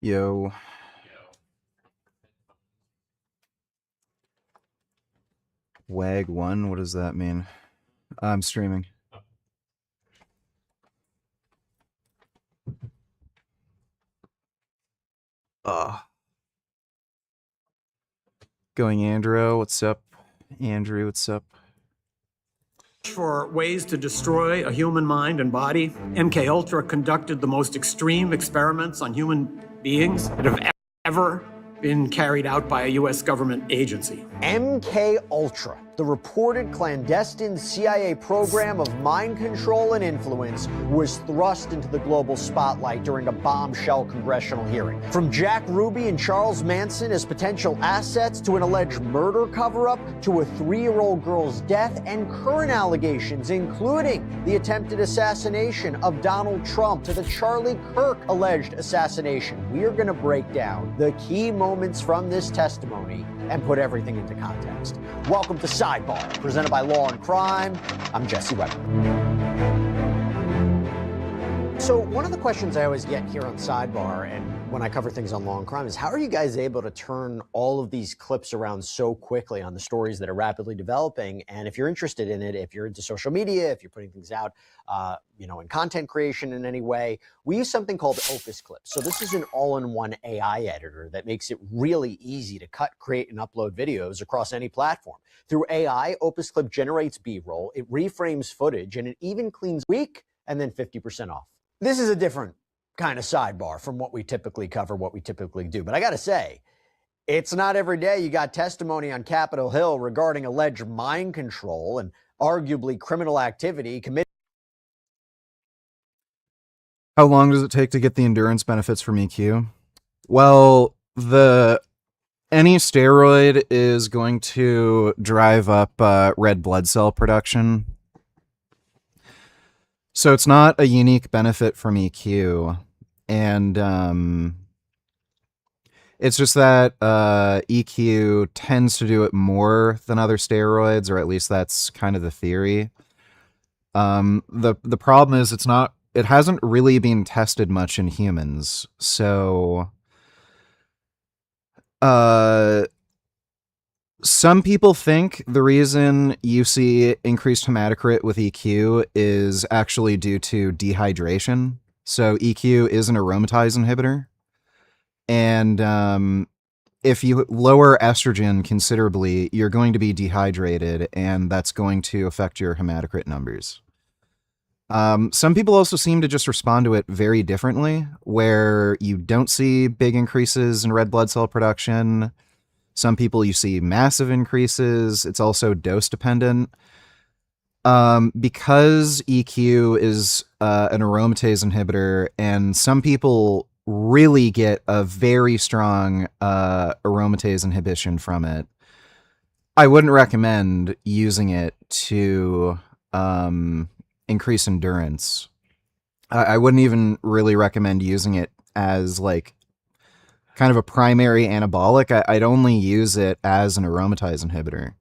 Yo. WAG 1? What does that mean? I'm streaming. Going Andrew, what's up? Andrew, what's up? For ways to destroy a human mind and body, MKUltra conducted the most extreme experiments on human beings that have ever been carried out by a U.S. government agency. MKUltra, the reported clandestine CIA program of mind control and influence, was thrust into the global spotlight during a bombshell congressional hearing. From Jack Ruby and Charles Manson as potential assets to an alleged murder cover-up to a 3-year-old girl's death and current allegations, including the attempted assassination of Donald Trump to the Charlie Kirk alleged assassination. We are going to break down the key moments from this testimony and put everything into context. Welcome to Sidebar, presented by Law and Crime. I'm Jesse Weber. So one of the questions I always get here on Sidebar and when I cover things on Law and Crime is how are you guys able to turn all of these clips around so quickly on the stories that are rapidly developing? And if you're interested in it, if you're into social media, if you're putting things out, in content creation in any way, we use something called Opus Clips. So this is an all-in-one AI editor that makes it really easy to cut, create, and upload videos across any platform. Through AI, Opus Clip generates B-roll, it reframes footage, and it even cleans week and then 50% off. This is a different kind of sidebar from what we typically cover, what we typically do. But I got to say, it's not every day you got testimony on Capitol Hill regarding alleged mind control and arguably criminal activity committed. How long does it take to get the endurance benefits from EQ? Well, any steroid is going to drive up red blood cell production. So it's not a unique benefit from EQ. And it's just that EQ tends to do it more than other steroids, or at least that's kind of the theory. The problem is it hasn't really been tested much in humans. So some people think the reason you see increased hematocrit with EQ is actually due to dehydration. So EQ is an aromatase inhibitor. And if you lower estrogen considerably, you're going to be dehydrated, and that's going to affect your hematocrit numbers. Some people also seem to just respond to it very differently, where you don't see big increases in red blood cell production. Some people you see massive increases. It's also dose dependent. Because EQ is an aromatase inhibitor, and some people really get a very strong aromatase inhibition from it, I wouldn't recommend using it to increase endurance. I wouldn't even really recommend using it as like kind of a primary anabolic. I'd only use it as an aromatase inhibitor.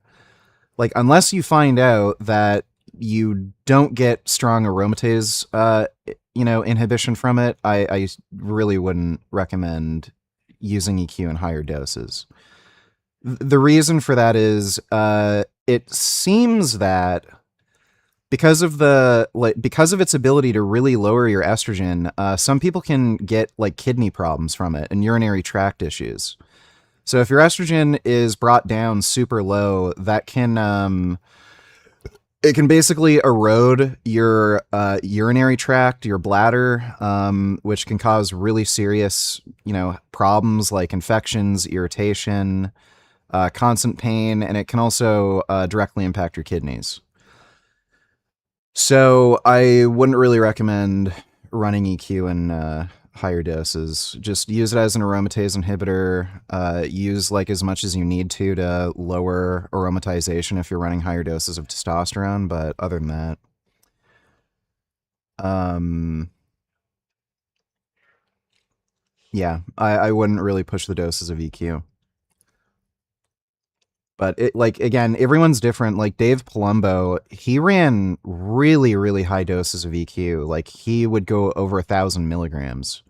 Like, unless you find out that you don't get strong aromatase, inhibition from it, I really wouldn't recommend using EQ in higher doses. The reason for that is, it seems that because of its ability to really lower your estrogen, some people can get like kidney problems from it and urinary tract issues. So if your estrogen is brought down super low, that can it can basically erode your urinary tract, your bladder, which can cause really serious, problems like infections, irritation, constant pain, and it can also directly impact your kidneys. So I wouldn't really recommend running EQ in higher doses. Just use it as an aromatase inhibitor. Use like as much as you need to lower aromatization if you're running higher doses of testosterone. But other than that, yeah, I wouldn't really push the doses of EQ. But again, everyone's different. Like Dave Palumbo, he ran really, really high doses of EQ. Like he would go over 1,000 milligrams.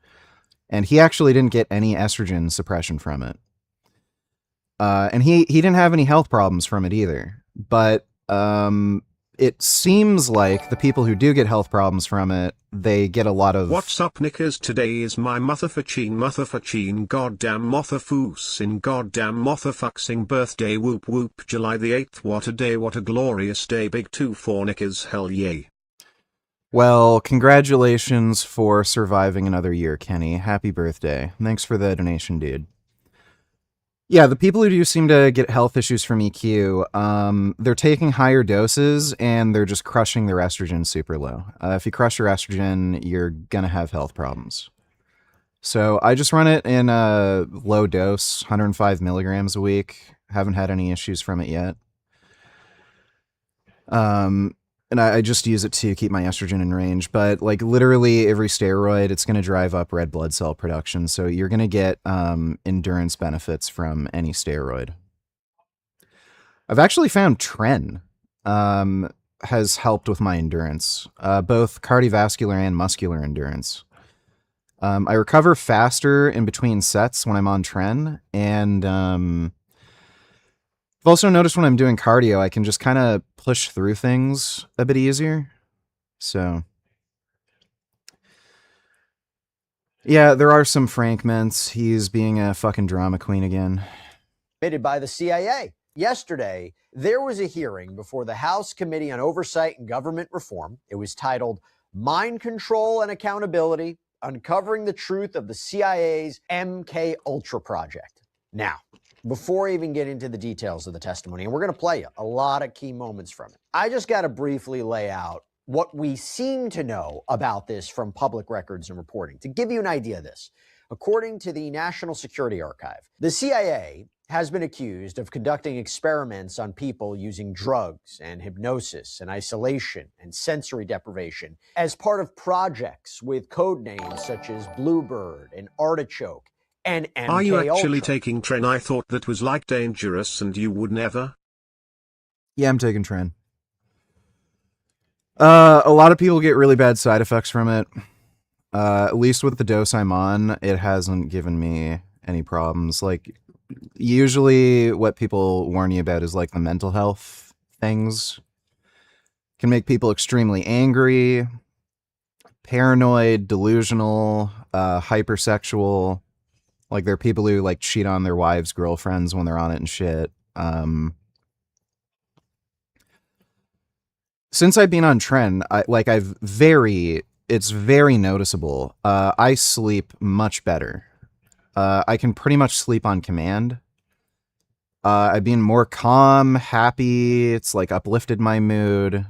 and he actually didn't get any estrogen suppression from it. And he didn't have any health problems from it either. But it seems like the people who do get health problems from it, they get a lot of... What's up, knickers? Today is my motherfucking goddamn motherfucking goddamn motherfucking birthday. Whoop whoop, July the 8th. What a day, what a glorious day. Big 2-4 knickers, hell yay. Well, congratulations for surviving another year, Kenny. Happy birthday. Thanks for the donation, dude. Yeah, the people who do seem to get health issues from EQ, they're taking higher doses and they're just crushing their estrogen super low. If you crush your estrogen, you're going to have health problems. So I just run it in a low dose, 105 milligrams a week. Haven't had any issues from it yet. And I just use it to keep my estrogen in range. But like literally every steroid, it's going to drive up red blood cell production. So you're going to get endurance benefits from any steroid. I've actually found Tren has helped with my endurance, both cardiovascular and muscular endurance. I recover faster in between sets when I'm on Tren, and I've also noticed when I'm doing cardio, I can just kind of push through things a bit easier. So, yeah, there are some Frank Ments. He's being a fucking drama queen again. Committed by the CIA. Yesterday, there was a hearing before the House Committee on Oversight and Government Reform. It was titled Mind Control and Accountability, Uncovering the Truth of the CIA's MK Ultra Project. Now, before I even get into the details of the testimony, and we're going to play you a lot of key moments from it, I just got to briefly lay out what we seem to know about this from public records and reporting. To give you an idea of this, according to the National Security Archive, the CIA has been accused of conducting experiments on people using drugs and hypnosis and isolation and sensory deprivation as part of projects with code names such as Bluebird and Artichoke and MK Are you actually Ultra. taking Tren? I thought that was like dangerous and you would never. Yeah, I'm taking Tren. A lot of people get really bad side effects from it. At least with the dose I'm on, it hasn't given me any problems. Like, usually what people warn you about is like the mental health things. Can make people extremely angry, paranoid, delusional, hypersexual. Like, there are people who like cheat on their wives' girlfriends when they're on it and shit. Since I've been on Tren, it's very noticeable. I sleep much better. I can pretty much sleep on command. I've been more calm, happy. It's like uplifted my mood.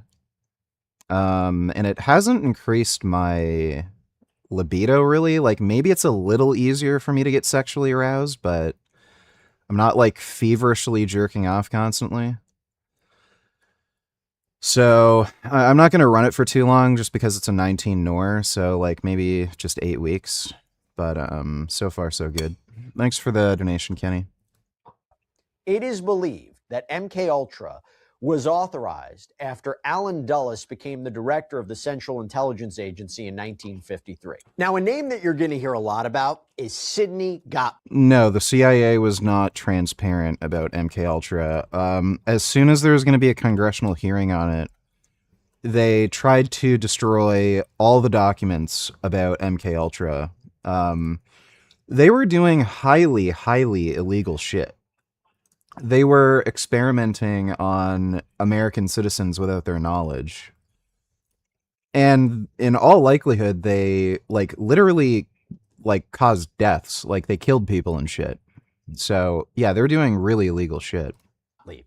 And it hasn't increased my libido really. Like, maybe it's a little easier for me to get sexually aroused, but I'm not like feverishly jerking off constantly. So I'm not going to run it for too long just because it's a 19 NOR. So like maybe just 8 weeks, but so far so good. Thanks for the donation, Kenny. It is believed that MK Ultra was authorized after Alan Dulles became the director of the Central Intelligence Agency in 1953. Now, a name that you're going to hear a lot about is Sidney Gottlieb. No, the CIA was not transparent about MK Ultra. As soon as there was going to be a congressional hearing on it, they tried to destroy all the documents about MK Ultra. They were doing highly, highly illegal shit. They were experimenting on American citizens without their knowledge. And in all likelihood, they like literally like caused deaths. Like they killed people and shit. So yeah, they're doing really illegal shit.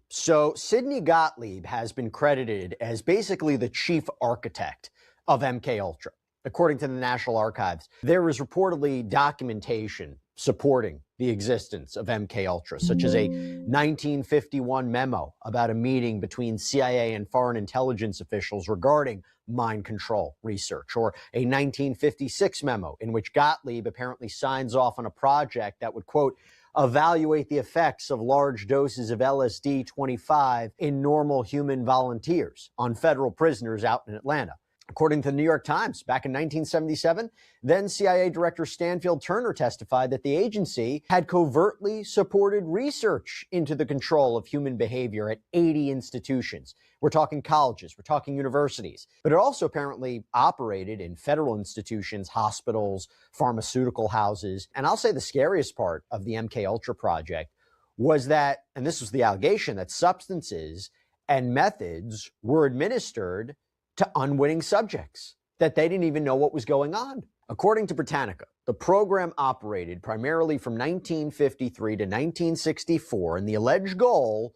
So Sidney Gottlieb has been credited as basically the chief architect of MK Ultra. According to the National Archives, there is reportedly documentation supporting the existence of MK Ultra, such as a 1951 memo about a meeting between CIA and foreign intelligence officials regarding mind control research, or a 1956 memo in which Gottlieb apparently signs off on a project that would, quote, evaluate the effects of large doses of LSD-25 in normal human volunteers on federal prisoners out in Atlanta. According to the New York Times, back in 1977, then CIA Director Stanfield Turner testified that the agency had covertly supported research into the control of human behavior at 80 institutions. We're talking colleges, we're talking universities, but it also apparently operated in federal institutions, hospitals, pharmaceutical houses. And I'll say the scariest part of the MKUltra project was that, and this was the allegation, that substances and methods were administered to unwitting subjects, that they didn't even know what was going on. According to Britannica, the program operated primarily from 1953 to 1964, and the alleged goal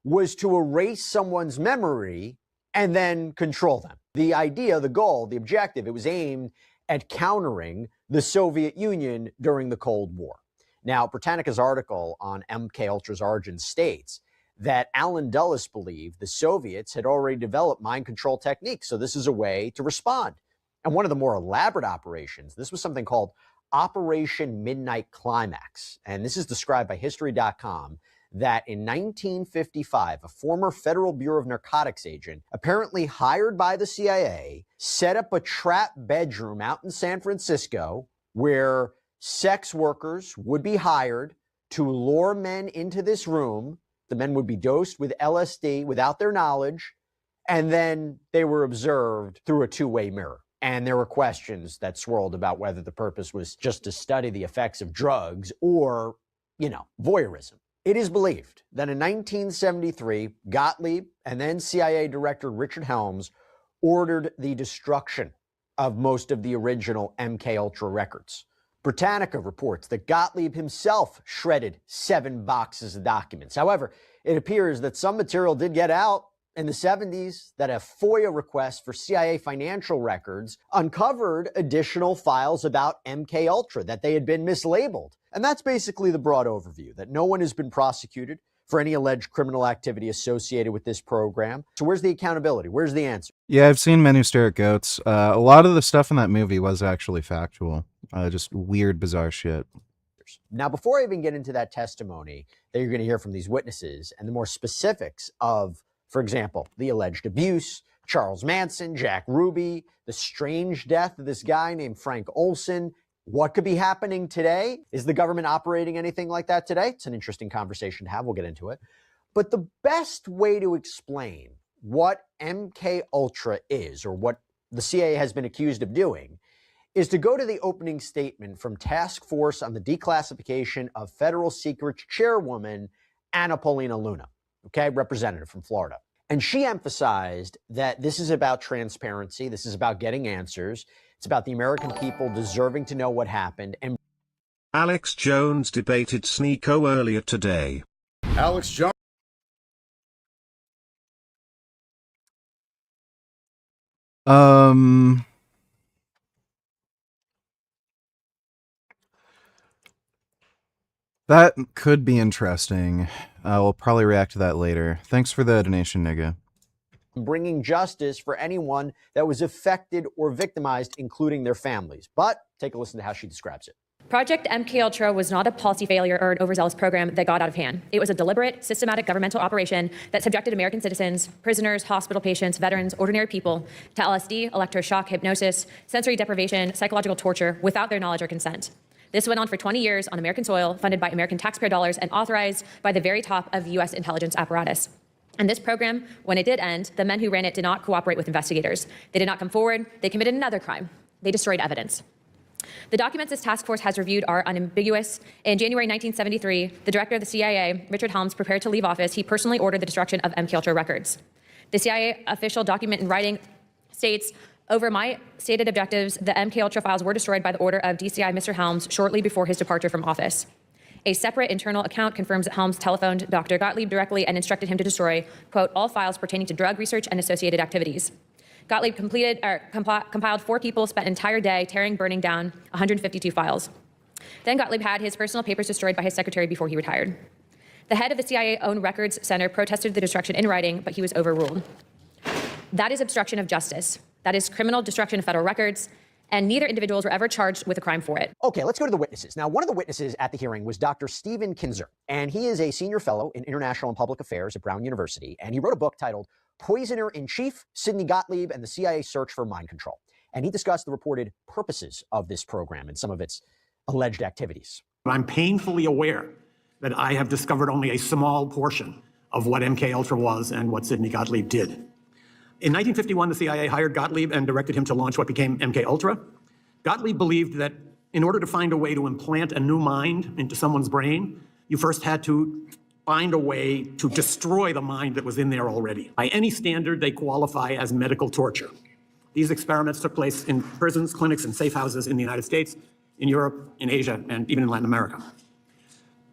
was to erase someone's memory and then control them. The idea, the goal, the objective, it was aimed at countering the Soviet Union during the Cold War. Now, Britannica's article on MKUltra's origin states that Alan Dulles believed the Soviets had already developed mind control techniques, so this is a way to respond. And one of the more elaborate operations, this was something called Operation Midnight Climax, and this is described by History.com, that in 1955, a former Federal Bureau of Narcotics agent, apparently hired by the CIA, set up a trap bedroom out in San Francisco where sex workers would be hired to lure men into this room. The men would be dosed with LSD without their knowledge, and then they were observed through a two-way mirror. And there were questions that swirled about whether the purpose was just to study the effects of drugs or, voyeurism. It is believed that in 1973, Gottlieb and then CIA Director Richard Helms ordered the destruction of most of the original MKUltra records. Britannica reports that Gottlieb himself shredded 7 boxes of documents. However, it appears that some material did get out in the 70s, that a FOIA request for CIA financial records uncovered additional files about MKUltra, that they had been mislabeled. And that's basically the broad overview, that no one has been prosecuted for any alleged criminal activity associated with this program. So where's the accountability? Where's the answer? Yeah, I've seen Men Who Stare at Goats. A lot of the stuff in that movie was actually factual. Just weird, bizarre shit. Now, before I even get into that testimony that you're going to hear from these witnesses and the more specifics of, for example, the alleged abuse, Charles Manson, Jack Ruby, the strange death of this guy named Frank Olson, what could be happening today? Is the government operating anything like that today? It's an interesting conversation to have. We'll get into it. But the best way to explain what MKUltra is, or what the CIA has been accused of doing, is to go to the opening statement from Task Force on the Declassification of Federal Secrets Chairwoman Anna Paulina Luna, representative from Florida. And she emphasized that this is about transparency, this is about getting answers, it's about the American people deserving to know what happened. And Alex Jones debated Sneeko earlier today. Alex Jones. That could be interesting. We'll probably react to that later. Thanks for the donation, nigga. Bringing justice for anyone that was affected or victimized, including their families. But take a listen to how she describes it. Project MKUltra was not a policy failure or an overzealous program that got out of hand. It was a deliberate, systematic governmental operation that subjected American citizens, prisoners, hospital patients, veterans, ordinary people to LSD, electroshock, hypnosis, sensory deprivation, psychological torture without their knowledge or consent. This went on for 20 years on American soil, funded by American taxpayer dollars and authorized by the very top of U.S. intelligence apparatus. And this program, when it did end, the men who ran it did not cooperate with investigators. They did not come forward. They committed another crime. They destroyed evidence. The documents this task force has reviewed are unambiguous. In January 1973, the director of the CIA, Richard Helms, prepared to leave office. He personally ordered the destruction of MKUltra records. The CIA official document in writing states, over my stated objectives, the MKUltra files were destroyed by the order of DCI Mr. Helms shortly before his departure from office. A separate internal account confirms that Helms telephoned Dr. Gottlieb directly and instructed him to destroy, quote, all files pertaining to drug research and associated activities. Gottlieb compiled 4 people, spent an entire day tearing, burning down 152 files. Then Gottlieb had his personal papers destroyed by his secretary before he retired. The head of the CIA-owned records center protested the destruction in writing, but he was overruled. That is obstruction of justice. That is criminal destruction of federal records, and neither individuals were ever charged with a crime for it. Okay, let's go to the witnesses. Now, one of the witnesses at the hearing was Dr. Stephen Kinzer, and he is a senior fellow in international and public affairs at Brown University, and he wrote a book titled Poisoner-in-Chief Sidney Gottlieb and the CIA search for mind control. And he discussed the reported purposes of this program and some of its alleged activities. I'm painfully aware that I have discovered only a small portion of what MKUltra was and what Sidney Gottlieb did. In 1951, the CIA hired Gottlieb and directed him to launch what became MKUltra. Gottlieb believed that in order to find a way to implant a new mind into someone's brain, you first had to find a way to destroy the mind that was in there already. By any standard, they qualify as medical torture. These experiments took place in prisons, clinics, and safe houses in the United States, in Europe, in Asia, and even in Latin America.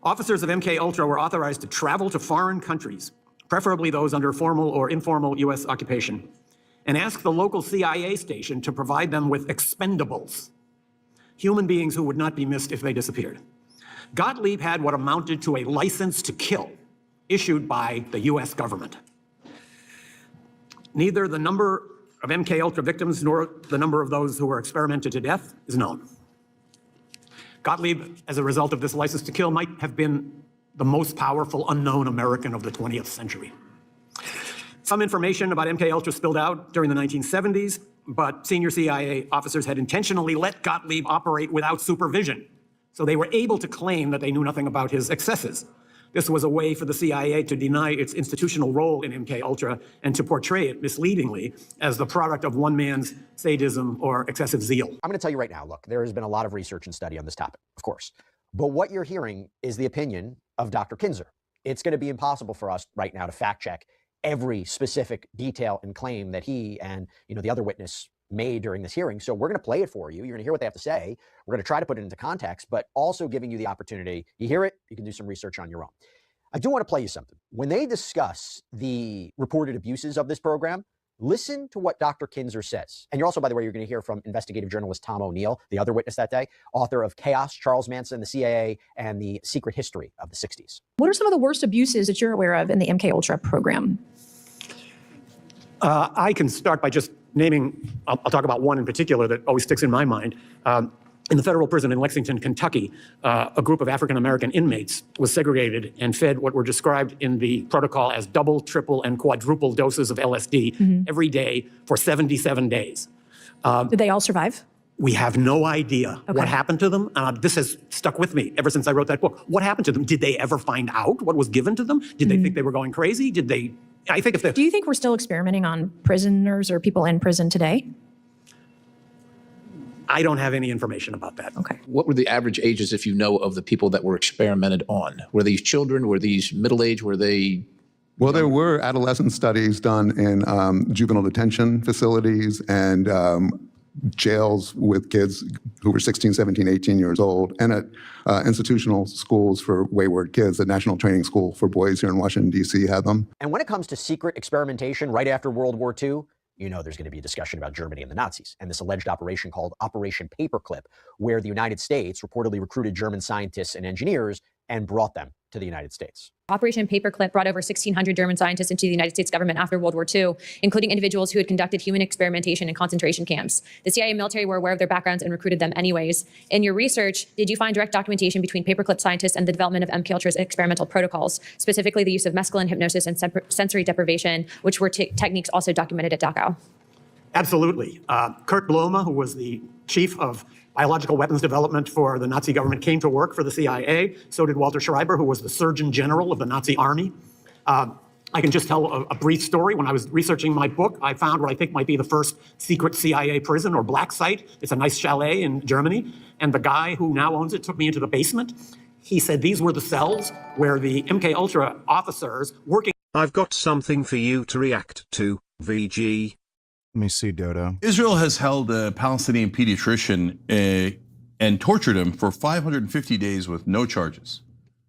Officers of MKUltra were authorized to travel to foreign countries, preferably those under formal or informal U.S. occupation, and ask the local CIA station to provide them with expendables, human beings who would not be missed if they disappeared. Gottlieb had what amounted to a license to kill issued by the U.S. government. Neither the number of MKUltra victims nor the number of those who were experimented to death is known. Gottlieb, as a result of this license to kill, might have been the most powerful unknown American of the 20th century. Some information about MKUltra spilled out during the 1970s, but senior CIA officers had intentionally let Gottlieb operate without supervision, so they were able to claim that they knew nothing about his excesses. This was a way for the CIA to deny its institutional role in MKUltra and to portray it misleadingly as the product of one man's sadism or excessive zeal. I'm going to tell you right now, look, there has been a lot of research and study on this topic, of course. But what you're hearing is the opinion of Dr. Kinzer. It's going to be impossible for us right now to fact check every specific detail and claim that he and the other witness made during this hearing. So we're going to play it for you. You're going to hear what they have to say. We're going to try to put it into context, but also giving you the opportunity. You hear it, you can do some research on your own. I do want to play you something. When they discuss the reported abuses of this program, listen to what Dr. Kinzer says. And you're also, by the way, you're going to hear from investigative journalist Tom O'Neill, the other witness that day, author of Chaos, Charles Manson, the CIA, and the Secret History of the 60s. What are some of the worst abuses that you're aware of in the MKUltra program? I can start by just naming, I'll talk about one in particular that always sticks in my mind. In the federal prison in Lexington, Kentucky, a group of African-American inmates was segregated and fed what were described in the protocol as double, triple, and quadruple doses of LSD every day for 77 days. Did they all survive? We have no idea what happened to them. This has stuck with me ever since I wrote that book. What happened to them? Did they ever find out what was given to them? Did they think they were going crazy? Did they? I think if they. Do you think we're still experimenting on prisoners or people in prison today? I don't have any information about that. Okay. What were the average ages, if you know, of the people that were experimented on? Were these children? Were these middle-aged? Were they? Well, there were adolescent studies done in juvenile detention facilities and jails with kids who were 16, 17, 18 years old, and at institutional schools for wayward kids. The National Training School for Boys here in Washington, D.C. had them. And when it comes to secret experimentation right after World War II, there's going to be a discussion about Germany and the Nazis and this alleged operation called Operation Paperclip, where the United States reportedly recruited German scientists and engineers and brought them to the United States. Operation Paperclip brought over 1,600 German scientists into the United States government after World War II, including individuals who had conducted human experimentation in concentration camps. The CIA and military were aware of their backgrounds and recruited them anyways. In your research, did you find direct documentation between Paperclip scientists and the development of MKUltra's experimental protocols, specifically the use of mescaline, hypnosis, and sensory deprivation, which were techniques also documented at Dachau? Absolutely. Kurt Blome, who was the chief of biological weapons development for the Nazi government, came to work for the CIA. So did Walter Schreiber, who was the Surgeon General of the Nazi Army. I can just tell a brief story. When I was researching my book, I found what I think might be the first secret CIA prison or black site. It's a nice chalet in Germany. And the guy who now owns it took me into the basement. He said these were the cells where the MKUltra officers working. I've got something for you to react to, VG. Let me see, Dodo. Israel has held a Palestinian pediatrician and tortured him for 550 days with no charges.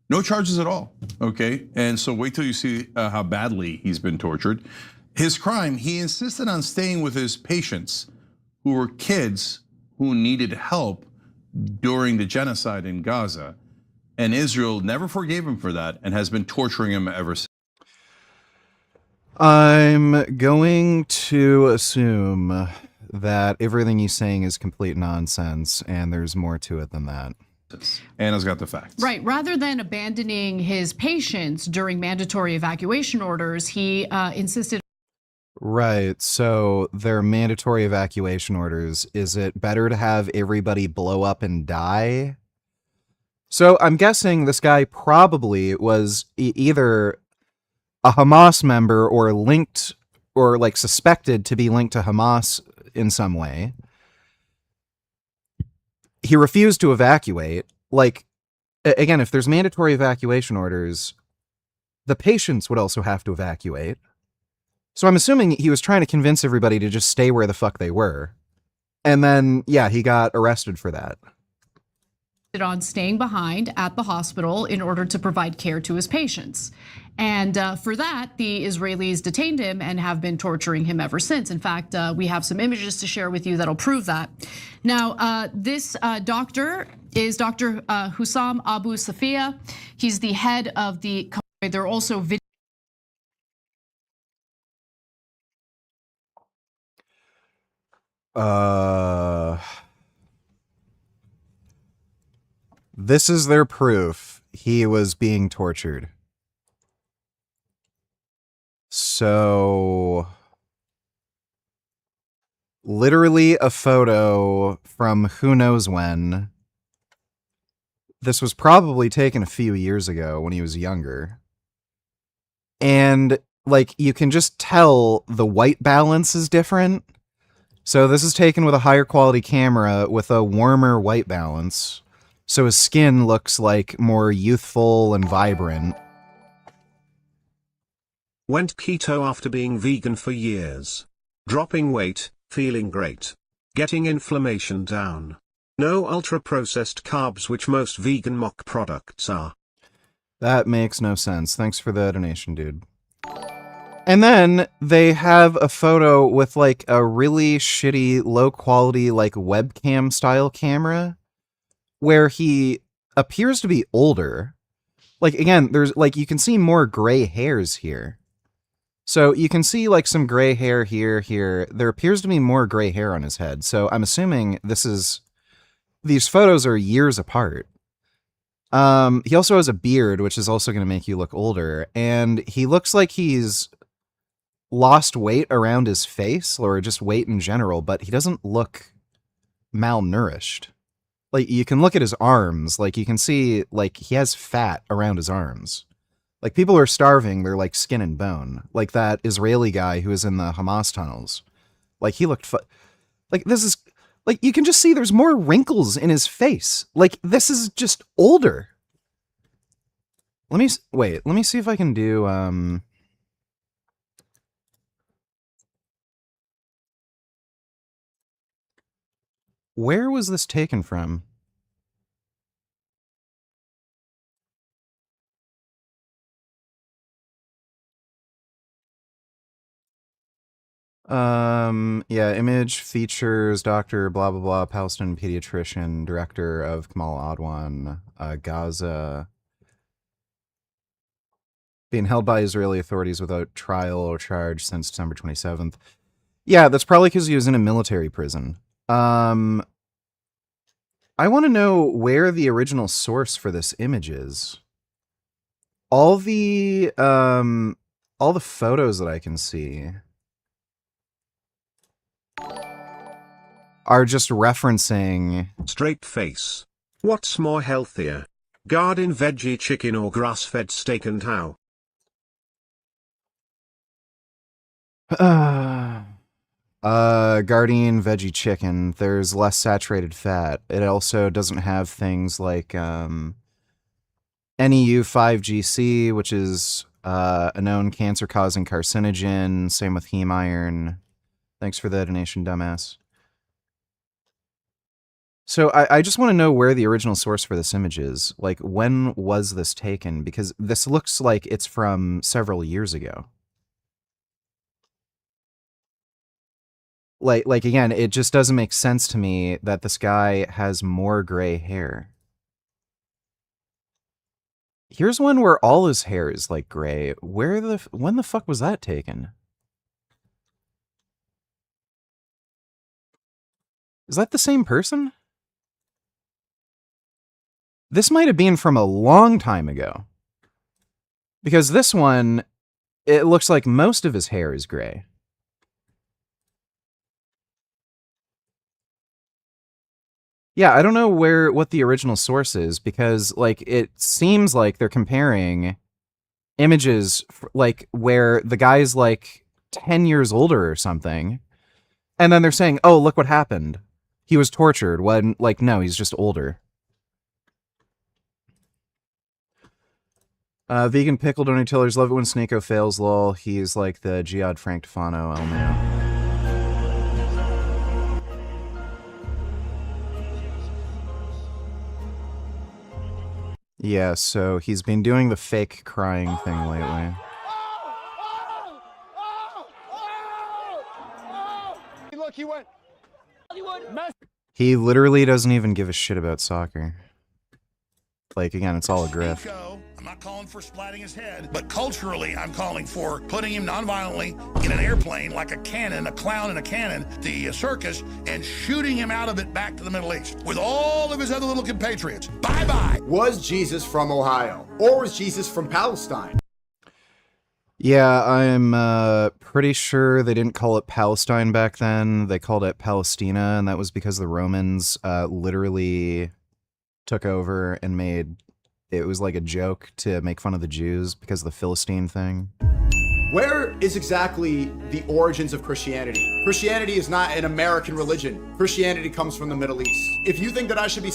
No charges at all, okay? And so wait till you see how badly he's been tortured. His crime, he insisted on staying with his patients who were kids who needed help during the genocide in Gaza. And Israel never forgave him for that and has been torturing him ever since. I'm going to assume that everything he's saying is complete nonsense, and there's more to it than that. Anna's got the facts. Right. Rather than abandoning his patients during mandatory evacuation orders, he insisted Right. So their mandatory evacuation orders. Is it better to have everybody blow up and die? So I'm guessing this guy probably was either a Hamas member or linked or like suspected to be linked to Hamas in some way. He refused to evacuate. Like, again, if there's mandatory evacuation orders, the patients would also have to evacuate. So I'm assuming he was trying to convince everybody to just stay where the fuck they were. And then, yeah, he got arrested for that. On staying behind at the hospital in order to provide care to his patients. And for that, the Israelis detained him and have been torturing him ever since. In fact, we have some images to share with you that'll prove that. Now, this doctor is Dr. Hussam Abu Safia. He's the head of the. There are also videos. This is their proof he was being tortured. So, literally a photo from who knows when. This was probably taken a few years ago when he was younger. And, like, you can just tell the white balance is different. So this is taken with a higher quality camera with a warmer white balance. So his skin looks like more youthful and vibrant. Went keto after being vegan for years. Dropping weight, feeling great. Getting inflammation down. No ultra-processed carbs, which most vegan mock products are. That makes no sense. Thanks for the donation, dude. And then they have a photo with like a really shitty, low quality, like webcam style camera where he appears to be older. Like, again, there's like, you can see more gray hairs here. So you can see like some gray hair here. There appears to be more gray hair on his head. So I'm assuming these photos are years apart. He also has a beard, which is also going to make you look older. And he looks like he's lost weight around his face or just weight in general, but he doesn't look malnourished. Like, you can look at his arms, like you can see like he has fat around his arms. Like, people who are starving, they're like skin and bone. Like that Israeli guy who was in the Hamas tunnels. Like, he looked like, this is like, you can just see there's more wrinkles in his face. Like, this is just older. Let me see if I can do where was this taken from? Yeah, image features Dr. blah, blah, blah, Palestinian pediatrician, director of Kamal Adwan, Gaza, being held by Israeli authorities without trial or charge since December 27th. Yeah, that's probably because he was in a military prison. I want to know where the original source for this image is. All the photos that I can see are just referencing straight face. What's more healthier? Garden veggie chicken or grass-fed steak, and how? Guardian veggie chicken. There's less saturated fat. It also doesn't have things like NEU5GC, which is a known cancer-causing carcinogen. Same with heme iron. Thanks for the donation, dumbass. So I just want to know where the original source for this image is. Like, when was this taken? Because this looks like it's from several years ago. Like again, it just doesn't make sense to me that this guy has more gray hair. Here's one where all his hair is like gray. When the fuck was that taken? Is that the same person? This might have been from a long time ago. Because this one, it looks like most of his hair is gray. Yeah, I don't know what the original source is, because like it seems like they're comparing images like where the guy's like 10 years older or something, and then they're saying, "Oh, look what happened. He was tortured." When like no, he's just older. Vegan pickle donor tillers love it when Snako fails. Lol, he's like the Jihad Frank Tufano. LMAO. Yeah, so he's been doing the fake crying thing lately. Look, he went. He literally doesn't even give a shit about soccer. Like, again, it's all a grift. I'm not calling for splatting his head, but culturally, I'm calling for putting him nonviolently in an airplane like a cannon, a clown in a cannon, the circus, and shooting him out of it back to the Middle East with all of his other little compatriots. Bye-bye. Was Jesus from Ohio? Or was Jesus from Palestine? Yeah, I'm pretty sure they didn't call it Palestine back then. They called it Palestina, and that was because the Romans literally took over and made it was like a joke to make fun of the Jews because of the Philistine thing. Where is exactly the origins of Christianity? Christianity is not an American religion. Christianity comes from the Middle East. If you think that I should be...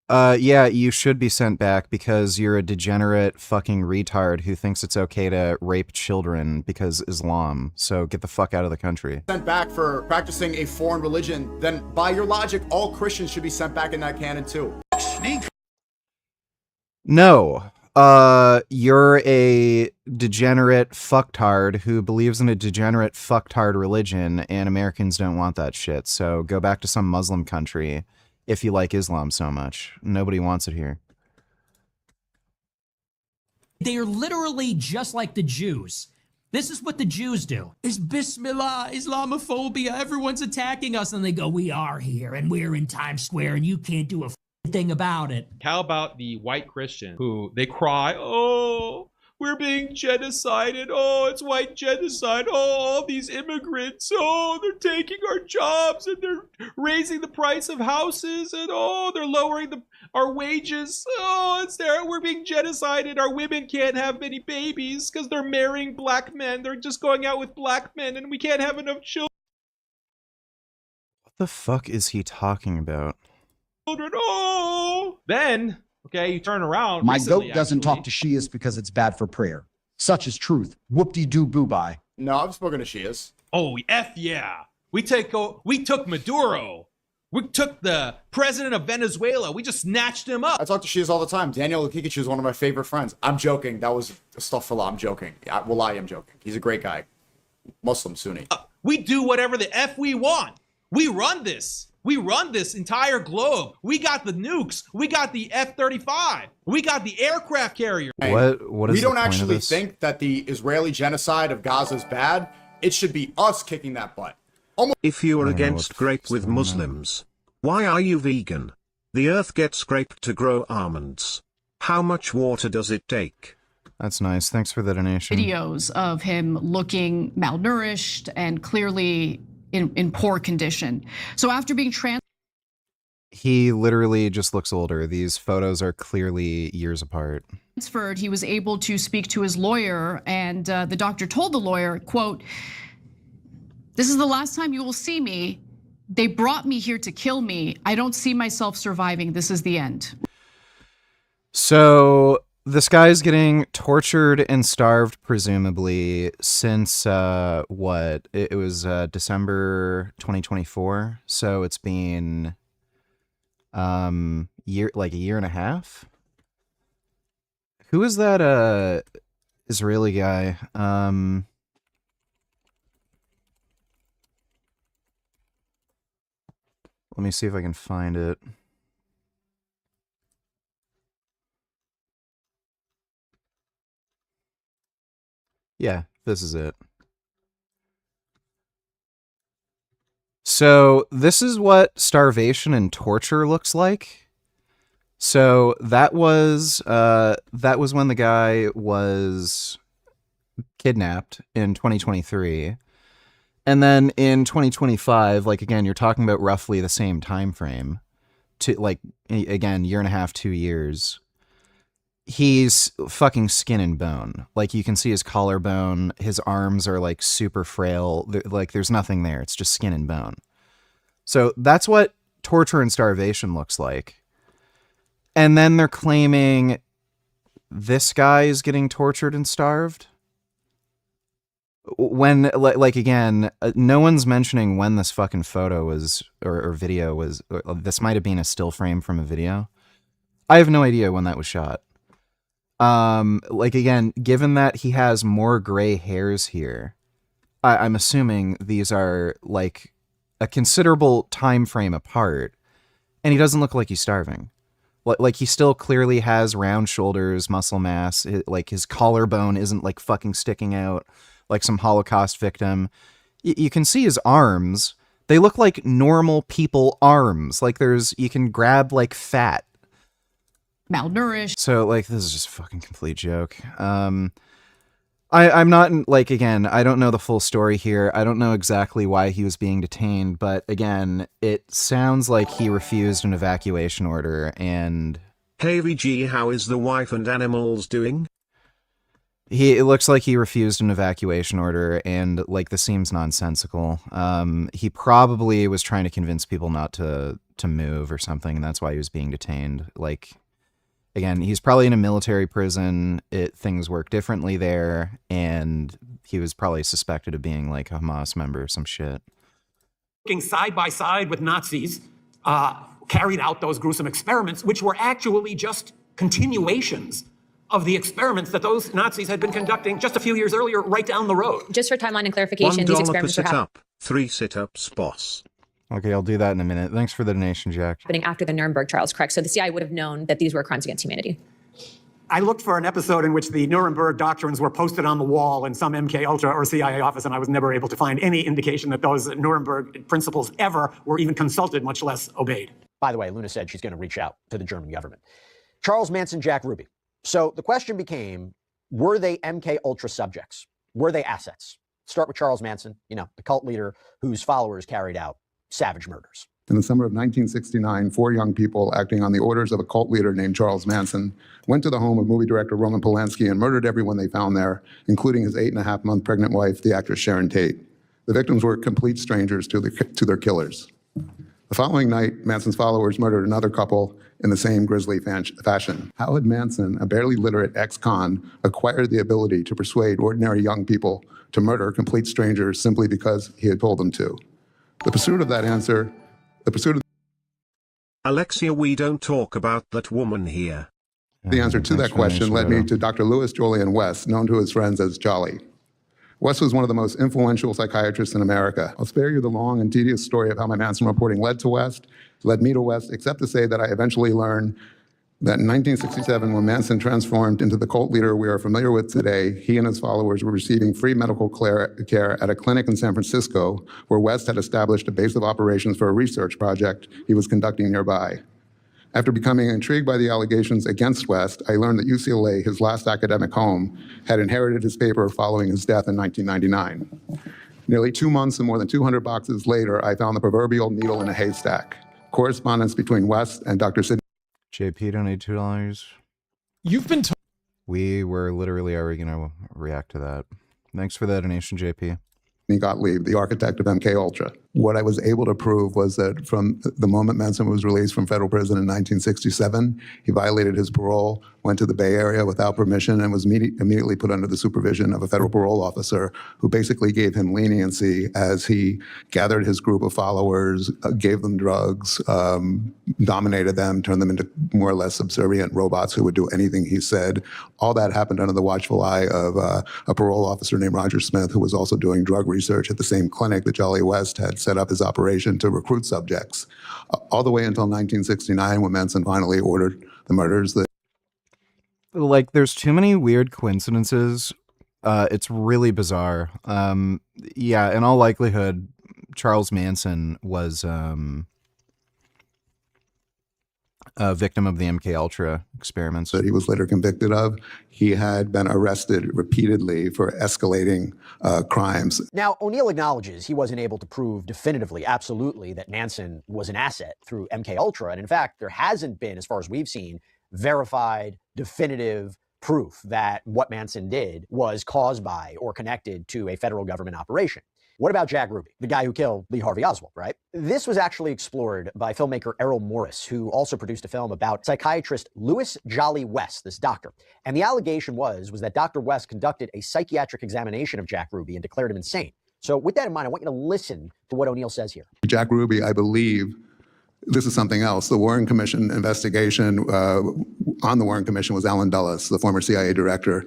Yeah, you should be sent back because you're a degenerate fucking retard who thinks it's okay to rape children because Islam. So get the fuck out of the country. Sent back for practicing a foreign religion, then by your logic, all Christians should be sent back in that canon too. Sneak. No. You're a degenerate fucktard who believes in a degenerate fucktard religion, and Americans don't want that shit. So go back to some Muslim country if you like Islam so much. Nobody wants it here. They are literally just like the Jews. This is what the Jews do. It's Bismillah, Islamophobia, everyone's attacking us, and they go, we are here, and we're in Times Square, and you can't do a thing about it. How about the white Christian who they cry, oh, we're being genocided, oh, it's white genocide, oh, all these immigrants, oh, they're taking our jobs, and they're raising the price of houses, and oh, they're lowering our wages, oh, it's there, we're being genocided, our women can't have many babies because they're marrying black men, they're just going out with black men, and we can't have enough children. What the fuck is he talking about? Oh, then, okay, you turn around. My goat doesn't talk to Shias because it's bad for prayer. Such is truth. Whoop-de-doo-boo-bye. No, I've spoken to Shias. Oh, F yeah. We took Maduro. We took the president of Venezuela. We just snatched him up. I talk to Shias all the time. Daniel Lukikic is one of my favorite friends. I'm joking. That was astaghfirullah. I'm joking. I am joking. He's a great guy. Muslim, Sunni. We do whatever the F we want. We run this. We run this entire globe. We got the nukes. We got the F-35. We got the aircraft carrier. What is we don't the point actually of this? think that the Israeli genocide of Gaza is bad. It should be us kicking that butt. If you are against grape with Muslims, why are you vegan? The earth gets grape to grow almonds. How much water does it take? That's nice. Thanks for the donation. Videos of him looking malnourished and clearly in poor condition. So after being He literally just looks older. These photos are clearly years apart. transferred, he was able to speak to his lawyer, and the doctor told the lawyer, quote, "This is the last time you will see me. They brought me here to kill me. I don't see myself surviving. This is the end." So this guy's getting tortured and starved, presumably, since what? It was December 2024. So it's been a year and a half. Who is that Israeli guy? Let me see if I can find it. Yeah, this is it. So this is what starvation and torture looks like. So that was when the guy was kidnapped in 2023. And then in 2025, like again, you're talking about roughly the same time frame, to like again, year and a half, 2 years. He's fucking skin and bone. Like you can see his collarbone, his arms are like super frail. Like there's nothing there. It's just skin and bone. So that's what torture and starvation looks like. And then they're claiming this guy is getting tortured and starved. When, like again, no one's mentioning when this fucking photo was, or video was, this might have been a still frame from a video. I have no idea when that was shot. Like again, given that he has more gray hairs here, I'm assuming these are like a considerable time frame apart, and he doesn't look like he's starving. Like he still clearly has round shoulders, muscle mass, like his collarbone isn't like fucking sticking out like some Holocaust victim. You can see his arms. They look like normal people arms. Like you can grab like fat. Malnourished. So like, this is just a fucking complete joke. I'm not, like, again, I don't know the full story here. I don't know exactly why he was being detained, but again, it sounds like he refused an evacuation order and... Hey VG, how is the wife and animals doing? It looks like he refused an evacuation order, and like this seems nonsensical. He probably was trying to convince people not to move or something, and that's why he was being detained. Like, again, he's probably in a military prison. Things work differently there, and he was probably suspected of being like a Hamas member or some shit. Working side by side with Nazis, carried out those gruesome experiments, which were actually just continuations of the experiments that those Nazis had been conducting just a few years earlier, right down the road. Just for timeline and clarification, these $1 per experiments were sit-up, 3 sit-ups, boss. Okay, I'll do that in a minute. Thanks for the donation, Jack. happening after the Nuremberg trials, correct? So the CIA would have known that these were crimes against humanity. I looked for an episode in which the Nuremberg doctrines were posted on the wall in some MK Ultra or CIA office, and I was never able to find any indication that those Nuremberg principles ever were even consulted, much less obeyed. By the way, Luna said she's going to reach out to the German government. Charles Manson, Jack Ruby. So the question became, were they MK Ultra subjects? Were they assets? Start with Charles Manson, the cult leader whose followers carried out savage murders. In the summer of 1969, 4 young people acting on the orders of a cult leader named Charles Manson went to the home of movie director Roman Polanski and murdered everyone they found there, including his 8.5-month pregnant wife, the actress Sharon Tate. The victims were complete strangers to their killers. The following night, Manson's followers murdered another couple in the same grisly fashion. How had Manson, a barely literate ex-con, acquired the ability to persuade ordinary young people to murder complete strangers simply because he had told them to? The pursuit of that answer, Alexia, we don't talk about that woman here. The answer to that question led me to Dr. Louis Julian West, known to his friends as Jolly. West was one of the most influential psychiatrists in America. I'll spare you the long and tedious story of how my Manson reporting led me to West, except to say that I eventually learned that in 1967, when Manson transformed into the cult leader we are familiar with today, he and his followers were receiving free medical care at a clinic in San Francisco, where West had established a base of operations for a research project he was conducting nearby. After becoming intrigued by the allegations against West, I learned that UCLA, his last academic home, had inherited his paper following his death in 1999. Nearly 2 months and more than 200 boxes later, I found the proverbial needle in a haystack. Correspondence between West and Dr. Sidney. JP donated $2. You've been told. We were literally already going to react to that. Thanks for that donation, JP. Gottlieb, the architect of MK Ultra. What I was able to prove was that from the moment Manson was released from federal prison in 1967, he violated his parole, went to the Bay Area without permission, and was immediately put under the supervision of a federal parole officer who basically gave him leniency as he gathered his group of followers, gave them drugs, dominated them, turned them into more or less subservient robots who would do anything he said. All that happened under the watchful eye of a parole officer named Roger Smith, who was also doing drug research at the same clinic that Jolly West had set up his operation to recruit subjects, all the way until 1969 when Manson finally ordered the murders. Like, there's too many weird coincidences. It's really bizarre. Yeah, in all likelihood, Charles Manson was a victim of the MK Ultra experiments that he was later convicted of. He had been arrested repeatedly for escalating crimes. Now, O'Neill acknowledges he wasn't able to prove definitively, absolutely, that Manson was an asset through MK Ultra. And in fact, there hasn't been, as far as we've seen, verified, definitive proof that what Manson did was caused by or connected to a federal government operation. What about Jack Ruby, the guy who killed Lee Harvey Oswald, right? This was actually explored by filmmaker Errol Morris, who also produced a film about psychiatrist Louis Jolly West, this doctor. And the allegation was that Dr. West conducted a psychiatric examination of Jack Ruby and declared him insane. So with that in mind, I want you to listen to what O'Neill says here. Jack Ruby, I believe, this is something else. The Warren Commission investigation on the Warren Commission was Alan Dulles, the former CIA director,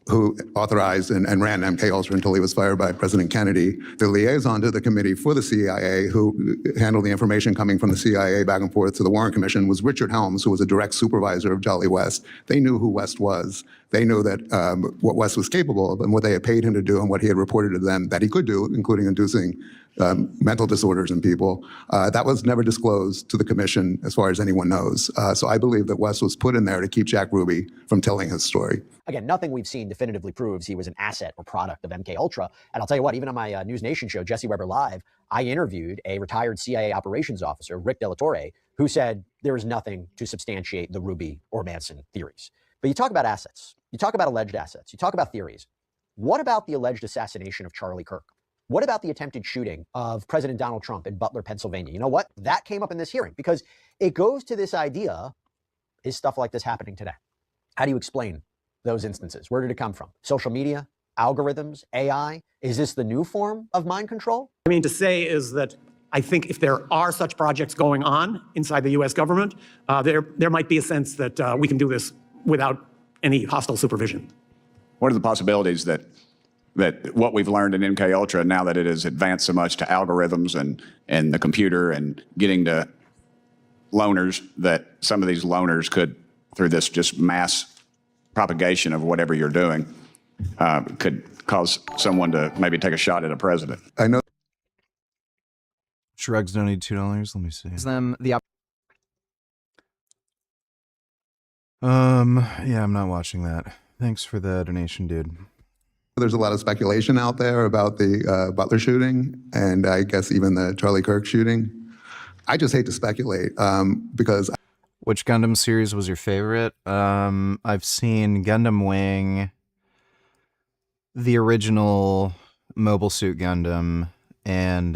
who authorized and ran MK Ultra until he was fired by President Kennedy. The liaison to the committee for the CIA, who handled the information coming from the CIA back and forth to the Warren Commission, was Richard Helms, who was a direct supervisor of Jolly West. They knew who West was. They knew that what West was capable of and what they had paid him to do and what he had reported to them that he could do, including inducing mental disorders in people. That was never disclosed to the commission as far as anyone knows. So I believe that West was put in there to keep Jack Ruby from telling his story. Again, nothing we've seen definitively proves he was an asset or product of MK Ultra. And I'll tell you what, even on my News Nation show, Jesse Weber Live, I interviewed a retired CIA operations officer, Rick Delatorre, who said there is nothing to substantiate the Ruby or Manson theories. But you talk about assets, you talk about alleged assets, you talk about theories. What about the alleged assassination of Charlie Kirk? What about the attempted shooting of President Donald Trump in Butler, Pennsylvania? You know what? That came up in this hearing because it goes to this idea, is stuff like this happening today? How do you explain those instances? Where did it come from? Social media, algorithms, AI? Is this the new form of mind control? I mean, to say is that I think if there are such projects going on inside the U.S. government, there might be a sense that we can do this without any hostile supervision. What are the possibilities that what we've learned in MK Ultra, now that it has advanced so much to algorithms and the computer and getting to loners, that some of these loners could, through this just mass propagation of whatever you're doing, could cause someone to maybe take a shot at a president? I know. Shrugs don't need $2. Let me see. Them the yeah, I'm not watching that. Thanks for the donation, dude. There's a lot of speculation out there about the Butler shooting and I guess even the Charlie Kirk shooting. I just hate to speculate because. Which Gundam series was your favorite? I've seen Gundam Wing, the original Mobile Suit Gundam, and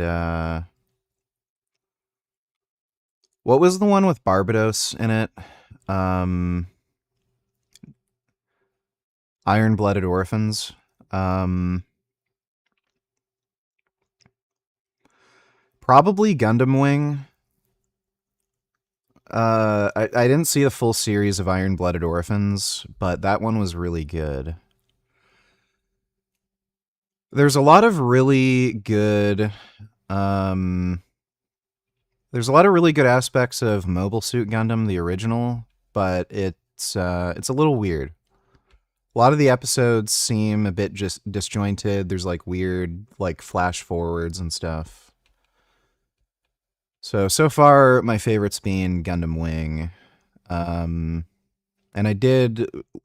what was the one with Barbados in it? Iron-Blooded Orphans. Probably Gundam Wing. I didn't see the full series of Iron-Blooded Orphans, but that one was really good. There's a lot of really good there's a lot of really good aspects of Mobile Suit Gundam, the original, but it's a little weird. A lot of the episodes seem a bit just disjointed. There's like weird like flash forwards and stuff. So far my favorite's been Gundam Wing. And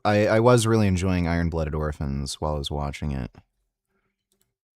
I was really enjoying Iron-Blooded Orphans while I was watching it.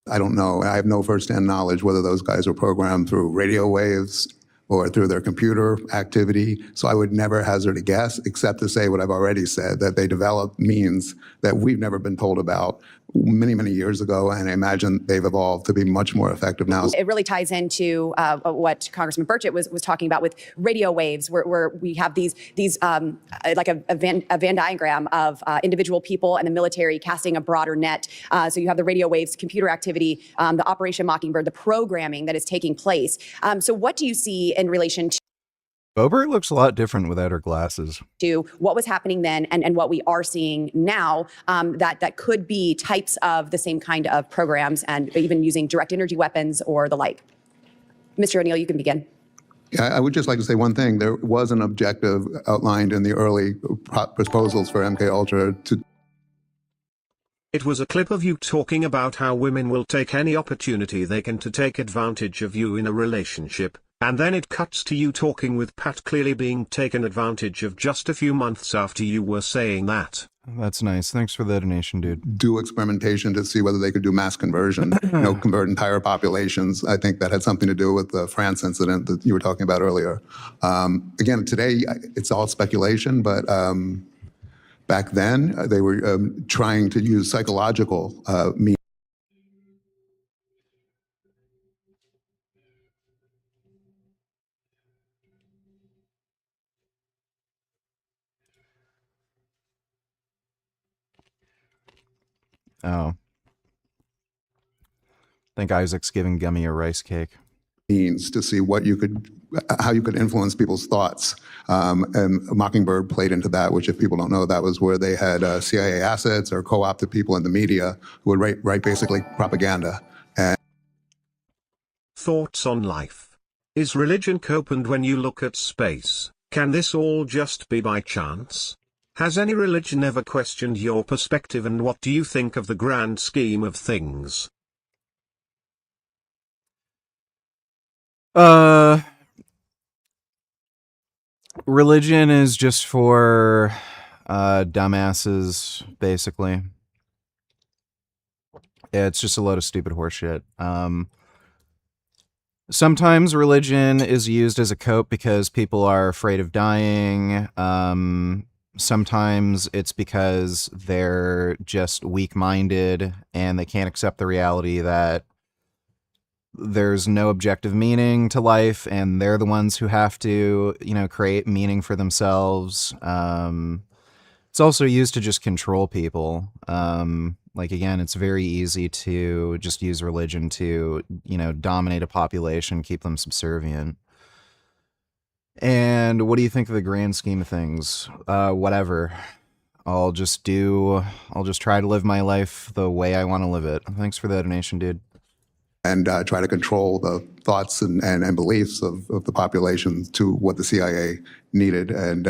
I don't know. I have no firsthand knowledge whether those guys were programmed through radio waves or through their computer activity. So I would never hazard a guess, except to say what I've already said, that they developed means that we've never been told about many, many years ago, and I imagine they've evolved to be much more effective now. It really ties into what Congressman Burchett was talking about with radio waves, where we have these like a Venn diagram of individual people and the military casting a broader net. So you have the radio waves, computer activity, the Operation Mockingbird, the programming that is taking place. So what do you see in relation to Boebert looks a lot different without her glasses. what was happening then and what we are seeing now, that could be types of the same kind of programs and even using direct energy weapons or the like? Mr. O'Neill, you can begin. Yeah, I would just like to say one thing. There was an objective outlined in the early proposals for MK Ultra to. It was a clip of you talking about how women will take any opportunity they can to take advantage of you in a relationship, And then it cuts to you talking with Pat, clearly being taken advantage of just a few months after you were saying that. That's nice. Thanks for the donation, dude. Do experimentation to see whether they could do mass conversion, convert entire populations. I think that had something to do with the France incident that you were talking about earlier. Again, today it's all speculation, but back then they were trying to use psychological means. Oh. I think Isaac's giving Gummy a rice cake. Means to see what you could, how you could influence people's thoughts. And Mockingbird played into that, which if people don't know, that was where they had CIA assets or co-opted people in the media who would write basically propaganda. And Thoughts on life. Is religion copened when you look at space? Can this all just be by chance? Has any religion ever questioned your perspective, and what do you think of the grand scheme of things? Religion is just for dumbasses, basically. It's just a load of stupid horseshit. Sometimes religion is used as a cope because people are afraid of dying. Sometimes it's because they're just weak-minded and they can't accept the reality that there's no objective meaning to life, and they're the ones who have to, create meaning for themselves. It's also used to just control people. Again, it's very easy to just use religion to, dominate a population, keep them subservient. And what do you think of the grand scheme of things? Whatever. I'll just try to live my life the way I want to live it. Thanks for the donation, dude. And try to control the thoughts and beliefs of the population to what the CIA needed. And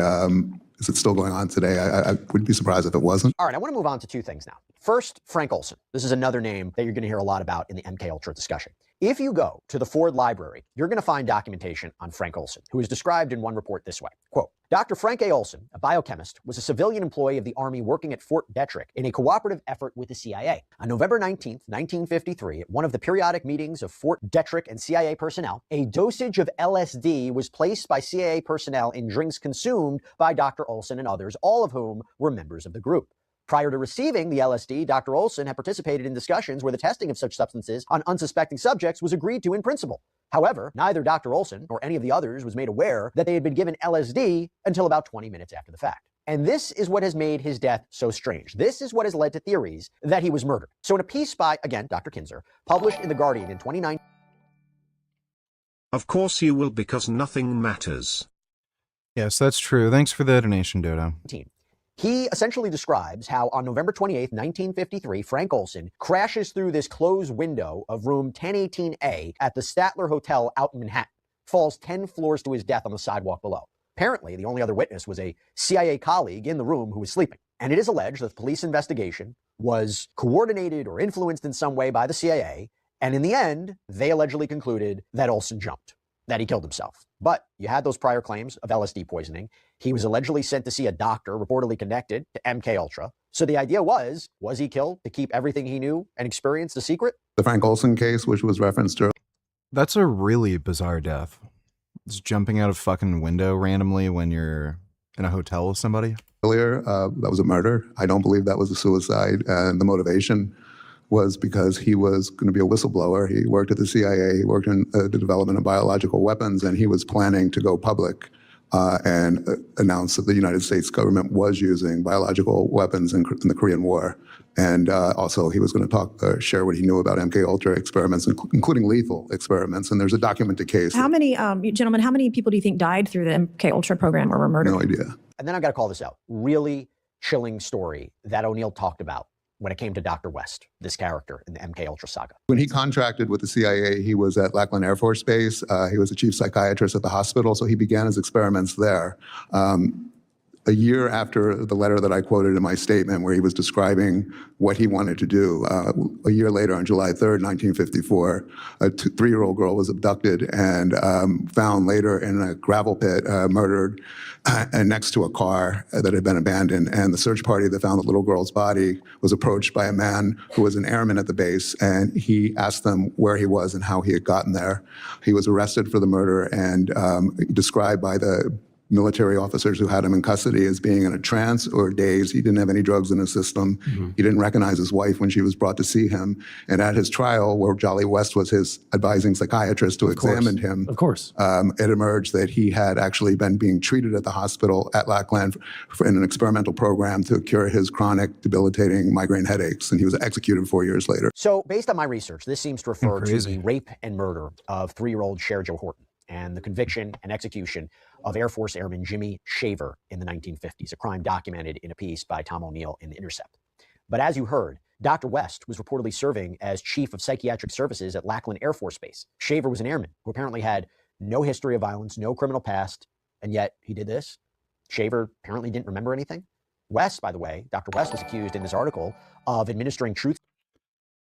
is it still going on today? I would be surprised if it wasn't. All right, I want to move on to two things now. First, Frank Olson. This is another name that you're going to hear a lot about in the MKUltra discussion. If you go to the Ford Library, you're going to find documentation on Frank Olson, who is described in one report this way. Quote, Dr. Frank A. Olson, a biochemist, was a civilian employee of the Army working at Fort Detrick in a cooperative effort with the CIA. On November 19th, 1953, at one of the periodic meetings of Fort Detrick and CIA personnel, a dosage of LSD was placed by CIA personnel in drinks consumed by Dr. Olson and others, all of whom were members of the group. Prior to receiving the LSD, Dr. Olson had participated in discussions where the testing of such substances on unsuspecting subjects was agreed to in principle. However, neither Dr. Olson nor any of the others was made aware that they had been given LSD until about 20 minutes after the fact. And this is what has made his death so strange. This is what has led to theories that he was murdered. So in a piece by, again, Dr. Kinzer, published in The Guardian in 2019. Of course you will, because nothing matters. Yes, that's true. Thanks for the donation, Dodo. He essentially describes how on November 28th, 1953, Frank Olson crashes through this closed window of room 1018A at the Statler Hotel out in Manhattan, falls 10 floors to his death on the sidewalk below. Apparently, the only other witness was a CIA colleague in the room who was sleeping. And it is alleged that the police investigation was coordinated or influenced in some way by the CIA. And in the end, they allegedly concluded that Olson jumped, that he killed himself. But you had those prior claims of LSD poisoning. He was allegedly sent to see a doctor reportedly connected to MKUltra. So the idea was he killed to keep everything he knew and experienced a secret? The Frank Olson case, which was referenced earlier. That's a really bizarre death. It's jumping out of fucking window randomly when you're in a hotel with somebody. That was a murder. I don't believe that was a suicide. And the motivation was because he was going to be a whistleblower. He worked at the CIA. He worked in the development of biological weapons, and he was planning to go public and announce that the United States government was using biological weapons in the Korean War. And also he was going to share what he knew about MKUltra experiments, including lethal experiments. And there's a documented case. How many, gentlemen, how many people do you think died through the MKUltra program or were murdered? No idea. And then I've got to call this out. Really chilling story that O'Neill talked about when it came to Dr. West, this character in the MKUltra saga. When he contracted with the CIA, he was at Lackland Air Force Base. He was a chief psychiatrist at the hospital, so he began his experiments there. a year after the letter that I quoted in my statement where he was describing what he wanted to do, a year later on July 3rd, 1954, a 3-year-old girl was abducted and found later in a gravel pit, murdered, and next to a car that had been abandoned. And the search party that found the little girl's body was approached by a man who was an airman at the base, and he asked them where he was and how he had gotten there. He was arrested for the murder and described by the military officers who had him in custody as being in a trance or dazed. He didn't have any drugs in his system. He didn't recognize his wife when she was brought to see him. And at his trial, where Jolly West was his advising psychiatrist who examined him, it emerged that he had actually been being treated at the hospital at Lackland in an experimental program to cure his chronic, debilitating migraine headaches. And he was executed 4 years later. So based on my research, this seems to refer to the rape and murder of 3-year-old Cher Jo Horton and the conviction and execution of Air Force Airman Jimmy Shaver in the 1950s, a crime documented in a piece by Tom O'Neill in The Intercept. But as you heard, Dr. West was reportedly serving as chief of psychiatric services at Lackland Air Force Base. Shaver was an airman who apparently had no history of violence, no criminal past, and yet he did this. Shaver apparently didn't remember anything. West, by the way, Dr. West was accused in this article of administering truth.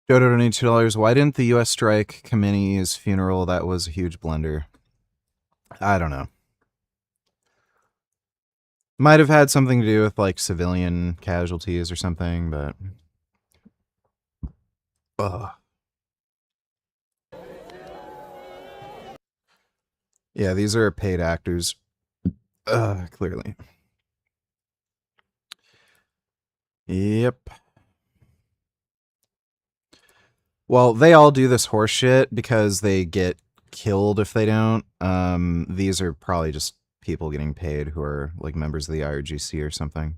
Dodo donated $2. Why didn't the U.S. strike Khamenei's funeral? That was a huge blunder. I don't know. Might have had something to do with like civilian casualties or something, but yeah, these are paid actors. Clearly. Yep. Well, they all do this horse shit because they get killed if they don't. These are probably just people getting paid who are like members of the IRGC or something.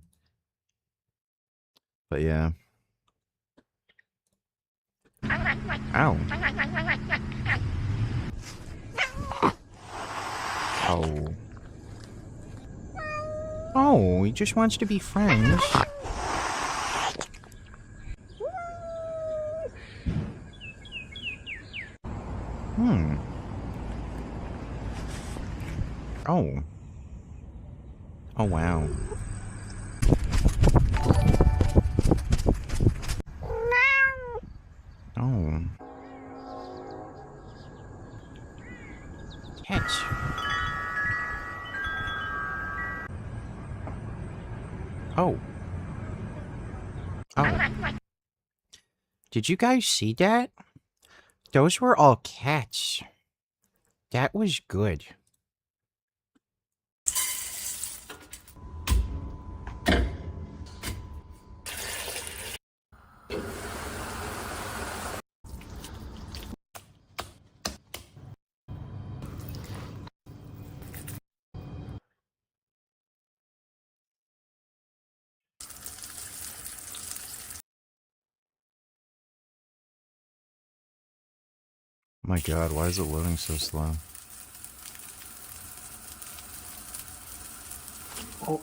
But yeah. Ow. Oh. Oh, he just wants to be friends. Oh. Oh, wow. Oh. Catch. Oh. Oh. Did you guys see that? Those were all cats. That was good. My God, why is it loading so slow? Oh.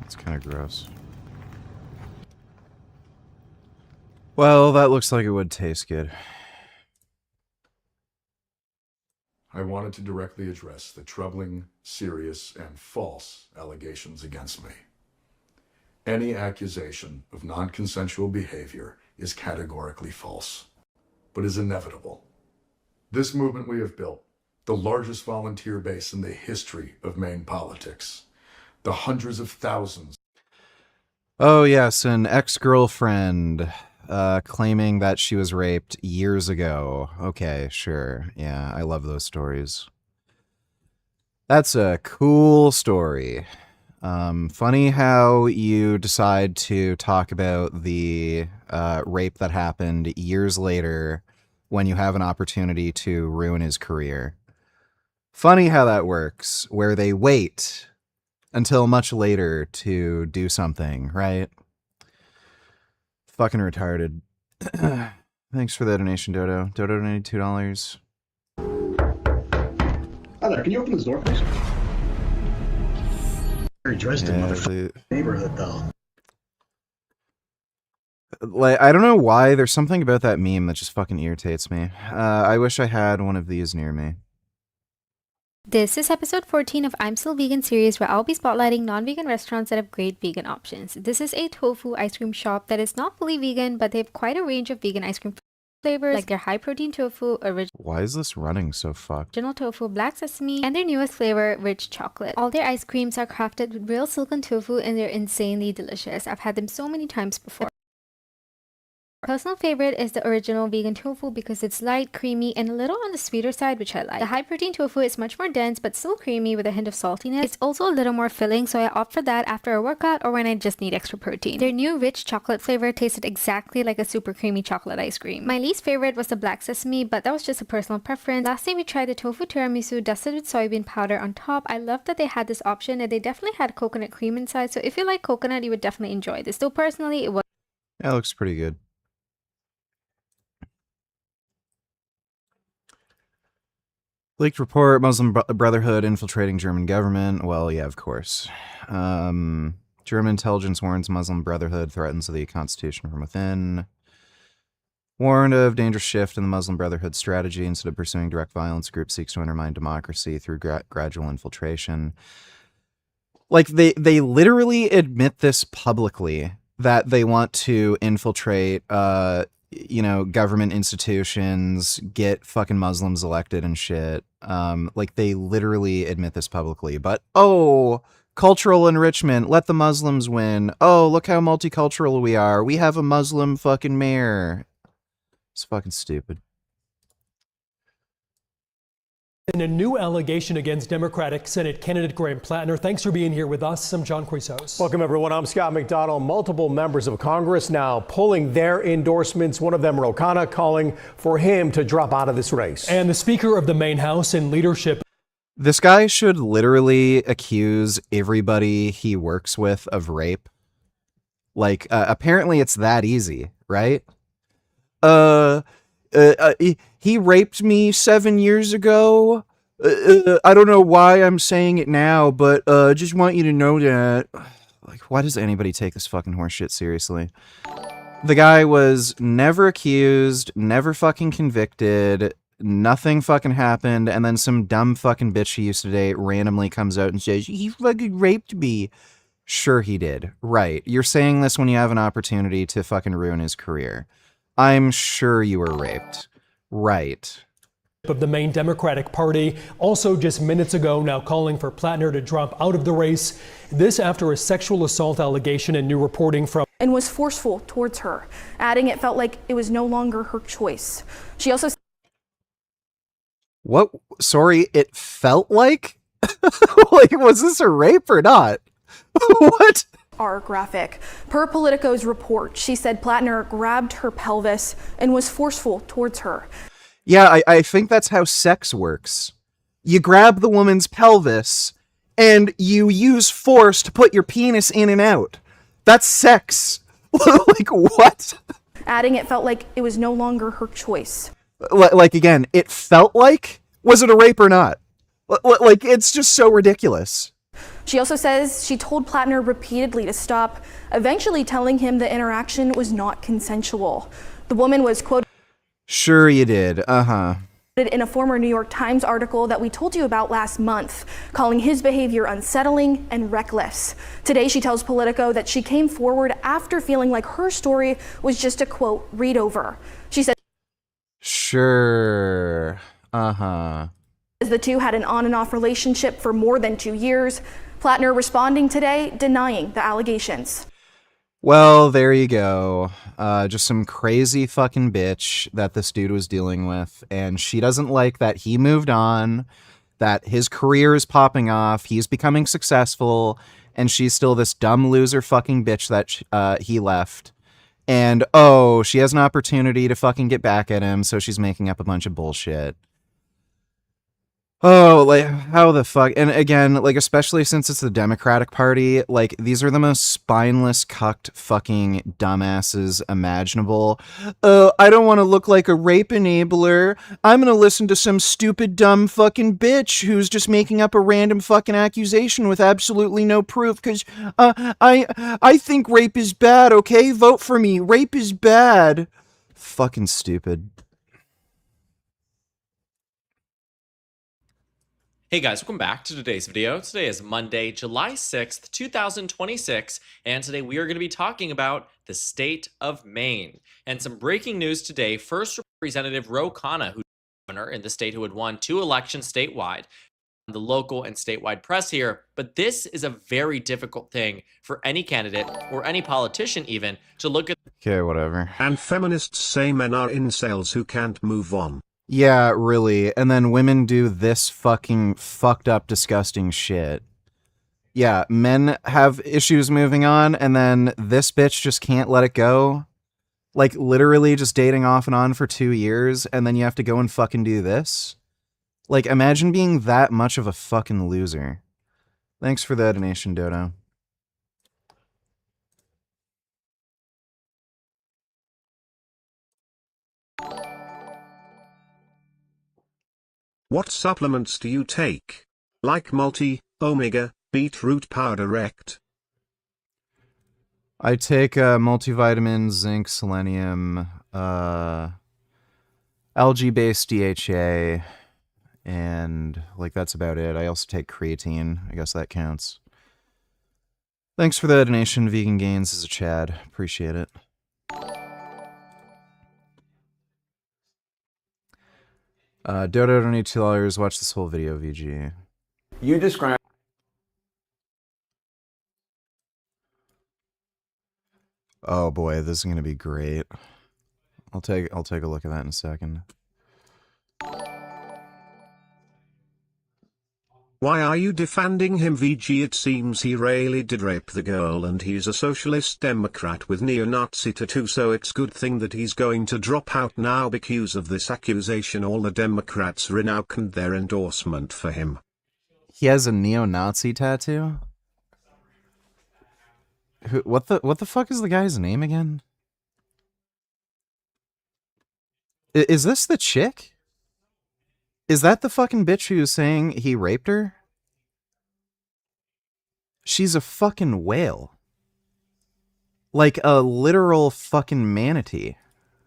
It's kind of gross. Well, that looks like it would taste good. I wanted to directly address the troubling, serious, and false allegations against me. Any accusation of non-consensual behavior is categorically false, but is inevitable. This movement we have built, the largest volunteer base in the history of Maine politics, the hundreds of thousands. Oh yes, an ex-girlfriend claiming that she was raped years ago. Okay, sure. Yeah, I love those stories. That's a cool story. Funny how you decide to talk about the rape that happened years later when you have an opportunity to ruin his career. Funny how that works, where they wait until much later to do something, right? Fucking retarded. Thanks for the donation, Dodo. Dodo donated $2. Hi there, can you open this door, please? Very Dresden, motherfucking neighborhood, though. Like, I don't know why. There's something about that meme that just fucking irritates me. I wish I had one of these near me. This is episode 14 of I'm Still Vegan series, where I'll be spotlighting non-vegan restaurants that have great vegan options. This is a tofu ice cream shop that is not fully vegan, but they have quite a range of vegan ice cream flavors, like their high protein tofu, Why is this running so fucked? original tofu, black sesame, and their newest flavor, rich chocolate. All their ice creams are crafted with real silken tofu, and they're insanely delicious. I've had them so many times before. Personal favorite is the original vegan tofu because it's light, creamy, and a little on the sweeter side, which I like. The high protein tofu is much more dense but still creamy with a hint of saltiness. It's also a little more filling, so I opt for that after a workout or when I just need extra protein. Their new rich chocolate flavor tasted exactly like a super creamy chocolate ice cream. My least favorite was the black sesame, but that was just a personal preference. Last time we tried the tofu tiramisu dusted with soybean powder on top. I loved that they had this option, and they definitely had coconut cream inside, so if you like coconut, you would definitely enjoy this. Though personally, it was Yeah, it looks pretty good. Leaked report, Muslim Brotherhood infiltrating German government. Well, yeah, of course. German intelligence warns Muslim Brotherhood threatens the constitution from within. Warned of dangerous shift in the Muslim Brotherhood strategy. Instead of pursuing direct violence, group seeks to undermine democracy through gradual infiltration. Like, they literally admit this publicly, that they want to infiltrate, government institutions, get fucking Muslims elected and shit. Like, they literally admit this publicly. But, cultural enrichment, let the Muslims win. Oh, look how multicultural we are. We have a Muslim fucking mayor. It's fucking stupid. In a new allegation against Democratic Senate candidate Graham Plattner. Thanks for being here with us. I'm John Chrysos. Welcome, everyone. I'm Scott McDonald. Multiple members of Congress now pulling their endorsements. One of them, Ro Khanna, calling for him to drop out of this race. And the Speaker of the Main House in leadership. This guy should literally accuse everybody he works with of rape. Like, apparently it's that easy, right? He raped me 7 years ago. I don't know why I'm saying it now, but just want you to know that. Like, why does anybody take this fucking horseshit seriously? The guy was never accused, never fucking convicted, nothing fucking happened, and then some dumb fucking bitch he used to date randomly comes out and says, he fucking raped me. Sure he did. Right. You're saying this when you have an opportunity to fucking ruin his career. I'm sure you were raped. Right. Of the main Democratic Party, also just minutes ago, now calling for Plattner to drop out of the race. This after a sexual assault allegation and new reporting from and was forceful towards her, adding it felt like it was no longer her choice. She also What? Sorry, it felt like? Like, was this a rape or not? What? are graphic. Per Politico's report, she said Plattner grabbed her pelvis and was forceful towards her. Yeah, I think that's how sex works. You grab the woman's pelvis and you use force to put your penis in and out. That's sex. Like, what? Adding it felt like it was no longer her choice. Like, again, it felt like? Was it a rape or not? Like, it's just so ridiculous. She also says she told Plattner repeatedly to stop, eventually telling him the interaction was not consensual. The woman was quoted Sure you did. in a former New York Times article that we told you about last month, calling his behavior unsettling and reckless. Today she tells Politico that she came forward after feeling like her story was just a, quote, read over. She said, Sure. The two had an on and off relationship for more than 2 years. Plattner responding today, denying the allegations. Well, there you go. Just some crazy fucking bitch that this dude was dealing with. And she doesn't like that he moved on, that his career is popping off, he's becoming successful, and she's still this dumb loser fucking bitch that he left. And, she has an opportunity to fucking get back at him, so she's making up a bunch of bullshit. Like, how the fuck? And again, like, especially since it's the Democratic Party, like, these are the most spineless, cucked fucking dumbasses imaginable. I don't want to look like a rape enabler. I'm gonna listen to some stupid, dumb fucking bitch who's just making up a random fucking accusation with absolutely no proof, because, I think rape is bad, okay? Vote for me. Rape is bad. Fucking stupid. Hey guys, welcome back to today's video. Today is Monday, July 6th, 2026, and today we are going to be talking about the state of Maine. And some breaking news today. First, Representative Ro Khanna, who's governor in the state who had won 2 elections statewide, the local and statewide press here, but this is a very difficult thing for any candidate or any politician even to look at. Okay, whatever. And feminists say men are incels who can't move on. Yeah, really. And then women do this fucking fucked up, disgusting shit. Yeah, men have issues moving on, and then this bitch just can't let it go. Like, literally just dating off and on for 2 years, and then you have to go and fucking do this? Like, imagine being that much of a fucking loser. Thanks for the donation, Dodo. What supplements do you take? Like multi, omega, beetroot powder rect? I take multivitamin, zinc, selenium, algae-based DHA, and like that's about it. I also take creatine. I guess that counts. Thanks for the donation, Vegan Gains, as a Chad. Appreciate it. Dodo, donate $2. Watch this whole video, VG. You describe. Oh boy, this is gonna be great. I'll take a look at that in a second. Why are you defending him, VG? It seems he really did rape the girl and he's a socialist Democrat with neo-Nazi tattoo, so it's good thing that he's going to drop out now because of this accusation. All the Democrats renounced their endorsement for him. He has a neo-Nazi tattoo? What the fuck is the guy's name again? Is this the chick? Is that the fucking bitch who's saying he raped her? She's a fucking whale. Like a literal fucking manatee.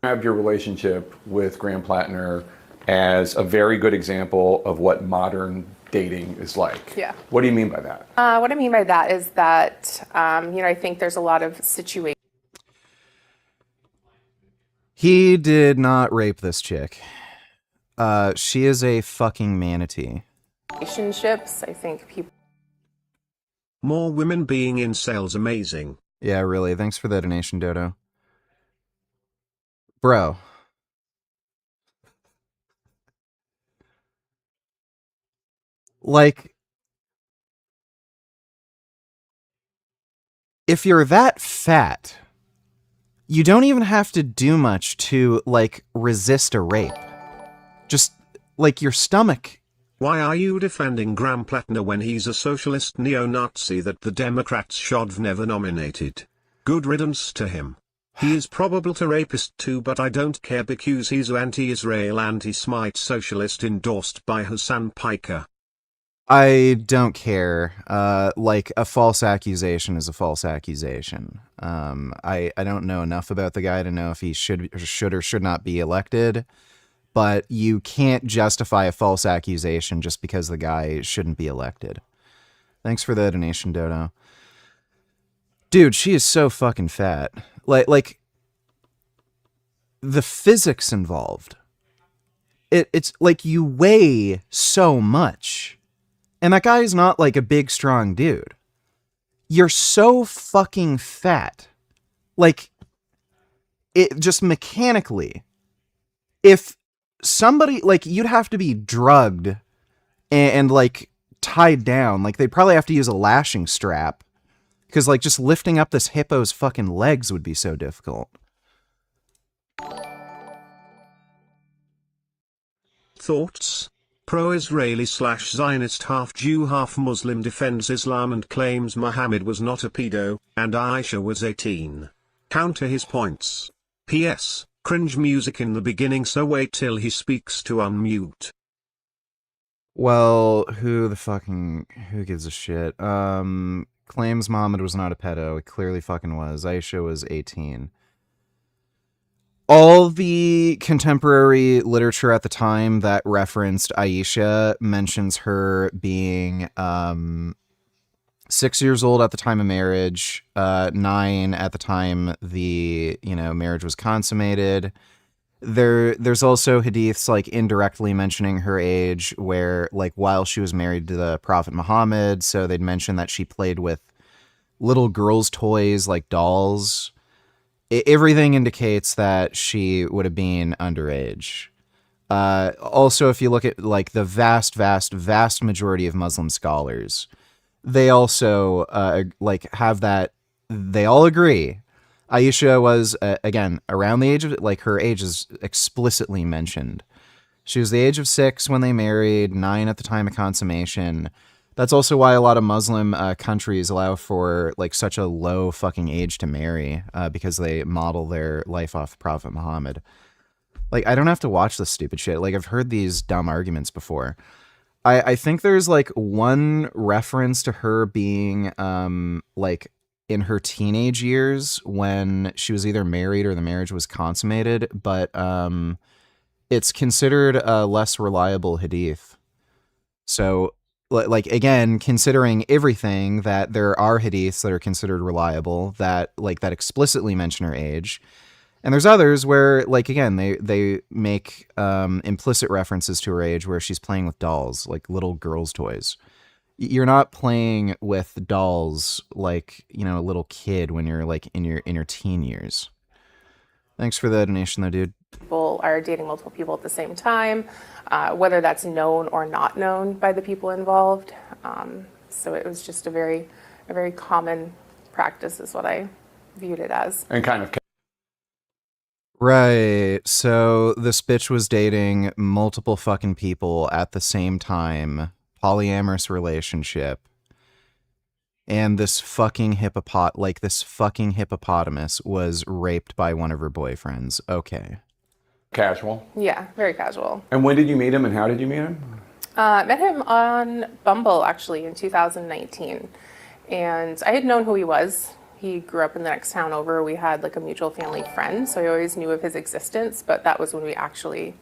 Describe your relationship with Graham Plattner as a very good example of what modern dating is like. Yeah. What do you mean by that? What I mean by that is that, I think there's a lot of situations. He did not rape this chick. She is a fucking manatee. Relationships, I think people. More women being incels amazing. Yeah, really. Thanks for the donation, Dodo. Bro. Like, if you're that fat, you don't even have to do much to, like, resist a rape. Just, like, your stomach. Why are you defending Graham Plattner when he's a socialist neo-Nazi that the Democrats should've never nominated? Good riddance to him. He is probably a rapist too, but I don't care because he's an anti-Israel, anti-Semite socialist endorsed by Hassan Piker. I don't care. Like, a false accusation is a false accusation. I don't know enough about the guy to know if he should or should not be elected. But you can't justify a false accusation just because the guy shouldn't be elected. Thanks for the donation, Dodo. Dude, she is so fucking fat. Like the physics involved. It's like you weigh so much. And that guy is not like a big, strong dude. You're so fucking fat. Like, it just mechanically. If somebody, like, you'd have to be drugged and like tied down. Like, they'd probably have to use a lashing strap because, like, just lifting up this hippo's fucking legs would be so difficult. Thoughts? Pro-Israeli / Zionist half-Jew half-Muslim defends Islam and claims Muhammad was not a pedo, and Aisha was 18. Counter his points. P.S. Cringe music in the beginning, so wait till he speaks to unmute. Well, who gives a shit? Claims Muhammad was not a pedo. It clearly fucking was. Aisha was 18. All the contemporary literature at the time that referenced Aisha mentions her being 6 years old at the time of marriage, 9 at the time the marriage was consummated. There's also hadiths like indirectly mentioning her age, where like while she was married to the Prophet Muhammad, so they'd mention that she played with little girls' toys like dolls. Everything indicates that she would have been underage. Also, if you look at like the vast majority of Muslim scholars, they also like have that. They all agree. Aisha was again around the age of like her age is explicitly mentioned. She was the age of 6 when they married, 9 at the time of consummation. That's also why a lot of Muslim countries allow for like such a low fucking age to marry, because they model their life off Prophet Muhammad. Like, I don't have to watch this stupid shit. Like, I've heard these dumb arguments before. I think there's like one reference to her being like in her teenage years when she was either married or the marriage was consummated, but it's considered a less reliable hadith. So like again, considering everything, that there are hadiths that are considered reliable that explicitly mention her age. And there's others where, like, again, they make implicit references to her age, where she's playing with dolls, like little girls' toys. You're not playing with dolls like, a little kid when you're like in your teen years. Thanks for the donation, though, dude. People are dating multiple people at the same time, whether that's known or not known by the people involved. So it was just a very common practice, is what I viewed it as. And kind of. Right. So this bitch was dating multiple fucking people at the same time, polyamorous relationship. And this fucking hippopotamus was raped by one of her boyfriends. Okay. Casual. Yeah, very casual. And when did you meet him and how did you meet him? Met him on Bumble, actually, in 2019. And I had known who he was. He grew up in the next town over. We had like a mutual family friend, so I always knew of his existence, but that was when we actually...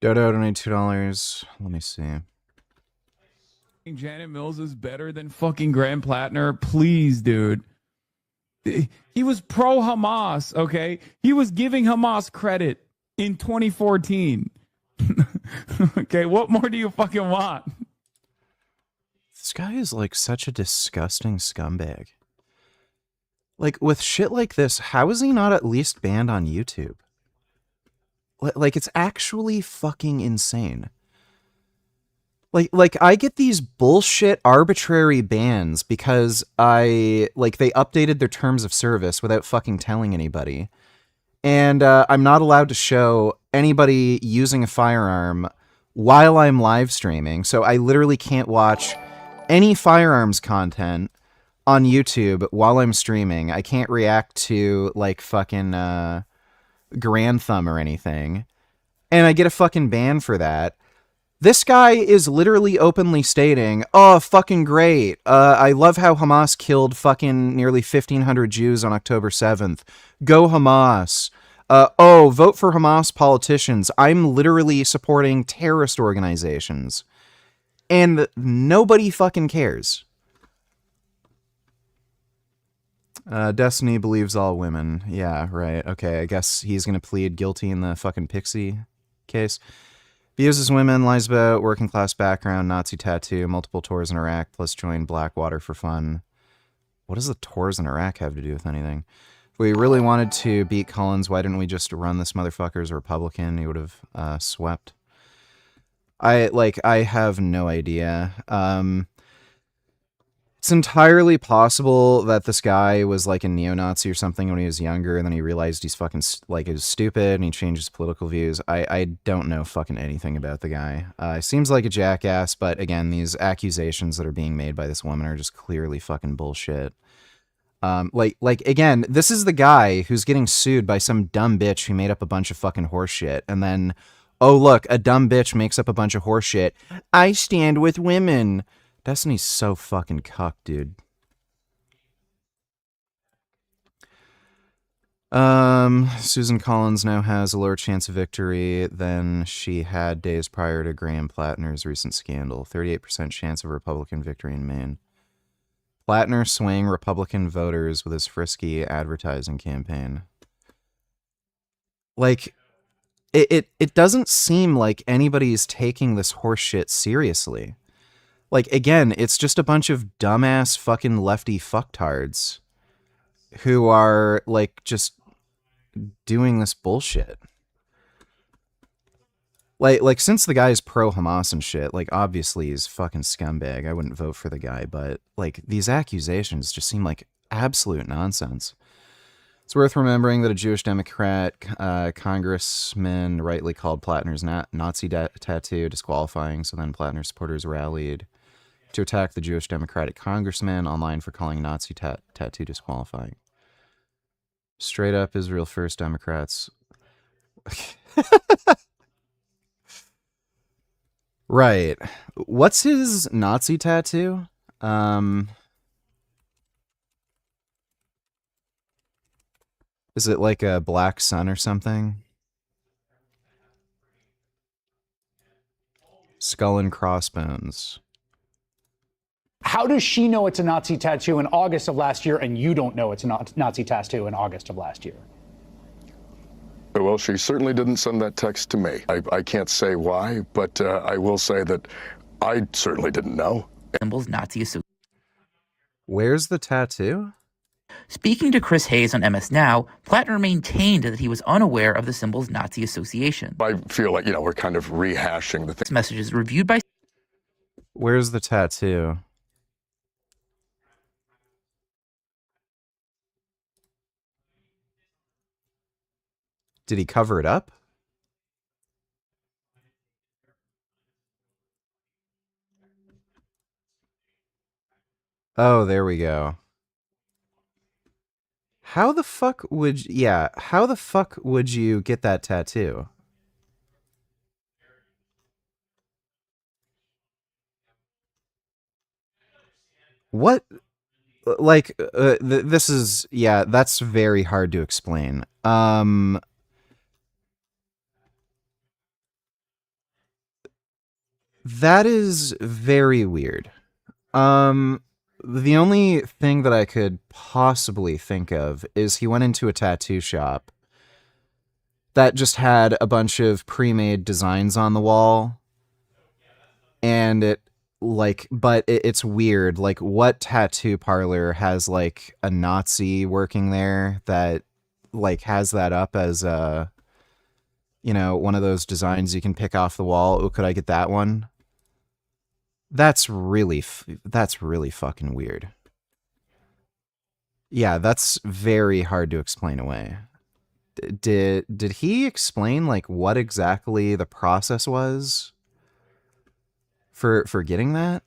Dodo donated $2. Let me see. Janet Mills is better than fucking Graham Plattner. Please, dude. He was pro-Hamas, okay? He was giving Hamas credit in 2014. Okay, what more do you fucking want? This guy is like such a disgusting scumbag. Like, with shit like this, how is he not at least banned on YouTube? Like, it's actually fucking insane. Like I get these bullshit arbitrary bans because they updated their terms of service without fucking telling anybody. And I'm not allowed to show anybody using a firearm while I'm live streaming. So I literally can't watch any firearms content on YouTube while I'm streaming. I can't react to like fucking Grand Thumb or anything. And I get a fucking ban for that. This guy is literally openly stating, oh, fucking great. I love how Hamas killed fucking nearly 1,500 Jews on October 7th. Go Hamas. Vote for Hamas politicians. I'm literally supporting terrorist organizations. And nobody fucking cares. Destiny believes all women. Yeah, right. Okay, I guess he's going to plead guilty in the fucking Pixie case. Abuses women, lies about working class background, Nazi tattoo, multiple tours in Iraq, plus joined Blackwater for fun. What does the tours in Iraq have to do with anything? If we really wanted to beat Collins, why didn't we just run this motherfucker as a Republican? He would have swept. I have no idea. It's entirely possible that this guy was like a neo-Nazi or something when he was younger, and then he realized he's fucking he was stupid and he changed his political views. I don't know fucking anything about the guy. Seems like a jackass, but again, these accusations that are being made by this woman are just clearly fucking bullshit. Again, this is the guy who's getting sued by some dumb bitch who made up a bunch of fucking horseshit, and then, oh look, a dumb bitch makes up a bunch of horseshit. I stand with women. Destiny's so fucking cucked, dude. Susan Collins now has a lower chance of victory than she had days prior to Graham Plattner's recent scandal. 38% chance of Republican victory in Maine. Plattner swaying Republican voters with his frisky advertising campaign. Like, it doesn't seem like anybody's taking this horseshit seriously. Like, again, it's just a bunch of dumbass fucking lefty fucktards who are, like, just doing this bullshit. Like since the guy's pro-Hamas and shit, like, obviously he's fucking scumbag. I wouldn't vote for the guy, but, like, these accusations just seem like absolute nonsense. It's worth remembering that a Jewish Democrat congressman rightly called Plattner's Nazi tattoo disqualifying, so then Plattner supporters rallied to attack the Jewish Democratic congressman online for calling Nazi tattoo disqualifying. Straight up Israel First Democrats. Right. What's his Nazi tattoo? Is it like a black sun or something? Skull and crossbones. How does she know it's a Nazi tattoo in August of last year and you don't know it's a Nazi tattoo in August of last year? Well, she certainly didn't send that text to me. I can't say why, but I will say that I certainly didn't know. Symbols Nazi association. Where's the tattoo? Speaking to Chris Hayes on MS Now, Plattner maintained that he was unaware of the symbol's Nazi association. I feel like, we're kind of rehashing the This message is reviewed by... Where's the tattoo? Did he cover it up? Oh, there we go. How the fuck would you get that tattoo? What, like, this is, that's very hard to explain. That is very weird. The only thing that I could possibly think of is he went into a tattoo shop that just had a bunch of pre-made designs on the wall. And it's weird. Like, what tattoo parlor has, like, a Nazi working there that, like, has that up as a, one of those designs you can pick off the wall? Oh, could I get that one? That's really fucking weird. Yeah, that's very hard to explain away. Did he explain, like, what exactly the process was for getting that?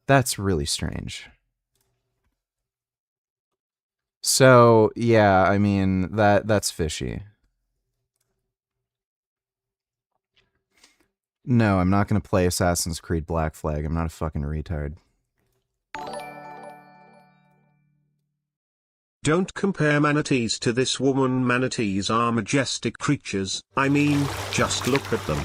That's really strange. So, yeah, I mean, that's fishy. No, I'm not going to play Assassin's Creed Black Flag. I'm not a fucking retard. Don't compare manatees to this woman. Manatees are majestic creatures. I mean, just look at them.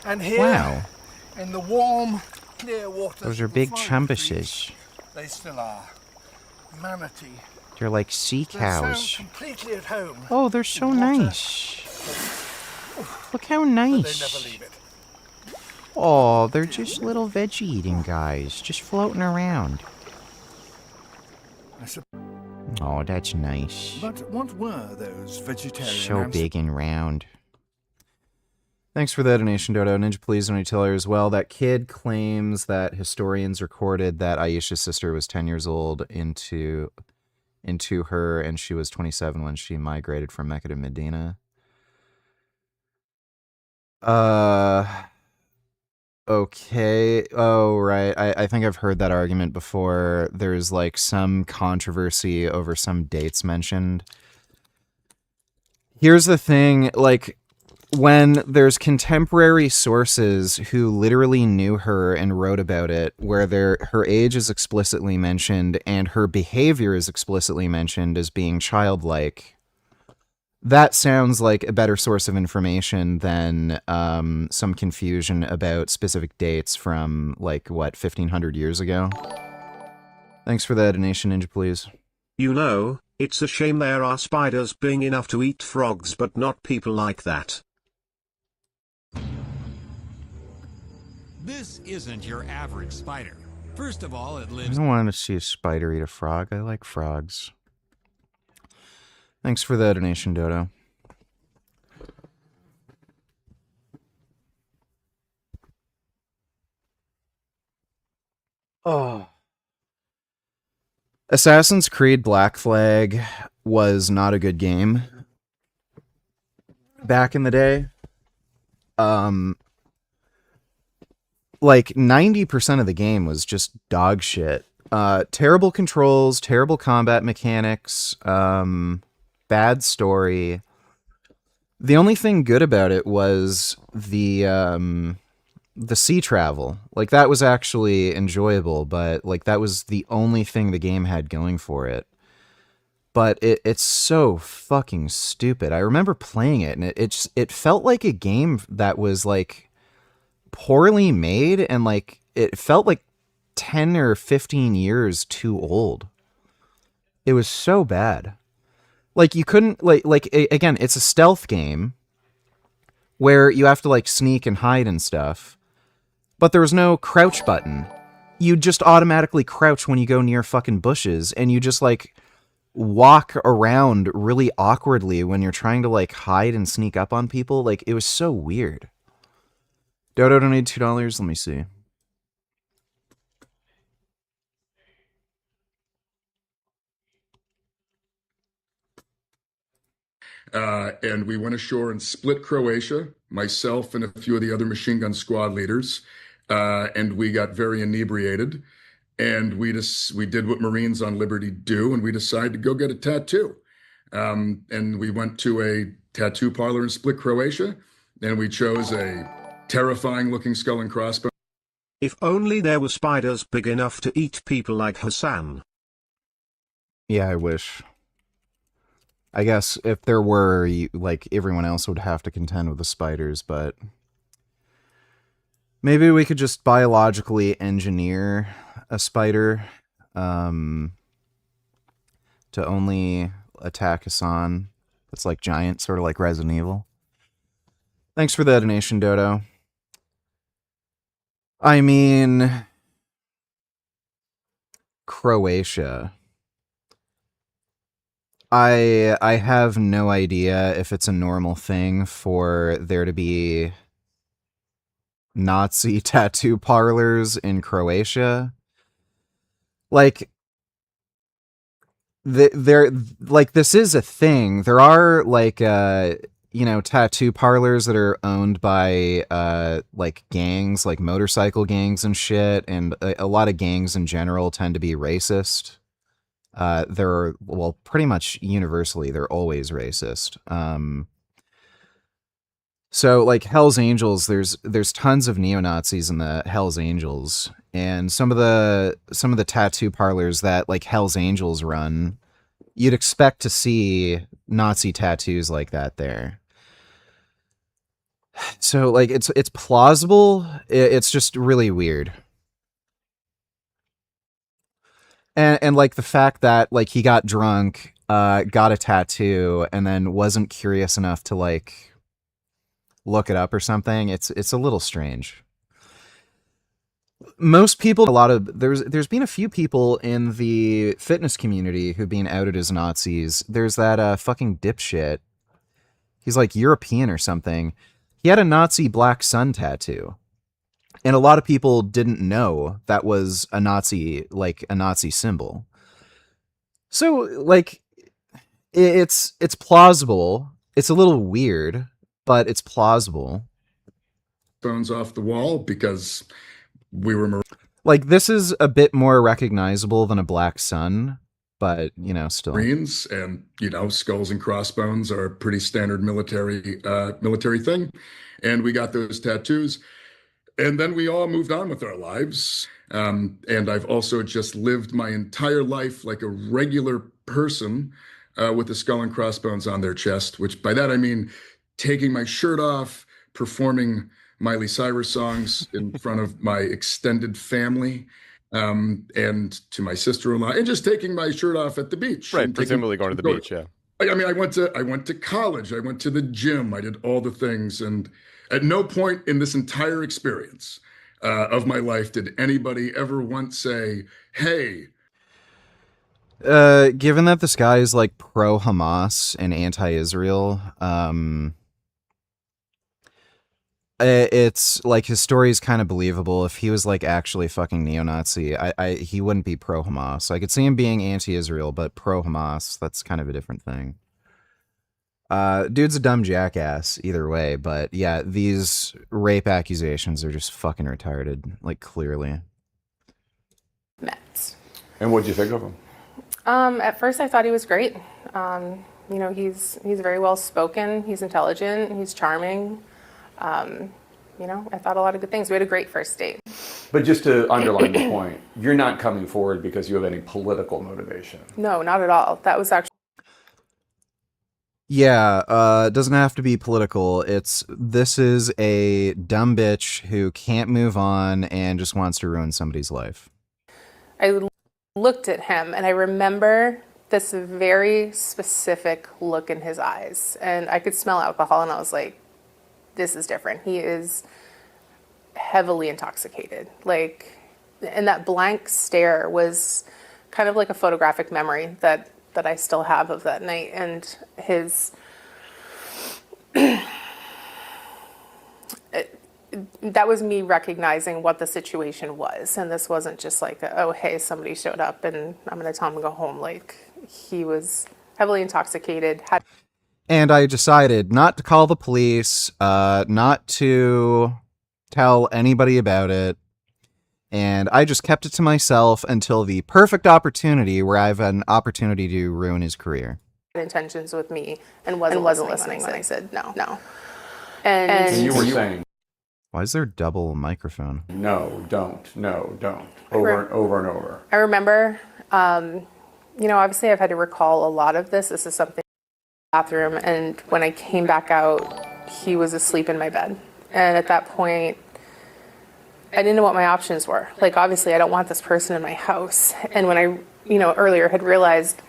And here, wow. In the warm, clear waters, those are big chumbuses. They still are. Manatee. They're like sea cows. Completely at home. Oh, they're so nice. Look how nice. They never leave it. Oh, they're just little veggie-eating guys, just floating around. Oh, that's nice. But what were those vegetarian? So big and round. Thanks for that donation, Dodo. Ninja Please Don't Tell her as well. That kid claims that historians recorded that Aisha's sister was 10 years old into her, and she was 27 when she migrated from Mecca to Medina. Okay. Oh, right. I think I've heard that argument before. There's, like, some controversy over some dates mentioned. Here's the thing, like, when there's contemporary sources who literally knew her and wrote about it, where her age is explicitly mentioned and her behavior is explicitly mentioned as being childlike, that sounds like a better source of information than some confusion about specific dates from, like, what, 1,500 years ago? Thanks for the donation, Ninja, please. You know, it's a shame there are spiders big enough to eat frogs but not people like that. This isn't your average spider. First of all, it I lives... don't want to see a spider eat a frog. I like frogs. Thanks for the donation, Dodo. Oh. Assassin's Creed Black Flag was not a good game back in the day. Like 90% of the game was just dog shit. Terrible controls, terrible combat mechanics, bad story. The only thing good about it was the sea travel. Like, that was actually enjoyable, but like that was the only thing the game had going for it. But it's so fucking stupid. I remember playing it, and it felt like a game that was like poorly made, and like it felt like 10 or 15 years too old. It was so bad. Like, you couldn't again, it's a stealth game where you have to like sneak and hide and stuff, but there was no crouch button. You just automatically crouch when you go near fucking bushes, and you just like walk around really awkwardly when you're trying to like hide and sneak up on people. Like, it was so weird. Dodo donated $2. Let me see. And we went ashore and split Croatia, myself and a few of the other machine gun squad leaders, and we got very inebriated. And we did what Marines on Liberty do, and we decided to go get a tattoo. And we went to a tattoo parlor in Split, Croatia, and we chose a terrifying-looking skull and crossbones. If only there were spiders big enough to eat people like Hassan. Yeah, I wish. I guess if there were, like, everyone else would have to contend with the spiders, but maybe we could just biologically engineer a spider to only attack Hassan. It's like giant, sort of like Resident Evil. Thanks for the donation, Dodo. I mean, Croatia. I have no idea if it's a normal thing for there to be Nazi tattoo parlors in Croatia. Like, this is a thing. There are, like, tattoo parlors that are owned by, like, gangs, like motorcycle gangs and shit, and a lot of gangs in general tend to be racist. Pretty much universally, they're always racist. So, like, Hell's Angels, there's tons of neo-Nazis in the Hell's Angels, and some of the tattoo parlors that, like, Hell's Angels run, you'd expect to see Nazi tattoos like that there. So, like, it's plausible. It's just really weird. And like the fact that, like, he got drunk, got a tattoo, and then wasn't curious enough to, like, look it up or something. It's a little strange. Most people, there's been a few people in the fitness community who've been outed as Nazis. There's that fucking dipshit. He's like European or something. He had a Nazi black sun tattoo. And a lot of people didn't know that was a Nazi symbol. So, like, it's plausible. It's a little weird, but it's plausible. Bones off the wall because we were... Like, this is a bit more recognizable than a black sun, but still. Marines, and skulls and crossbones are a pretty standard military thing, and we got those tattoos, and then we all moved on with our lives. And I've also just lived my entire life like a regular person with a skull and crossbones on their chest, which by that I mean taking my shirt off, performing Miley Cyrus songs in front of my extended family, and to my sister-in-law, and just taking my shirt off at the beach. Right, presumably going to the beach, yeah. I mean, I went to college, I went to the gym, I did all the things, and at no point in this entire experience of my life did anybody ever once say, "Hey." Given that this guy is like pro-Hamas and anti-Israel, it's like his story is kind of believable. If he was like actually fucking neo-Nazi, he wouldn't be pro-Hamas. I could see him being anti-Israel, but pro-Hamas, that's kind of a different thing. Dude's a dumb jackass either way, but yeah, these rape accusations are just fucking retarded, like clearly. Met. And what'd you think of him? At first I thought he was great. He's very well spoken, he's intelligent, he's charming. I thought a lot of good things. We had a great first date. But just to underline the point, you're not coming forward because you have any political motivation. No, not at all. That was actually... Yeah, it doesn't have to be political. This is a dumb bitch who can't move on and just wants to ruin somebody's life. I looked at him and I remember this very specific look in his eyes. And I could smell alcohol and I was like, this is different. He is heavily intoxicated. And that blank stare was kind of like a photographic memory that I still have of that night. And that was me recognizing what the situation was. And this wasn't just like, oh, hey, somebody showed up and I'm going to tell him to go home. He was heavily intoxicated. And I decided not to call the police, not to tell anybody about it. And I just kept it to myself until the perfect opportunity where I have an opportunity to ruin his career. Intentions with me and wasn't listening when I said no. And you were saying, why is there double microphone? No, don't. Over and over. I remember, obviously I've had to recall a lot of this. This is something in the bathroom. And when I came back out, he was asleep in my bed. And at that point, I didn't know what my options were. Obviously I don't want this person in my house. And when I, earlier had realized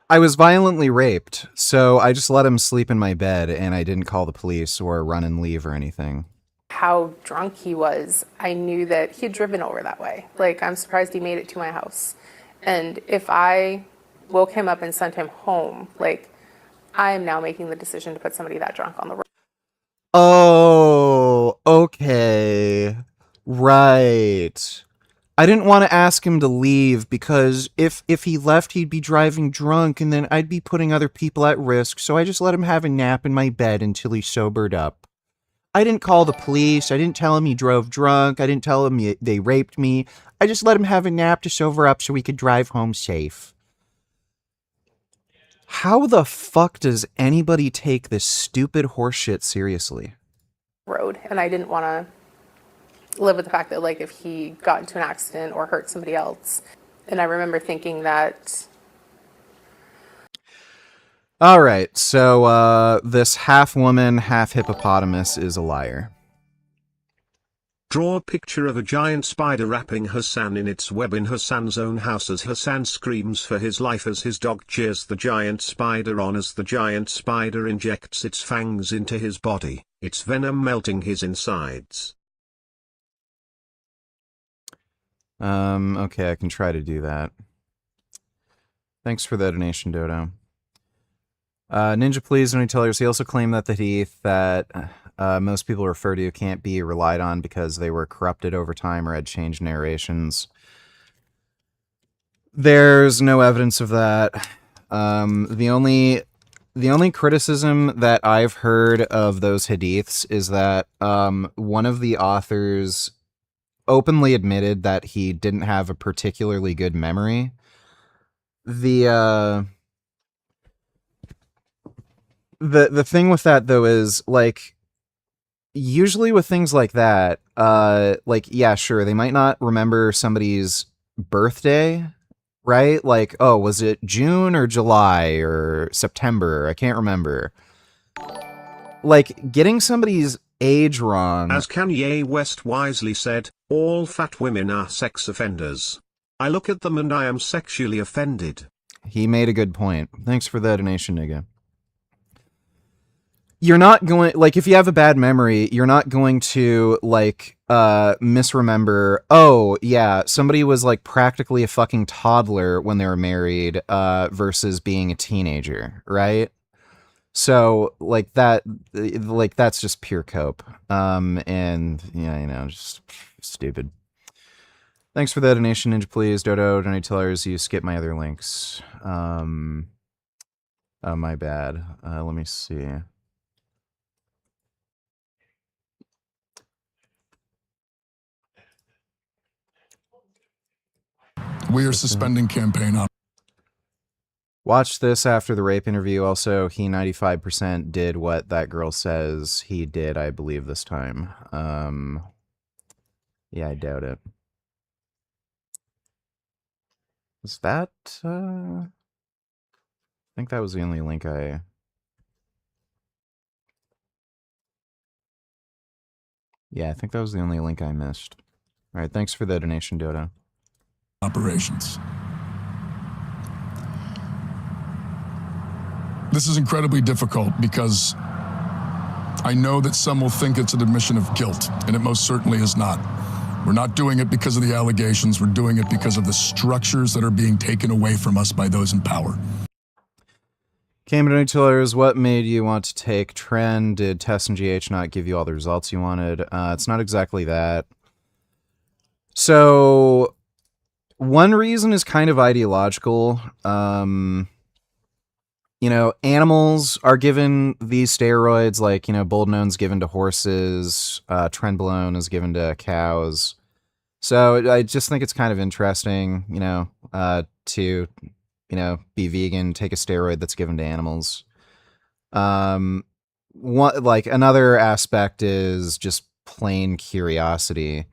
I was violently raped, so I just let him sleep in my bed and I didn't call the police or run and leave or anything. How drunk he was, I knew that he had driven over that way. I'm surprised he made it to my house. And if I woke him up and sent him home, I am now making the decision to put somebody that drunk on the road. Oh, okay. Right. I didn't want to ask him to leave because if he left, he'd be driving drunk and then I'd be putting other people at risk. So I just let him have a nap in my bed until he sobered up. I didn't call the police. I didn't tell him he drove drunk. I didn't tell him they raped me. I just let him have a nap to sober up so he could drive home safe. How the fuck does anybody take this stupid horseshit seriously? Road, and I didn't want to live with the fact that if he got into an accident or hurt somebody else. And I remember thinking that. All right, so this half woman, half hippopotamus is a liar. Draw a picture of a giant spider wrapping Hassan in its web in Hassan's own house as Hassan screams for his life as his dog cheers the giant spider on as the giant spider injects its fangs into his body, its venom melting his insides. Okay, I can try to do that. Thanks for the donation, Dodo. Ninja Please, when he tell us, he also claimed that the Heath that most people refer to can't be relied on because they were corrupted over time or had changed narrations. There's no evidence of that. The only criticism that I've heard of those hadiths is that one of the authors openly admitted that he didn't have a particularly good memory. the thing with that though is like usually with things like that, like yeah, sure, they might not remember somebody's birthday, right? Like, oh, was it June or July or September? I can't remember. Like getting somebody's age wrong. As Kanye West wisely said, all fat women are sex offenders. I look at them and I am sexually offended. He made a good point. Thanks for the donation, nigga. You're not going, like, if you have a bad memory, you're not going to, like, misremember, oh, yeah, somebody was, like, practically a fucking toddler when they were married, versus being a teenager, right? So, like, that's just pure cope. And, yeah, you know, just stupid. Thanks for the donation, Ninja Please. Dodo, donate tellers, you skip my other links. Oh, my bad. Let me see. We are suspending campaign on. Watch this after the rape interview. Also, he 95% did what that girl says he did, I believe, this time. Yeah, I doubt it. Was that, I think that was the only link I... Yeah, I think that was the only link I missed. All right, thanks for the donation, Dodo. Operations. This is incredibly difficult because I know that some will think it's an admission of guilt, and it most certainly is not. We're not doing it because of the allegations. We're doing it because of the structures that are being taken away from us by those in power. Cameron Tillers, what made you want to take Trend? Did Test and GH not give you all the results you wanted? It's not exactly that. So, one reason is kind of ideological. You know, animals are given these steroids, like, you know, Boldenone given to horses, Trenbolone is given to cows. So I just think it's kind of interesting, you know, to, you know, be vegan, take a steroid that's given to animals. One, like, another aspect is just plain curiosity.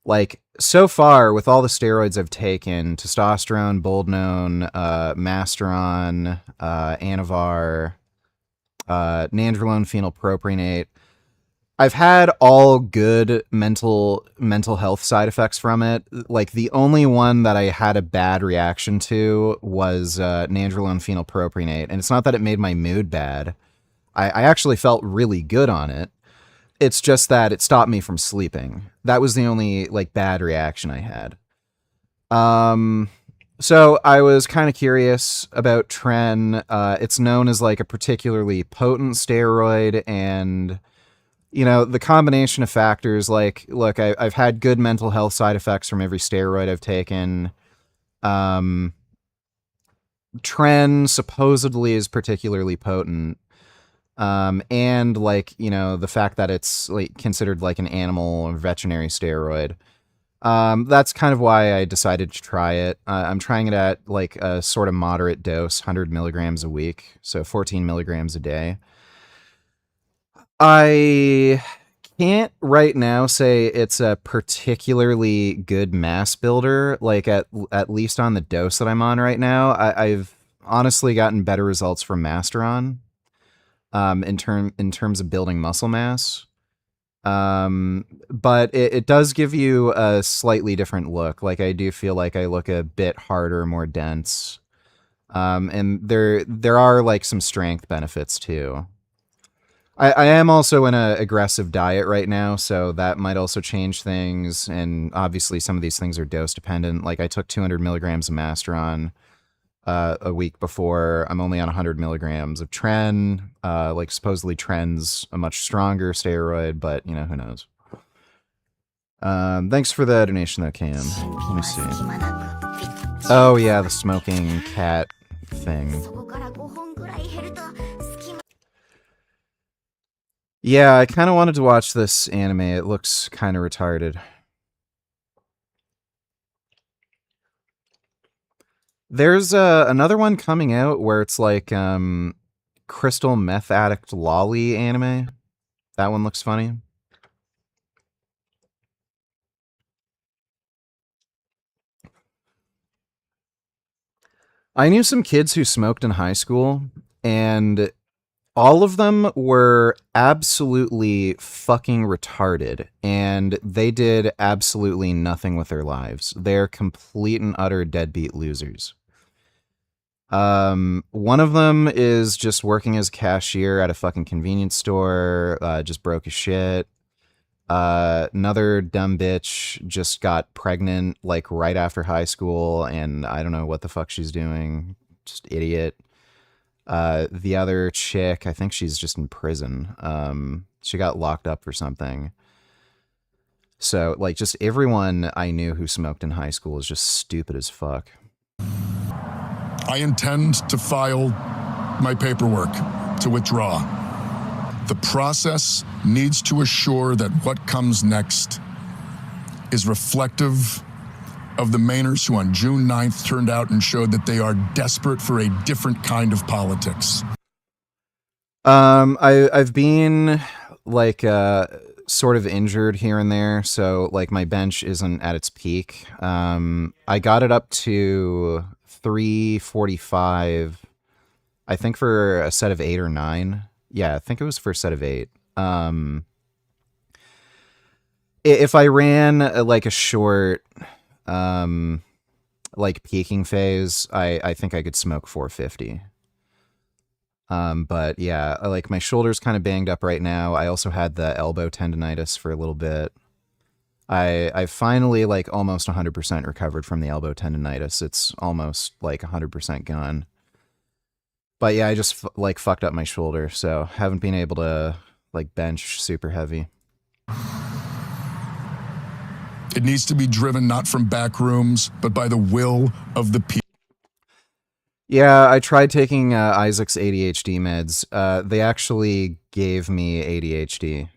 Like, so far, with all the steroids I've taken, testosterone, Boldenone, Masteron, Anavar, Nandrolone phenylpropionate, I've had all good mental health side effects from it. Like, the only one that I had a bad reaction to was Nandrolone phenylpropionate, and it's not that it made my mood bad. I actually felt really good on it. It's just that it stopped me from sleeping. That was the only, like, bad reaction I had. So I was kind of curious about Tren. It's known as, like, a particularly potent steroid, and, you know, the combination of factors, like, look, I've had good mental health side effects from every steroid I've taken. Tren supposedly is particularly potent. And, like, you know, the fact that it's, like, considered like an animal or veterinary steroid. That's kind of why I decided to try it. I'm trying it at, like, a sort of moderate dose, 100 milligrams a week, so 14 milligrams a day. I can't right now say it's a particularly good mass builder, like, at least on the dose that I'm on right now. I've honestly gotten better results from Masteron. In terms of building muscle mass. But it does give you a slightly different look. Like, I do feel like I look a bit harder, more dense. And there are, like, some strength benefits too. I am also in an aggressive diet right now, so that might also change things. And obviously some of these things are dose dependent. Like, I took 200 milligrams of Masteron a week before. I'm only on 100 milligrams of Tren. Like, supposedly Tren's a much stronger steroid, but, you know, who knows. Thanks for the donation though, Cam. Let me see. Oh yeah, the smoking cat thing. Yeah, I kind of wanted to watch this anime. It looks kind of retarded. There's another one coming out where it's like crystal meth addict lolly anime. That one looks funny. I knew some kids who smoked in high school, and all of them were absolutely fucking retarded, and they did absolutely nothing with their lives. They're complete and utter deadbeat losers. One of them is just working as a cashier at a fucking convenience store, just broke as shit. Another dumb bitch just got pregnant like right after high school, and I don't know what the fuck she's doing. Just idiot. The other chick, I think she's just in prison. She got locked up for something. So, like, just everyone I knew who smoked in high school is just stupid as fuck. I intend to file my paperwork to withdraw. The process needs to assure that what comes next is reflective of the Mainers who on June 9th turned out and showed that they are desperate for a different kind of politics. I've been like sort of injured here and there, so like my bench isn't at its peak. I got it up to 345, I think, for a set of 8 or 9. Yeah, I think it was for a set of 8. If I ran like a short like peaking phase, I think I could smoke 450. But yeah, like my shoulder's kind of banged up right now. I also had the elbow tendonitis for a little bit. I finally like almost 100% recovered from the elbow tendonitis. It's almost like 100% gone. But yeah, I just like fucked up my shoulder, so haven't been able to like bench super heavy. It needs to be driven not from back rooms, but by the will of the people. Yeah, I tried taking Isaac's ADHD meds. They actually gave me ADHD.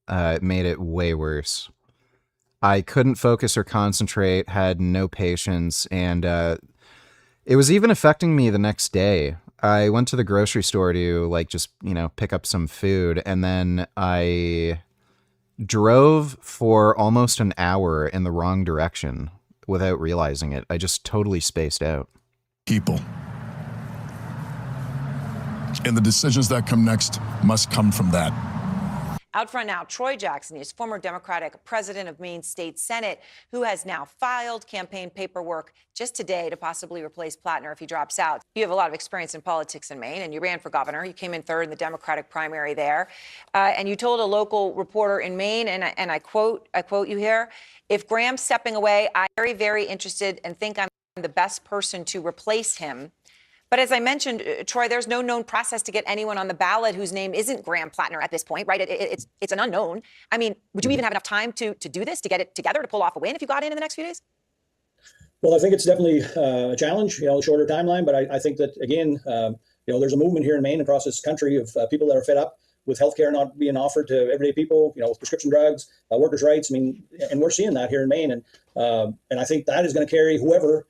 It made it way worse. I couldn't focus or concentrate, had no patience, and it was even affecting me the next day. I went to the grocery store to like just, you know, pick up some food, and then I drove for almost an hour in the wrong direction without realizing it. I just totally spaced out. People. And the decisions that come next must come from that. Out front now, Troy Jackson is former Democratic president of Maine State Senate, who has now filed campaign paperwork just today to possibly replace Plattner if he drops out. You have a lot of experience in politics in Maine, and you ran for governor. You came in third in the Democratic primary there, and you told a local reporter in Maine, and I quote you here: "If Graham's stepping away, I'm very, very interested and think I'm the best person to replace him." But as I mentioned, Troy, there's no known process to get anyone on the ballot whose name isn't Graham Plattner at this point, right? It's an unknown. I mean, would you even have enough time to do this, to get it together, to pull off a win if you got in the next few days? Well, I think it's definitely a challenge, a shorter timeline. But I think that, again, there's a movement here in Maine, across this country, of people that are fed up with healthcare not being offered to everyday people, with prescription drugs, workers' rights. I mean, and we're seeing that here in Maine. And I think that is going to carry whoever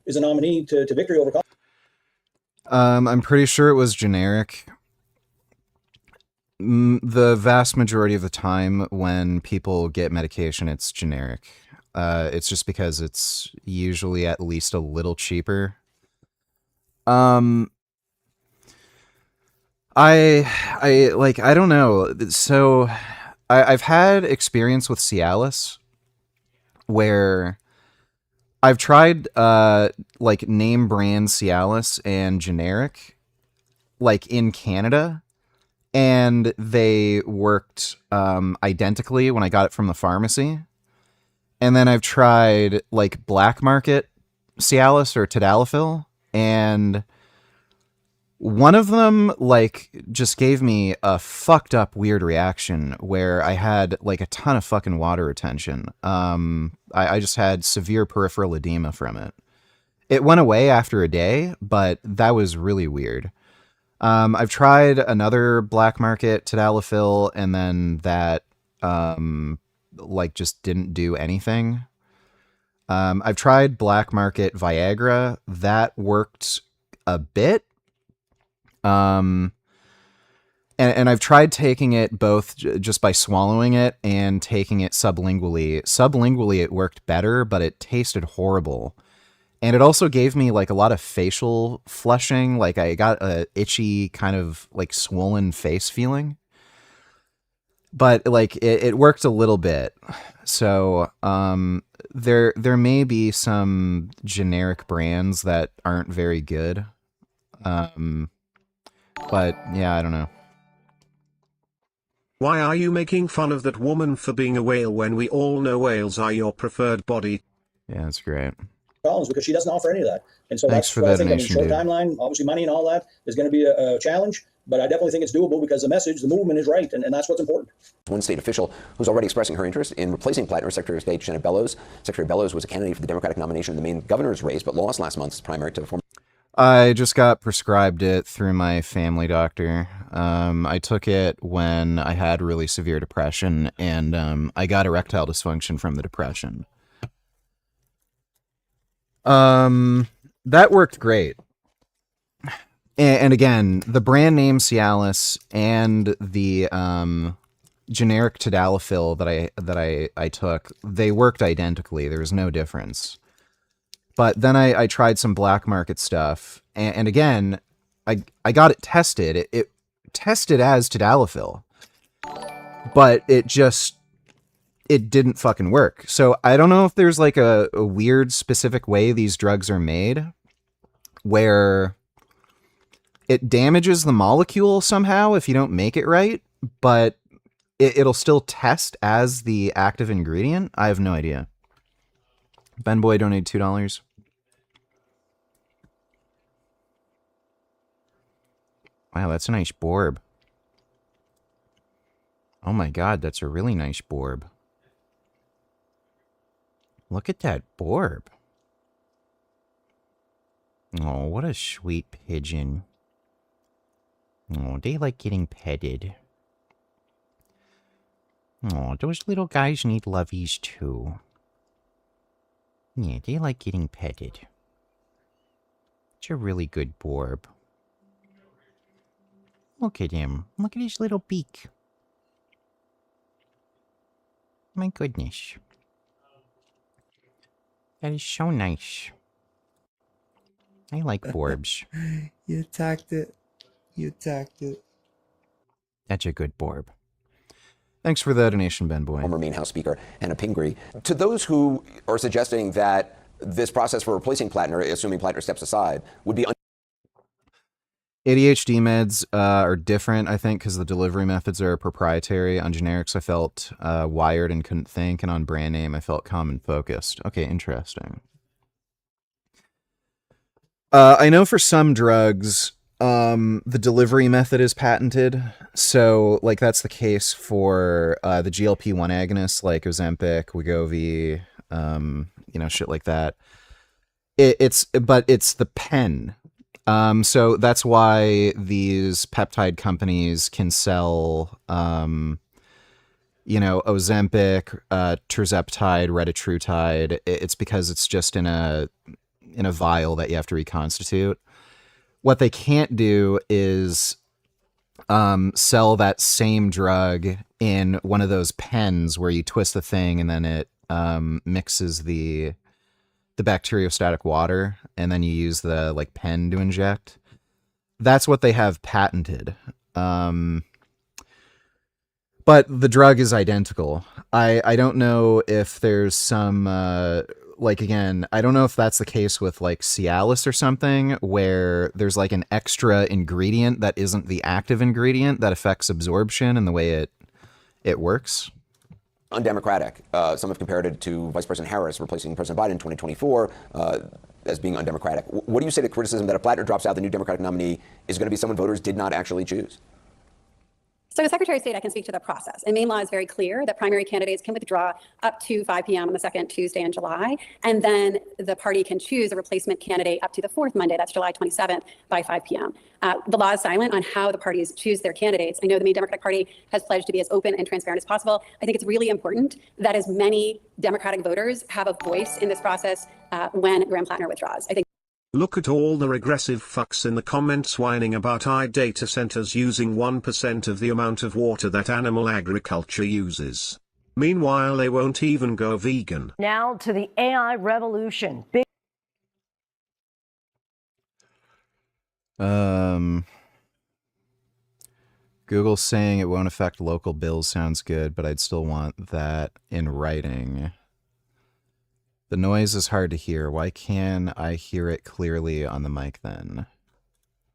is a nominee to victory over. I'm pretty sure it was generic. The vast majority of the time when people get medication, it's generic. It's just because it's usually at least a little cheaper. I don't know. So I've had experience with Cialis where I've tried like name brand Cialis and generic, like in Canada, and they worked identically when I got it from the pharmacy. And then I've tried like black market Cialis or Tadalafil, and one of them like just gave me a fucked up weird reaction where I had like a ton of fucking water retention. I just had severe peripheral edema from it. It went away after a day, but that was really weird. I've tried another black market Tadalafil, and then that like just didn't do anything. I've tried black market Viagra. That worked a bit. And I've tried taking it both just by swallowing it and taking it sublingually. Sublingually, it worked better, but it tasted horrible. And it also gave me like a lot of facial flushing. Like I got a itchy kind of like swollen face feeling. But like it worked a little bit. So there may be some generic brands that aren't very good. But yeah, I don't know. Why are you making fun of that woman for being a whale when we all know whales are your preferred body? Yeah, that's great. Problems because she doesn't offer any of that. And so Thanks that's for what I the think. donation, short dude. timeline, obviously money and all that is going to be a challenge, but I definitely think it's doable because the message, the movement is right, and that's what's important. One state official who's already expressing her interest in replacing Plattner, Secretary of State Janet Bellows. Secretary Bellows was a candidate for the Democratic nomination in the Maine governor's race, but lost last month's primary to former. I just got prescribed it through my family doctor. I took it when I had really severe depression, and I got erectile dysfunction from the depression. That worked great. And again, the brand name Cialis and the generic tadalafil that I took, they worked identically. There was no difference. But then I tried some black market stuff, and again, I got it tested. It tested as tadalafil, but it didn't fucking work. So I don't know if there's like a weird specific way these drugs are made, where it damages the molecule somehow if you don't make it right, but it'll still test as the active ingredient. I have no idea. Ben Boy donated $2. Wow, that's a nice borb. Oh my god, that's a really nice borb. Look at that borb. Oh, what a sweet pigeon. Oh, they like getting petted. Oh, those little guys need lovies too. Yeah, they like getting petted. It's a really good borb. Look at him. Look at his little beak. My goodness. That is so nice. I like borbs. You attacked it. You attacked it. That's a good borb. Thanks for the donation, Ben Boy. Former Maine House Speaker Hannah Pingree. To those who are suggesting that this process for replacing Plattner, assuming Plattner steps aside, would be ADHD meds are different, I think, because the delivery methods are proprietary. On generics, I felt wired and couldn't think, and on brand name, I felt calm and focused. Okay, interesting. I know for some drugs, the delivery method is patented. So, like, that's the case for the GLP-1 agonists, like Ozempic, Wegovy, shit like that. But it's the pen. So that's why these peptide companies can sell, Ozempic, tirzepatide, retatrutide. It's because it's just in a vial that you have to reconstitute. What they can't do is sell that same drug in one of those pens where you twist the thing and then it mixes the bacteriostatic water, and then you use the pen to inject. That's what they have patented. But the drug is identical. I don't know if there's some again, I don't know if that's the case with Cialis or something, where there's an extra ingredient that isn't the active ingredient that affects absorption and the way it works. undemocratic. Some have compared it to Vice President Harris replacing President Biden in 2024 as being undemocratic. What do you say to criticism that if Plattner drops out, the new Democratic nominee is going to be someone voters did not actually choose? So as Secretary of State, I can speak to the process. And Maine law is very clear that primary candidates can withdraw up to 5 p.m. on the second Tuesday in July. And then the party can choose a replacement candidate up to the fourth Monday, that's July 27th, by 5 p.m. The law is silent on how the parties choose their candidates. I know the Maine Democratic Party has pledged to be as open and transparent as possible. I think it's really important that as many Democratic voters have a voice in this process when Graham Plattner withdraws. I think. Look at all the regressive fucks in the comments whining about AI data centers using 1% of the amount of water that animal agriculture uses. Meanwhile, they won't even go vegan. Now to the AI revolution. Google's saying it won't affect local bills sounds good, but I'd still want that in writing. The noise is hard to hear. Why can't I hear it clearly on the mic then?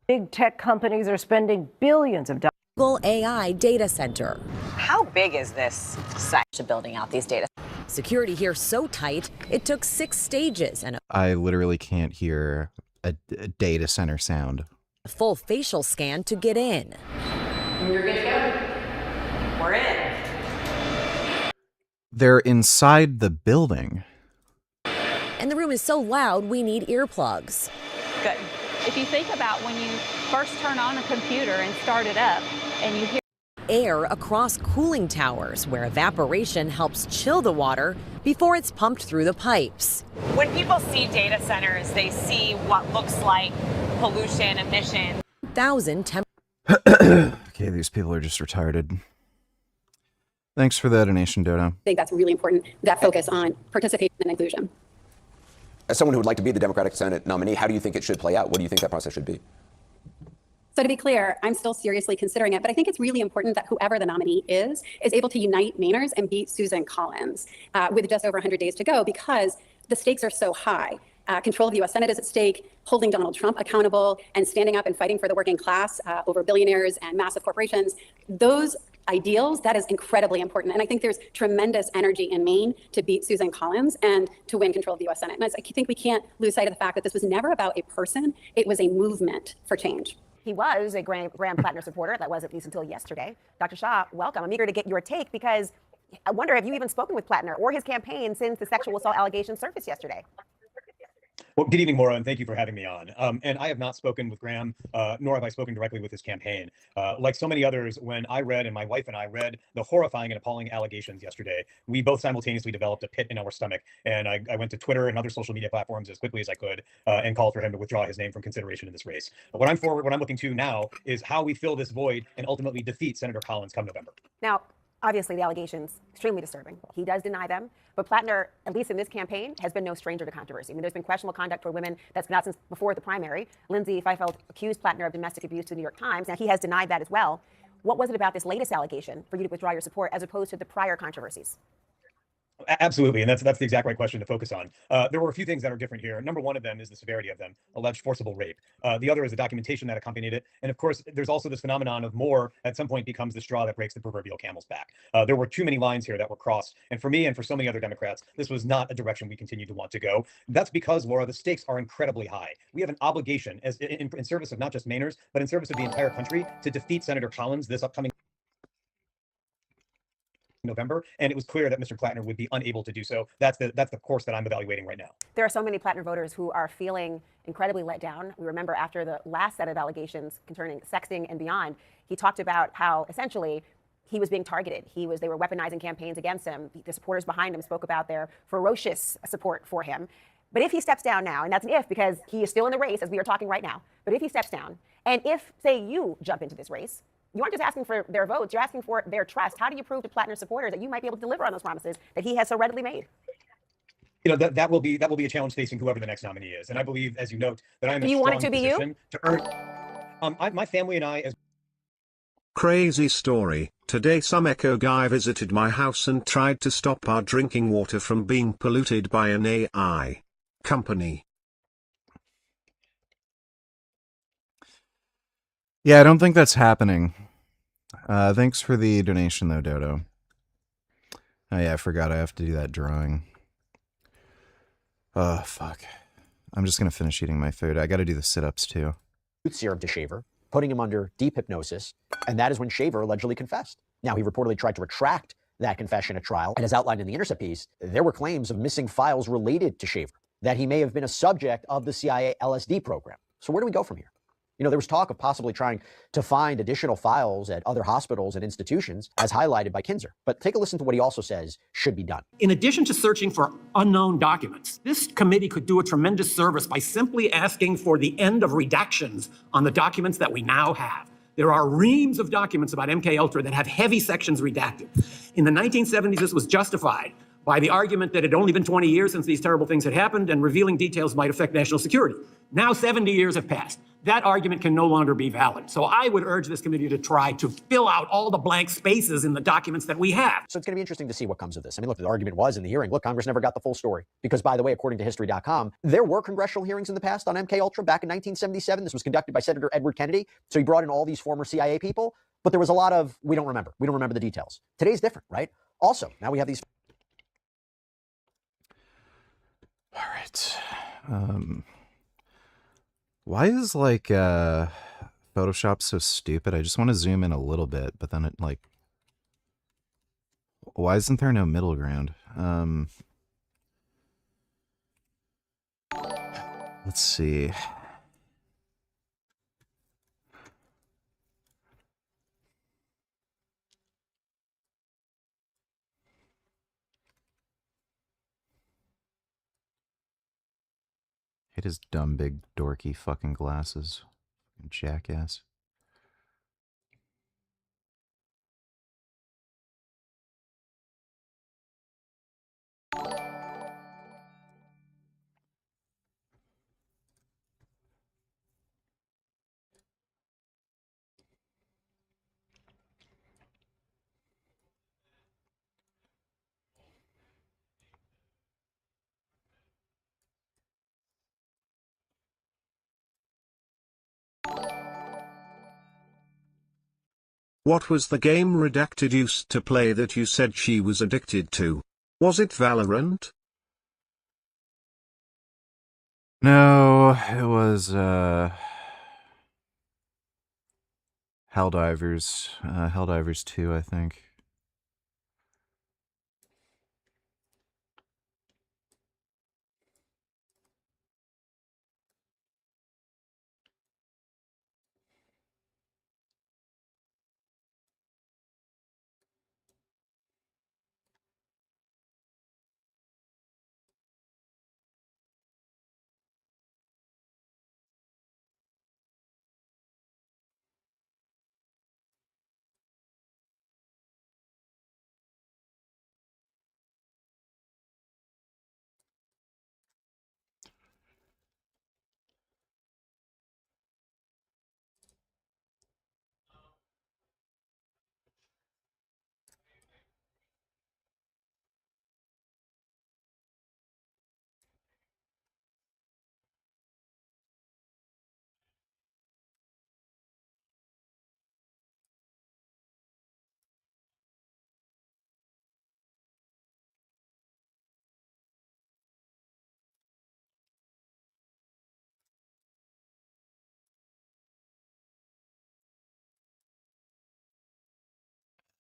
Big tech companies are spending billions of dollars. Google AI data center. How big is this site to building out these data? Security here so tight, it took 6 stages and I literally can't hear a data center sound. a full facial scan to get in. You're good to go. We're in. They're inside the building. And the room is so loud, we need earplugs. Good. If you think about when you first turn on a computer and start it up and you hear Air across cooling towers where evaporation helps chill the water before it's pumped through the pipes. When people see data centers, they see what looks like pollution, emission. 1,000 temp. Okay, these people are just retarded. Thanks for the donation, Dodo. I think that's really important, that focus on participation and inclusion. As someone who would like to be the Democratic Senate nominee, how do you think it should play out? What do you think that process should be? So to be clear, I'm still seriously considering it, but I think it's really important that whoever the nominee is able to unite Mainers and beat Susan Collins with just over 100 days to go because the stakes are so high. Control of the U.S. Senate is at stake, holding Donald Trump accountable, and standing up and fighting for the working class over billionaires and massive corporations. Those ideals, that is incredibly important. And I think there's tremendous energy in Maine to beat Susan Collins and to win control of the U.S. Senate. And I think we can't lose sight of the fact that this was never about a person. It was a movement for change. He was a Graham Plattner supporter. That was at least until yesterday. Dr. Shaw, welcome. I'm eager to get your take because I wonder, have you even spoken with Plattner or his campaign since the sexual assault allegations surfaced yesterday? Well, good evening, Maura, and thank you for having me on. And I have not spoken with Graham, nor have I spoken directly with his campaign. Like so many others, when I read, and my wife and I read, the horrifying and appalling allegations yesterday, we both simultaneously developed a pit in our stomach. And I went to Twitter and other social media platforms as quickly as I could and called for him to withdraw his name from consideration in this race. What I'm looking to now is how we fill this void and ultimately defeat Senator Collins come November. Now, obviously, the allegations, extremely disturbing. He does deny them. But Plattner, at least in this campaign, has been no stranger to controversy. I mean, there's been questionable conduct toward women that's been out since before the primary. Lindsay Feifeld accused Plattner of domestic abuse to the New York Times. Now, he has denied that as well. What was it about this latest allegation for you to withdraw your support as opposed to the prior controversies? Absolutely, and that's the exact right question to focus on. There were a few things that are different here. Number one of them is the severity of them, alleged forcible rape. The other is the documentation that accompanied it. And of course, there's also this phenomenon of more at some point becomes the straw that breaks the proverbial camel's back. There were too many lines here that were crossed. And for me and for so many other Democrats, this was not a direction we continue to want to go. That's because, Laura, the stakes are incredibly high. We have an obligation as in service of not just Mainers, but in service of the entire country to defeat Senator Collins this upcoming November, and it was clear that Mr. Plattner would be unable to do so. That's the course that I'm evaluating right now. There are so many Plattner voters who are feeling incredibly let down. We remember after the last set of allegations concerning sexting and beyond, he talked about how essentially he was being targeted. They were weaponizing campaigns against him. The supporters behind him spoke about their ferocious support for him. But if he steps down now, and that's an if because he is still in the race as we are talking right now, but if he steps down, and if, say, you jump into this race, you aren't just asking for their votes, you're asking for their trust. How do you prove to Plattner supporters that you might be able to deliver on those promises that he has so readily made? You know, that will be a challenge facing whoever the next nominee is. And I believe, as you note, that I'm in a strong position to earn. My family and I, as Crazy story. Today some echo guy visited my house and tried to stop our drinking water from being polluted by an AI company. Yeah, I don't think that's happening. Thanks for the donation, though, Dodo. Oh, yeah, I forgot I have to do that drawing. Oh, fuck. I'm just going to finish eating my food. I got to do the sit-ups, too. Serum to shaver. putting him under deep hypnosis, and that is when Shaver allegedly confessed. Now, he reportedly tried to retract that confession at trial, and as outlined in the Intercept piece, there were claims of missing files related to Shaver, that he may have been a subject of the CIA LSD program. So where do we go from here? You know, there was talk of possibly trying to find additional files at other hospitals and institutions, as highlighted by Kinzer. But take a listen to what he also says should be done. In addition to searching for unknown documents, this committee could do a tremendous service by simply asking for the end of redactions on the documents that we now have. There are reams of documents about MKUltra that have heavy sections redacted. In the 1970s, this was justified by the argument that it had only been 20 years since these terrible things had happened and revealing details might affect national security. Now 70 years have passed. That argument can no longer be valid. So I would urge this committee to try to fill out all the blank spaces in the documents that we have. So it's going to be interesting to see what comes of this. I mean, look, the argument was in the hearing, look, Congress never got the full story. Because, by the way, according to History.com, there were congressional hearings in the past on MKUltra back in 1977. This was conducted by Senator Edward Kennedy. So he brought in all these former CIA people. But there was a lot of, we don't remember. We don't remember the details. Today's different, right? Also, now we have these. All right. Why is like Photoshop so stupid? I just want to zoom in a little bit, but then it like, why isn't there no middle ground? Let's see. Hate his dumb, big, dorky fucking glasses. Jackass. What was the game Redacted used to play that you said she was addicted to? Was it Valorant? No, it was Helldivers. Helldivers 2, I think.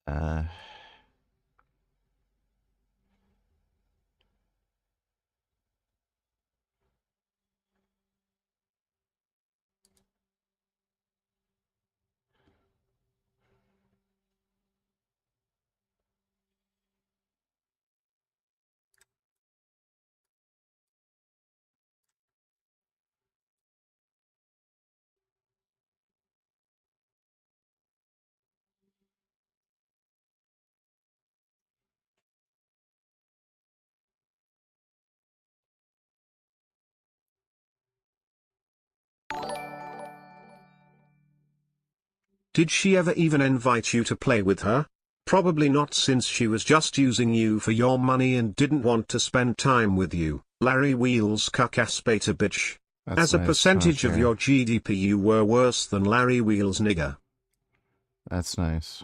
Uh... Did she ever even invite you to play with her? Probably not, since she was just using you for your money and didn't want to spend time with you. Larry Wheels cuck-ass beta bitch. As a nice. percentage of Okay. your GDP you were worse than Larry Wheels nigger. That's nice.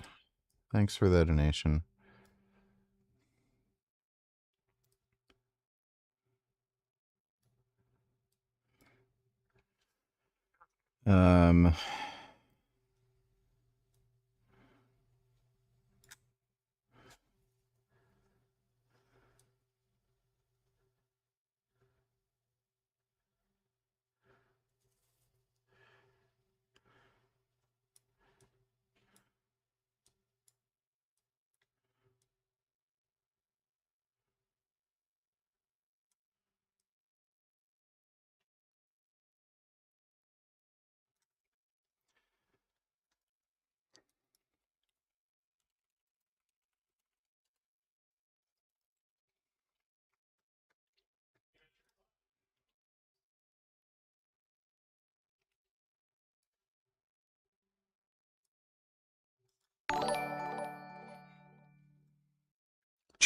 Thanks for the donation.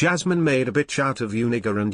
Jasmine made a bitch out of you nigger and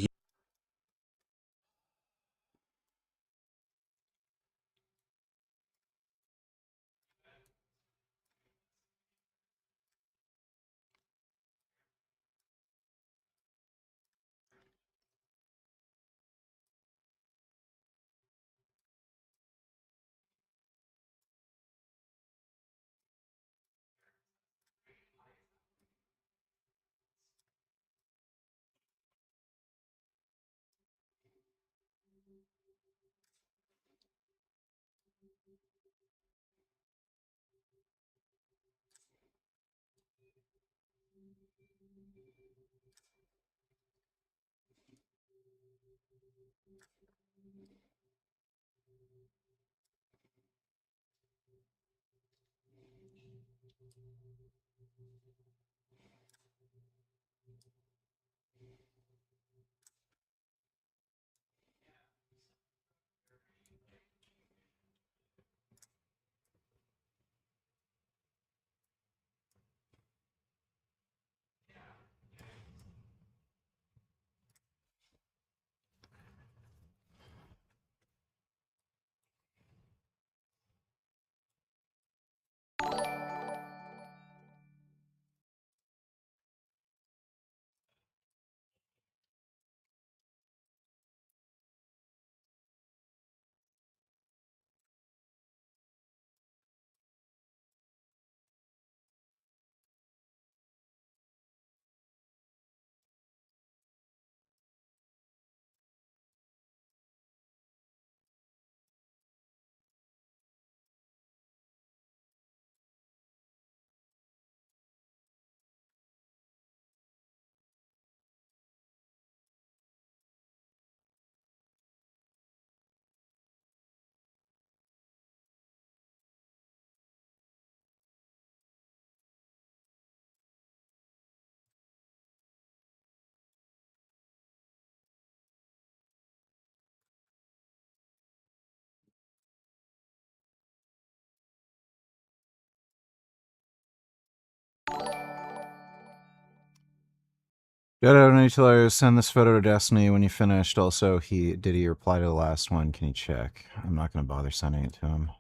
Donatello, send this photo to Destiny when you finished. Also, did he reply to the last one? Can you check? I'm not going to bother sending it to him.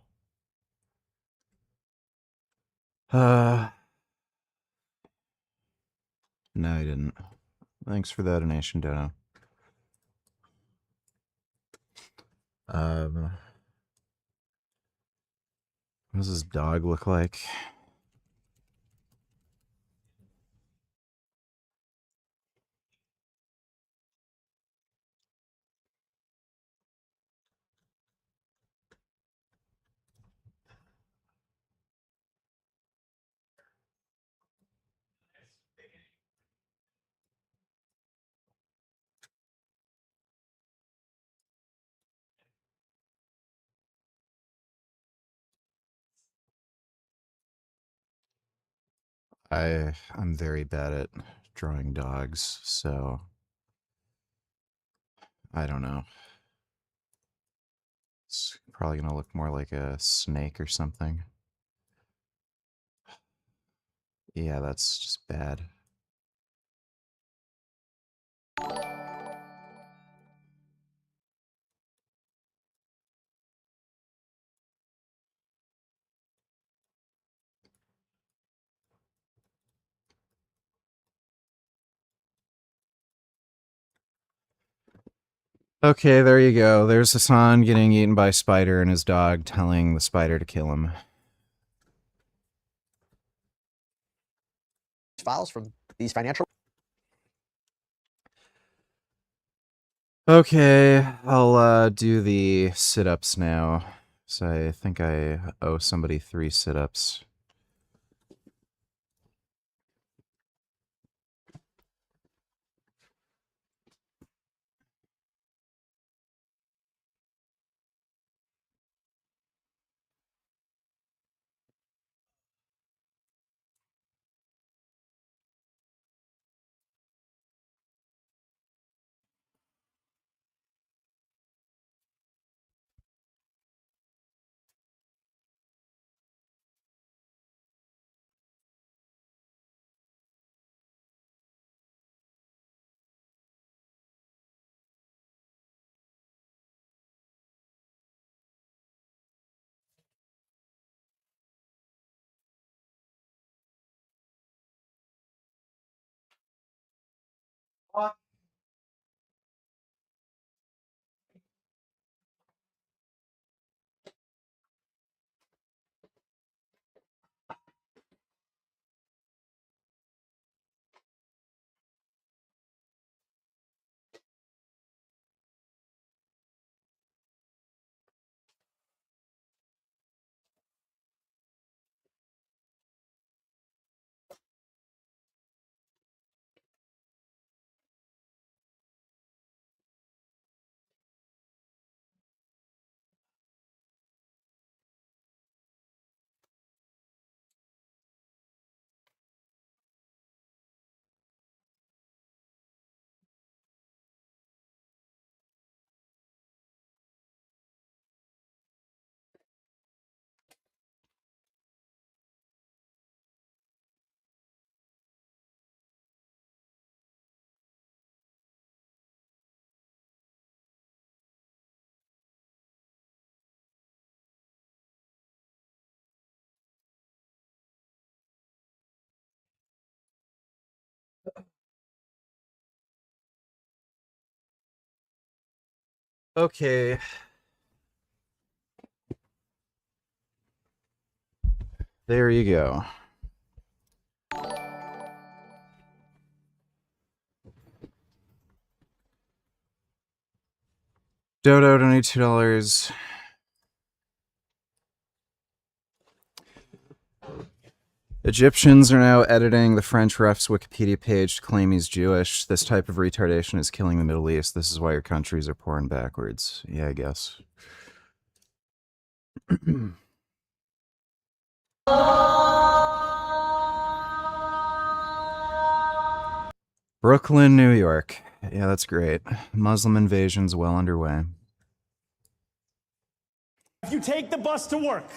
No, he didn't. Thanks for the donation, Dono. What does his dog look like? I'm very bad at drawing dogs, so I don't know. It's probably gonna look more like a snake or something. Yeah, that's just bad. Okay, there you go. There's Hassan getting eaten by a spider and his dog telling the spider to kill him. Files from these financial. Okay, I'll do the sit-ups now. So I think I owe somebody 3 sit-ups. Okay. There you go. Dodo, donate $2. Egyptians are now editing the French ref's Wikipedia page to claim he's Jewish. This type of retardation is killing the Middle East. This is why your countries are pouring backwards. Yeah, I guess. Brooklyn, New York. Yeah, that's great. Muslim invasion's well underway. If you take the bus to work,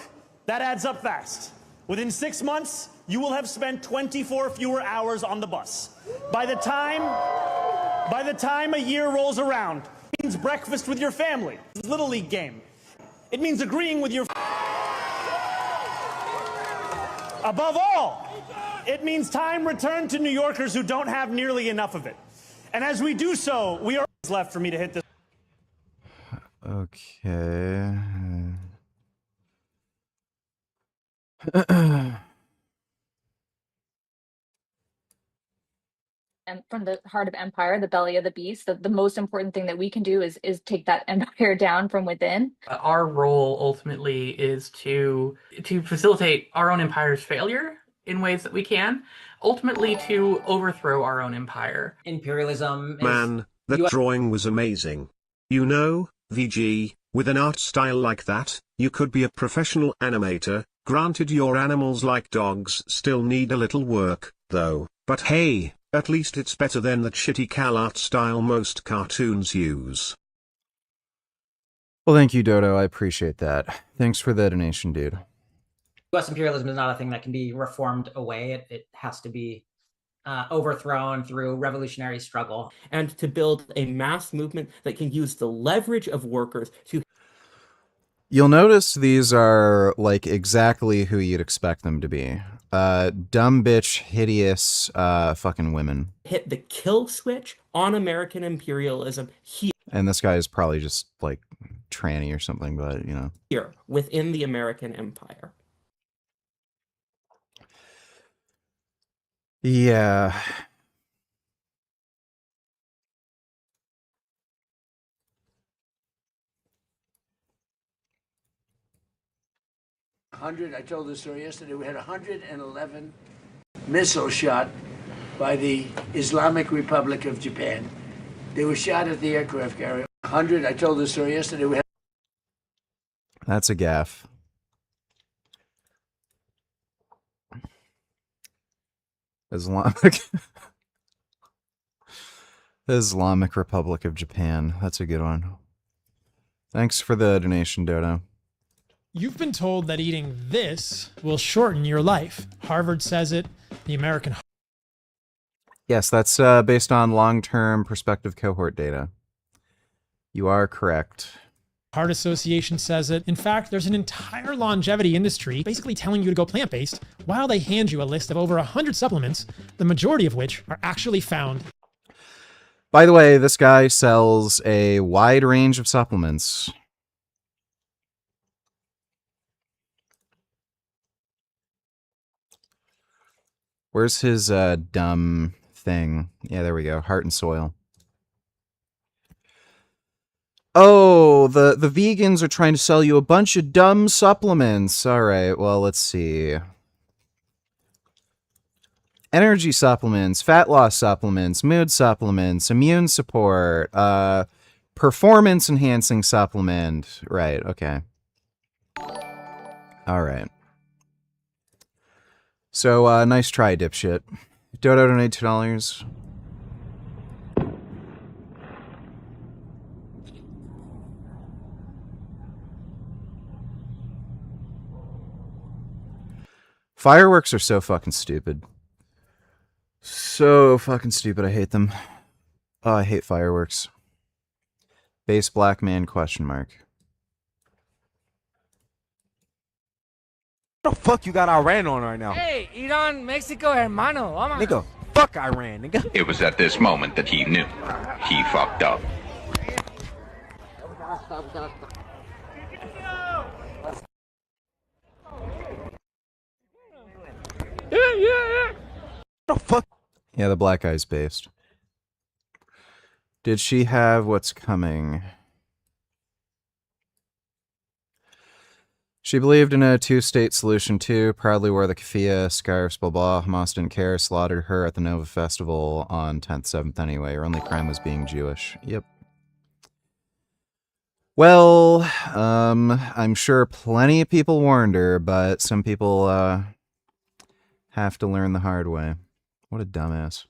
that adds up fast. Within 6 months, you will have spent 24 fewer hours on the bus. By the time a year rolls around, it means breakfast with your family, Little League game. It means agreeing with your... Above all, it means time returned to New Yorkers who don't have nearly enough of it. And as we do so, we are left for me to hit this. Okay. And from the heart of empire, the belly of the beast, the most important thing that we can do is take that empire down from within. Our role ultimately is to facilitate our own empire's failure in ways that we can, ultimately to overthrow our own empire. Imperialism is... Man, that drawing was amazing. You know, VG, with an art style like that, you could be a professional animator. Granted, your animals like dogs still need a little work, though. But hey, at least it's better than that shitty Cal art style most cartoons use. Well, thank you, Dodo. I appreciate that. Thanks for the donation, dude. U.S. imperialism is not a thing that can be reformed away. It has to be overthrown through revolutionary struggle. And to build a mass movement that can use the leverage of workers to... You'll notice these are, like, exactly who you'd expect them to be. Dumb bitch, hideous, fucking women. Hit the kill switch on American imperialism here. And this guy is probably just, like, tranny or something, but, you know. Here, within the American empire. Yeah. I told the story yesterday, we had 111 missiles shot by the Islamic Republic of Japan. They were shot at the aircraft carrier. I told the story yesterday, we had... That's a gaffe. Islamic Republic of Japan. That's a good one. Thanks for the donation, Dodo. You've been told that eating this will shorten your life. Harvard says it. The American... Yes, that's based on long-term prospective cohort data. You are correct. Heart Association says it. In fact, there's an entire longevity industry basically telling you to go plant-based while they hand you a list of over 100 supplements, the majority of which are actually found. By the way, this guy sells a wide range of supplements. Where's his dumb thing? Yeah, there we go. Heart and Soil. Oh, the vegans are trying to sell you a bunch of dumb supplements. All right, well, let's see. Energy supplements, fat loss supplements, mood supplements, immune support, performance enhancing supplement. Right, okay. All right. So, nice try, dipshit. Dodo donate $2. Fireworks are so fucking stupid. So fucking stupid. I hate them. Oh, I hate fireworks. Base black man question mark. What the fuck you got Iran on right now? Hey, Iran, Mexico, hermano. Vamos. Nigga, fuck Iran, nigga. It was at this moment that he knew. He fucked up. What the fuck? Yeah, the black guy's based. Did she have what's coming? She believed in a two-state solution too, proudly wore the keffiyeh, scarves, blah blah. Hamas didn't care, slaughtered her at the Nova Festival on 10th, 7th anyway. Her only crime was being Jewish. Yep. Well, I'm sure plenty of people warned her, but some people, have to learn the hard way. What a dumbass.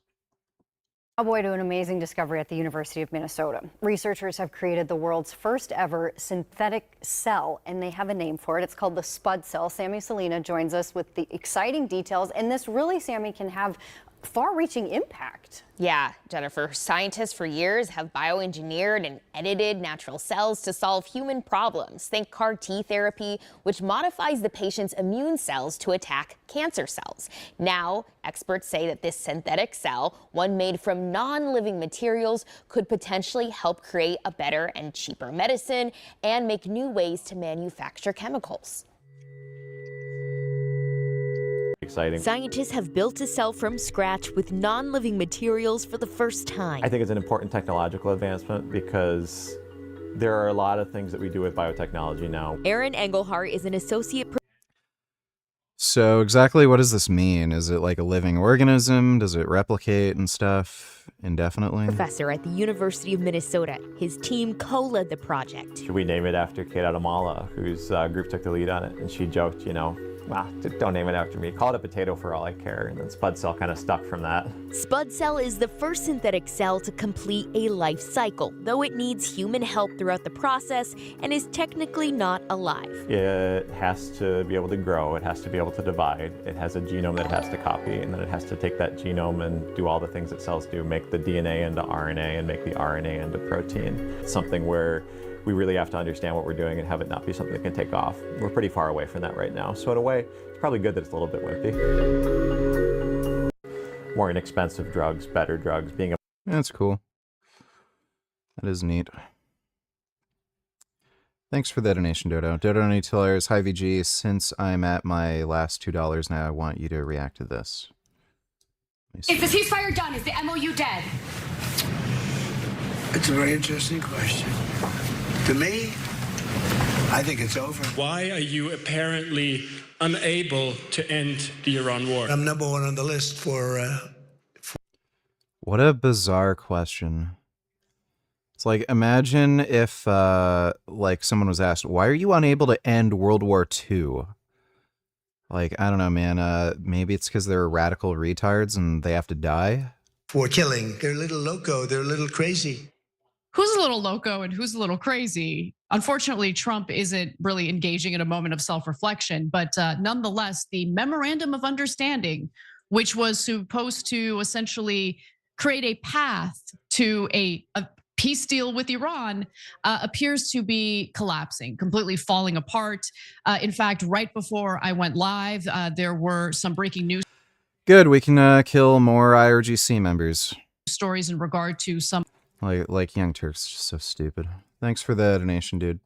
Cowboy to an amazing discovery at the University of Minnesota. Researchers have created the world's first ever synthetic cell, and they have a name for it. It's called the Spud cell. Sammy Salina joins us with the exciting details, and this really, Sammy, can have far-reaching impact. Yeah, Jennifer, scientists for years have bioengineered and edited natural cells to solve human problems. Think CAR T therapy, which modifies the patient's immune cells to attack cancer cells. Now, experts say that this synthetic cell, one made from non-living materials, could potentially help create a better and cheaper medicine and make new ways to manufacture chemicals. Exciting. Scientists have built a cell from scratch with non-living materials for the first time. I think it's an important technological advancement because there are a lot of things that we do with biotechnology now. Aaron Engelhart is an associate. So exactly what does this mean? Is it like a living organism? Does it replicate and stuff indefinitely? Professor at the University of Minnesota. His team co-led the project. Should we name it after Kate Adamala, whose group took the lead on it? And she joked, you know, well, don't name it after me. Call it a potato for all I care. And then Spud Cell kind of stuck from that. Spud Cell is the first synthetic cell to complete a life cycle, though it needs human help throughout the process and is technically not alive. It has to be able to grow. It has to be able to divide. It has a genome that it has to copy, and then it has to take that genome and do all the things that cells do, make the DNA into RNA and make the RNA into protein. Something where we really have to understand what we're doing and have it not be something that can take off. We're pretty far away from that right now. So in a way, it's probably good that it's a little bit wimpy. More inexpensive drugs, better drugs, being a... That's cool. That is neat. Thanks for the donation, Dodo. Dodo donate $2. Hi, VG. Since I'm at my last $2 now, I want you to react to this. Is the ceasefire done? Is the MOU dead? It's a very interesting question. To me, I think it's over. Why are you apparently unable to end the Iran war? I'm number one on the list for What a bizarre question. It's like, imagine if, like, someone was asked, why are you unable to end World War II? Like, I don't know, man. Maybe it's because they're radical retards and they have to die? For killing. They're a little loco. They're a little crazy. Who's a little loco and who's a little crazy? Unfortunately, Trump isn't really engaging in a moment of self-reflection, but nonetheless, the memorandum of understanding, which was supposed to essentially create a path to a peace deal with Iran, appears to be collapsing, completely falling apart. In fact, right before I went live, there were some breaking news. Good, we can kill more IRGC members. Stories in regard to some Like Young Turks, just so stupid. Thanks for the donation, dude.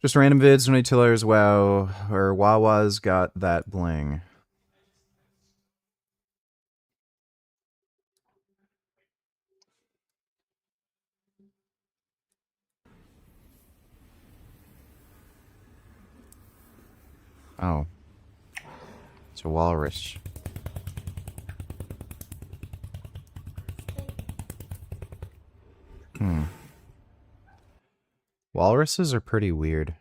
Just random vids, $22. Wow, or Wawa's got that bling. Oh, it's a walrus. Walruses are pretty weird.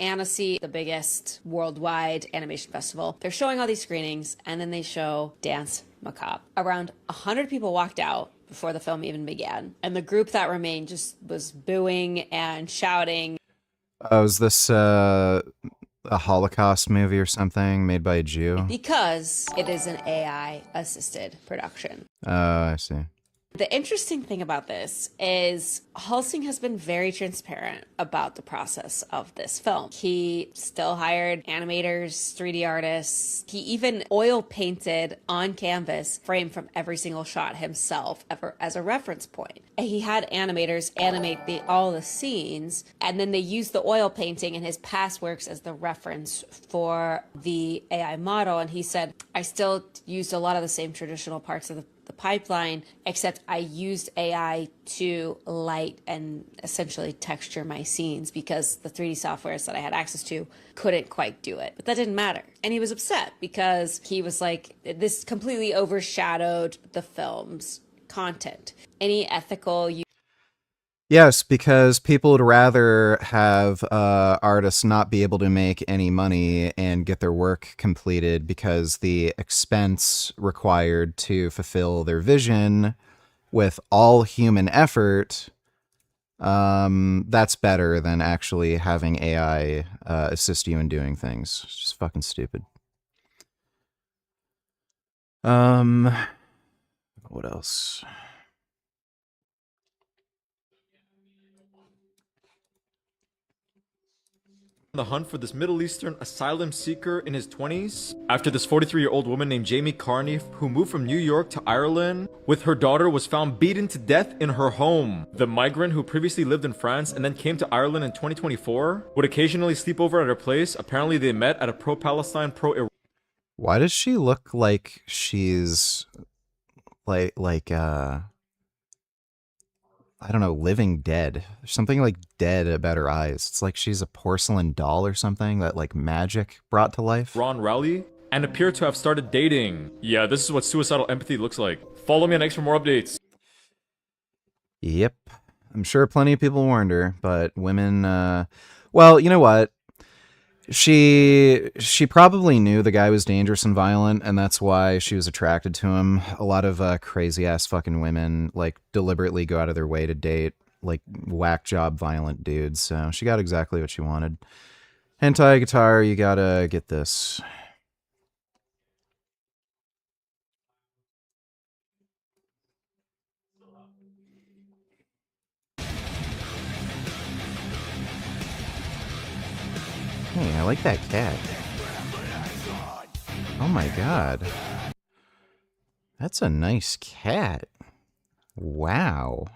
Annecy, the biggest worldwide animation festival. They're showing all these screenings, and then they show Dance Macabre. Around 100 people walked out before the film even began, and the group that remained just was booing and shouting. Oh, is this a Holocaust movie or something made by a Jew? Because it is an AI-assisted production. Oh, I see. The interesting thing about this is Halsing has been very transparent about the process of this film. He still hired animators, 3D artists. He even oil painted on canvas frame from every single shot himself ever as a reference point. And he had animators animate all the scenes, and then they used the oil painting in his past works as the reference for the AI model. And he said, I still used a lot of the same traditional parts of the pipeline, except I used AI to light and essentially texture my scenes because the 3D softwares that I had access to couldn't quite do it. But that didn't matter. And he was upset because he was like, this completely overshadowed the film's content. Any ethical Yes, because people would rather have artists not be able to make any money and get their work completed because the expense required to fulfill their vision with all human effort, that's better than actually having AI assist you in doing things. It's just fucking stupid. What else? The hunt for this Middle Eastern asylum seeker in his 20s after this 43-year-old woman named Jamie Carney, who moved from New York to Ireland with her daughter, was found beaten to death in her home. The migrant, who previously lived in France and then came to Ireland in 2024, would occasionally sleep over at her place. Apparently they met at a pro-Palestine, pro-Iran. Why does she look like she's like I don't know, living dead? There's something like dead about her eyes. It's like she's a porcelain doll or something that like magic brought to life. Ron Rowley, and appear to have started dating. Yeah, this is what suicidal empathy looks like. Follow me on X for more updates. Yep. I'm sure plenty of people warned her, but women, well, you know what? She probably knew the guy was dangerous and violent, and that's why she was attracted to him. A lot of crazy ass fucking women like deliberately go out of their way to date like whack job violent dudes. So she got exactly what she wanted. Hentai guitar, you gotta get this. Hey, I like that cat. Oh my god. That's a nice cat. Wow.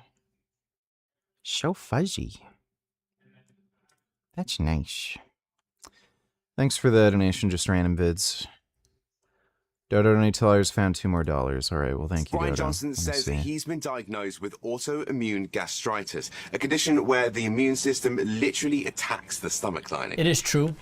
So fuzzy. That's nice. Thanks for the donation, just random vids. Dodo $20 found $2 more. All right, well, thank you, Brian Dodo. Johnson Let me says that see. he's been diagnosed with autoimmune gastritis, a condition where the immune system literally attacks the stomach lining. It is true.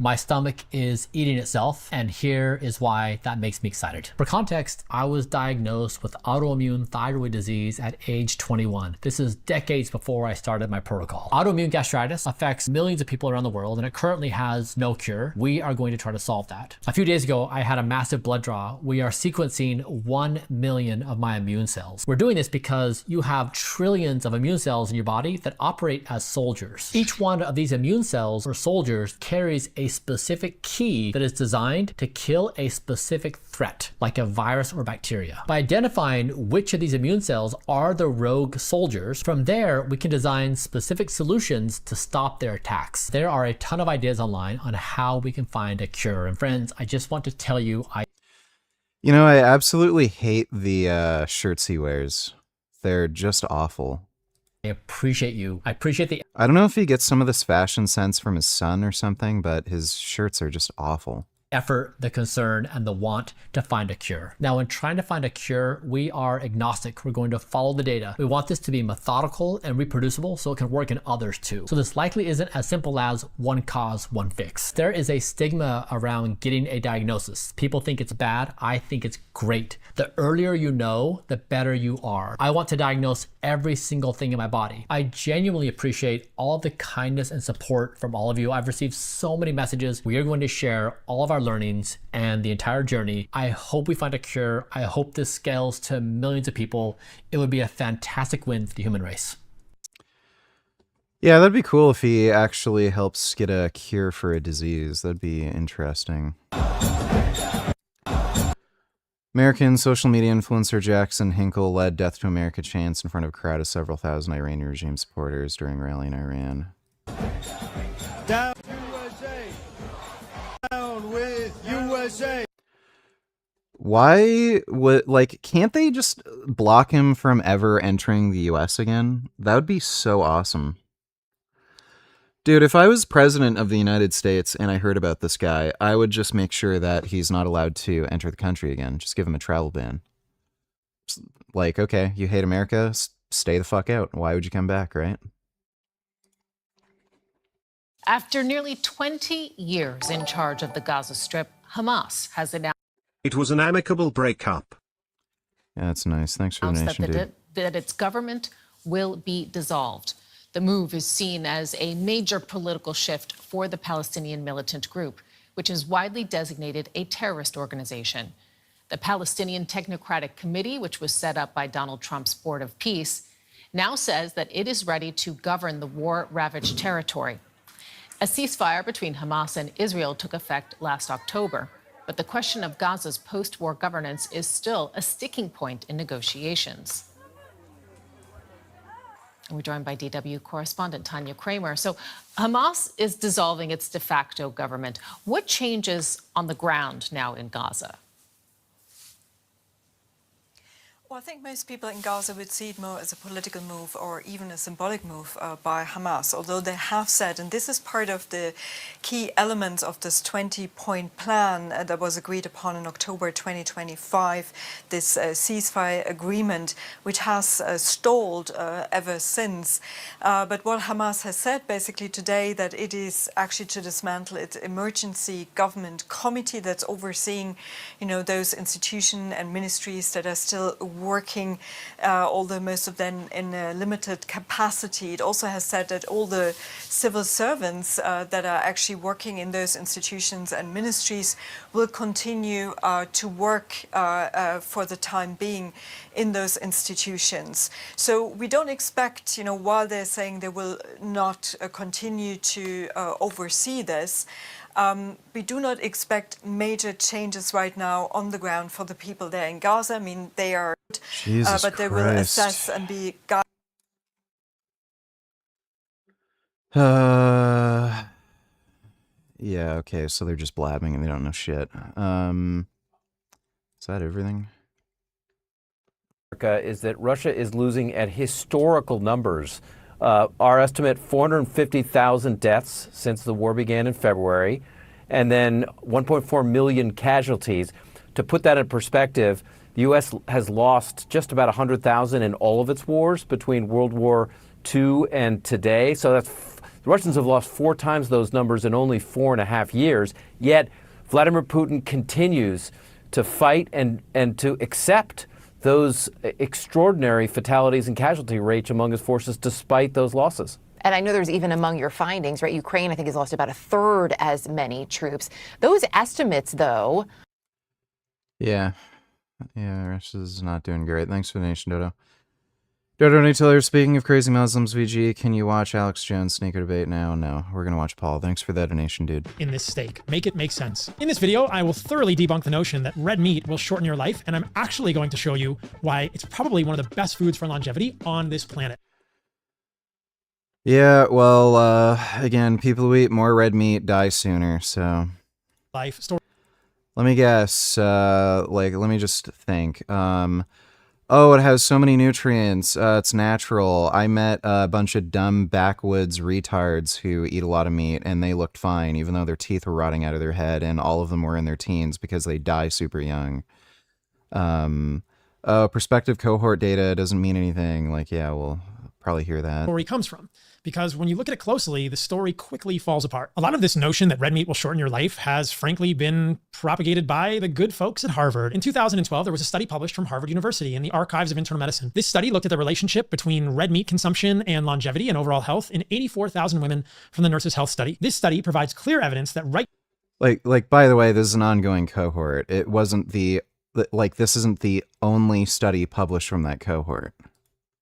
My stomach is eating itself, and here is why that makes me excited. For context, I was diagnosed with autoimmune thyroid disease at age 21. This is decades before I started my protocol. Autoimmune gastritis affects millions of people around the world, and it currently has no cure. We are going to try to solve that. A few days ago, I had a massive blood draw. We are sequencing 1 million of my immune cells. We're doing this because you have trillions of immune cells in your body that operate as soldiers. Each one of these immune cells or soldiers carries a a specific key that is designed to kill a specific threat, like a virus or bacteria. By identifying which of these immune cells are the rogue soldiers, from there we can design specific solutions to stop their attacks. There are a ton of ideas online on how we can find a cure. And friends, I just want to tell you, You know, I absolutely hate the shirts he wears. They're just awful. I appreciate you. I appreciate the... I don't know if he gets some of this fashion sense from his son or something, but his shirts are just awful. effort, the concern, and the want to find a cure. Now, in trying to find a cure, we are agnostic. We're going to follow the data. We want this to be methodical and reproducible so it can work in others too. So this likely isn't as simple as one cause, one fix. There is a stigma around getting a diagnosis. People think it's bad. I think it's great. The earlier you know, the better you are. I want to diagnose every single thing in my body. I genuinely appreciate all of the kindness and support from all of you. I've received so many messages. We are going to share all of our learnings and the entire journey. I hope we find a cure. I hope this scales to millions of people. It would be a fantastic win for the human race. Yeah, that'd be cool if he actually helps get a cure for a disease. That'd be interesting. American social media influencer Jackson Hinkle led Death to America chants in front of a crowd of several thousand Iranian regime supporters during a rally in Iran. Down USA! Down with USA! Why would, like, can't they just block him from ever entering the US again? That would be so awesome. Dude, if I was president of the United States and I heard about this guy, I would just make sure that he's not allowed to enter the country again. Just give him a travel ban. Just like, okay, you hate America? Stay the fuck out. Why would you come back, right? After nearly 20 years in charge of the Gaza Strip, Hamas has announced It was an amicable breakup. Yeah, that's nice. Thanks for the donation, dude. that its government will be dissolved. The move is seen as a major political shift for the Palestinian militant group, which is widely designated a terrorist organization. The Palestinian Technocratic Committee, which was set up by Donald Trump's Board of Peace, now says that it is ready to govern the war-ravaged territory. A ceasefire between Hamas and Israel took effect last October, but the question of Gaza's post-war governance is still a sticking point in negotiations. We're joined by DW correspondent Tanya Kramer. So Hamas is dissolving its de facto government. What changes on the ground now in Gaza? Well, I think most people in Gaza would see it more as a political move or even a symbolic move by Hamas, although they have said, and this is part of the key elements of this 20-point plan that was agreed upon in October 2025, this ceasefire agreement, which has stalled ever since. But what Hamas has said basically today, that it is actually to dismantle its emergency government committee that's overseeing, you know, those institutions and ministries that are still working, although most of them in a limited capacity. It also has said that all the civil servants that are actually working in those institutions and ministries will continue to work for the time being in those institutions. So we don't expect, you know, while they're saying they will not continue to oversee this, we do not expect major changes right now on the ground for the people there in Gaza. I mean, they are, but they will assess and be guided. Yeah, okay, so they're just blabbing and they don't know shit. Is that everything? Is that Russia is losing at historical numbers. Our estimate, 450,000 deaths since the war began in February, and then 1.4 million casualties. To put that in perspective, the U.S. has lost just about 100,000 in all of its wars between World War II and today. So that's the Russians have lost 4 times those numbers in only 4.5 years. Yet Vladimir Putin continues to fight and to accept those extraordinary fatalities and casualty rates among his forces despite those losses. And I know there's even among your findings, right? Ukraine, I think, has lost about 1/3 as many troops. Those estimates, though. Yeah, Russia's not doing great. Thanks for the nation, Dodo. Dodo Taylor, speaking of crazy Muslims, VG, can you watch Alex Jones sneaker debate now? No, we're gonna watch Paul. Thanks for that donation, dude. In this steak. Make it make sense. In this video, I will thoroughly debunk the notion that red meat will shorten your life, and I'm actually going to show you why it's probably one of the best foods for longevity on this planet. Yeah, well, again, people who eat more red meat die sooner, so... Life story. Let me guess, let me just think. Oh, it has so many nutrients. It's natural. I met a bunch of dumb backwoods retards who eat a lot of meat, and they looked fine, even though their teeth were rotting out of their head, and all of them were in their teens because they die super young. Prospective cohort data doesn't mean anything. Like, yeah, we'll probably hear that. Story comes from. Because when you look at it closely, the story quickly falls apart. A lot of this notion that red meat will shorten your life has frankly been propagated by the good folks at Harvard. In 2012, there was a study published from Harvard University in the Archives of Internal Medicine. This study looked at the relationship between red meat consumption and longevity and overall health in 84,000 women from the Nurses' Health Study. This study provides clear evidence that Like, by the way, this is an ongoing cohort. It wasn't this isn't the only study published from that cohort.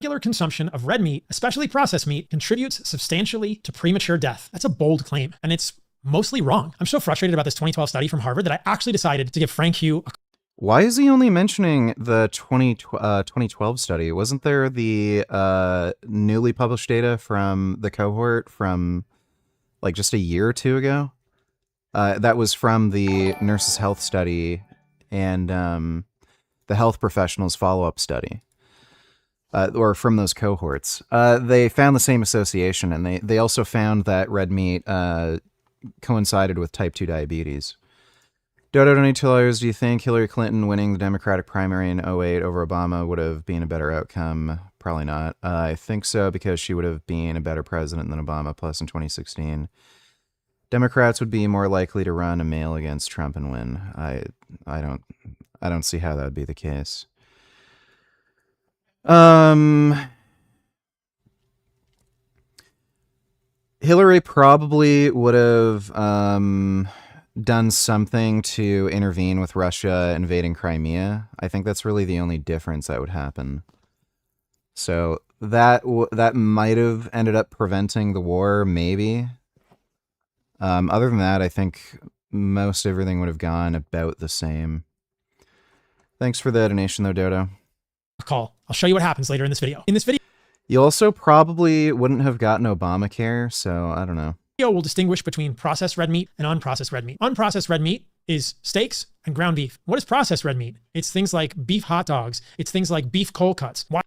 Regular consumption of red meat, especially processed meat, contributes substantially to premature death. That's a bold claim, and it's mostly wrong. I'm so frustrated about this 2012 study from Harvard that I actually decided to give Frank Hugh a... Why is he only mentioning the 2012 study? Wasn't there the newly published data from the cohort from like just a year or two ago? That was from the Nurses' Health Study and the Health Professionals Follow-Up Study. Or from those cohorts. They found the same association, and they also found that red meat coincided with type 2 diabetes. Dodo $22, do you think Hillary Clinton winning the Democratic primary in 2008 over Obama would have been a better outcome? Probably not. I think so, because she would have been a better president than Obama, plus in 2016. Democrats would be more likely to run a male against Trump and win. I don't see how that would be the case. Hillary probably would have done something to intervene with Russia invading Crimea. I think that's really the only difference that would happen. So that might have ended up preventing the war, maybe. Other than that, I think most everything would have gone about the same. Thanks for the donation, though, Dodo. Call. I'll show you what happens later in this video. In this video, you also probably wouldn't have gotten Obamacare, so I don't know. We'll distinguish between processed red meat and unprocessed red meat. Unprocessed red meat is steaks and ground beef. What is processed red meat? It's things like beef hot dogs. It's things like beef cold cuts. Why?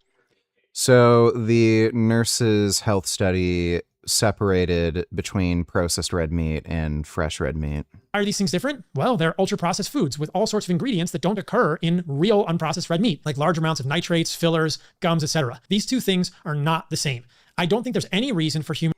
So the Nurses' Health Study separated between processed red meat and fresh red meat. Why are these things different? Well, they're ultra-processed foods with all sorts of ingredients that don't occur in real unprocessed red meat, like large amounts of nitrates, fillers, gums, etc. These two things are not the same. I don't think there's any reason for human...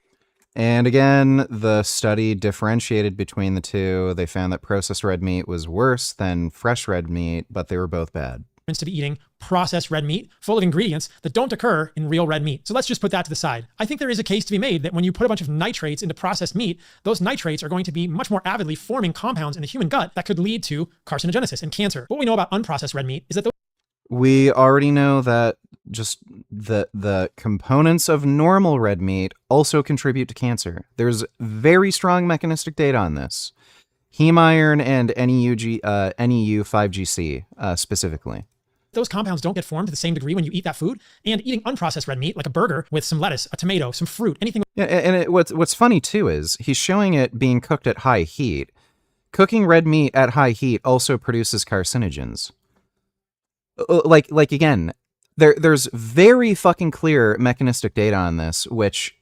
And again, the study differentiated between the two. They found that processed red meat was worse than fresh red meat, but they were both bad. To be eating processed red meat full of ingredients that don't occur in real red meat. So let's just put that to the side. I think there is a case to be made that when you put a bunch of nitrates into processed meat, those nitrates are going to be much more avidly forming compounds in the human gut that could lead to carcinogenesis and cancer. What we know about unprocessed red meat is that we already know that just the components of normal red meat also contribute to cancer. There's very strong mechanistic data on this. Heme iron and NEU5GC specifically. Those compounds don't get formed to the same degree when you eat that food, and eating unprocessed red meat, like a burger with some lettuce, a tomato, some fruit, anything. Yeah, and what's funny too is he's showing it being cooked at high heat. Cooking red meat at high heat also produces carcinogens. Like again, there's very fucking clear mechanistic data on this, which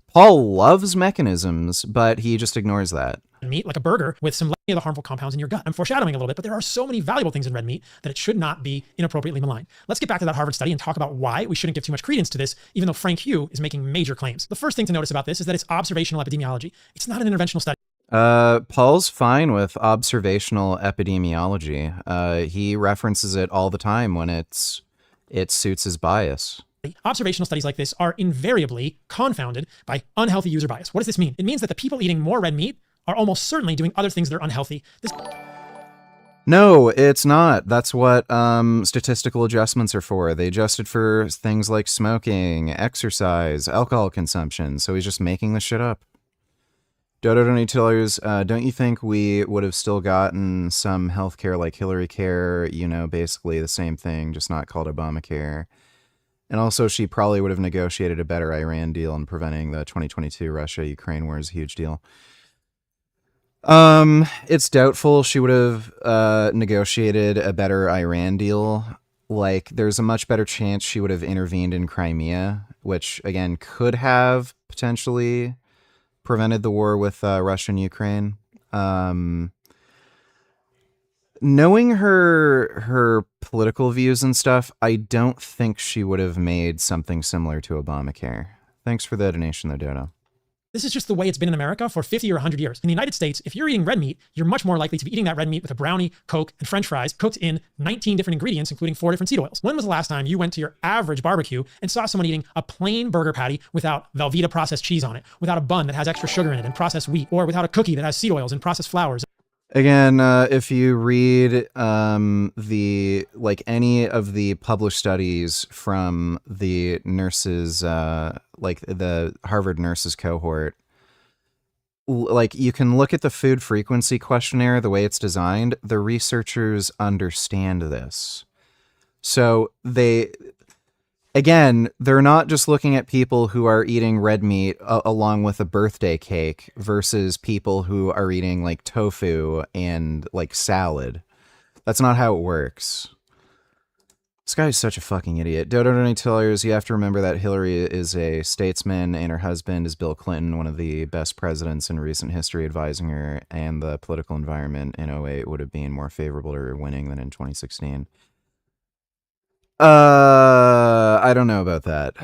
Paul loves mechanisms, but he just ignores that. Meat, like a burger, with some of the harmful compounds in your gut. I'm foreshadowing a little bit, but there are so many valuable things in red meat that it should not be inappropriately maligned. Let's get back to that Harvard study and talk about why we shouldn't give too much credence to this, even though Frank Hugh is making major claims. The first thing to notice about this is that it's observational epidemiology. It's not an interventional study. Paul's fine with observational epidemiology. He references it all the time when it suits his bias. Observational studies like this are invariably confounded by unhealthy user bias. What does this mean? It means that the people eating more red meat are almost certainly doing other things that are unhealthy. No, it's not. That's what statistical adjustments are for. They adjusted for things like smoking, exercise, alcohol consumption. So he's just making this shit up. Dodo Donatillers, don't you think we would have still gotten some healthcare like Hillary Care, you know, basically the same thing, just not called Obamacare? And also, she probably would have negotiated a better Iran deal, and preventing the 2022 Russia-Ukraine war is a huge deal. It's doubtful she would have negotiated a better Iran deal. Like, there's a much better chance she would have intervened in Crimea, which, again, could have potentially prevented the war with Russia and Ukraine. Knowing her political views and stuff, I don't think she would have made something similar to Obamacare. Thanks for the donation, though, Dodo. This is just the way it's been in America for 50 or 100 years. In the United States, if you're eating red meat, you're much more likely to be eating that red meat with a brownie, Coke, and French fries cooked in 19 different ingredients, including 4 different seed oils. When was the last time you went to your average barbecue and saw someone eating a plain burger patty without Velveeta processed cheese on it, without a bun that has extra sugar in it and processed wheat, or without a cookie that has seed oils and processed flours? Again, if you read any of the published studies from the nurses, like the Harvard nurses cohort, like you can look at the food frequency questionnaire, the way it's designed. The researchers understand this. So they're not just looking at people who are eating red meat along with a birthday cake versus people who are eating like tofu and like salad. That's not how it works. This guy is such a fucking idiot. Dodo Donatillers, you have to remember that Hillary is a statesman and her husband is Bill Clinton, one of the best presidents in recent history, advising her, and the political environment in 2008 would have been more favorable to her winning than in 2016. I don't know about that.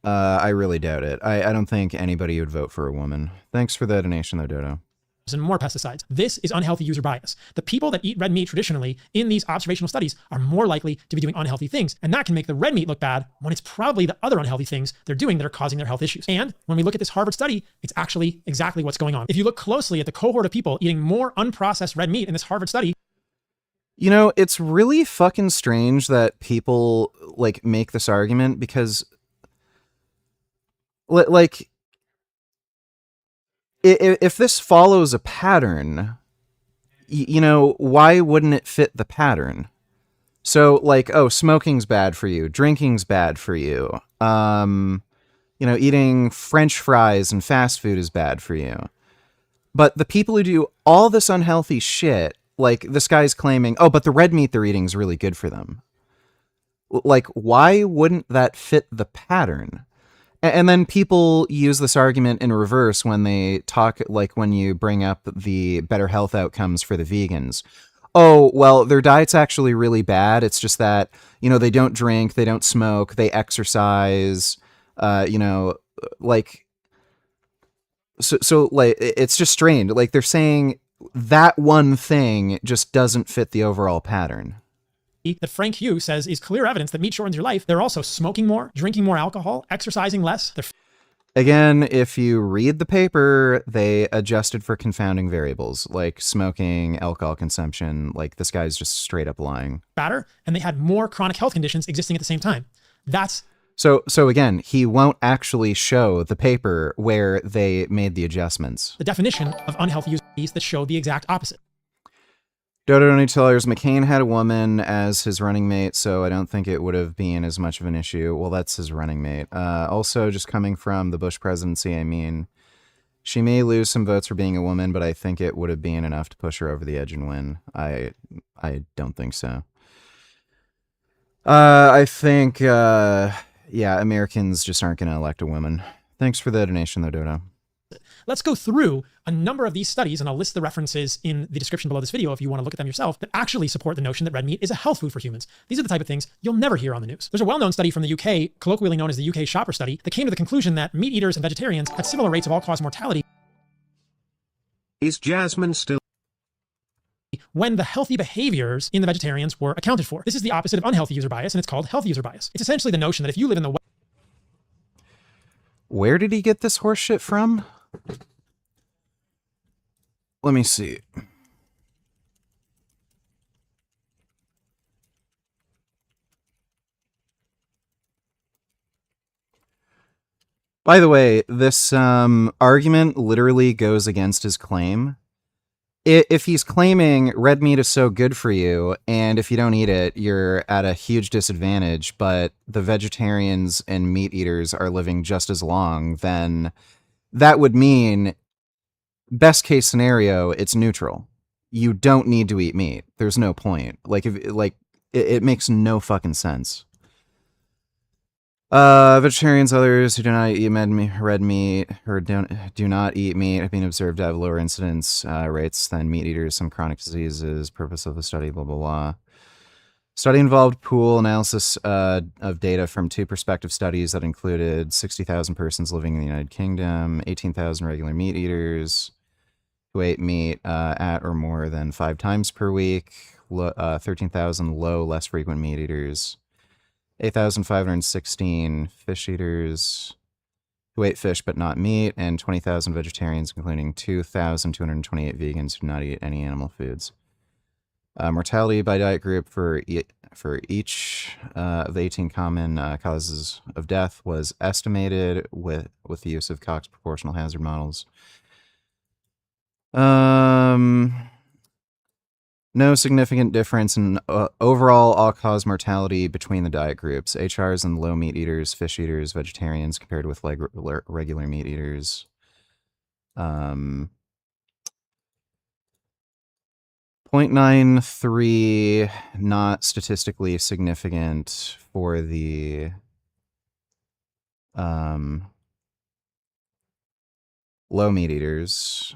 I really doubt it. I don't think anybody would vote for a woman. Thanks for the donation, though, Dodo. And more pesticides. This is unhealthy user bias. The people that eat red meat traditionally in these observational studies are more likely to be doing unhealthy things. And that can make the red meat look bad when it's probably the other unhealthy things they're doing that are causing their health issues. And when we look at this Harvard study, it's actually exactly what's going on. If you look closely at the cohort of people eating more unprocessed red meat in this Harvard study, you know, it's really fucking strange that people like make this argument because like if this follows a pattern, you know, why wouldn't it fit the pattern? So like, oh, smoking's bad for you, drinking's bad for you. You know, eating French fries and fast food is bad for you. But the people who do all this unhealthy shit, like this guy's claiming, oh, but the red meat they're eating is really good for them. Like, why wouldn't that fit the pattern? And then people use this argument in reverse when they talk, like when you bring up the better health outcomes for the vegans. Oh, well, their diet's actually really bad. It's just that, you know, they don't drink, they don't smoke, they exercise, you know, like, so like, it's just strange. Like they're saying that one thing just doesn't fit the overall pattern. That Frank Hugh says is clear evidence that meat shortens your life. They're also smoking more, drinking more alcohol, exercising less. Again, if you read the paper, they adjusted for confounding variables like smoking, alcohol consumption. Like this guy's just straight up lying. Fatter, and they had more chronic health conditions existing at the same time. That's so again, he won't actually show the paper where they made the adjustments. The definition of unhealthy use that show the exact opposite. Dodo Donatillers, McCain had a woman as his running mate, so I don't think it would have been as much of an issue. Well, that's his running mate. Also, just coming from the Bush presidency, I mean, she may lose some votes for being a woman, but I think it would have been enough to push her over the edge and win. I don't think so. I think, yeah, Americans just aren't going to elect a woman. Thanks for the donation, though, Dodo. Let's go through a number of these studies, and I'll list the references in the description below this video if you want to look at them yourself, that actually support the notion that red meat is a health food for humans. These are the type of things you'll never hear on the news. There's a well-known study from the UK, colloquially known as the UK Shopper Study, that came to the conclusion that meat eaters and vegetarians had similar rates of all-cause mortality. Is Jasmine still? When the healthy behaviors in the vegetarians were accounted for. This is the opposite of unhealthy user bias, and it's called healthy user bias. It's essentially the notion that if you live in the Where did he get this horse shit from? Let me see. By the way, this argument literally goes against his claim. If he's claiming red meat is so good for you, and if you don't eat it, you're at a huge disadvantage, but the vegetarians and meat eaters are living just as long, then that would mean, best case scenario, it's neutral. You don't need to eat meat. There's no point. It makes no fucking sense. Vegetarians, others who do not eat red meat or do not eat meat have been observed to have lower incidence rates than meat eaters, some chronic diseases. Purpose of the study, blah, blah, blah. Study involved pool analysis of data from 2 prospective studies that included 60,000 persons living in the United Kingdom, 18,000 regular meat eaters who ate meat at or more than 5 times per week, 13,000 low, less frequent meat eaters, 8,516 fish eaters who ate fish but not meat, and 20,000 vegetarians, including 2,228 vegans who do not eat any animal foods. Mortality by diet group for each of the 18 common causes of death was estimated with the use of Cox proportional hazard models. No significant difference in overall all-cause mortality between the diet groups. HRs and low meat eaters, fish eaters, vegetarians compared with regular meat eaters. 0.93 not statistically significant for the low meat eaters.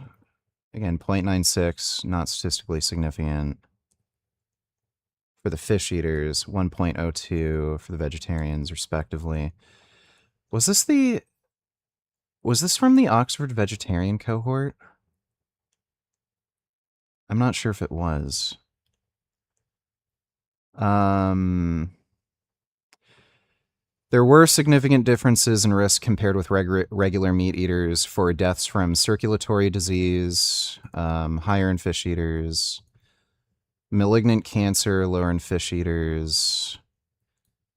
Again, 0.96 not statistically significant for the fish eaters, 1.02 for the vegetarians, respectively. Was this from the Oxford vegetarian cohort? I'm not sure if it was. There were significant differences in risk compared with regular meat eaters for deaths from circulatory disease, higher in fish eaters, malignant cancer, lower in fish eaters,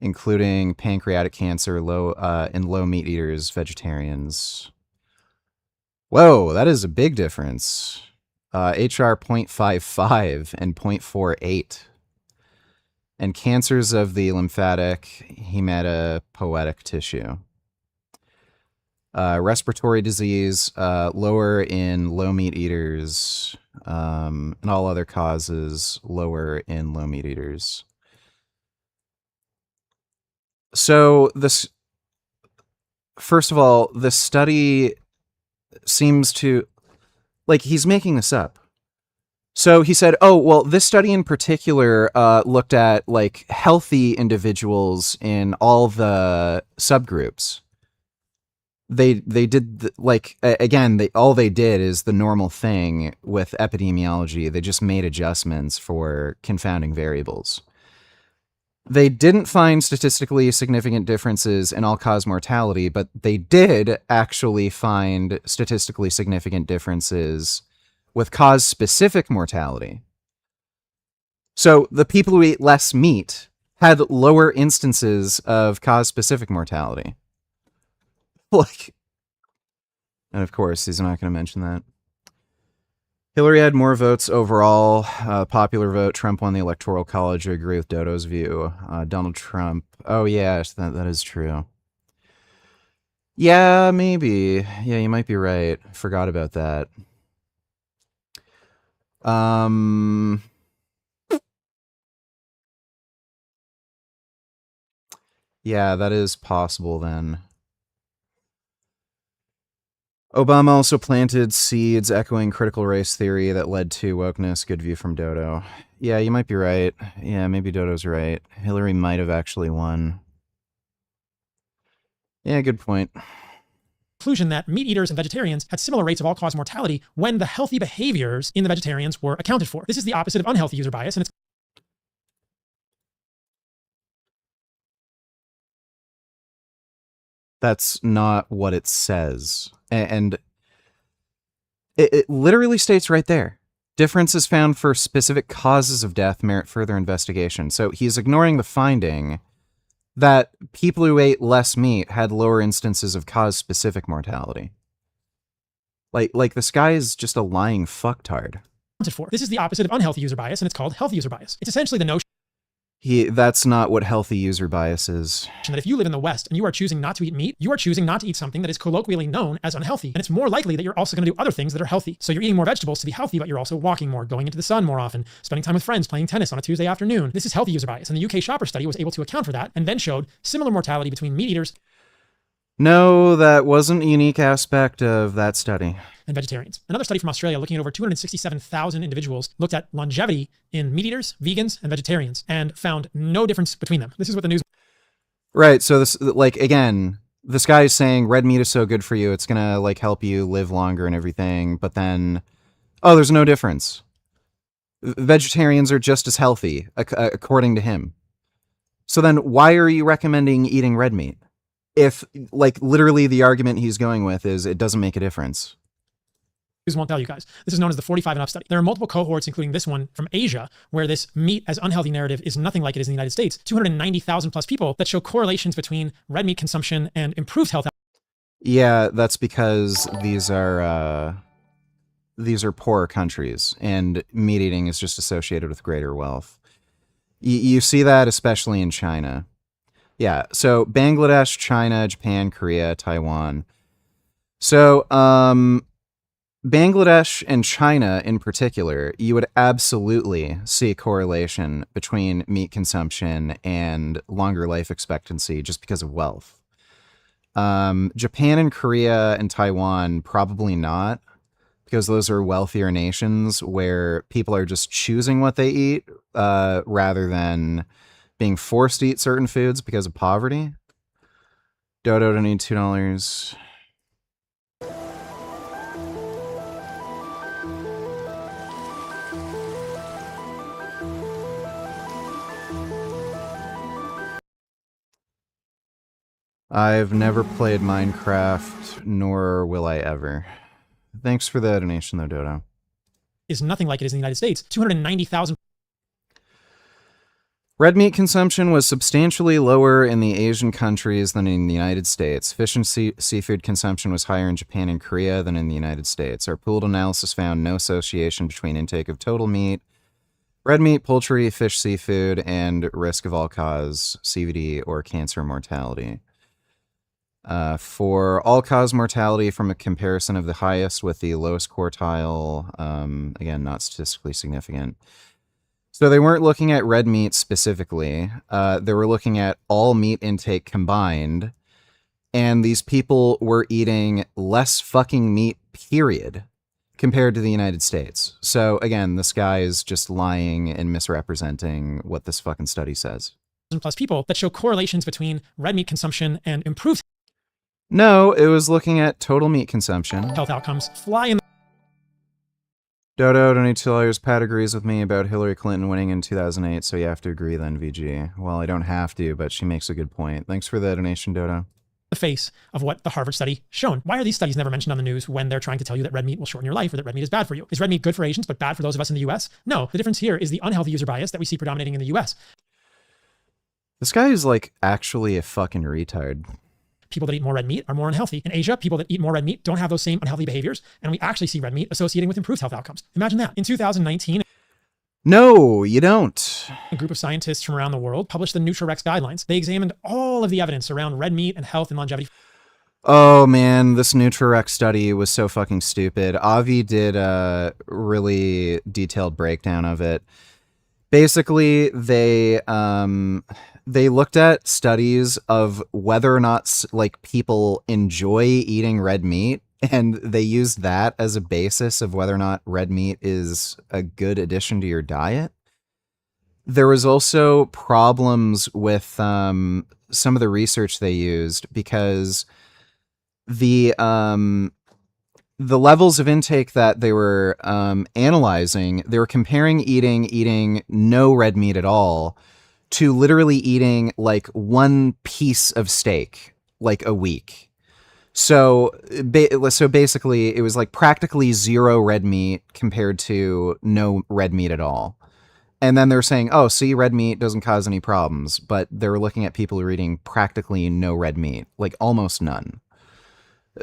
including pancreatic cancer, in low meat eaters, vegetarians. Whoa, that is a big difference. HR 0.55 and 0.48. And cancers of the lymphatic, hematopoietic tissue. Respiratory disease, lower in low meat eaters, and all other causes lower in low meat eaters. So first of all, this study seems to, he's making this up. So he said, oh, well, this study in particular looked at healthy individuals in all the subgroups. They did all they did is the normal thing with epidemiology. They just made adjustments for confounding variables. They didn't find statistically significant differences in all-cause mortality, but they did actually find statistically significant differences with cause-specific mortality. So the people who ate less meat had lower instances of cause-specific mortality. And of course, he's not going to mention that. Hillary had more votes overall. Popular vote, Trump won the Electoral College. I agree with Dodo's view. Donald Trump. Oh, yeah, that is true. Yeah, maybe. Yeah, you might be right. Forgot about that. Yeah, that is possible then. Obama also planted seeds echoing critical race theory that led to wokeness. Good view from Dodo. Yeah, you might be right. Yeah, maybe Dodo's right. Hillary might have actually won. Yeah, good point. Conclusion that meat eaters and vegetarians had similar rates of all-cause mortality when the healthy behaviors in the vegetarians were accounted for. This is the opposite of unhealthy user bias, and it's That's not what it says. And it literally states right there, differences found for specific causes of death merit further investigation. So he's ignoring the finding that people who ate less meat had lower instances of cause-specific mortality. Like this guy is just a lying fucktard. For. This is the opposite of unhealthy user bias, and it's called healthy user bias. It's essentially the notion That's not what healthy user bias is. that if you live in the West and you are choosing not to eat meat, you are choosing not to eat something that is colloquially known as unhealthy. And it's more likely that you're also going to do other things that are healthy. So you're eating more vegetables to be healthy, but you're also walking more, going into the sun more often, spending time with friends, playing tennis on a Tuesday afternoon. This is healthy user bias. And the UK Shopper study was able to account for that and then showed similar mortality between meat eaters. No, that wasn't a unique aspect of that study. And vegetarians. Another study from Australia looking at over 267,000 individuals looked at longevity in meat eaters, vegans, and vegetarians and found no difference between them. This is what the news... Right, so this, like, again, this guy is saying red meat is so good for you, it's gonna, like, help you live longer and everything, but then, oh, there's no difference. Vegetarians are just as healthy, according to him. So then why are you recommending eating red meat? If, like, literally the argument he's going with is it doesn't make a difference. Won't tell you guys. This is known as the 45 and up study. There are multiple cohorts, including this one from Asia, where this meat as unhealthy narrative is nothing like it is in the United States. 290,000 plus people that show correlations between red meat consumption and improved health. Yeah, that's because these are poor countries, and meat eating is just associated with greater wealth. You see that especially in China. Yeah, so Bangladesh, China, Japan, Korea, Taiwan. So, Bangladesh and China in particular, you would absolutely see a correlation between meat consumption and longer life expectancy just because of wealth. Japan and Korea and Taiwan, probably not, because those are wealthier nations where people are just choosing what they eat rather than being forced to eat certain foods because of poverty. Dodo to need $2. I've never played Minecraft, nor will I ever. Thanks for the donation, though, Dodo. Is nothing like it is in the United States. 290,000. Red meat consumption was substantially lower in the Asian countries than in the United States. Fish and seafood consumption was higher in Japan and Korea than in the United States. Our pooled analysis found no association between intake of total meat, red meat, poultry, fish, seafood, and risk of all-cause CVD or cancer mortality. For all-cause mortality from a comparison of the highest with the lowest quartile, again, not statistically significant. So they weren't looking at red meat specifically. They were looking at all meat intake combined, and these people were eating less fucking meat, period, compared to the United States. So again, this guy is just lying and misrepresenting what this fucking study says. Plus people that show correlations between red meat consumption and improved... No, it was looking at total meat consumption. Health outcomes fly in. Dodo, donate $2. Pat agrees with me about Hillary Clinton winning in 2008, so you have to agree then, VG. Well, I don't have to, but she makes a good point. Thanks for the donation, Dodo. The face of what the Harvard study shown. Why are these studies never mentioned on the news when they're trying to tell you that red meat will shorten your life or that red meat is bad for you? Is red meat good for Asians but bad for those of us in the US? No, the difference here is the unhealthy user bias that we see predominating in the US. This guy is like actually a fucking retard. People that eat more red meat are more unhealthy. In Asia, people that eat more red meat don't have those same unhealthy behaviors, and we actually see red meat associating with improved health outcomes. Imagine that. In 2019, no, you don't. A group of scientists from around the world published the Nutri-Rex guidelines. They examined all of the evidence around red meat and health and longevity. Oh man, this Nutri-Rex study was so fucking stupid. Avi did a really detailed breakdown of it. Basically, they looked at studies of whether or not like people enjoy eating red meat, and they used that as a basis of whether or not red meat is a good addition to your diet. There was also problems with some of the research they used because the levels of intake that they were analyzing, they were comparing eating no red meat at all to literally eating like one piece of steak like a week. So basically it was like practically zero red meat compared to no red meat at all. And then they're saying, oh, see, red meat doesn't cause any problems. But they're looking at people who are eating practically no red meat, like almost none.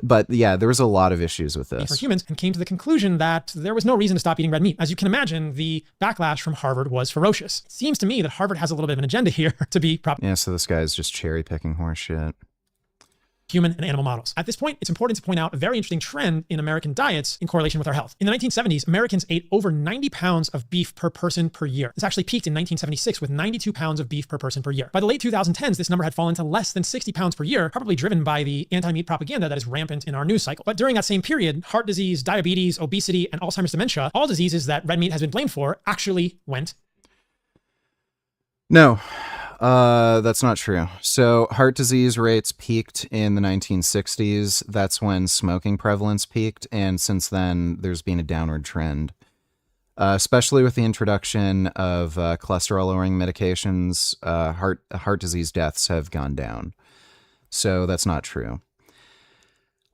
But yeah, there was a lot of issues with for this. humans, and came to the conclusion that there was no reason to stop eating red meat. As you can imagine, the backlash from Harvard was ferocious. It seems to me that Harvard has a little bit of an agenda here to be Yeah, so this guy's just cherry picking horse shit. Human and animal models. At this point, it's important to point out a very interesting trend in American diets in correlation with our health. In the 1970s, Americans ate over 90 pounds of beef per person per year. This actually peaked in 1976 with 92 pounds of beef per person per year. By the late 2010s, this number had fallen to less than 60 pounds per year, probably driven by the anti-meat propaganda that is rampant in our news cycle. But during that same period, heart disease, diabetes, obesity, and Alzheimer's dementia, all diseases that red meat has been blamed for, actually went. No. That's not true. So heart disease rates peaked in the 1960s. That's when smoking prevalence peaked. And since then, there's been a downward trend, especially with the introduction of cholesterol-lowering medications. Heart disease deaths have gone down. So that's not true.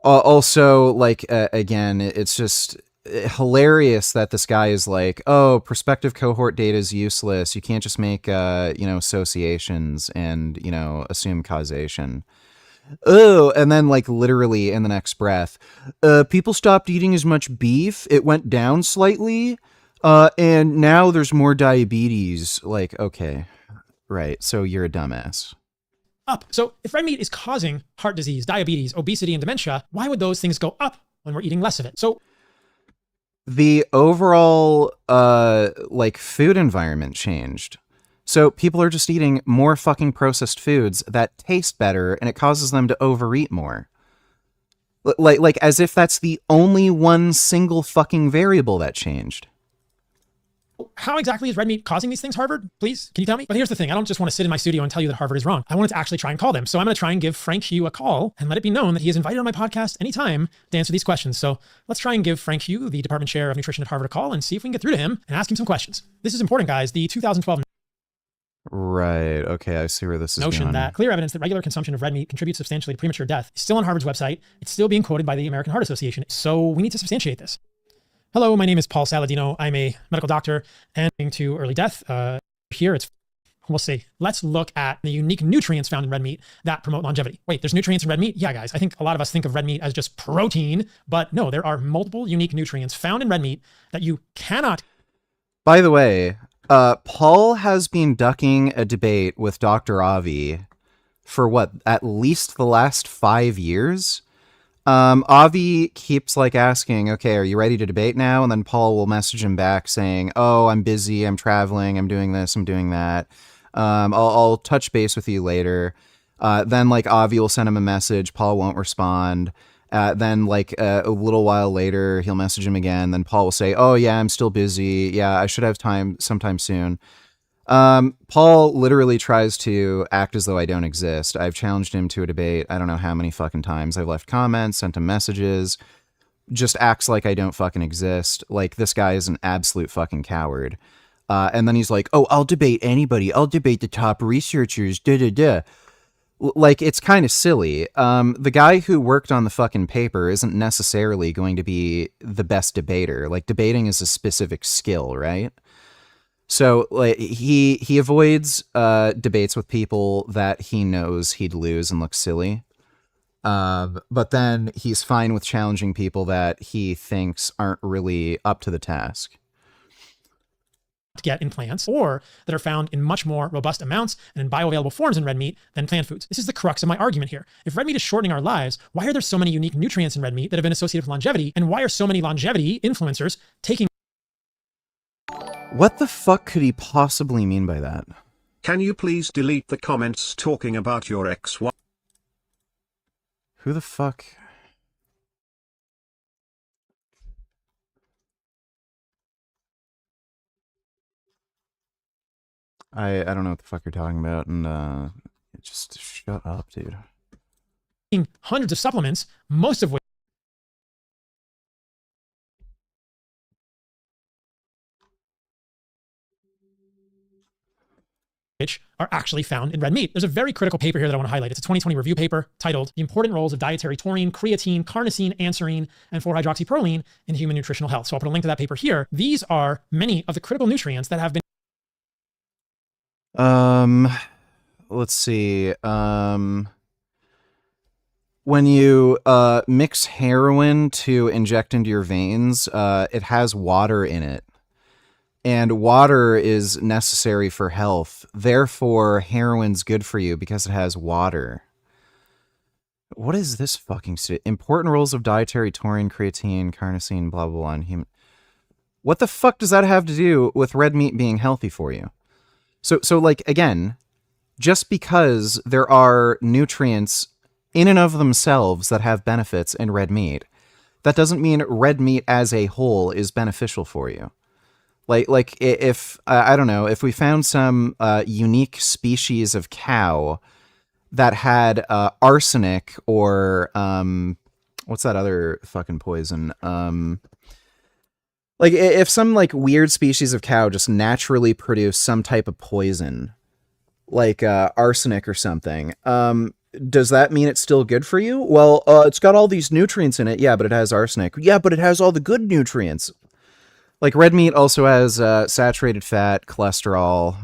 Also, like, again, it's just hilarious that this guy is like, oh, prospective cohort data is useless. You can't just make, associations and, assume causation. Oh, and then like literally in the next breath, people stopped eating as much beef. It went down slightly. And now there's more diabetes. Like, okay, right. So you're a dumbass. Up. So if red meat is causing heart disease, diabetes, obesity, and dementia, why would those things go up when we're eating less of it? So the overall food environment changed. So people are just eating more fucking processed foods that taste better, and it causes them to overeat more. Like as if that's the only one single fucking variable that changed. how exactly is red meat causing these things, Harvard? Please, can you tell me? But here's the thing. I don't just want to sit in my studio and tell you that Harvard is wrong. I wanted to actually try and call them. So I'm going to try and give Frank Hugh a call and let it be known that he is invited on my podcast anytime to answer these questions. So let's try and give Frank Hugh, the department chair of nutrition at Harvard, a call and see if we can get through to him and ask him some questions. This is important, guys. The 2012 Right. Okay. I see where this is notion going. that clear evidence that regular consumption of red meat contributes substantially to premature death is still on Harvard's website. It's still being quoted by the American Heart Association. So we need to substantiate this. Hello, my name is Paul Saladino. I'm a medical doctor and to early death. Here it's, we'll see. Let's look at the unique nutrients found in red meat that promote longevity. Wait, there's nutrients in red meat? Yeah, guys. I think a lot of us think of red meat as just protein, but no, there are multiple unique nutrients found in red meat that you cannot. By the way, Paul has been ducking a debate with Dr. Avi for what, at least the last 5 years? Avi keeps like asking, okay, are you ready to debate now? And then Paul will message him back saying, oh, I'm busy, I'm traveling, I'm doing this, I'm doing that. I'll touch base with you later. Then like Avi will send him a message, Paul won't respond. Then like a little while later, he'll message him again. Then Paul will say, oh yeah, I'm still busy. Yeah, I should have time sometime soon. Paul literally tries to act as though I don't exist. I've challenged him to a debate. I don't know how many fucking times. I've left comments, sent him messages, just acts like I don't fucking exist. Like this guy is an absolute fucking coward. And then he's like, oh, I'll debate anybody. I'll debate the top researchers. Like, it's kind of silly. The guy who worked on the fucking paper isn't necessarily going to be the best debater. Like, debating is a specific skill, right? So, like, he avoids debates with people that he knows he'd lose and look silly. But then he's fine with challenging people that he thinks aren't really up to the task. Get in plants or that are found in much more robust amounts and in bioavailable forms in red meat than plant foods. This is the crux of my argument here. If red meat is shortening our lives, why are there so many unique nutrients in red meat that have been associated with longevity? And why are so many longevity influencers taking... What the fuck could he possibly mean by that? Can you please delete the comments talking about your ex-wife? Who the fuck... I don't know what the fuck you're talking about, and just shut up, dude. Hundreds of supplements, most of which are actually found in red meat. There's a very critical paper here that I want to highlight. It's a 2020 review paper titled The Important Roles of Dietary Taurine, Creatine, Carnosine, Anserine, and 4-hydroxyproline in Human Nutritional Health. So I'll put a link to that paper here. These are many of the critical nutrients that have been Let's see. When you mix heroin to inject into your veins, it has water in it. And water is necessary for health. Therefore, heroin's good for you because it has water. What is this fucking important roles of dietary taurine, creatine, carnosine, blah, blah, blah, in human... What the fuck does that have to do with red meat being healthy for you? So like, again, just because there are nutrients in and of themselves that have benefits in red meat, that doesn't mean red meat as a whole is beneficial for you. Like if I don't know, if we found some unique species of cow that had arsenic or what's that other fucking poison? Like if some like weird species of cow just naturally produce some type of poison, like arsenic or something, does that mean it's still good for you? Well, it's got all these nutrients in it. Yeah, but it has arsenic. Yeah, but it has all the good nutrients. Like red meat also has saturated fat, cholesterol.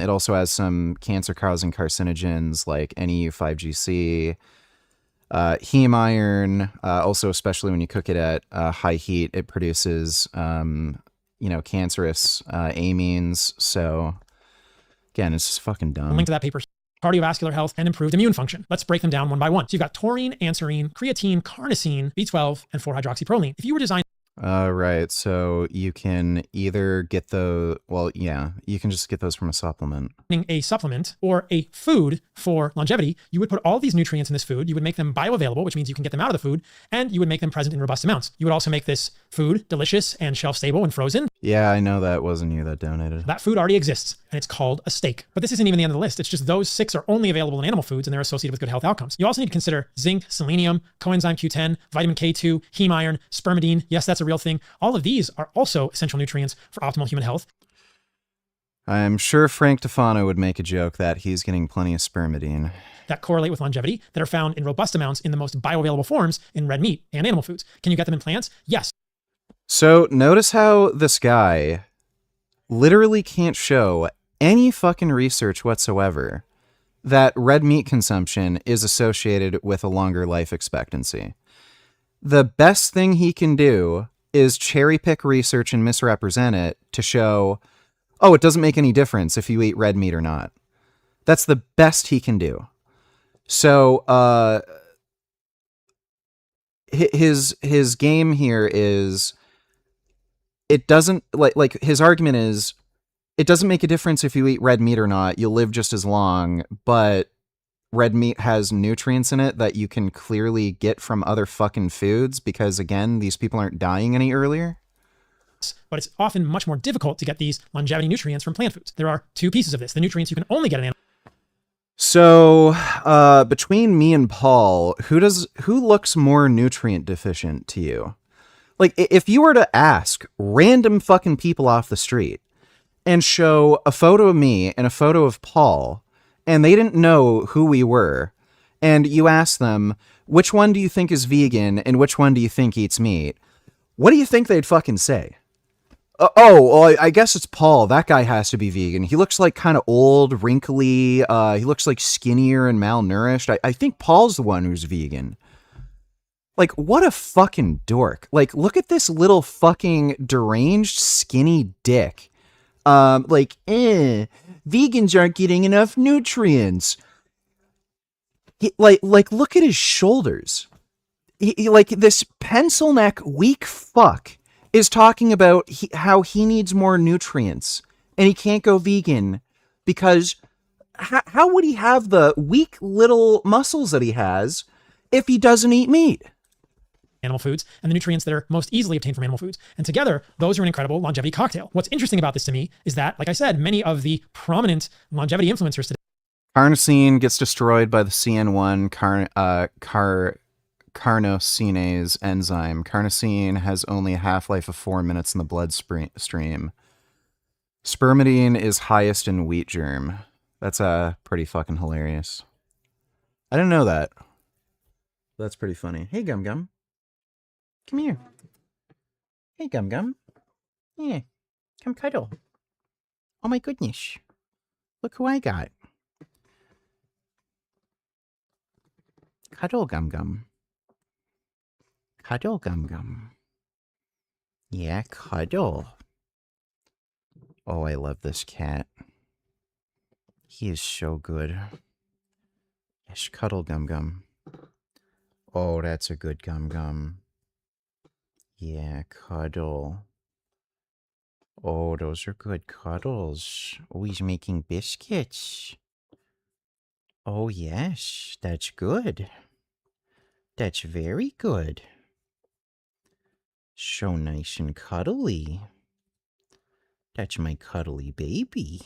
It also has some cancer-causing carcinogens like NEU5GC, heme iron. Also, especially when you cook it at high heat, it produces, cancerous amines. So, again, it's just fucking dumb. Link to that paper. Cardiovascular health and improved immune function. Let's break them down one by one. So you've got taurine, anserine, creatine, carnosine, B12, and 4-hydroxyproline. If you were designed Right, so you can either get you can just get those from a supplement. A supplement or a food for longevity, you would put all these nutrients in this food, you would make them bioavailable, which means you can get them out of the food, and you would make them present in robust amounts. You would also make this food delicious and shelf-stable and frozen. Yeah, I know that wasn't you that donated. That food already exists, and it's called a steak. But this isn't even the end of the list. It's just those 6 are only available in animal foods, and they're associated with good health outcomes. You also need to consider zinc, selenium, coenzyme Q10, vitamin K2, heme iron, spermidine. Yes, that's a real thing. All of these are also essential nutrients for optimal human health. I'm sure Frank Tufano would make a joke that he's getting plenty of spermidine. That correlate with longevity, that are found in robust amounts in the most bioavailable forms in red meat and animal foods. Can you get them in plants? Yes. So notice how this guy literally can't show any fucking research whatsoever that red meat consumption is associated with a longer life expectancy. The best thing he can do is cherry pick research and misrepresent it to show, oh, it doesn't make any difference if you eat red meat or not. That's the best he can do. So his game here is, it doesn't, like his argument is, it doesn't make a difference if you eat red meat or not. You'll live just as long, but red meat has nutrients in it that you can clearly get from other fucking foods because, again, these people aren't dying any earlier. But it's often much more difficult to get these longevity nutrients from plant foods. There are 2 pieces of this. The nutrients you can only get in animal. So, between me and Paul, who looks more nutrient deficient to you? Like, if you were to ask random fucking people off the street and show a photo of me and a photo of Paul, and they didn't know who we were, and you ask them, which one do you think is vegan and which one do you think eats meat? What do you think they'd fucking say? Well, I guess it's Paul. That guy has to be vegan. He looks like kind of old, wrinkly. He looks like skinnier and malnourished. I think Paul's the one who's vegan. Like, what a fucking dork. Like, look at this little fucking deranged, skinny dick. Vegans aren't getting enough nutrients. Look at his shoulders. Like, this pencil neck weak fuck is talking about how he needs more nutrients and he can't go vegan because how would he have the weak little muscles that he has if he doesn't eat meat? Animal foods and the nutrients that are most easily obtained from animal foods. And together, those are an incredible longevity cocktail. What's interesting about this to me is that, like I said, many of the prominent longevity influencers today. Carnosine gets destroyed by the CN1 carnosinase enzyme. Carnosine has only a half-life of 4 minutes in the bloodstream. Spermidine is highest in wheat germ. That's pretty fucking hilarious. I didn't know that. That's pretty funny. Hey, Gum Gum. Come here. Hey, Gum Gum. Yeah. Come cuddle. Oh my goodness. Look who I got. Cuddle Gum Gum. Cuddle Gum Gum. Yeah, Cuddle. Oh, I love this cat. He is so good. Yes, Cuddle Gum Gum. Oh, that's a good Gum Gum. Yeah, Cuddle. Oh, those are good cuddles. Oh, he's making biscuits. Oh, yes, that's good. That's very good. So nice and cuddly. That's my cuddly baby.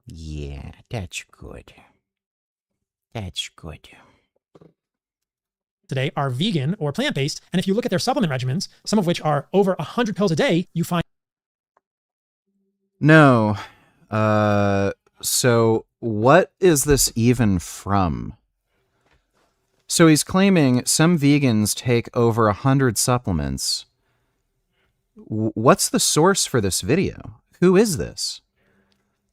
Yeah, that's good. That's good. Today are vegan or plant-based, and if you look at their supplement regimens, some of which are over 100 pills a day, you find... No. So what is this even from? So he's claiming some vegans take over 100 supplements. What's the source for this video? Who is this?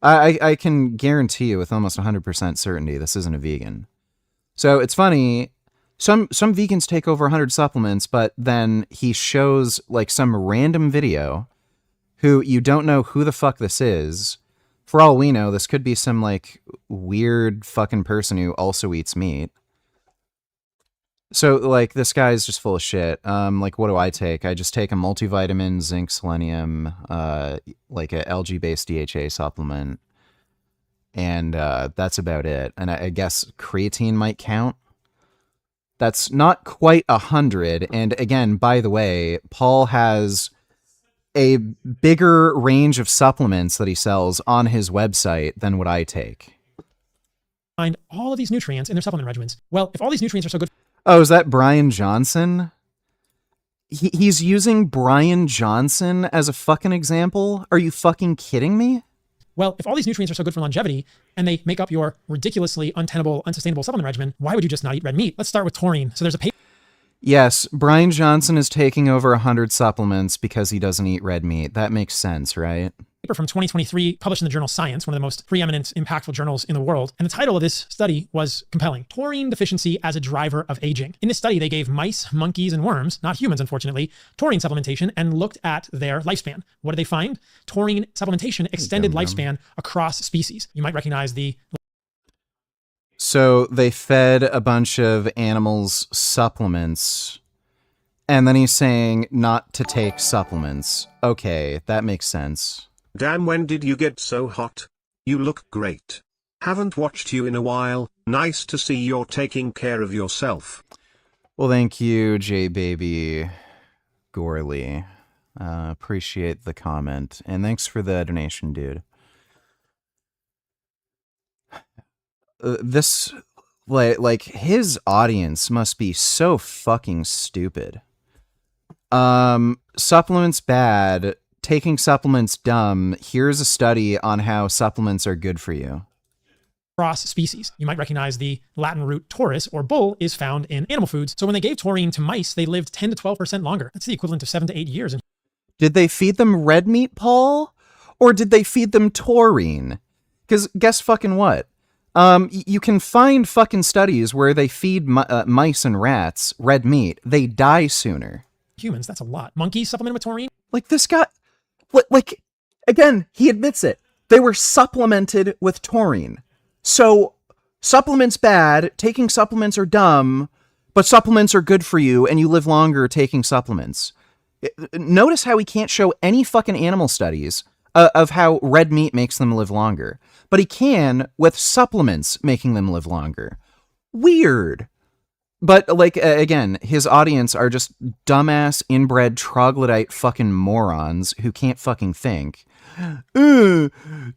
I can guarantee you with almost 100% certainty this isn't a vegan. So it's funny, some vegans take over 100 supplements, but then he shows like some random video who you don't know who the fuck this is. For all we know, this could be some like weird fucking person who also eats meat. So like this guy's just full of shit. Like what do I take? I just take a multivitamin, zinc, selenium, like a algae-based DHA supplement, and that's about it. And I guess creatine might count. That's not quite 100. And again, by the way, Paul has a bigger range of supplements that he sells on his website than what I take. Find all of these nutrients in their supplement regimens. Well, if all these nutrients are so good... Oh, is that Brian Johnson? He's using Brian Johnson as a fucking example? Are you fucking kidding me? Well, if all these nutrients are so good for longevity, and they make up your ridiculously untenable, unsustainable supplement regimen, why would you just not eat red meat? Let's start with taurine. So there's a paper... Yes, Brian Johnson is taking over 100 supplements because he doesn't eat red meat. That makes sense, right? From 2023 published in the journal Science, one of the most preeminent, impactful journals in the world. And the title of this study was compelling. Taurine deficiency as a driver of aging. In this study, they gave mice, monkeys, and worms, not humans, unfortunately, taurine supplementation and looked at their lifespan. What did they find? Taurine supplementation extended lifespan across species. You might recognize the... So they fed a bunch of animals supplements, and then he's saying not to take supplements. Okay, that makes sense. Damn, when did you get so hot? You look great. Haven't watched you in a while. Nice to see you're taking care of yourself. Well, thank you, J-Baby Gorley. Appreciate the comment. And thanks for the donation, dude. This, like, his audience must be so fucking stupid. Supplements bad. Taking supplements dumb. Here's a study on how supplements are good for you. Cross species. You might recognize the Latin root taurus, or bull, is found in animal foods. So when they gave taurine to mice, they lived 10 to 12% longer. That's the equivalent of 7 to 8 years. Did they feed them red meat, Paul? Or did they feed them taurine? Because guess fucking what? You can find fucking studies where they feed mice and rats red meat. They die sooner. Humans, that's a lot. Monkeys supplemented with taurine? Like this guy... Like, again, he admits it. They were supplemented with taurine. So, supplements bad, taking supplements are dumb, but supplements are good for you and you live longer taking supplements. Notice how he can't show any fucking animal studies of how red meat makes them live longer. But he can with supplements making them live longer. Weird. But, like, again, his audience are just dumbass, inbred, troglodyte fucking morons who can't fucking think.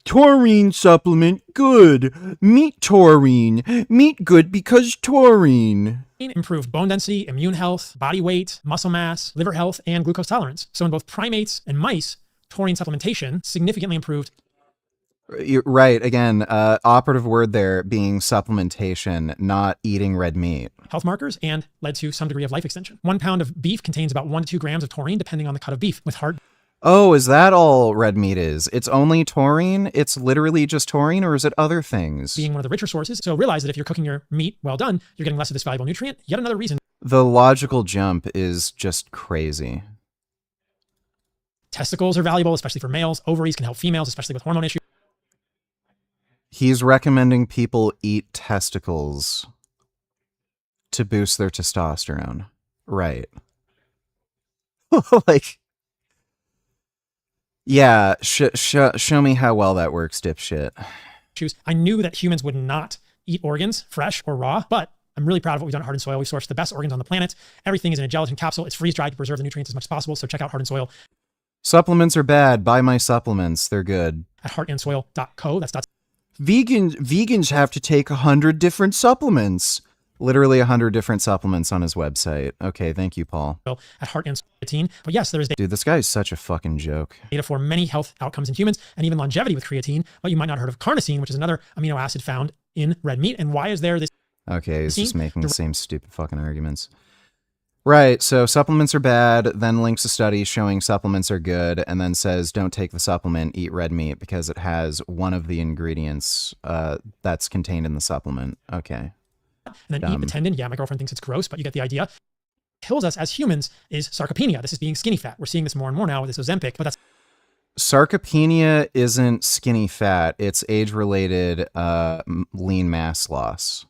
Taurine supplement, good. Meat taurine. Meat good because taurine. Improved bone density, immune health, body weight, muscle mass, liver health, and glucose tolerance. So in both primates and mice, taurine supplementation significantly improved. You're right. Again, operative word there being supplementation, not eating red meat. Health markers and led to some degree of life extension. 1 pound of beef contains about 1 to 2 grams of taurine, depending on the cut of beef. With heart. Oh, is that all red meat is? It's only taurine? It's literally just taurine, or is it other things? Being one of the richer sources. So realize that if you're cooking your meat well done, you're getting less of this valuable nutrient. Yet another reason. The logical jump is just crazy. Testicles are valuable, especially for males. Ovaries can help females, especially with hormone issues. He's recommending people eat testicles to boost their testosterone. Right. Like, yeah, show me how well that works, dipshit. I knew that humans would not eat organs, fresh or raw, but I'm really proud of what we've done at Heart and Soil. We sourced the best organs on the planet. Everything is in a gelatin capsule. It's freeze-dried to preserve the nutrients as much as possible, so check out Heart and Soil. Supplements are bad. Buy my supplements. They're good. At heartandsoil.co. That's Vegans have to take 100 different supplements. Literally 100 different supplements on his website. Okay, thank you, Paul. At Heart and Soil. But yes, there is Dude, this guy is such a fucking joke. data for many health outcomes in humans and even longevity with creatine, but you might not have heard of carnosine, which is another amino acid found in red meat. And why is there this? Okay, he's just making the same stupid fucking arguments. Right, so supplements are bad, then links a study showing supplements are good, and then says don't take the supplement, eat red meat, because it has one of the ingredients that's contained in the supplement. Okay. And then eat the tendon. Yeah, my girlfriend thinks it's gross, but you get the idea. Kills us as humans is sarcopenia. This is being skinny fat. We're seeing this more and more now with this Ozempic, but that's... Sarcopenia isn't skinny fat, it's age-related lean mass loss.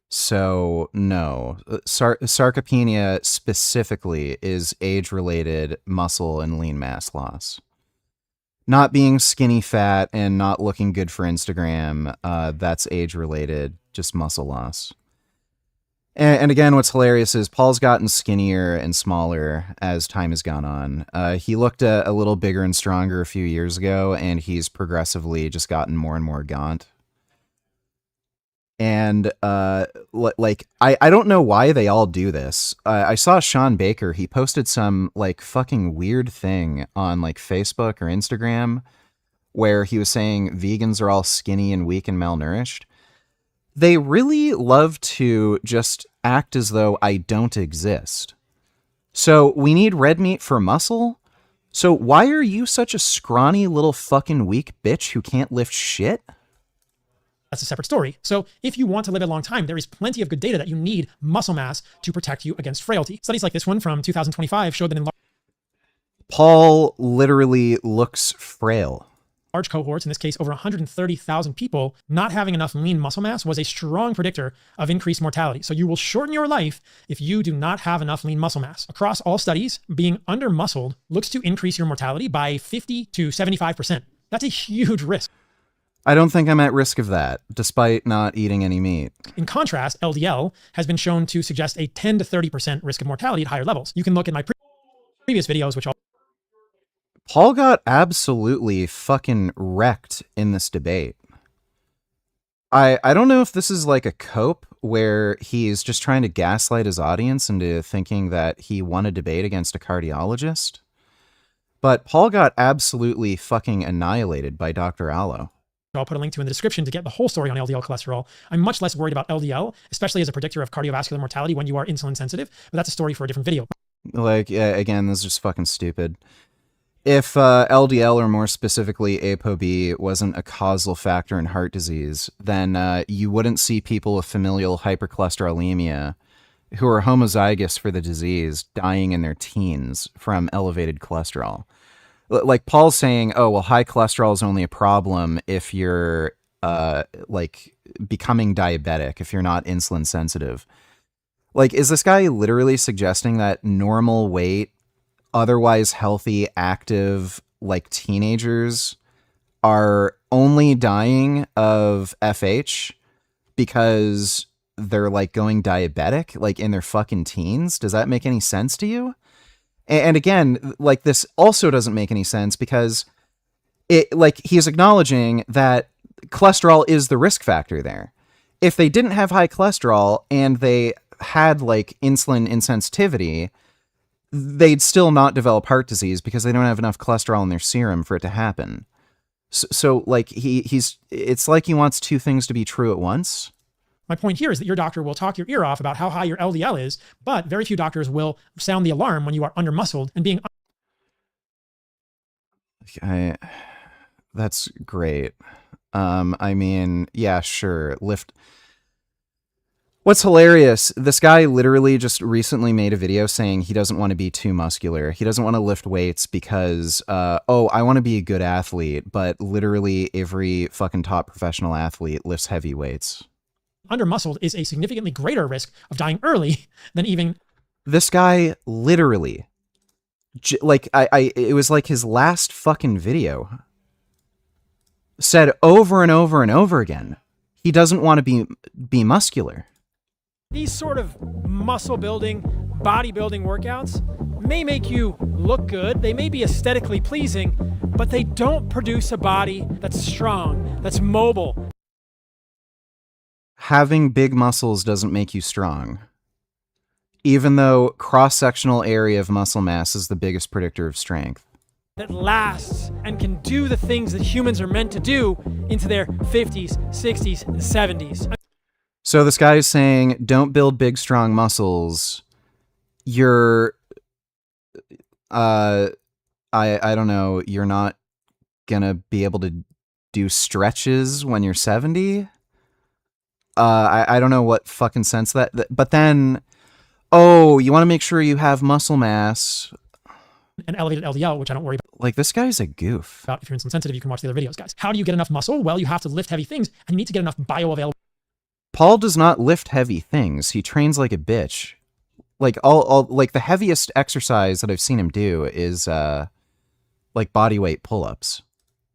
So, no. Sarcopenia specifically is age-related muscle and lean mass loss. Not being skinny fat and not looking good for Instagram, that's age-related, just muscle loss. And again, what's hilarious is Paul's gotten skinnier and smaller as time has gone on. He looked a little bigger and stronger a few years ago, and he's progressively just gotten more and more gaunt. And like I don't know why they all do this. I saw Shawn Baker. He posted some like fucking weird thing on like Facebook or Instagram where he was saying vegans are all skinny and weak and malnourished. They really love to just act as though I don't exist. So we need red meat for muscle. So why are you such a scrawny little fucking weak bitch who can't lift shit? That's a separate story. So if you want to live a long time, there is plenty of good data that you need muscle mass to protect you against frailty. Studies like this one from 2025 showed that in Paul literally looks frail. large cohorts, in this case over 130,000 people, not having enough lean muscle mass was a strong predictor of increased mortality. So you will shorten your life if you do not have enough lean muscle mass. Across all studies, being under-muscled looks to increase your mortality by 50 to 75%. That's a huge risk. I don't think I'm at risk of that, despite not eating any meat. In contrast, LDL has been shown to suggest a 10 to 30% risk of mortality at higher levels. You can look at my previous videos, which Paul got absolutely fucking wrecked in this debate. I don't know if this is like a cope where he's just trying to gaslight his audience into thinking that he won a debate against a cardiologist. But Paul got absolutely fucking annihilated by Dr. Allo. I'll put a link to in the description to get the whole story on LDL cholesterol. I'm much less worried about LDL, especially as a predictor of cardiovascular mortality when you are insulin sensitive, but that's a story for a different video. Like, yeah, again, this is just fucking stupid. If LDL, or more specifically ApoB, wasn't a causal factor in heart disease, then you wouldn't see people with familial hypercholesterolemia who are homozygous for the disease dying in their teens from elevated cholesterol. Like Paul's saying, oh, well, high cholesterol is only a problem if you're like becoming diabetic, if you're not insulin sensitive. Like, is this guy literally suggesting that normal weight, otherwise healthy, active, like teenagers are only dying of FH because they're like going diabetic, like in their fucking teens? Does that make any sense to you? And again, like this also doesn't make any sense because it, like, he's acknowledging that cholesterol is the risk factor there. If they didn't have high cholesterol and they had like insulin insensitivity, they'd still not develop heart disease because they don't have enough cholesterol in their serum for it to happen. So like it's like he wants two things to be true at once. My point here is that your doctor will talk your ear off about how high your LDL is, but very few doctors will sound the alarm when you are under-muscled and being That's great. I mean, yeah, sure. Lift. What's hilarious, this guy literally just recently made a video saying he doesn't want to be too muscular. He doesn't want to lift weights because, oh, I want to be a good athlete, but literally every fucking top professional athlete lifts heavy weights. Under-muscled is a significantly greater risk of dying early than even... This guy literally, like, it was like his last fucking video, said over and over and over again, he doesn't want to be muscular. These sort of muscle building, bodybuilding workouts may make you look good, they may be aesthetically pleasing, but they don't produce a body that's strong, that's mobile. Having big muscles doesn't make you strong. Even though cross-sectional area of muscle mass is the biggest predictor of strength. That lasts and can do the things that humans are meant to do into their 50s, 60s, and 70s. So this guy is saying, don't build big, strong muscles. You're, I don't know, you're not gonna be able to do stretches when you're 70? I don't know what fucking sense that, but then, oh, you want to make sure you have muscle mass. And elevated LDL, which I don't worry about. Like, this guy's a goof. If you're insulin sensitive, you can watch the other videos, guys. How do you get enough muscle? Well, you have to lift heavy things, and you need to get enough bioavailable. Paul does not lift heavy things. He trains like a bitch. Like like the heaviest exercise that I've seen him do is like body weight pull-ups.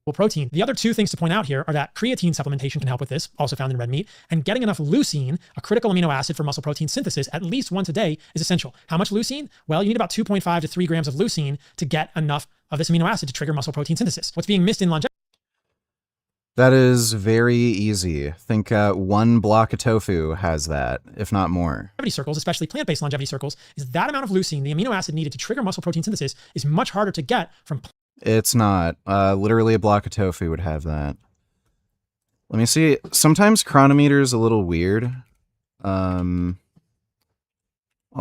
Well, protein. The other two things to point out here are that creatine supplementation can help with this, also found in red meat, and getting enough leucine, a critical amino acid for muscle protein synthesis, at least once a day is essential. How much leucine? Well, you need about 2.5 to 3 grams of leucine to get enough of this amino acid to trigger muscle protein synthesis. What's being missed in longevity? That is very easy. Think 1 block of tofu has that, if not more. Longevity circles, especially plant-based longevity circles, is that amount of leucine, the amino acid needed to trigger muscle protein synthesis, is much harder to get from. It's not. Literally a block of tofu would have that. Let me see. Sometimes Chronometer is a little weird. I'll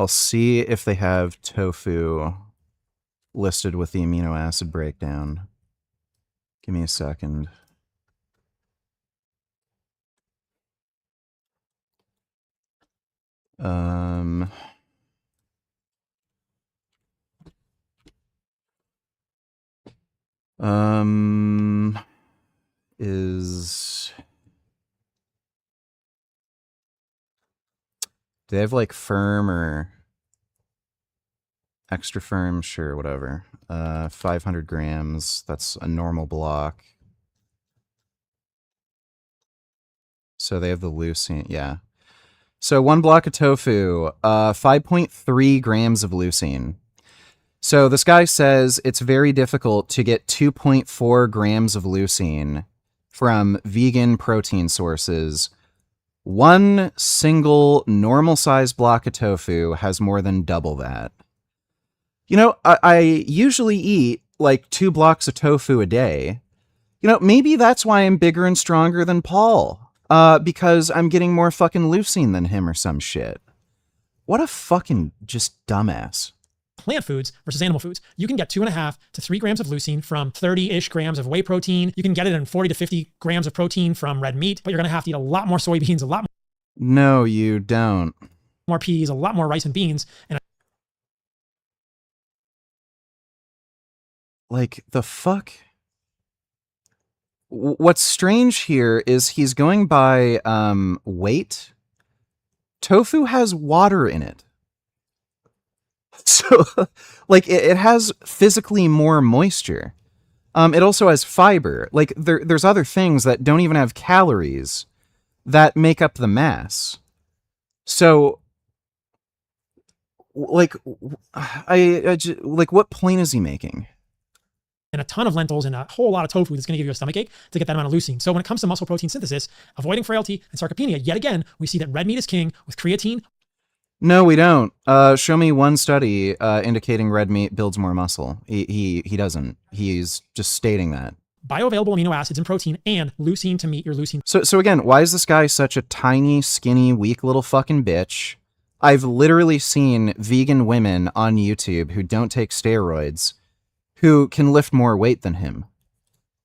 see if they have tofu listed with the amino acid breakdown. Give me a second. Do they have like firm or extra firm? Sure, whatever. 500 grams. That's a normal block. So they have the leucine. Yeah. So 1 block of tofu, 5.3 grams of leucine. So this guy says it's very difficult to get 2.4 grams of leucine from vegan protein sources. 1 single normal-sized block of tofu has more than double that. You know, I usually eat like 2 blocks of tofu a day. You know, maybe that's why I'm bigger and stronger than Paul. Because I'm getting more fucking leucine than him or some shit. What a fucking just dumbass. Plant foods versus animal foods. You can get 2.5 to 3 grams of leucine from 30-ish grams of whey protein. You can get it in 40 to 50 grams of protein from red meat, but you're going to have to eat a lot more soybeans, a lot No, you don't. more peas, a lot more rice and beans. And like, the fuck? What's strange here is he's going by weight. Tofu has water in it. So, like, it has physically more moisture. It also has fiber. Like, there's other things that don't even have calories that make up the mass. So, like, like, what point is he making? and a ton of lentils and a whole lot of tofu that's going to give you a stomachache to get that amount of leucine. So when it comes to muscle protein synthesis, avoiding frailty and sarcopenia, yet again, we see that red meat is king with creatine. No, we don't. Show me one study indicating red meat builds more muscle. He doesn't. He's just stating that. Bioavailable amino acids and protein and leucine to meet your leucine. So again, why is this guy such a tiny, skinny, weak little fucking bitch? I've literally seen vegan women on YouTube who don't take steroids who can lift more weight than him.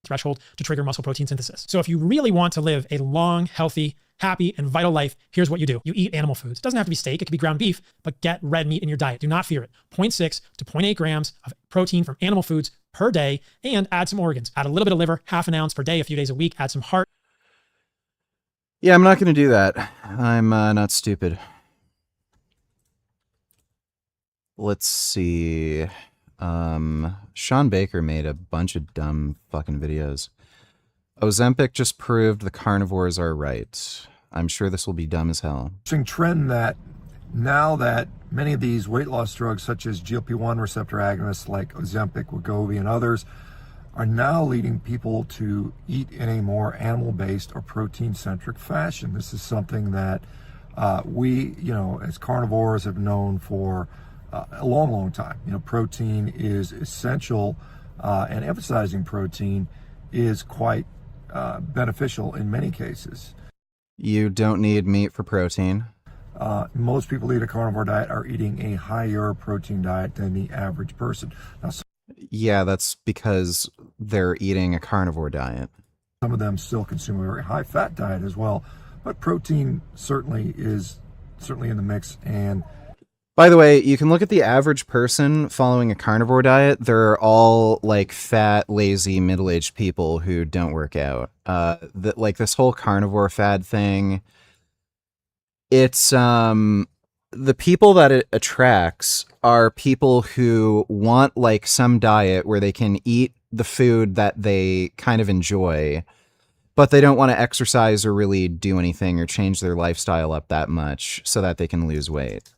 Threshold to trigger muscle protein synthesis. So if you really want to live a long, healthy, happy, and vital life, here's what you do. You eat animal foods. It doesn't have to be steak. It could be ground beef, but get red meat in your diet. Do not fear it. 0.6 to 0.8 grams of protein from animal foods per day, and add some organs. Add a little bit of liver, half an ounce per day, a few days a week. Add some heart. Yeah, I'm not going to do that. I'm not stupid. Let's see. Shawn Baker made a bunch of dumb fucking videos. Ozempic just proved the carnivores are right. I'm sure this will be dumb as hell. Interesting trend that now that many of these weight loss drugs, such as GLP-1 receptor agonists like Ozempic, Wegovy, and others, are now leading people to eat in a more animal-based or protein-centric fashion. This is something that we, as carnivores have known for a long, long time. Protein is essential, and emphasizing protein is quite beneficial in many cases. You don't need meat for protein. Most people who eat a carnivore diet are eating a higher protein diet than the average person. Now, Yeah, that's because they're eating a carnivore diet. some of them still consume a very high fat diet as well, but protein certainly is in the mix. And by the way, you can look at the average person following a carnivore diet. They're all like fat, lazy, middle-aged people who don't work out. Like this whole carnivore fad thing, it's the people that it attracts are people who want like some diet where they can eat the food that they kind of enjoy, but they don't want to exercise or really do anything or change their lifestyle up that much so that they can lose weight.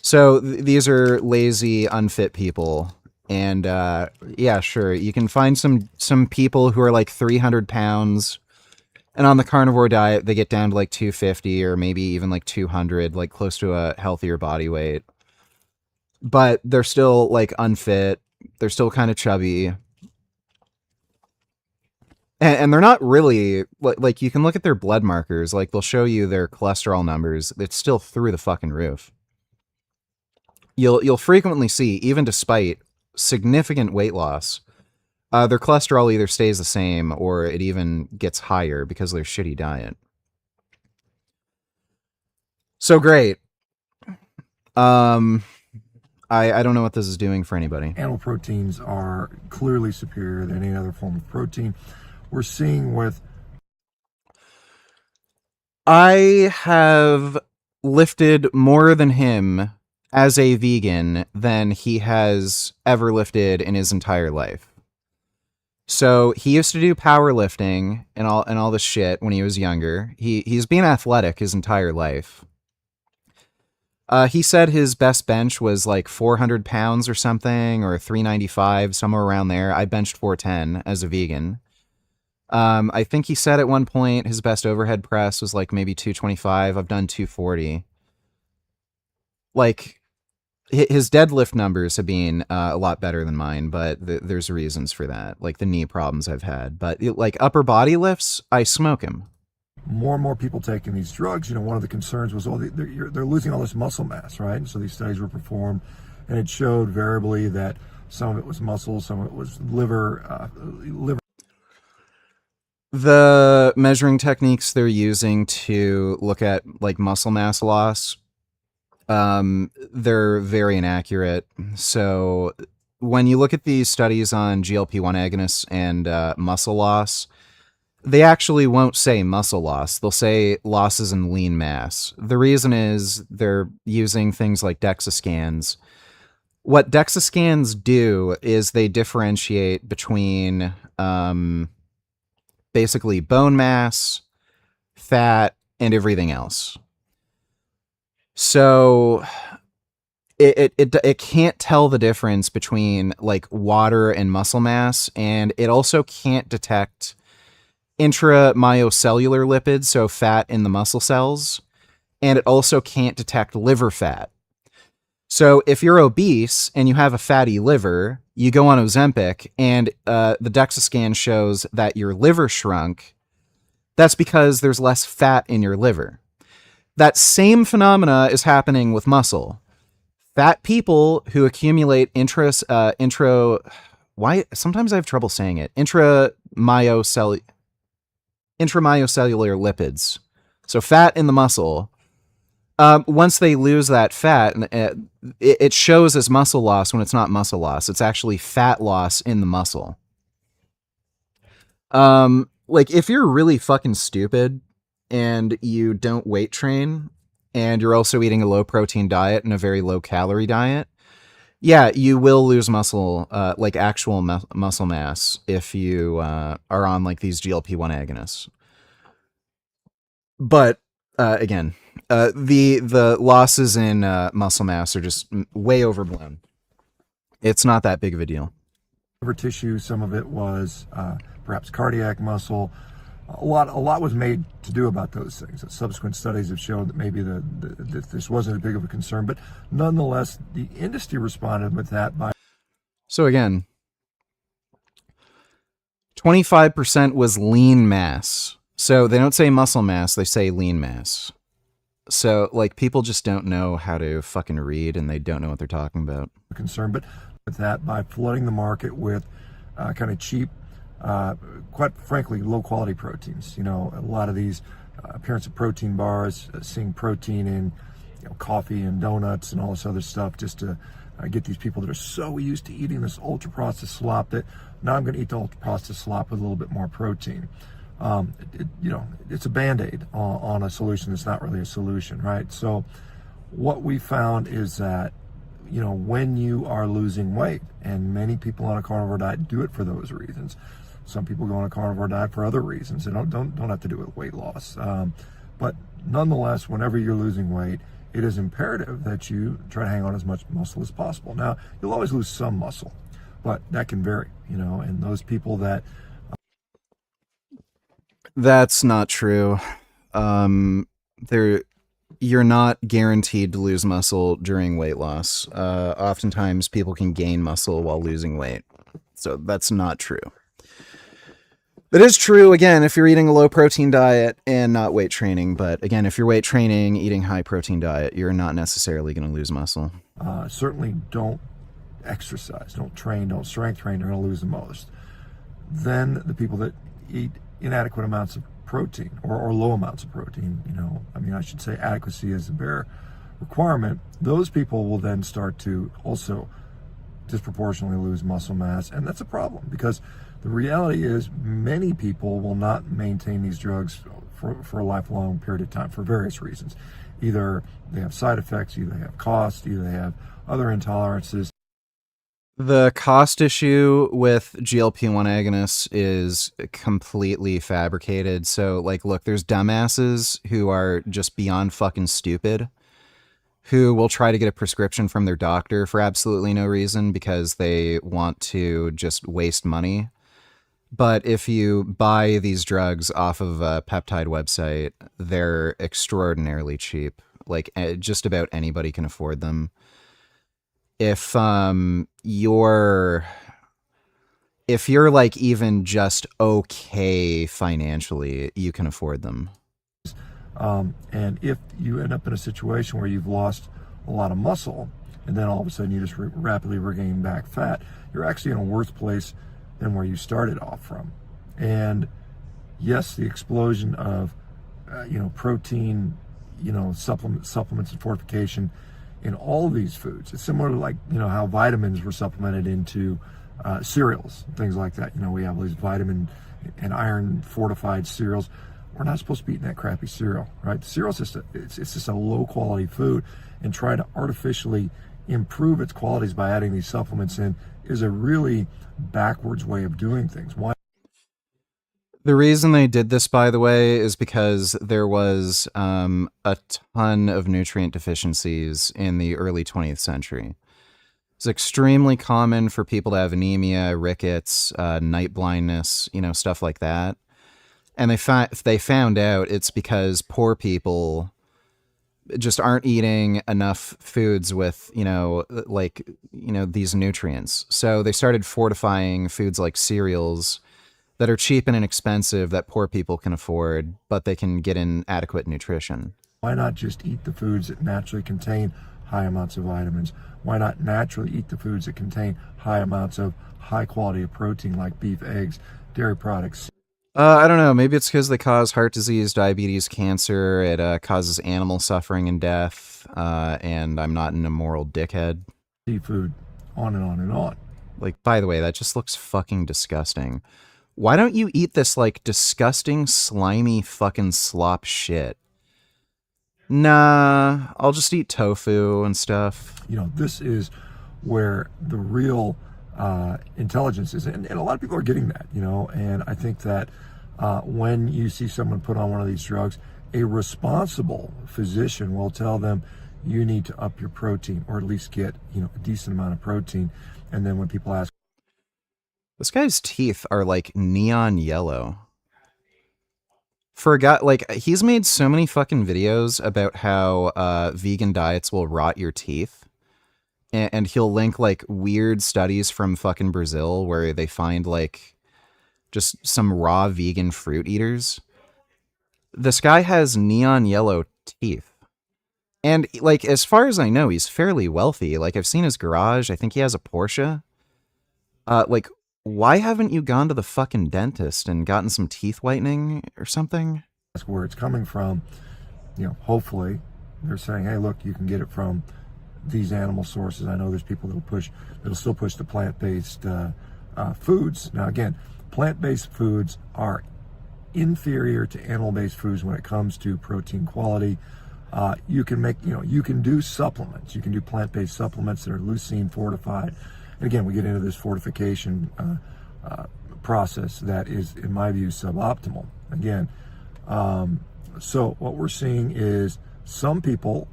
So these are lazy, unfit people. And yeah, sure, you can find some people who are like 300 pounds, and on the carnivore diet, they get down to like 250 or maybe even like 200, like close to a healthier body weight. But they're still like unfit. They're still kind of chubby. And they're not really, like you can look at their blood markers. Like they'll show you their cholesterol numbers. It's still through the fucking roof. You'll frequently see, even despite significant weight loss, their cholesterol either stays the same or it even gets higher because of their shitty diet. So great. I don't know what this is doing for anybody. animal proteins are clearly superior than any other form of protein. We're seeing with I have lifted more than him as a vegan than he has ever lifted in his entire life. So he used to do powerlifting and all this shit when he was younger. He's been athletic his entire life. He said his best bench was like 400 pounds or something, or 395, somewhere around there. I benched 410 as a vegan. I think he said at one point his best overhead press was like maybe 225. I've done 240. Like, his deadlift numbers have been a lot better than mine, but there's reasons for that, like the knee problems I've had. But like upper body lifts, I smoke him. more and more people taking these drugs, one of the concerns was, they're losing all this muscle mass, right? And so these studies were performed, and it showed variably that some of it was muscle, some of it was liver. The measuring techniques they're using to look at like muscle mass loss, they're very inaccurate. So when you look at these studies on GLP-1 agonists and muscle loss, they actually won't say muscle loss. They'll say losses in lean mass. The reason is they're using things like DEXA scans. What DEXA scans do is they differentiate between basically bone mass, fat, and everything else. So it can't tell the difference between like water and muscle mass, and it also can't detect intramyocellular lipids, so fat in the muscle cells, and it also can't detect liver fat. So if you're obese and you have a fatty liver, you go on Ozempic, and the DEXA scan shows that your liver shrunk. That's because there's less fat in your liver. That same phenomena is happening with muscle. Fat people who accumulate why sometimes I have trouble saying it. Intramyocellular lipids. So fat in the muscle. Once they lose that fat, it shows as muscle loss when it's not muscle loss. It's actually fat loss in the muscle. Like if you're really fucking stupid and you don't weight train and you're also eating a low protein diet and a very low calorie diet, yeah, you will lose muscle, like actual muscle mass if you are on like these GLP-1 agonists. But again, the losses in muscle mass are just way overblown. It's not that big of a deal. Liver tissue, some of it was perhaps cardiac muscle. A lot was made to do about those things. Subsequent studies have shown that maybe this wasn't as big of a concern, but nonetheless, the industry responded with that by. So again, 25% was lean mass. So they don't say muscle mass, they say lean mass. So like people just don't know how to fucking read and they don't know what they're talking about. Concern, but with that, by flooding the market with kind of cheap, quite frankly, low quality proteins. You know, a lot of these appearance of protein bars, seeing protein in coffee and donuts and all this other stuff, just to get these people that are so used to eating this ultra processed slop that now I'm going to eat the ultra processed slop with a little bit more protein. It's a band-aid on a solution that's not really a solution, right? So what we found is that when you are losing weight, and many people on a carnivore diet do it for those reasons. Some people go on a carnivore diet for other reasons. They don't have to do it with weight loss. But nonetheless, whenever you're losing weight, it is imperative that you try to hang on as much muscle as possible. Now, you'll always lose some muscle, but that can vary, and those people that... That's not true. You're not guaranteed to lose muscle during weight loss. Oftentimes people can gain muscle while losing weight. So that's not true. That is true, again, if you're eating a low protein diet and not weight training. But again, if you're weight training, eating high protein diet, you're not necessarily going to lose muscle. Certainly don't exercise, don't train, don't strength train, you're going to lose the most. Then the people that eat inadequate amounts of protein or low amounts of protein, I should say adequacy is the bare requirement. Those people will then start to also disproportionately lose muscle mass, and that's a problem because the reality is many people will not maintain these drugs for a lifelong period of time for various reasons. Either they have side effects, either they have cost, either they have other intolerances. The cost issue with GLP-1 agonists is completely fabricated. So, like, look, there's dumbasses who are just beyond fucking stupid who will try to get a prescription from their doctor for absolutely no reason because they want to just waste money. But if you buy these drugs off of a peptide website, they're extraordinarily cheap. Like, just about anybody can afford them. If you're like even just okay financially, you can afford them. And if you end up in a situation where you've lost a lot of muscle and then all of a sudden you just rapidly regain back fat, you're actually in a worse place than where you started off from. And yes, the explosion of protein, supplements and fortification in all of these foods. It's similar to like, how vitamins were supplemented into cereals, things like that. We have these vitamin and iron fortified cereals. We're not supposed to be eating that crappy cereal, right? Cereal's it's just a low quality food, and try to artificially improve its qualities by adding these supplements in is a really backwards way of doing things. Why? The reason they did this, by the way, is because there was a ton of nutrient deficiencies in the early 20th century. It's extremely common for people to have anemia, rickets, night blindness, stuff like that. And they found out it's because poor people just aren't eating enough foods with, these nutrients. So they started fortifying foods like cereals that are cheap and inexpensive that poor people can afford, but they can get in adequate nutrition. Why not just eat the foods that naturally contain high amounts of vitamins? Why not naturally eat the foods that contain high amounts of high quality of protein like beef, eggs, dairy products? I don't know. Maybe it's because they cause heart disease, diabetes, cancer. It causes animal suffering and death. And I'm not an immoral dickhead. Seafood, on and on and on. Like, by the way, that just looks fucking disgusting. Why don't you eat this, like, disgusting, slimy fucking slop shit? Nah, I'll just eat tofu and stuff. You know, this is where the real intelligence is. And a lot of people are getting that, you know, and I think that when you see someone put on one of these drugs, a responsible physician will tell them, you need to up your protein, or at least get, you know, a decent amount of protein. And then when people ask, this guy's teeth are like neon yellow. For a guy, like, he's made so many fucking videos about how vegan diets will rot your teeth. And he'll link like weird studies from fucking Brazil where they find like just some raw vegan fruit eaters. This guy has neon yellow teeth. And, like, as far as I know, he's fairly wealthy. Like, I've seen his garage. I think he has a Porsche. Like, why haven't you gone to the fucking dentist and gotten some teeth whitening or something? That's where it's coming from. You know, hopefully they're saying, hey, look, you can get it from these animal sources. I know there's people that'll still push the plant-based foods. Now, again, plant-based foods are inferior to animal-based foods when it comes to protein quality. You can make, you know, you can do supplements. You can do plant-based supplements that are leucine fortified. And again, we get into this fortification process that is, in my view, suboptimal. Again, so what we're seeing is some people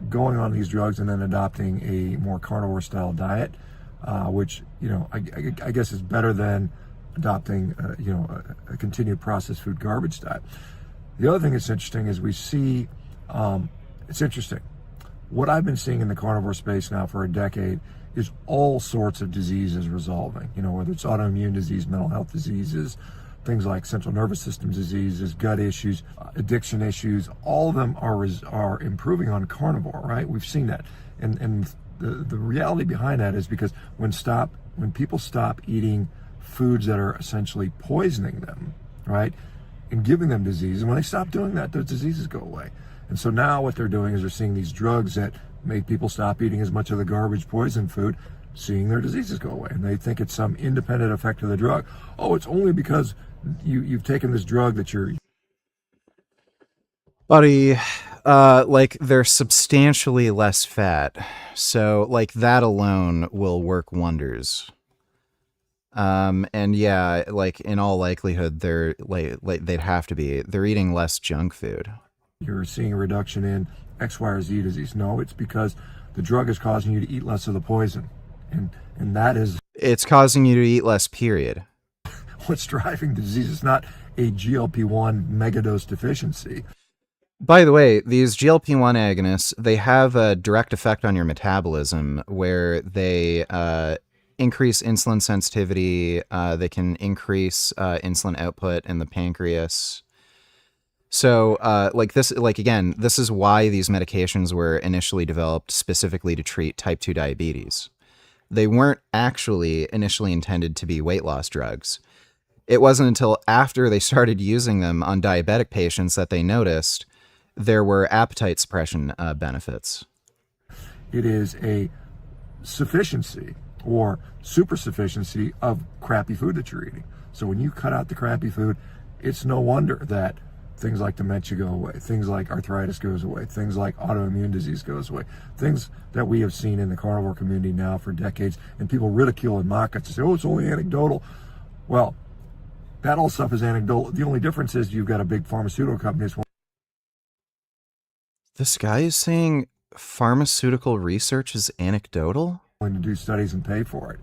going on these drugs and then adopting a more carnivore-style diet, which, you know, I guess is better than adopting, you know, a continued processed food garbage diet. The other thing that's interesting is we see, it's interesting. What I've been seeing in the carnivore space now for a decade is all sorts of diseases resolving, you know, whether it's autoimmune disease, mental health diseases, things like central nervous system diseases, gut issues, addiction issues, all of them are improving on carnivore, right? We've seen that. And the reality behind that is because when people stop eating foods that are essentially poisoning them, right, and giving them disease, and when they stop doing that, those diseases go away. And so now what they're doing is they're seeing these drugs that make people stop eating as much of the garbage poison food, seeing their diseases go away. And they think it's some independent effect of the drug. Oh, it's only because you've taken this drug that you're... Buddy, like, they're substantially less fat. So, like, that alone will work wonders. And yeah, like, in all likelihood, they're like they'd have to be. They're eating less junk food. You're seeing a reduction in X, Y, or Z disease. No, it's because the drug is causing you to eat less of the poison. And that is... It's causing you to eat less, period. What's driving the disease. It's not a GLP-1 megadose deficiency. By the way, these GLP-1 agonists, they have a direct effect on your metabolism where they increase insulin sensitivity. They can increase insulin output in the pancreas. So, again, this is why these medications were initially developed specifically to treat type 2 diabetes. They weren't actually initially intended to be weight loss drugs. It wasn't until after they started using them on diabetic patients that they noticed there were appetite suppression benefits. It is a sufficiency or super sufficiency of crappy food that you're eating. So when you cut out the crappy food, it's no wonder that things like dementia go away, things like arthritis goes away, things like autoimmune disease goes away, things that we have seen in the carnivore community now for decades, and people ridicule and mock us and say, oh, it's only anecdotal. Well, that all stuff is anecdotal. The only difference is you've got a big pharmaceutical company that's... This guy is saying pharmaceutical research is anecdotal? ...to do studies and pay for it.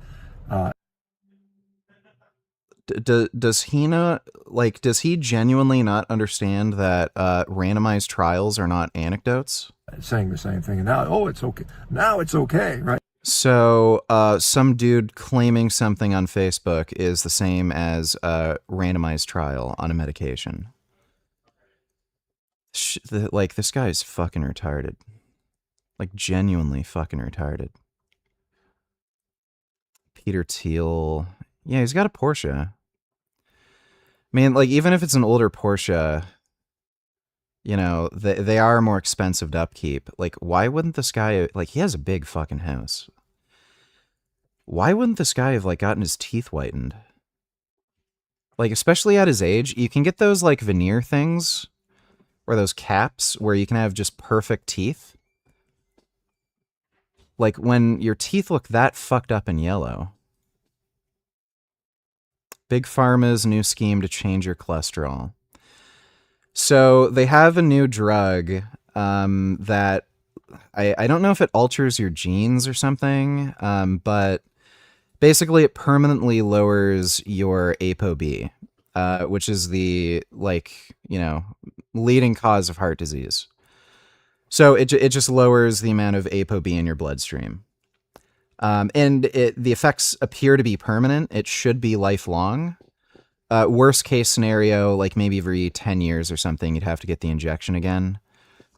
Does he not, like, does he genuinely not understand that randomized trials are not anecdotes? Saying the same thing, and now, oh, it's okay. Now it's okay, right? So some dude claiming something on Facebook is the same as a randomized trial on a medication. Like, this guy is fucking retarded. Like, genuinely fucking retarded. Peter Thiel. Yeah, he's got a Porsche. I mean, like, even if it's an older Porsche, you know, they are more expensive to upkeep. Like, why wouldn't this guy, like, he has a big fucking house. Why wouldn't this guy have, like, gotten his teeth whitened? Like, especially at his age, you can get those, like, veneer things, or those caps, where you can have just perfect teeth. Like, when your teeth look that fucked up and yellow. Big Pharma's new scheme to change your cholesterol. So they have a new drug that I don't know if it alters your genes or something, but basically it permanently lowers your ApoB, which is the, like, you know, leading cause of heart disease. So it just lowers the amount of ApoB in your bloodstream. And the effects appear to be permanent. It should be lifelong. Worst case scenario, like maybe every 10 years or something, you'd have to get the injection again.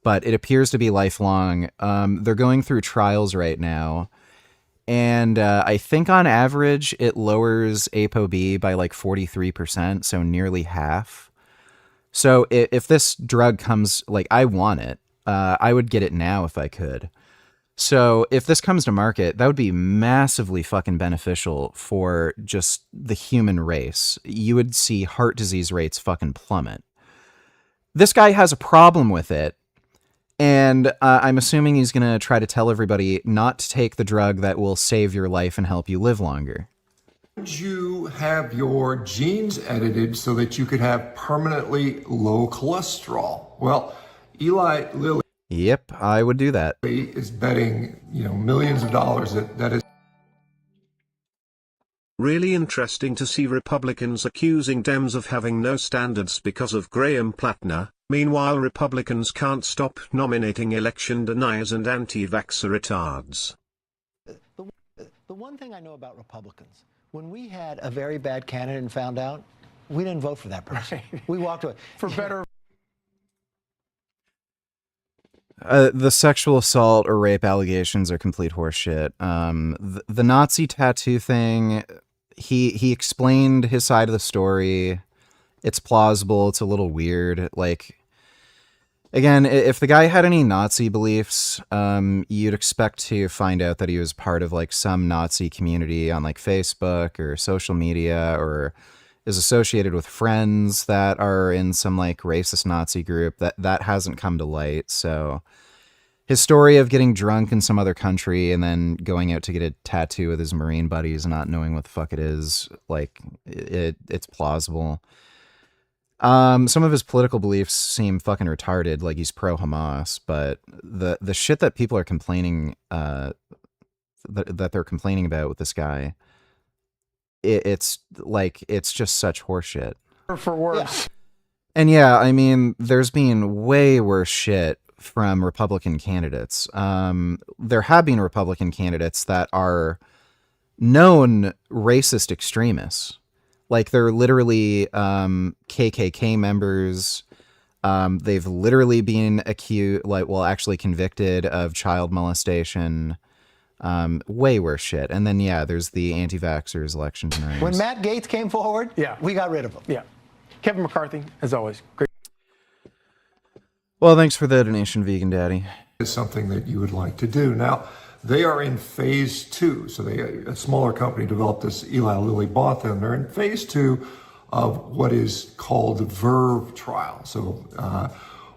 But it appears to be lifelong. They're going through trials right now. And I think on average, it lowers ApoB by like 43%, so nearly half. So if this drug comes, like, I want it. I would get it now if I could. So if this comes to market, that would be massively fucking beneficial for just the human race. You would see heart disease rates fucking plummet. This guy has a problem with it, and I'm assuming he's going to try to tell everybody not to take the drug that will save your life and help you live longer. Would you have your genes edited so that you could have permanently low cholesterol? Well, Eli Lilly. Yep, I would do that. Is betting, you know, millions of dollars that is Really interesting to see Republicans accusing Dems of having no standards because of Graham Plattner. Meanwhile, Republicans can't stop nominating election deniers and anti-vaxxer retards. The one thing I know about Republicans, when we had a very bad candidate and found out, we didn't vote for that person. Right. We walked away. For better. The sexual assault or rape allegations are complete horseshit. The Nazi tattoo thing, he explained his side of the story. It's plausible. It's a little weird. Like, again, if the guy had any Nazi beliefs, you'd expect to find out that he was part of, like, some Nazi community on, like, Facebook or social media, or is associated with friends that are in some, like, racist Nazi group. That hasn't come to light. So his story of getting drunk in some other country and then going out to get a tattoo with his Marine buddies and not knowing what the fuck it is, like, it's plausible. Some of his political beliefs seem fucking retarded, like he's pro-Hamas, but the shit that people are complaining, that they're complaining about with this guy, it's just such horseshit. For worse. Yeah. And yeah, I mean, there's been way worse shit from Republican candidates. There have been Republican candidates that are known racist extremists. Like, they're literally KKK members. They've literally been accused, actually convicted of child molestation. Way worse shit. And then, yeah, there's the anti-vaxxers, election deniers. When Matt Gaetz came forward, we got rid of him. Yeah. Kevin McCarthy, as always. Great. Well, thanks for the donation, Vegan Daddy. Is something that you would like to do. Now, they are in phase 2. So a smaller company developed this. Eli Lilly bought them. They're in phase 2 of what is called the Verve trial. So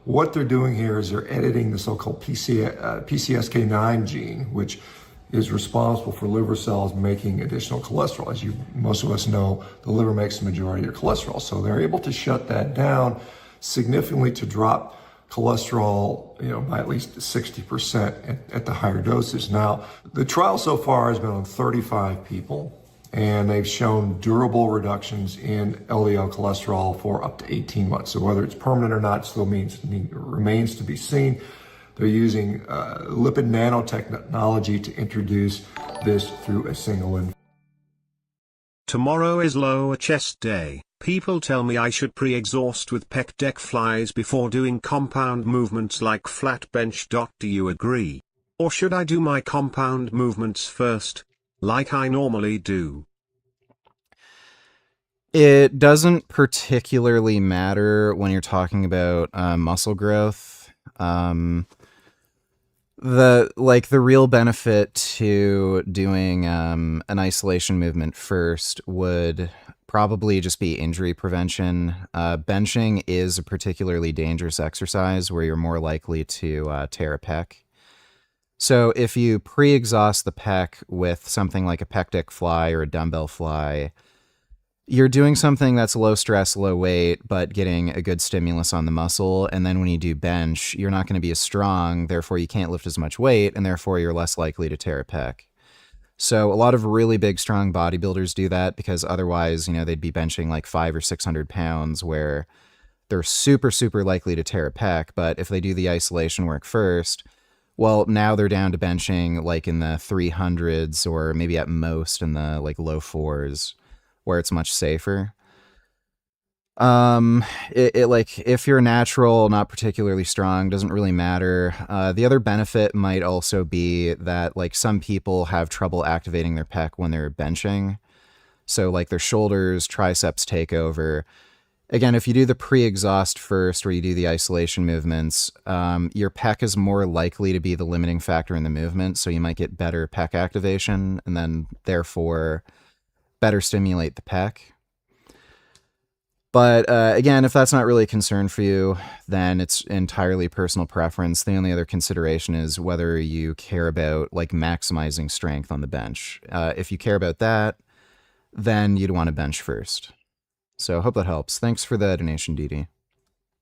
what they're doing here is they're editing the so-called PCSK9 gene, which is responsible for liver cells making additional cholesterol. As most of us know, the liver makes the majority of your cholesterol. So they're able to shut that down significantly to drop cholesterol, by at least 60% at the higher doses. Now, the trial so far has been on 35 people, and they've shown durable reductions in LDL cholesterol for up to 18 months. So whether it's permanent or not still remains to be seen. They're using lipid nanotechnology to introduce this through a single infusion. Tomorrow is lower chest day. People tell me I should pre-exhaust with pec deck flies before doing compound movements like flat bench. Do you agree? Or should I do my compound movements first, like I normally do? It doesn't particularly matter when you're talking about muscle growth. The real benefit to doing an isolation movement first would probably just be injury prevention. Benching is a particularly dangerous exercise where you're more likely to tear a pec. So if you pre-exhaust the pec with something like a pec fly or a dumbbell fly, you're doing something that's low stress, low weight, but getting a good stimulus on the muscle. And then when you do bench, you're not going to be as strong. Therefore, you can't lift as much weight, and therefore you're less likely to tear a pec. So a lot of really big, strong bodybuilders do that because otherwise, they'd be benching like 500 or 600 pounds where they're super, super likely to tear a pec. But if they do the isolation work first, well, now they're down to benching like in the 300s or maybe at most in the like low 4s, where it's much safer. If you're natural, not particularly strong, doesn't really matter. The other benefit might also be that like some people have trouble activating their pec when they're benching. So like their shoulders, triceps take over. Again, if you do the pre-exhaust first, where you do the isolation movements, your pec is more likely to be the limiting factor in the movement. So you might get better pec activation and then therefore better stimulate the pec. But again, if that's not really a concern for you, then it's entirely personal preference. The only other consideration is whether you care about like maximizing strength on the bench. If you care about that, then you'd want to bench first. So I hope that helps. Thanks for the donation, Didi.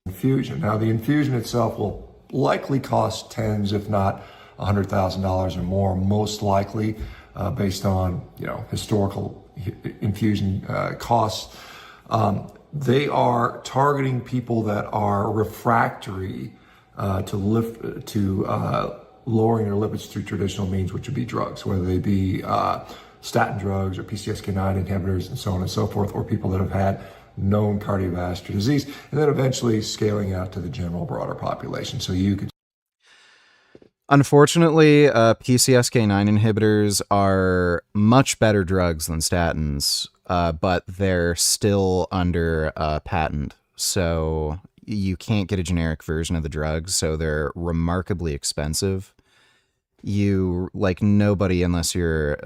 Infusion. Now, the infusion itself will likely cost tens, if not $100,000 or more, most likely, based on historical infusion costs. They are targeting people that are refractory to lowering their lipids through traditional means, which would be drugs, whether they be statin drugs or PCSK9 inhibitors and so on and so forth, or people that have had known cardiovascular disease, and then eventually scaling out to the general broader population. So you could. Unfortunately, PCSK9 inhibitors are much better drugs than statins, but they're still under patent. So you can't get a generic version of the drugs, so they're remarkably expensive. You, like, nobody, unless you're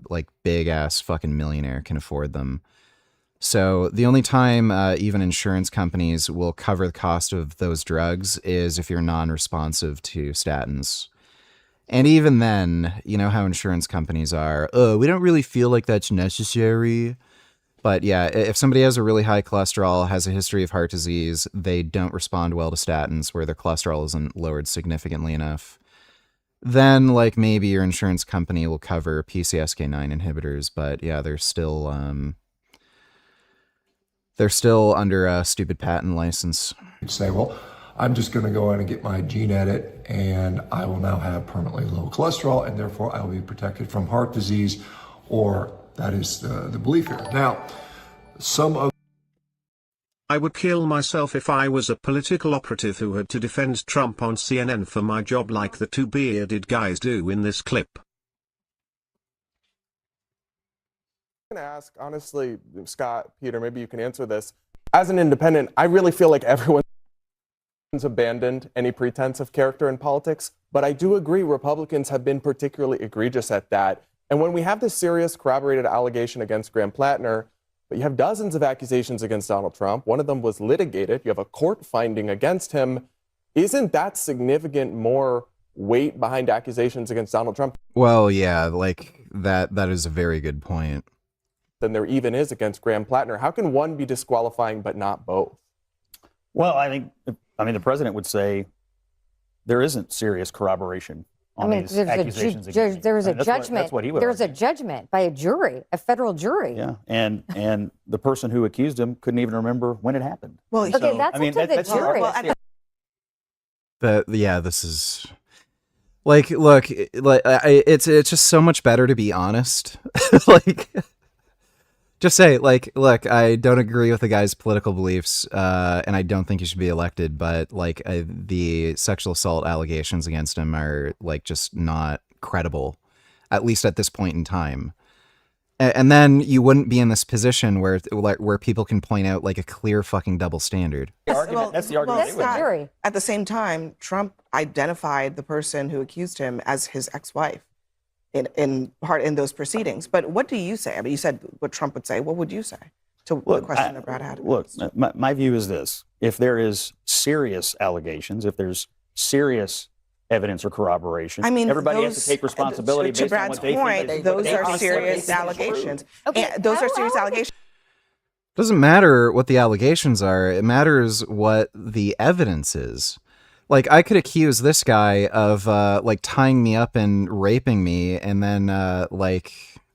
like big ass fucking millionaire, can afford them. So the only time even insurance companies will cover the cost of those drugs is if you're non-responsive to statins. And even then, you know how insurance companies are, oh, we don't really feel like that's necessary. But yeah, if somebody has a really high cholesterol, has a history of heart disease, they don't respond well to statins where their cholesterol isn't lowered significantly enough, then like maybe your insurance company will cover PCSK9 inhibitors. But yeah, they're still under a stupid patent license. You'd say, well, I'm just going to go in and get my gene edit and I will now have permanently low cholesterol and therefore I will be protected from heart disease, or that is the belief here. Now, I would kill myself if I was a political operative who had to defend Trump on CNN for my job like the two bearded guys do in this clip. I'm going to ask, honestly, Scott, Peter, maybe you can answer this. As an independent, I really feel like everyone's abandoned any pretense of character in politics, but I do agree Republicans have been particularly egregious at that. And when we have this serious corroborated allegation against Graham Plattner, but you have dozens of accusations against Donald Trump, one of them was litigated, you have a court finding against him, isn't that significant more weight behind accusations against Donald Trump? Well, yeah, like that is a very good point. Than there even is against Graham Plattner. How can one be disqualifying but not both? Well, I mean, the president would say there isn't serious corroboration on these accusations against him. There was a That's judgment. what he would There's argue. a judgment by a jury, a federal jury. Yeah, and the person who accused him couldn't even remember when it happened. Well, So, okay, that's I mean, up to the that's jury. This is like, look, like it's just so much better to be honest. Like, Just say, like, look, I don't agree with the guy's political beliefs, and I don't think he should be elected, but, like, the sexual assault allegations against him are, like, just not credible, at least at this point in time. And then you wouldn't be in this position where people can point out, like, a clear fucking double standard. That's the argument. That's the jury. At the same time, Trump identified the person who accused him as his ex-wife in those proceedings. But what do you say? I mean, you said what Trump would say. What would you say to the question that Brad had? Look, my view is this. If there is serious allegations, if there's serious evidence or corroboration, I mean, everybody has to take responsibility to based on Brad's what they point, think. those are serious allegations. Okay, those are serious allegations. Doesn't matter what the allegations are. It matters what the evidence is. Like, I could accuse this guy of, like, tying me up and raping me and then, like,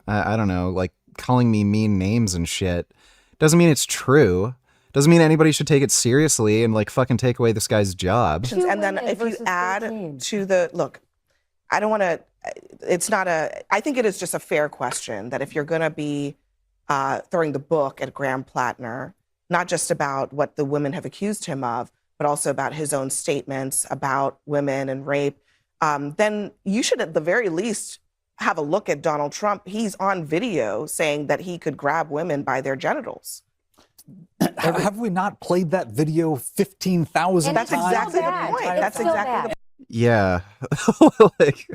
I don't know, like, calling me mean names and shit. Doesn't mean it's true. Doesn't mean anybody should take it seriously and, like, fucking take away this guy's job. And then if you add to the, look, I don't want to, it's not a, I think it is just a fair question that if you're going to be throwing the book at Graham Plattner, not just about what the women have accused him of, but also about his own statements about women and rape, then you should at the very least have a look at Donald Trump. He's on video saying that he could grab women by their genitals. Have we not played that video 15,000 times? That's exactly the point. That's exactly the point. Yeah. Like,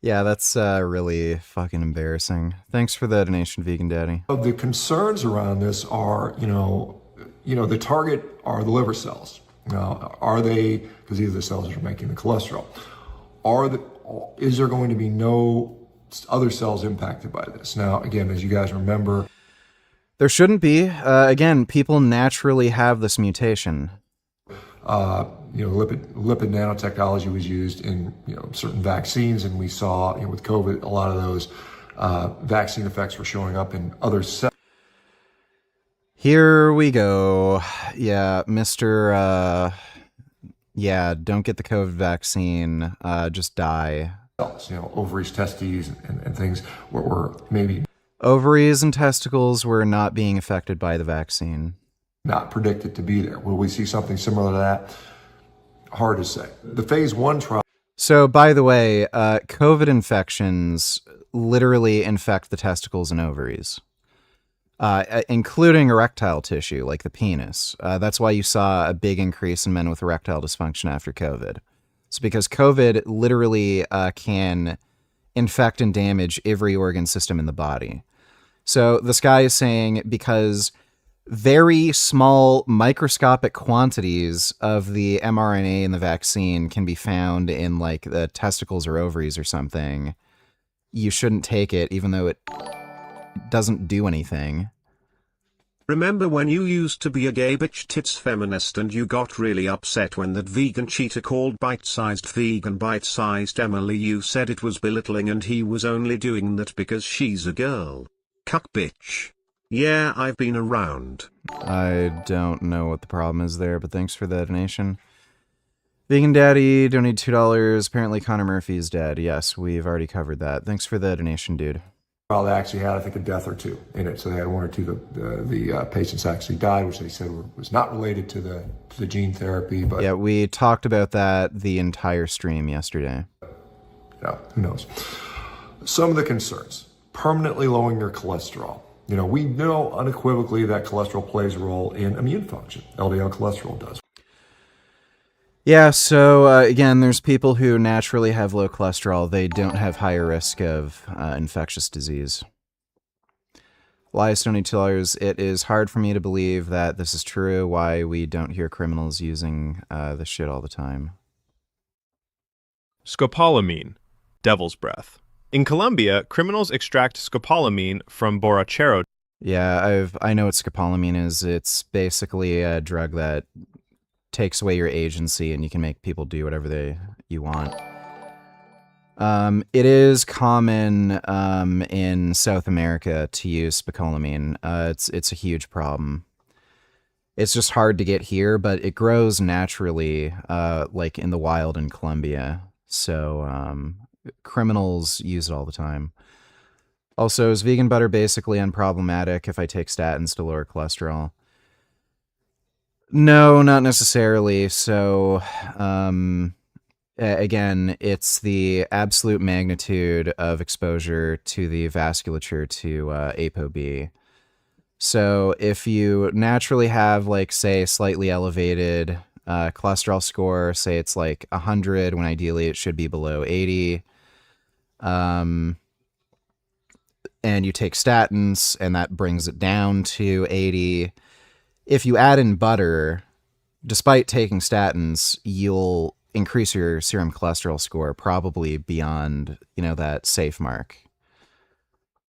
yeah, that's really fucking embarrassing. Thanks for the donation, Vegan Daddy. The concerns around this are, the target are the liver cells. Now, are they, because these are the cells that are making the cholesterol, is there going to be no other cells impacted by this? Now, again, as you guys remember, there shouldn't be. Again, people naturally have this mutation. Lipid nanotechnology was used in certain vaccines, and we saw with COVID a lot of those vaccine effects were showing up in other cells. Here we go. Yeah, Mr. Yeah, don't get the COVID vaccine. Just die. Ovaries, testes, and things were maybe ovaries and testicles were not being affected by the vaccine. Not predicted to be there. Will we see something similar to that? Hard to say. The phase 1 trial. So, by the way, COVID infections literally infect the testicles and ovaries, including erectile tissue, like the penis. That's why you saw a big increase in men with erectile dysfunction after COVID. It's because COVID literally can infect and damage every organ system in the body. So this guy is saying because very small microscopic quantities of the mRNA in the vaccine can be found in like the testicles or ovaries or something, you shouldn't take it even though it doesn't do anything. Remember when you used to be a gay bitch tits feminist and you got really upset when that vegan cheater called bite-sized vegan bite-sized Emily? You said it was belittling and he was only doing that because she's a girl. Cuck bitch. Yeah, I've been around. I don't know what the problem is there, but thanks for the donation. Vegan Daddy donated $2. Apparently Connor Murphy is dead. Yes, we've already covered that. Thanks for the donation, dude. Well, they actually had, I think, a death or two in it. So they had one or two. The patients actually died, which they said was not related to the gene therapy. But yeah, we talked about that the entire stream yesterday. Who knows? Some of the concerns: permanently lowering their cholesterol. We know unequivocally that cholesterol plays a role in immune function. LDL cholesterol does. Yeah, so again, there's people who naturally have low cholesterol. They don't have higher risk of infectious disease. Elias donated $2. It is hard for me to believe that this is true. Why we don't hear criminals using this shit all the time. Scopolamine, devil's breath. In Colombia, criminals extract scopolamine from borrachero. Yeah, I know what scopolamine is. It's basically a drug that takes away your agency and you can make people do whatever you want. It is common in South America to use scopolamine. It's a huge problem. It's just hard to get here, but it grows naturally, like in the wild in Colombia. So criminals use it all the time. Also, is vegan butter basically unproblematic if I take statins to lower cholesterol? No, not necessarily. So, again, it's the absolute magnitude of exposure to the vasculature to ApoB. So if you naturally have, like, say, slightly elevated cholesterol score, say it's like 100, when ideally it should be below 80, and you take statins, and that brings it down to 80, if you add in butter, despite taking statins, you'll increase your serum cholesterol score probably beyond, that safe mark.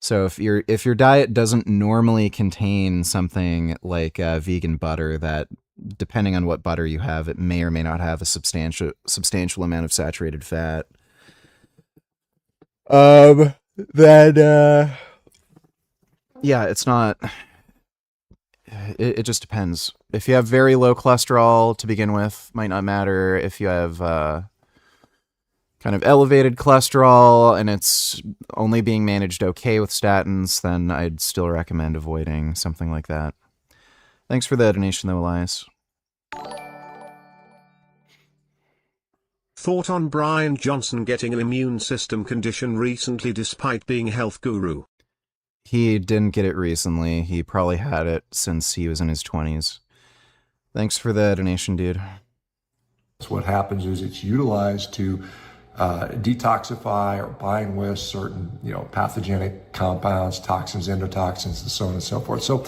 So if your diet doesn't normally contain something like vegan butter, that, depending on what butter you have, it may or may not have a substantial amount of saturated fat. Then yeah, it's not. It just depends. If you have very low cholesterol to begin with, might not matter. If you have kind of elevated cholesterol and it's only being managed okay with statins, then I'd still recommend avoiding something like that. Thanks for the donation, though, Elias. Thought on Brian Johnson getting an immune system condition recently despite being a health guru? He didn't get it recently. He probably had it since he was in his 20s. Thanks for the donation, dude. So what happens is it's utilized to detoxify or bind with certain, pathogenic compounds, toxins, endotoxins, and so on and so forth. So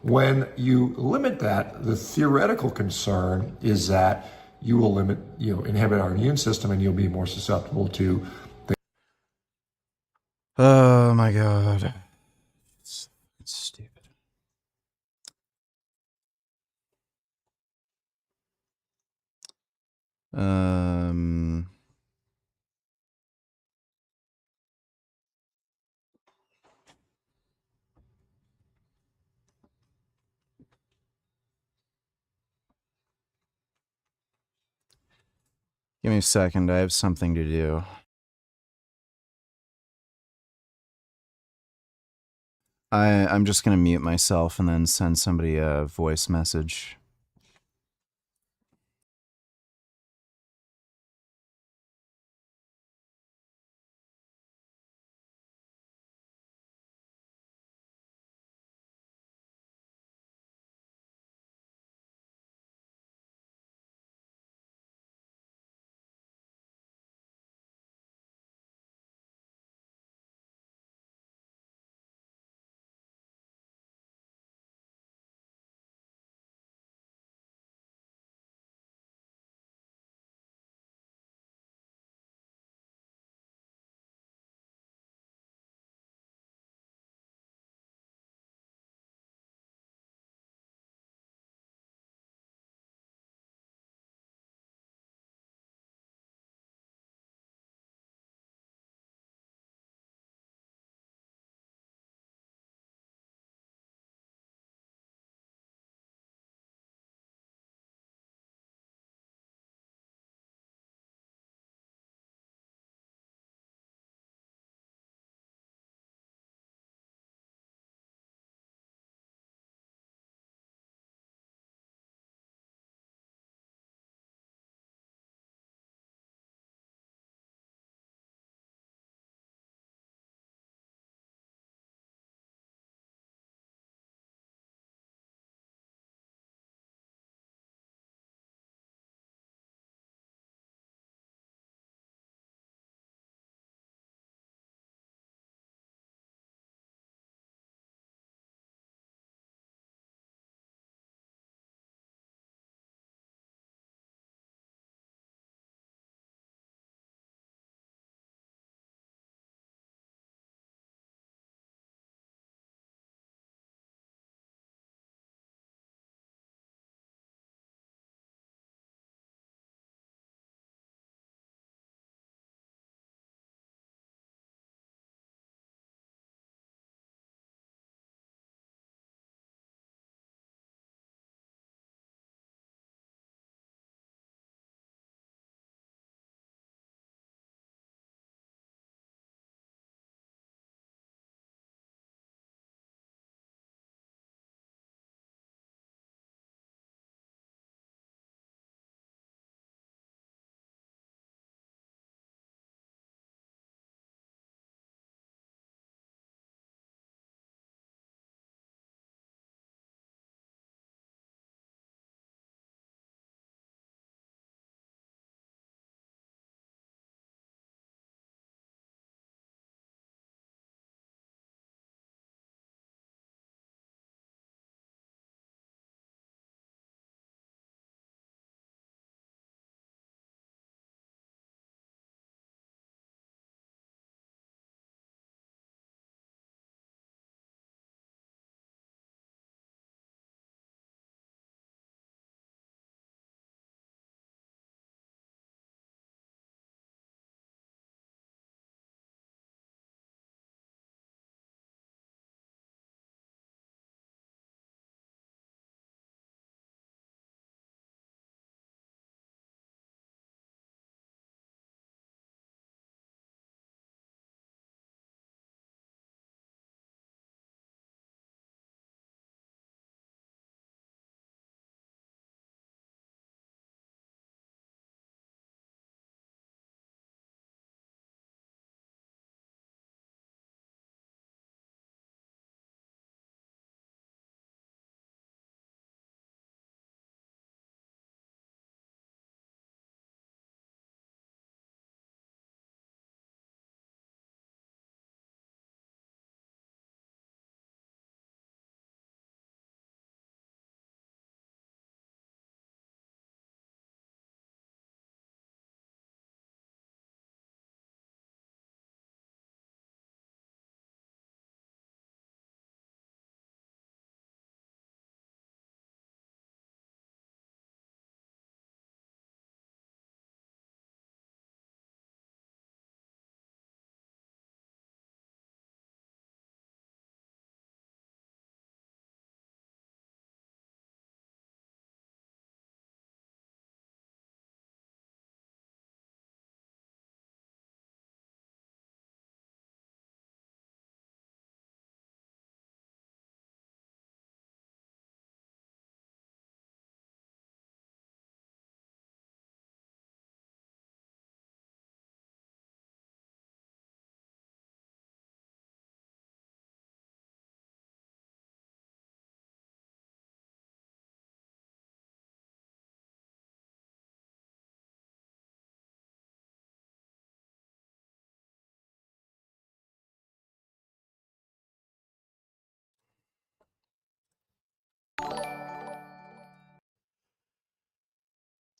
when you limit that, the theoretical concern is that you will inhibit our immune system, and you'll be more susceptible to things. Oh my god. It's stupid. Give me a second. I have something to do. I'm just gonna mute myself and then send somebody a voice message.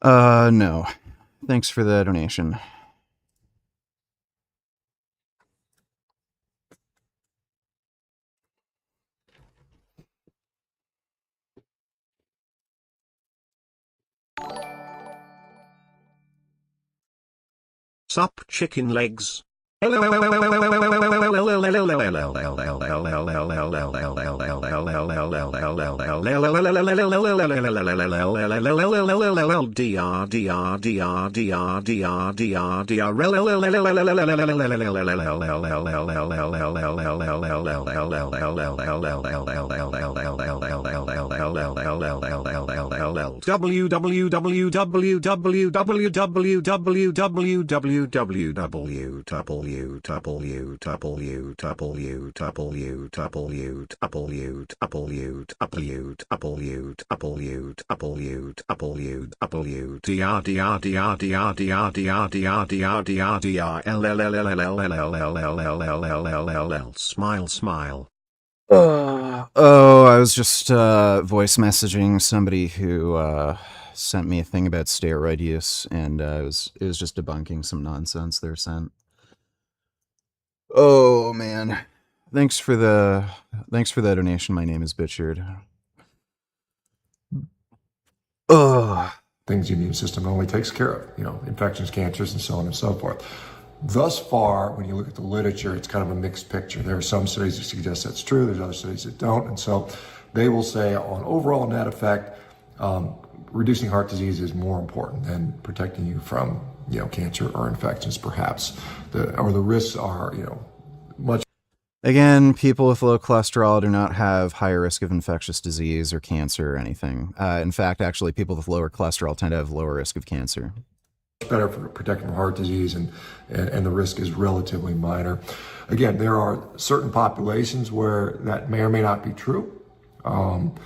No. Thanks for the donation. Sup chicken legs. Smile, smile. Oh, I was just voice messaging somebody who sent me a thing about steroid use, and it was just debunking some nonsense they're sent. Oh man, thanks for the donation. My name is Bitchard. Oh, things the immune system only takes care of, infections, cancers, and so on and so forth. Thus far, when you look at the literature, it's kind of a mixed picture. There are some studies that suggest that's true. There's other studies that don't. And so they will say on overall net effect, reducing heart disease is more important than protecting you from, cancer or infections, perhaps. The risks are, much. Again, people with low cholesterol do not have higher risk of infectious disease or cancer or anything. In fact, actually, people with lower cholesterol tend to have lower risk of cancer. Better for protecting from heart disease, and the risk is relatively minor. Again, there are certain populations where that may or may not be true, and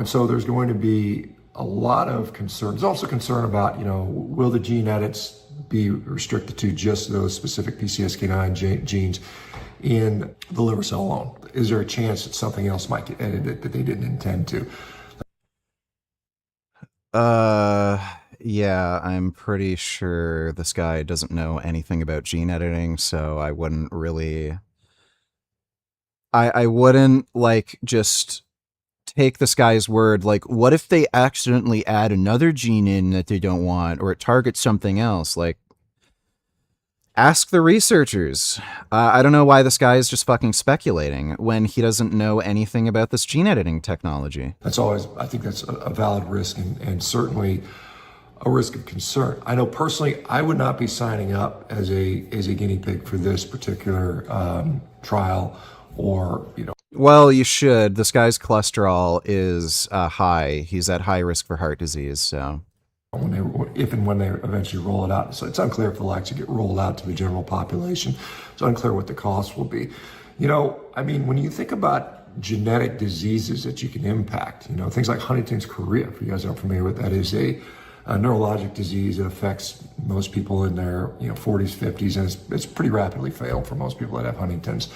so there's going to be a lot of concern. There's also concern about, will the gene edits be restricted to just those specific PCSK9 genes in the liver cell alone? Is there a chance that something else might get edited that they didn't intend to? Yeah, I'm pretty sure this guy doesn't know anything about gene editing, so I wouldn't really... I wouldn't, just take this guy's word. What if they accidentally add another gene in that they don't want, or it targets something else? Ask the researchers. I don't know why this guy is just fucking speculating when he doesn't know anything about this gene editing technology. I think that's a valid risk, and certainly a risk of concern. I know personally, I would not be signing up as a guinea pig for this particular trial, or Well, you should. This guy's cholesterol is high. He's at high risk for heart disease. So, if and when they eventually roll it out, so it's unclear if it'll actually get rolled out to the general population. It's unclear what the cost will be. When you think about genetic diseases that you can impact, things like Huntington's chorea. If you guys aren't familiar with that, is a neurologic disease that affects most people in their 40s, 50s, and it's pretty rapidly fatal for most people that have Huntington's.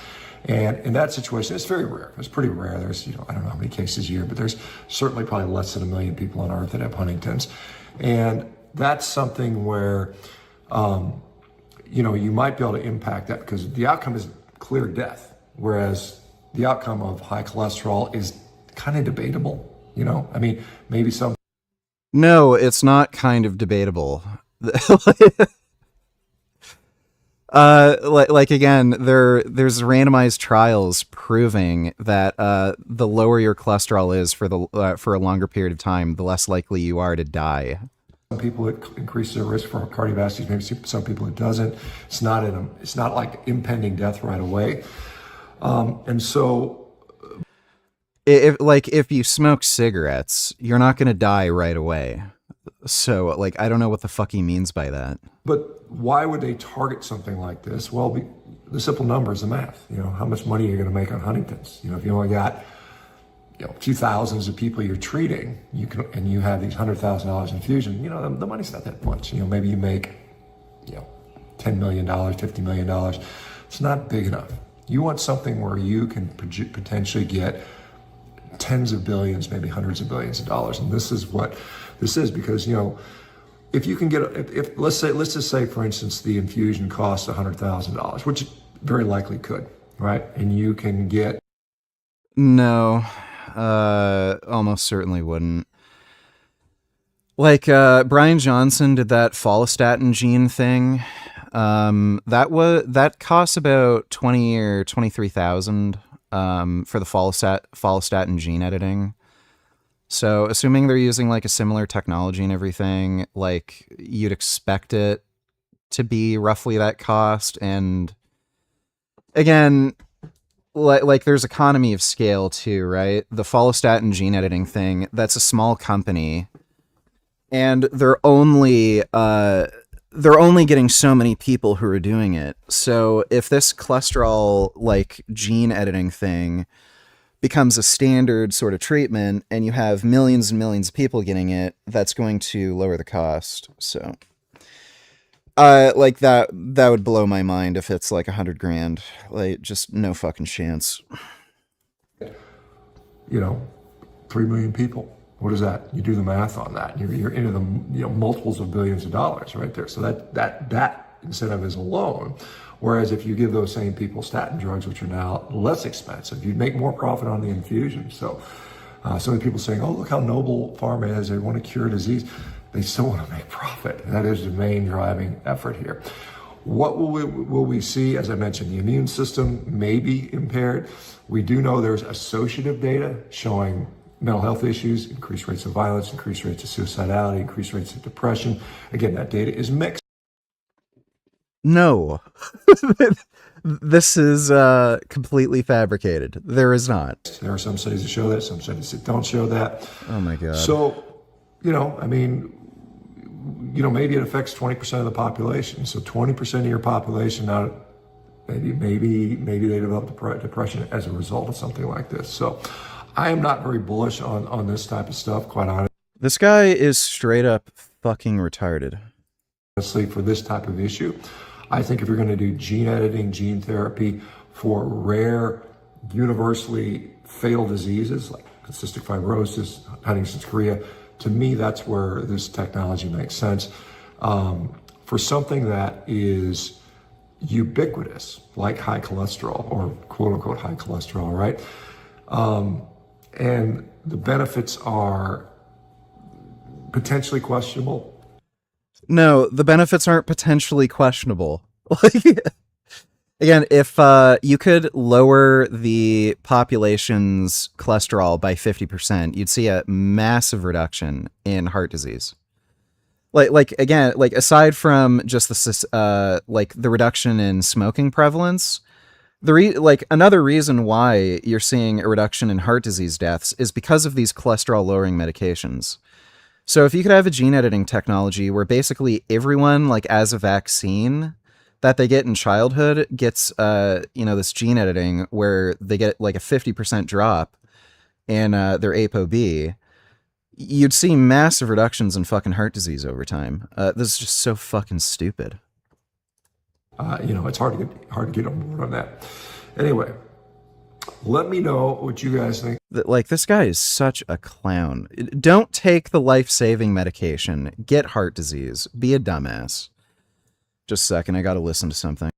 And in that situation, it's very rare. It's pretty rare. There's, I don't know how many cases a year, but there's certainly probably less than 1 million people on Earth that have Huntington's. And that's something where, you might be able to impact that, because the outcome is clear death, whereas the outcome of high cholesterol is kind of debatable. Maybe some. No, it's not kind of debatable. Again, there's randomized trials proving that the lower your cholesterol is for a longer period of time, the less likely you are to die. Some people it increases their risk for cardiovascular disease. Maybe some people it doesn't. It's not like impending death right away. And so, if you smoke cigarettes, you're not going to die right away. So, I don't know what the fuck he means by that. But why would they target something like this? Well, the simple number is the math. How much money are you going to make on Huntington's? If you only got, a few thousands of people you're treating, and you have these $100,000 infusion, the money's not that much. Maybe you make, $10 million, $50 million. It's not big enough. You want something where you can potentially get tens of billions, maybe hundreds of billions of dollars. And this is what this is, because, you know, if you can get, if let's just say, for instance, the infusion costs $100,000, which it very likely could, right? And you can get. No, almost certainly wouldn't. Like, Brian Johnson did that follistatin gene thing. That costs about 20 or 23,000 for the follistatin gene editing. So assuming they're using like a similar technology and everything, like you'd expect it to be roughly that cost. And again, like there's economy of scale too, right? The follistatin gene editing thing, that's a small company, and they're only getting so many people who are doing it. So if this cholesterol like gene editing thing becomes a standard sort of treatment and you have millions and millions of people getting it, that's going to lower the cost. So like that would blow my mind if it's like $100,000. Like, just no fucking chance. You know, 3 million people. What is that? You do the math on that. You're into the, you know, multiples of billions of dollars right there. So that incentive is alone. Whereas if you give those same people statin drugs, which are now less expensive, you'd make more profit on the infusion. So so many people saying, oh, look how noble pharma is. They want to cure disease. They still want to make profit. That is the main driving effort here. What will we see? As I mentioned, the immune system may be impaired. We do know there's associative data showing mental health issues, increased rates of violence, increased rates of suicidality, increased rates of depression. Again, that data is mixed. No. This is completely fabricated. There is not. There are some studies that show that, some studies that don't show that. Oh my God. So, you know, I mean, you know, maybe it affects 20% of the population. So 20% of your population, now maybe they develop depression as a result of something like this. So I am not very bullish on this type of stuff, quite honestly. This guy is straight up fucking retarded. Honestly, for this type of issue, I think if you're going to do gene editing, gene therapy for rare, universally fatal diseases like cystic fibrosis, Huntington's chorea, to me, that's where this technology makes sense. For something that is ubiquitous, like high cholesterol, or quote unquote high cholesterol, right? And the benefits are potentially questionable. No, the benefits aren't potentially questionable. Like, again, if you could lower the population's cholesterol by 50%, you'd see a massive reduction in heart disease. Like again, like aside from just the like the reduction in smoking prevalence, like another reason why you're seeing a reduction in heart disease deaths is because of these cholesterol lowering medications. So if you could have a gene editing technology where basically everyone, like as a vaccine that they get in childhood, gets you know, this gene editing where they get like a 50% drop in their ApoB, you'd see massive reductions in fucking heart disease over time. This is just so fucking stupid. You know, it's hard to get on board on that. Anyway, let me know what you guys think. Like, this guy is such a clown. Don't take the life-saving medication. Get heart disease. Be a dumbass. Just a second, I gotta listen to something.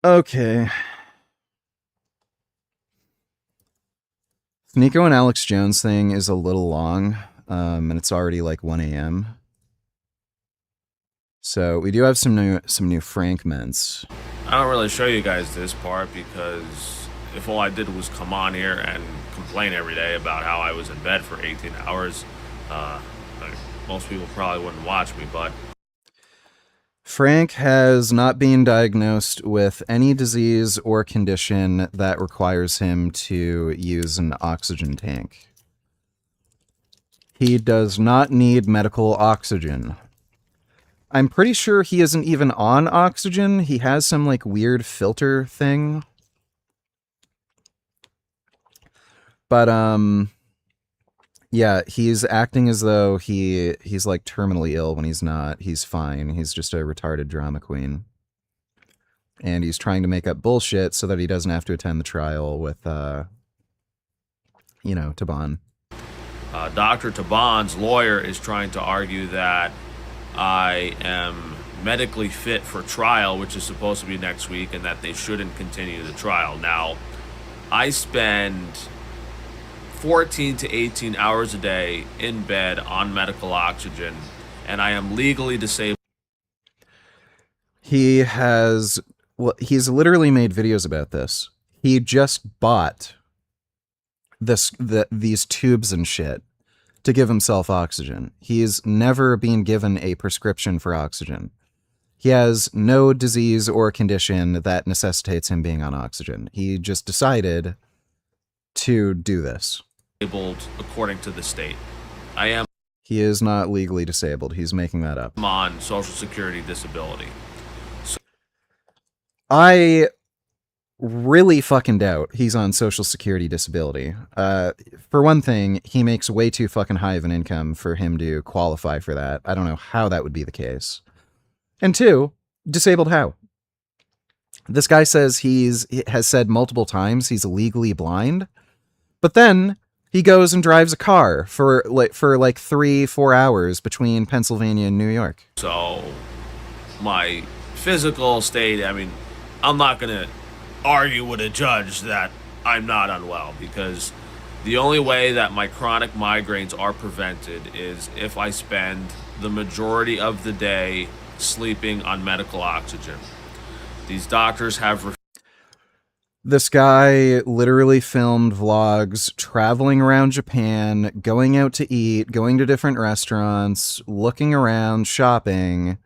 Okay. Nico and Alex Jones thing is a little long, and it's already like 1 a.m. So we do have some new fragments. I don't really show you guys this part because if all I did was come on here and complain every day about how I was in bed for 18 hours, most people probably wouldn't watch me, but Frank has not been diagnosed with any disease or condition that requires him to use an oxygen tank. He does not need medical oxygen. I'm pretty sure he isn't even on oxygen. He has some like weird filter thing. But yeah, he's acting as though he's like terminally ill when he's not. He's fine. He's just a retarded drama queen. And he's trying to make up bullshit so that he doesn't have to attend the trial with Taban. Dr. Taban's lawyer is trying to argue that I am medically fit for trial, which is supposed to be next week, and that they shouldn't continue the trial. Now, I spend 14 to 18 hours a day in bed on medical oxygen, and I am legally disabled. He's literally made videos about this. He just bought these tubes and shit to give himself oxygen. He's never been given a prescription for oxygen. He has no disease or condition that necessitates him being on oxygen. He just decided to do this. According to the state. He is not legally disabled. He's making that up. I'm on Social Security disability. I really fucking doubt he's on Social Security disability. For one thing, he makes way too fucking high of an income for him to qualify for that. I don't know how that would be the case. And two, disabled how? This guy says he has said multiple times he's legally blind, but then he goes and drives a car for like 3-4 hours between Pennsylvania and New York. So my physical state, I mean, I'm not going to argue with a judge that I'm not unwell, because the only way that my chronic migraines are prevented is if I spend the majority of the day sleeping on medical oxygen. These doctors have... This guy literally filmed vlogs traveling around Japan, going out to eat, going to different restaurants, looking around, shopping.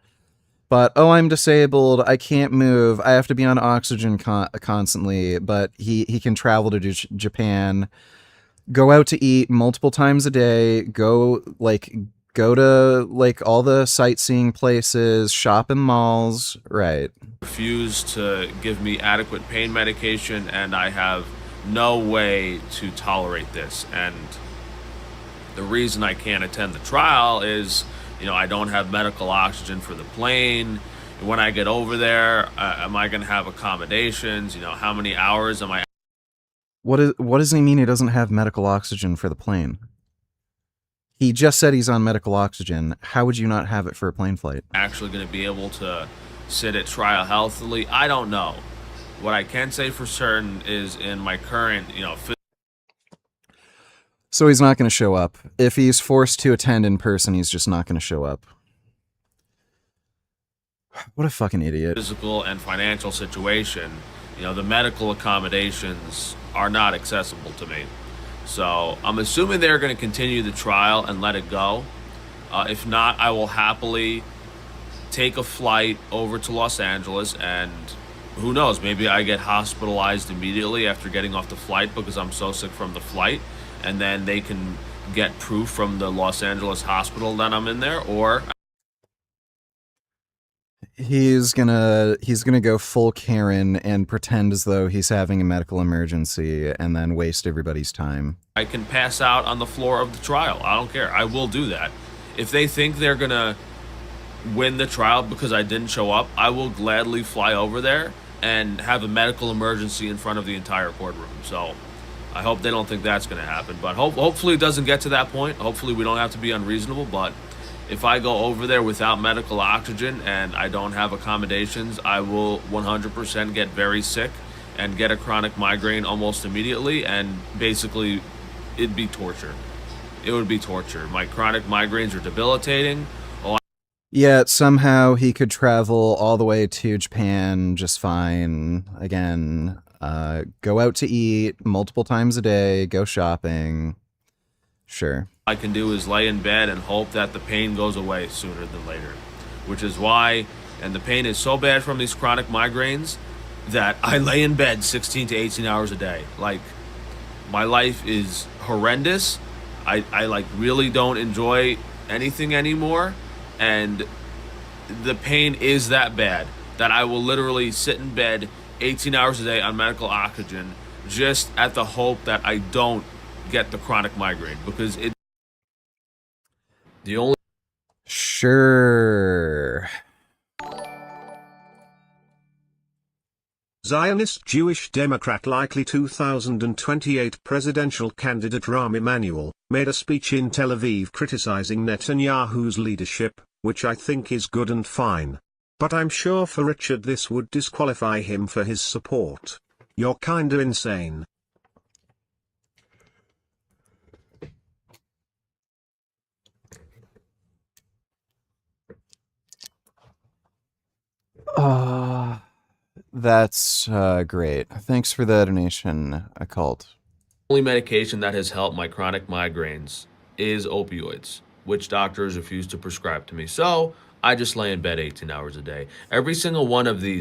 But, oh, I'm disabled, I can't move, I have to be on oxygen constantly, but he can travel to Japan, go out to eat multiple times a day, go to all the sightseeing places, shop in malls, right. Refuse to give me adequate pain medication, and I have no way to tolerate this. And the reason I can't attend the trial is, I don't have medical oxygen for the plane. When I get over there, am I going to have accommodations? How many hours am I... What does he mean he doesn't have medical oxygen for the plane? He just said he's on medical oxygen. How would you not have it for a plane flight? Actually going to be able to sit at trial healthily? I don't know. What I can say for certain is in my current, So he's not going to show up. If he's forced to attend in person, he's just not going to show up. What a fucking idiot. Physical and financial situation, the medical accommodations are not accessible to me. So I'm assuming they're going to continue the trial and let it go. If not, I will happily take a flight over to Los Angeles, and who knows, maybe I get hospitalized immediately after getting off the flight because I'm so sick from the flight, and then they can get proof from the Los Angeles hospital that I'm in there, or... He's gonna go full Karen and pretend as though he's having a medical emergency and then waste everybody's time. I can pass out on the floor of the trial. I don't care. I will do that. If they think they're gonna win the trial because I didn't show up, I will gladly fly over there and have a medical emergency in front of the entire courtroom. So I hope they don't think that's going to happen, but hopefully it doesn't get to that point. Hopefully we don't have to be unreasonable, but If I go over there without medical oxygen and I don't have accommodations, I will 100% get very sick and get a chronic migraine almost immediately, and basically it'd be torture. It would be torture. My chronic migraines are debilitating. Yet somehow he could travel all the way to Japan just fine. Again, go out to eat multiple times a day, go shopping. Sure. I can do is lay in bed and hope that the pain goes away sooner than later, which is why, and the pain is so bad from these chronic migraines that I lay in bed 16 to 18 hours a day. Like, my life is horrendous. I like really don't enjoy anything anymore, and the pain is that bad that I will literally sit in bed 18 hours a day on medical oxygen just at the hope that I don't get the chronic migraine, because the only Sure. Zionist Jewish Democrat likely 2028 presidential candidate Rahm Emanuel made a speech in Tel Aviv criticizing Netanyahu's leadership, which I think is good and fine. But I'm sure for Richard this would disqualify him for his support. You're kinda insane. That's great. Thanks for the donation, Occult. only medication that has helped my chronic migraines is opioids, which doctors refuse to prescribe to me. So I just lay in bed 18 hours a day. Every single one of these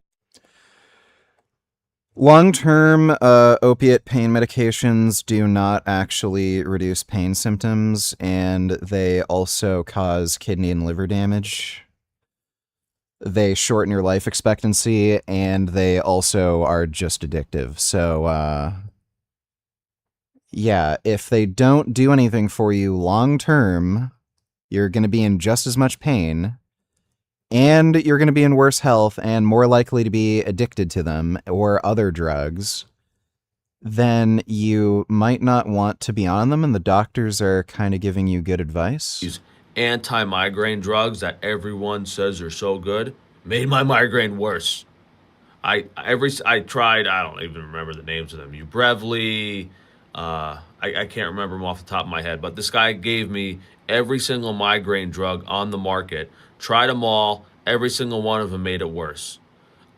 Long-term opiate pain medications do not actually reduce pain symptoms, and they also cause kidney and liver damage. They shorten your life expectancy, and they also are just addictive. So, yeah, if they don't do anything for you long-term, you're going to be in just as much pain, and you're going to be in worse health and more likely to be addicted to them or other drugs, then you might not want to be on them, and the doctors are kind of giving you good advice. anti-migraine drugs that everyone says are so good made my migraine worse. I tried, I don't even remember the names of them. Ubrevely, I can't remember them off the top of my head, but this guy gave me every single migraine drug on the market, tried them all, every single one of them made it worse.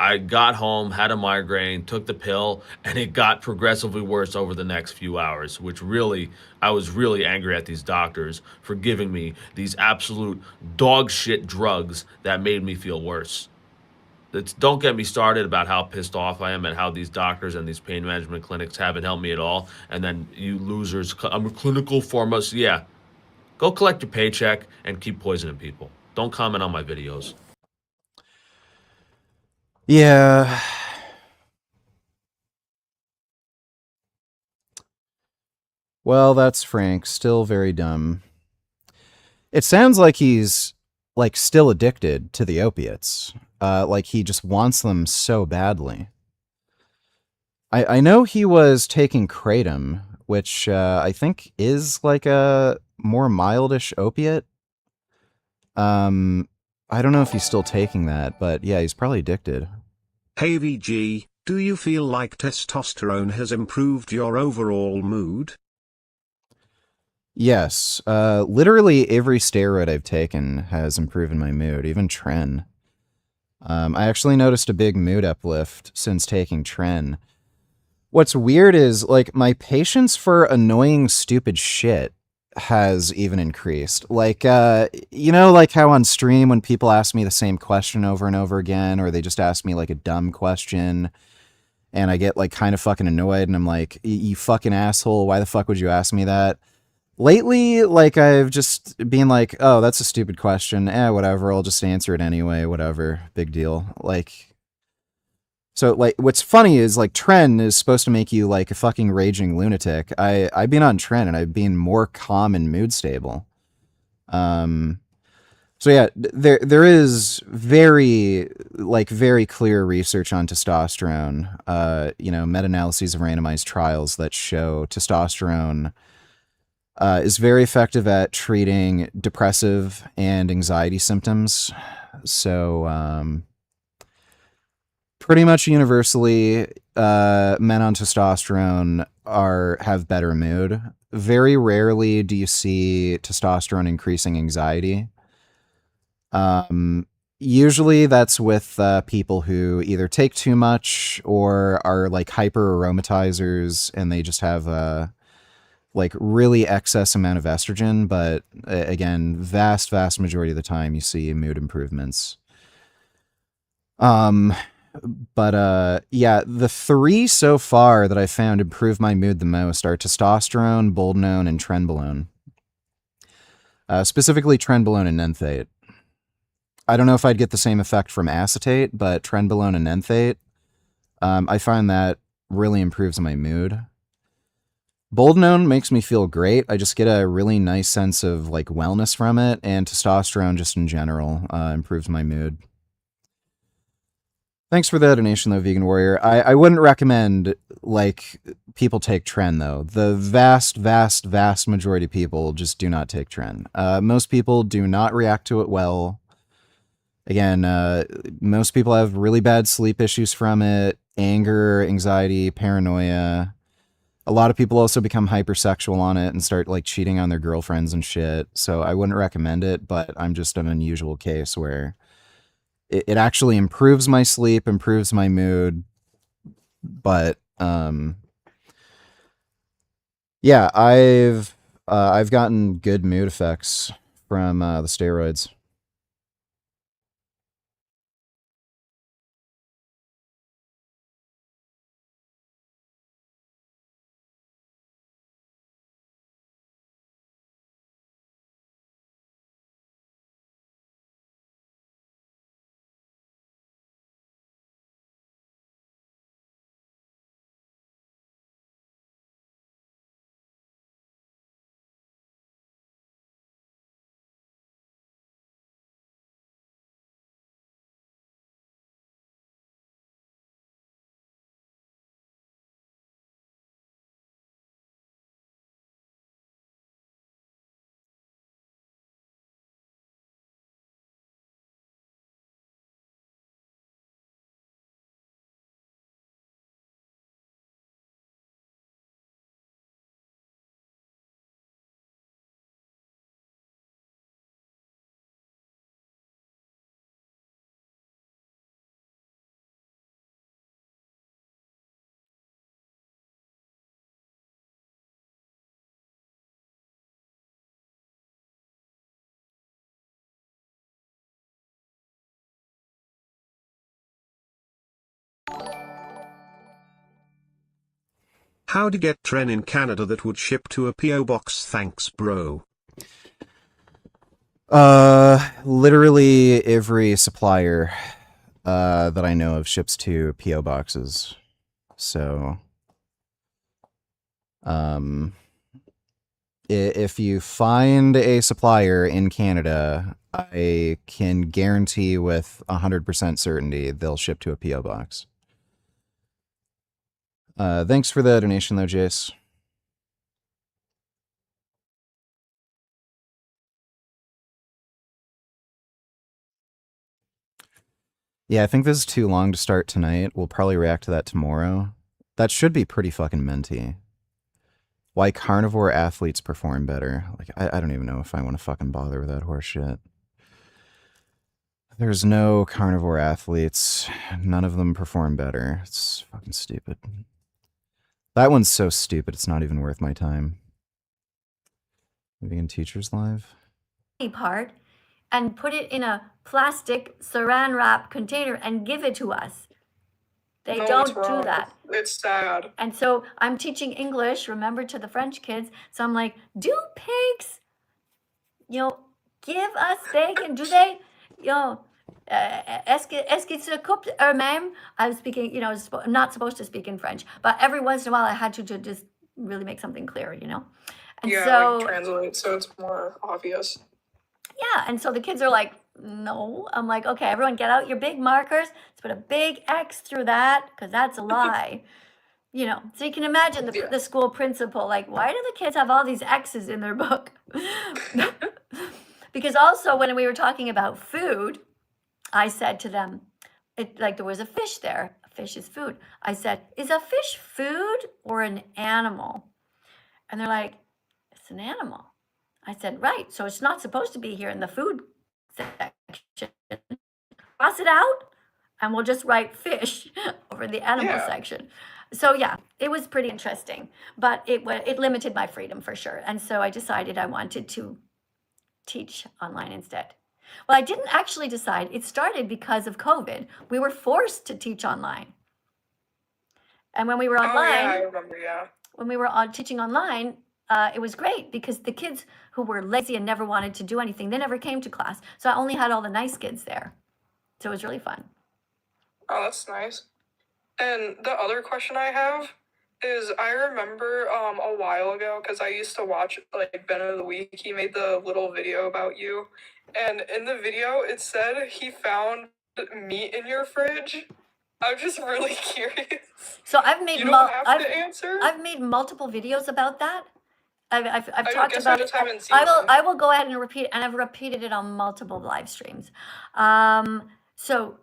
I got home, had a migraine, took the pill, and it got progressively worse over the next few hours, which really, I was really angry at these doctors for giving me these absolute dog shit drugs that made me feel worse. Don't get me started about how pissed off I am at how these doctors and these pain management clinics haven't helped me at all. And then you losers, I'm a clinical pharmacist. Yeah, go collect your paycheck and keep poisoning people. Don't comment on my videos. Yeah. Well, that's Frank. Still very dumb. It sounds like he's, like, still addicted to the opiates. Like, he just wants them so badly. I know he was taking kratom, which I think is, like, a more mildish opiate. I don't know if he's still taking that, but yeah, he's probably addicted. Hey VG, do you feel like testosterone has improved your overall mood? Yes, literally every steroid I've taken has improved my mood, even Tren. I actually noticed a big mood uplift since taking Tren. What's weird is, like, my patience for annoying, stupid shit has even increased. Like, you know, like how on stream when people ask me the same question over and over again, or they just ask me, like, a dumb question, and I get, like, kind of fucking annoyed, and I'm like, you fucking asshole, why the fuck would you ask me that? Lately, like, I've just been like, oh, that's a stupid question. Whatever, I'll just answer it anyway, whatever, big deal. Like, so, like, what's funny is, like, Tren is supposed to make you, like, a fucking raging lunatic. I've been on Tren, and I've been more calm and mood stable. So yeah, there is very clear research on testosterone. You know, meta-analyses of randomized trials that show testosterone is very effective at treating depressive and anxiety symptoms. So, pretty much universally, men on testosterone have better mood. Very rarely do you see testosterone increasing anxiety. Usually that's with people who either take too much or are like hyper aromatizers, and they just have a like really excess amount of estrogen. But again, vast majority of the time you see mood improvements. Yeah, the three so far that I found improve my mood the most are testosterone, boldenone, and trenbolone. Specifically trenbolone and nenthate. I don't know if I'd get the same effect from acetate, but trenbolone and nenthate, I find that really improves my mood. Boldenone makes me feel great. I just get a really nice sense of like wellness from it, and testosterone just in general improves my mood. Thanks for the donation, though, Vegan Warrior. I wouldn't recommend, like, people take Tren, though. The vast majority of people just do not take Tren. Most people do not react to it well. Again, most people have really bad sleep issues from it, anger, anxiety, paranoia. A lot of people also become hypersexual on it and start, like, cheating on their girlfriends and shit. So I wouldn't recommend it, but I'm just an unusual case where it actually improves my sleep, improves my mood, but yeah, I've gotten good mood effects from the steroids. How to get Tren in Canada that would ship to a PO box? Thanks, bro. Literally every supplier that I know of ships to PO boxes. So if you find a supplier in Canada, I can guarantee with 100% certainty they'll ship to a PO box. Thanks for the donation, though, Jace. Yeah, I think this is too long to start tonight. We'll probably react to that tomorrow. That should be pretty fucking minty. Why carnivore athletes perform better. Like, I don't even know if I want to fucking bother with that horse shit. There's no carnivore athletes. None of them perform better. It's fucking stupid. That one's so stupid, it's not even worth my time. Vegan Teachers Live? Part and put it in a plastic saran wrap container and give it to us. They No, don't it's wrong. do that. It's sad. And so I'm teaching English, remember, to the French kids. So I'm like, do pigs, give us bacon? Do they, est-ce qu'ils se coupent eux-mêmes? I was speaking, I'm not supposed to speak in French, but every once in a while I had to just really make something clear, And Yeah, so, like translate so it's more obvious. yeah, and so the kids are like, no. I'm like, okay, everyone get out your big markers. Let's put a big X through that, because that's a lie. You know, so you can imagine the school principal, like, why do the kids have all these X's in their book? Because also when we were talking about food, I said to them, like there was a fish there. A fish is food. I said, is a fish food or an animal? And they're like, it's an animal. I said, right. So it's not supposed to be here in the food section. Cross it out and we'll just write fish over the animal section. So yeah, it was pretty interesting, but it limited my freedom for sure. And so I decided I wanted to teach online instead. Well, I didn't actually decide. It started because of COVID. We were forced to teach online. And when we were online, I remember, when we were teaching online, it was great because the kids who were lazy and never wanted to do anything, they never came to class. So I only had all the nice kids there. So it was really fun. Oh, that's nice. And the other question I have is I remember a while ago, because I used to watch like Ben of the Week, he made the little video about you. And in the video, it said he found meat in your fridge. I'm just really curious. So I've made You don't have to answer? I've made multiple videos about that. I've I talked guess about I just it. haven't seen them. I will go ahead and repeat it, and I've repeated it on multiple live streams. So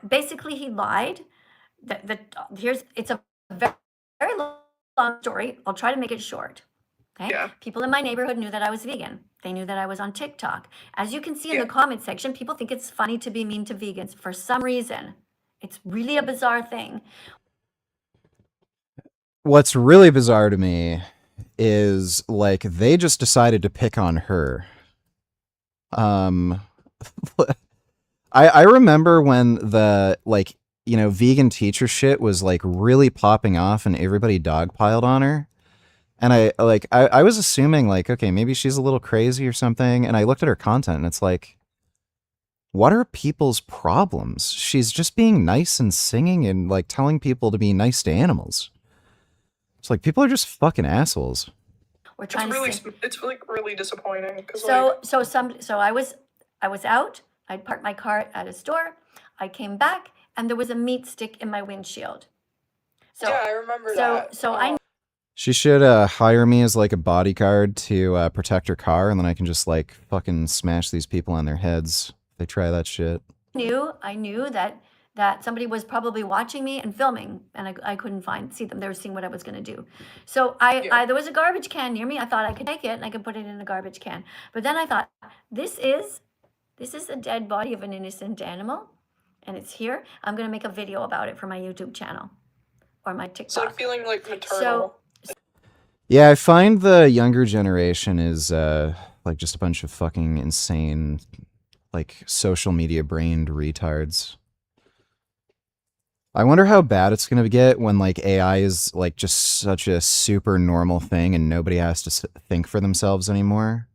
basically, he lied. It's a very, very long story. I'll try to make it short. Okay. Yeah. People in my neighborhood knew that I was vegan. They knew that I was on TikTok. As you can see in the comment section, people think it's funny to be mean to vegans for some reason. It's really a bizarre thing. What's really bizarre to me is like they just decided to pick on her. I remember when the vegan teacher shit was like really popping off and everybody dogpiled on her. And I was assuming like, okay, maybe she's a little crazy or something. And I looked at her content and it's like, what are people's problems? She's just being nice and singing and like telling people to be nice to animals. It's like people are just fucking assholes. We're trying It's like really disappointing. So I was out. I parked my car at a store. I came back and there was a meat stick in my windshield. So yeah, I remember that. So I. She should hire me as like a bodyguard to protect her car, and then I can just like fucking smash these people on their heads if they try that shit. I knew that somebody was probably watching me and filming, and I couldn't see them. They were seeing what I was going to do. So there was a garbage can near me. I thought I could take it and I could put it in the garbage can. But then I thought, this is a dead body of an innocent animal, and it's here. I'm going to make a video about it for my YouTube channel or my TikTok. So feeling like maternal. Yeah, I find the younger generation is like just a bunch of fucking insane, like social media brained retards. I wonder how bad it's going to get when like AI is like just such a super normal thing and nobody has to think for themselves anymore.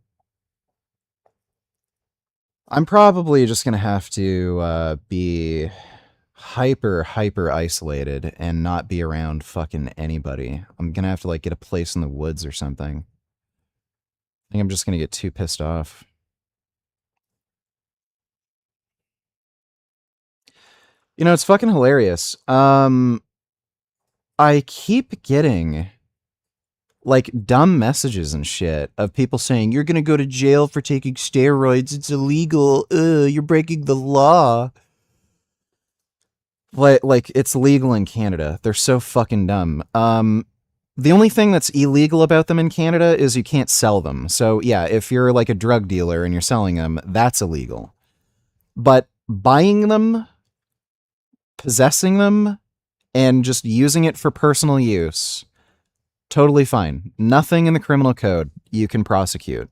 I'm probably just going to have to be hyper isolated and not be around fucking anybody. I'm going to have to like get a place in the woods or something. I think I'm just going to get too pissed off. You know, it's fucking hilarious. I keep getting like dumb messages and shit of people saying, you're going to go to jail for taking steroids. It's illegal. You're breaking the law. Like it's legal in Canada. They're so fucking dumb. The only thing that's illegal about them in Canada is you can't sell them. So yeah, if you're like a drug dealer and you're selling them, that's illegal. But buying them, possessing them, and just using it for personal use, totally fine. Nothing in the criminal code you can prosecute.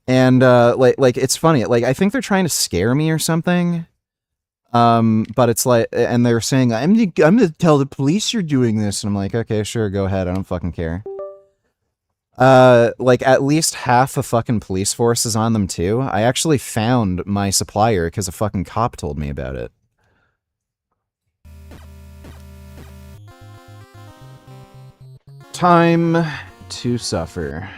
And like it's funny. Like I think they're trying to scare me or something. But it's like, and they're saying, I'm gonna tell the police you're doing this. And I'm like, okay, sure, go ahead. I don't fucking care. Like at least half a fucking police force is on them too. I actually found my supplier because a fucking cop told me about it. Time to suffer.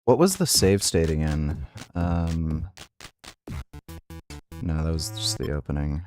What was the save state again? No, that was just the opening.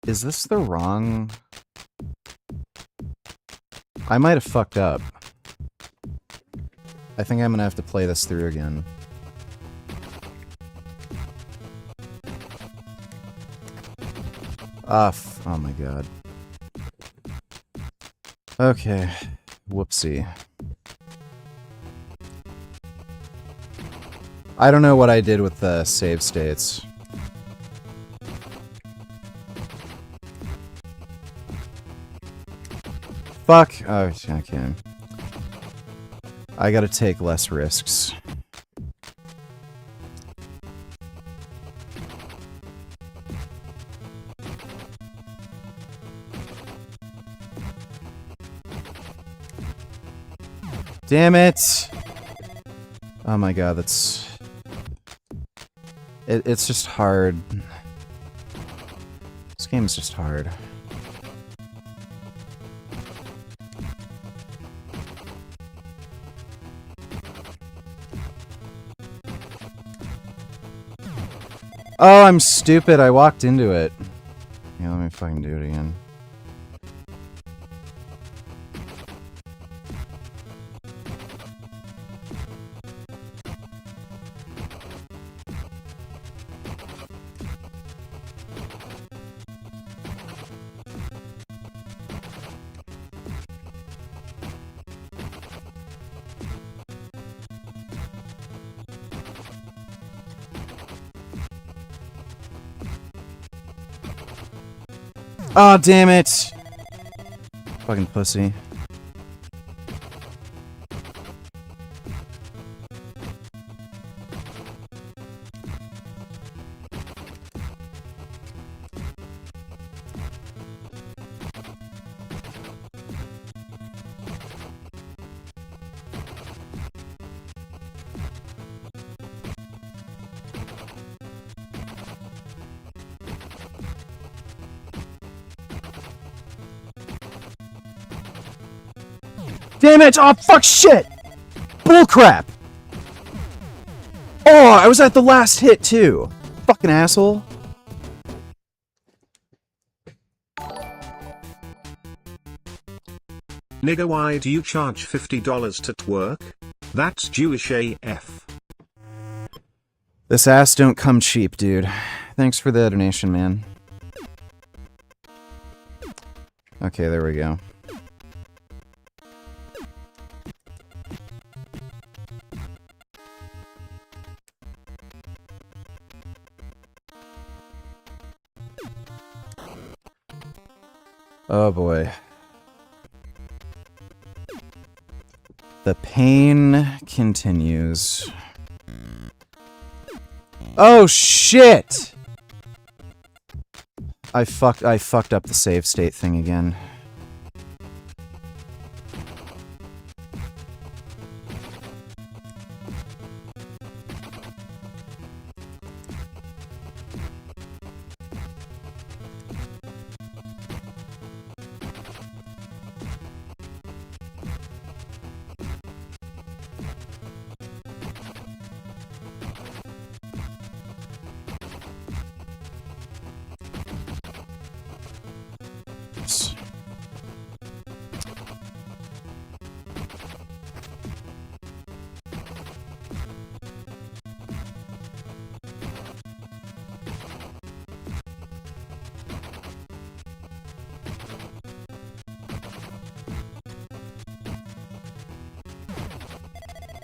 Is this the wrong... I might have fucked up. I think I'm gonna have to play this through again. Oh my god. Okay. Whoopsie. I don't know what I did with the save states. Fuck. Oh, okay. I gotta take less risks. Damn it! Oh my god, that's... It's just hard. This game is just hard. Oh, I'm stupid. I walked into it. Yeah, let me fucking do it again. Oh, damn it! Fucking pussy. Damn it! Oh, fuck shit! Bullcrap! Oh, I was at the last hit, too. Fucking asshole. Nigga, why do you charge $50 to twerk? That's Jewish AF. This ass don't come cheap, dude. Thanks for the donation, man. Okay, there we go. Oh boy. The pain continues. Oh shit! I fucked up the save state thing again.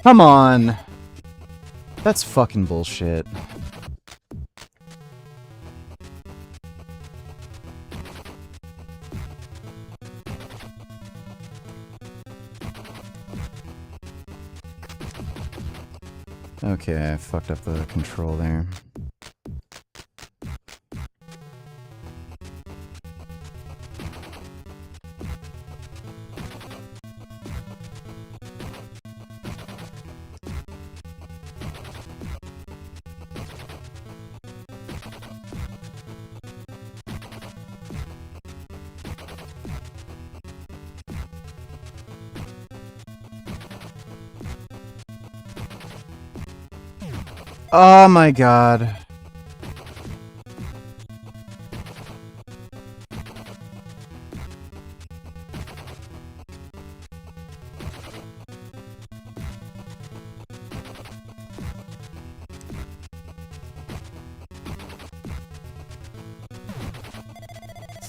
Come on. That's fucking bullshit. Okay, I fucked up the control there. Oh my god.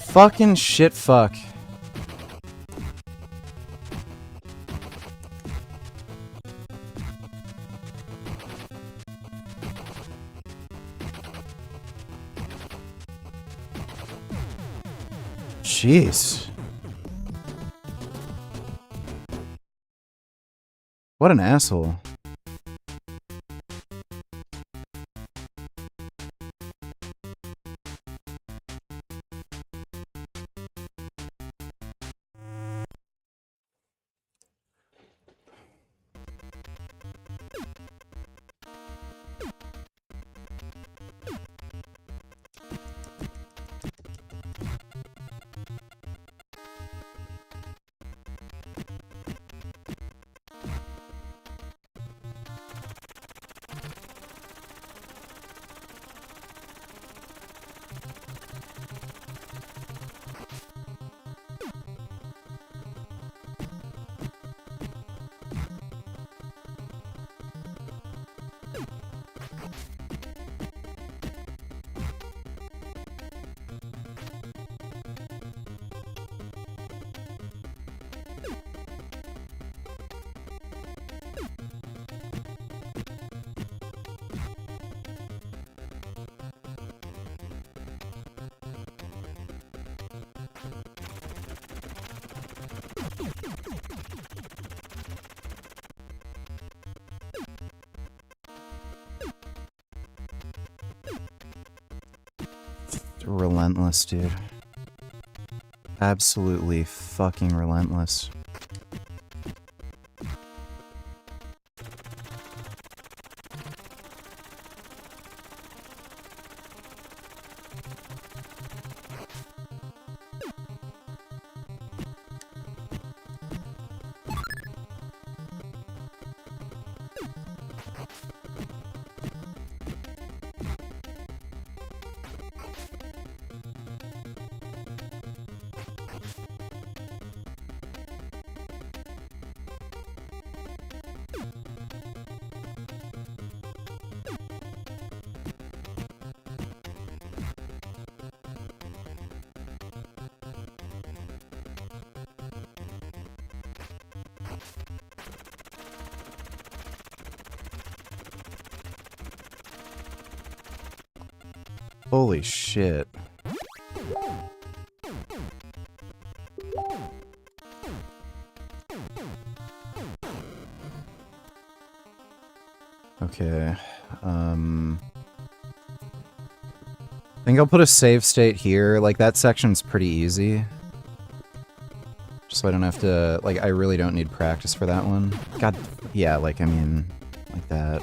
Fucking shit fuck. Jeez. What an asshole. Relentless, dude. Absolutely fucking relentless. Holy shit. Okay. I think I'll put a save state here. Like, that section's pretty easy. Just so I don't have to... Like, I really don't need practice for that one. God, yeah, like, I mean... Like that.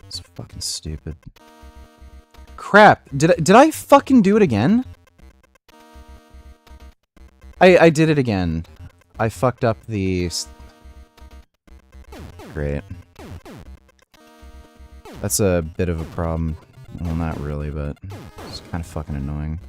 It's fucking stupid. Crap! Did I fucking do it again? I did it again. I fucked up the... Great. That's a bit of a problem. Well, not really, but it's kind of fucking annoying.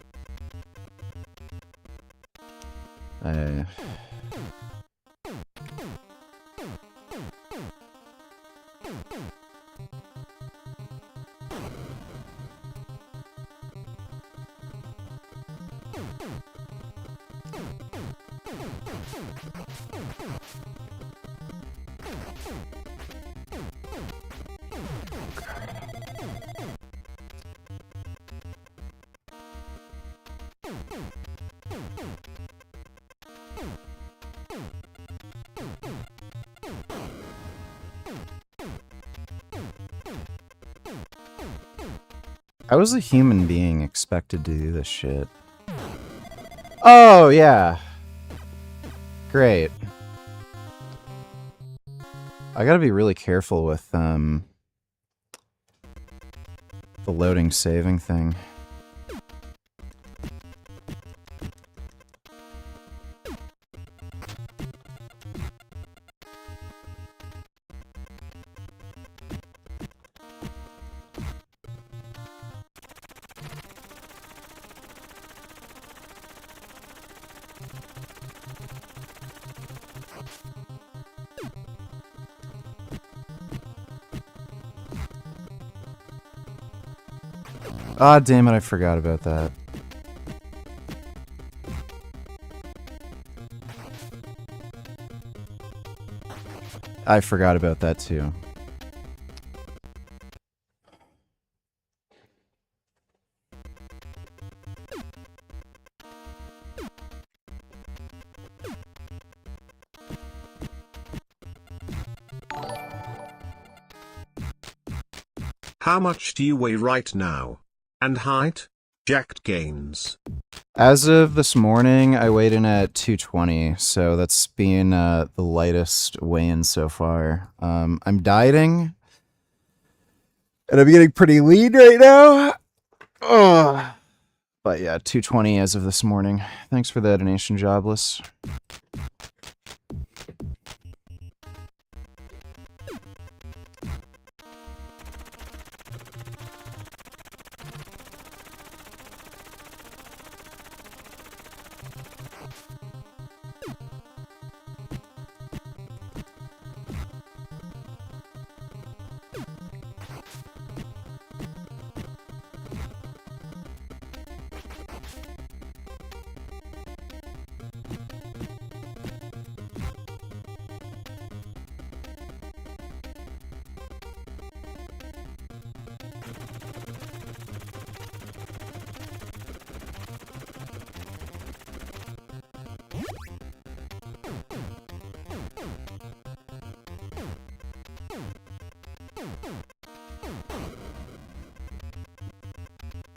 How was a human being expected to do this shit? Oh, yeah. Great. I gotta be really careful with, the loading saving thing. Ah, damn it, I forgot about that. I forgot about that too. How much do you weigh right now? And height? Jacked gains. As of this morning, I weighed in at 220, so that's been the lightest weigh-in so far. I'm dieting, and I'm getting pretty lean right now. Ugh. But yeah, 220 as of this morning. Thanks for the donation, Jobless.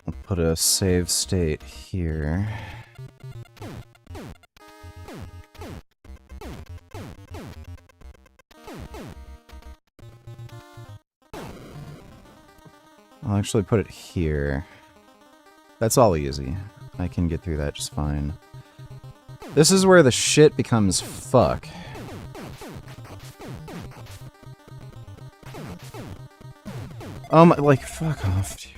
I'll put a save state here. I'll actually put it here. That's all easy. I can get through that just fine. This is where the shit becomes fuck. Oh my, like, fuck off, dude.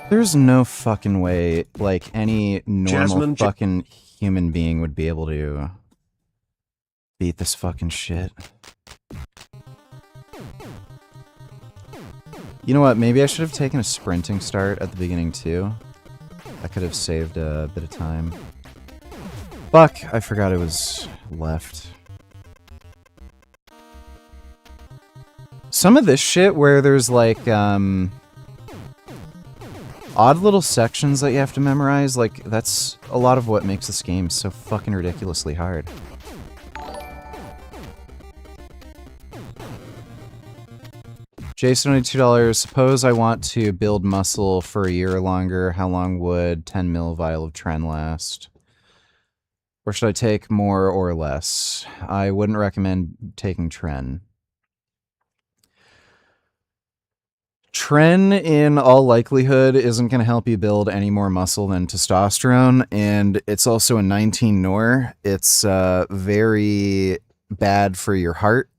There's no fucking way, like, any normal fucking human being would be able to beat this fucking shit. You know what, maybe I should have taken a sprinting start at the beginning too. That could have saved a bit of time. Fuck, I forgot it was left. Some of this shit where there's like, odd little sections that you have to memorize, like, that's a lot of what makes this game so fucking ridiculously hard. Jason, $22. Suppose I want to build muscle for a year or longer. How long would 10 mil vial of Tren last? Or should I take more or less? I wouldn't recommend taking Tren. Tren, in all likelihood, isn't going to help you build any more muscle than testosterone, and it's also a 19 nor. It's very bad for your heart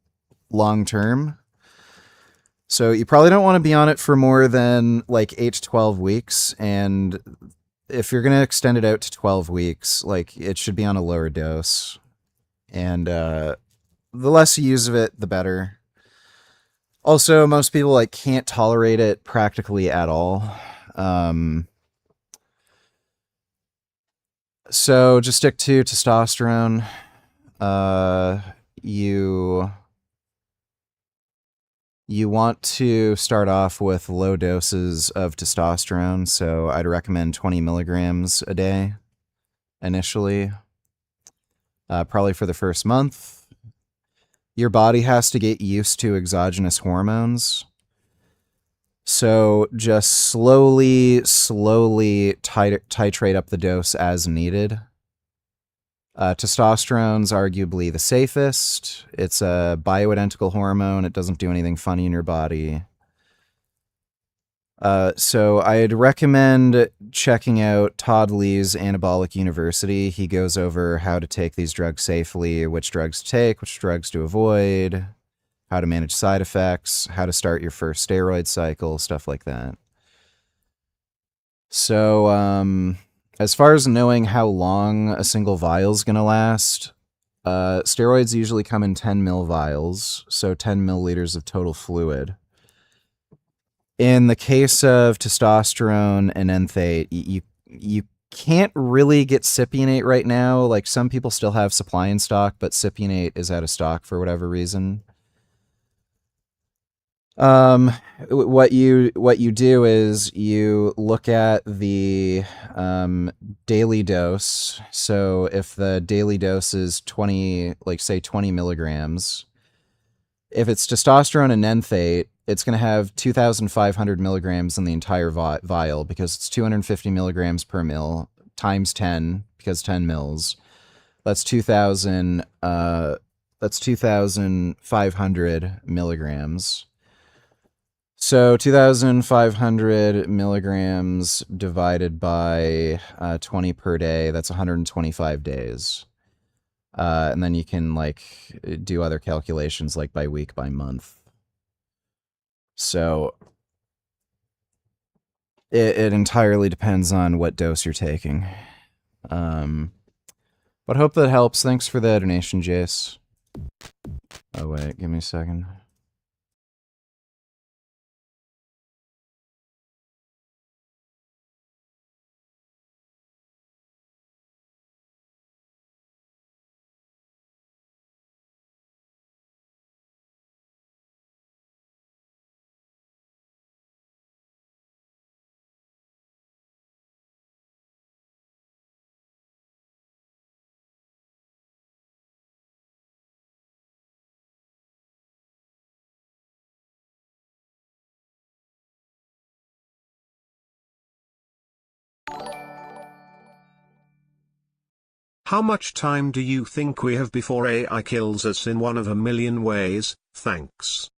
long term. So you probably don't want to be on it for more than like 8 to 12 weeks, and if you're going to extend it out to 12 weeks, like, it should be on a lower dose. And the less you use of it, the better. Also, most people, like, can't tolerate it practically at all. So just stick to testosterone. You you want to start off with low doses of testosterone, so I'd recommend 20 milligrams a day initially, probably for the first month. Your body has to get used to exogenous hormones, so just slowly titrate up the dose as needed. Testosterone's arguably the safest. It's a bioidentical hormone. It doesn't do anything funny in your body. So I'd recommend checking out Todd Lee's Anabolic University. He goes over how to take these drugs safely, which drugs to take, which drugs to avoid, how to manage side effects, how to start your first steroid cycle, stuff like that. So, as far as knowing how long a single vial is going to last, steroids usually come in 10 ml vials, so 10 milliliters of total fluid. In the case of testosterone and enthate, you can't really get cypionate right now. Like, some people still have supply in stock, but cypionate is out of stock for whatever reason. What you do is you look at the daily dose. So if the daily dose is 20, like say 20 milligrams, if it's testosterone and enthate, it's going to have 2,500 milligrams in the entire vial, because it's 250 milligrams per mil times 10, because 10 mils. That's 2,500 milligrams. So 2,500 milligrams divided by 20 per day, that's 125 days. And then you can like do other calculations like by week, by month. So it entirely depends on what dose you're taking. But hope that helps. Thanks for the donation, Jace. Oh wait, give me a second. How much time do you think we have before AI kills us in one of a million ways? Thanks.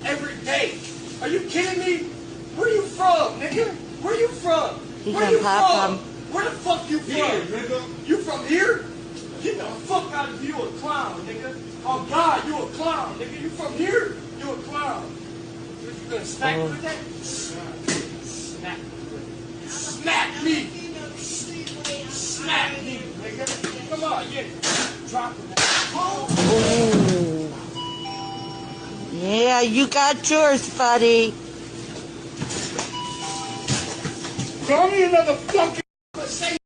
Every day. Are you kidding me? Where you from, nigga? Where you from? Where you from? Where the fuck you from? Here, nigga. You from here? Get the fuck out of here, you a clown, nigga. Oh God, you a clown, nigga. You from here? You a clown. You gonna smack me with that? Smack me. Smack me. Smack me, nigga. Come on, yeah. Drop it. Oh. Yeah, you got yours, buddy. Throw me another fucking say.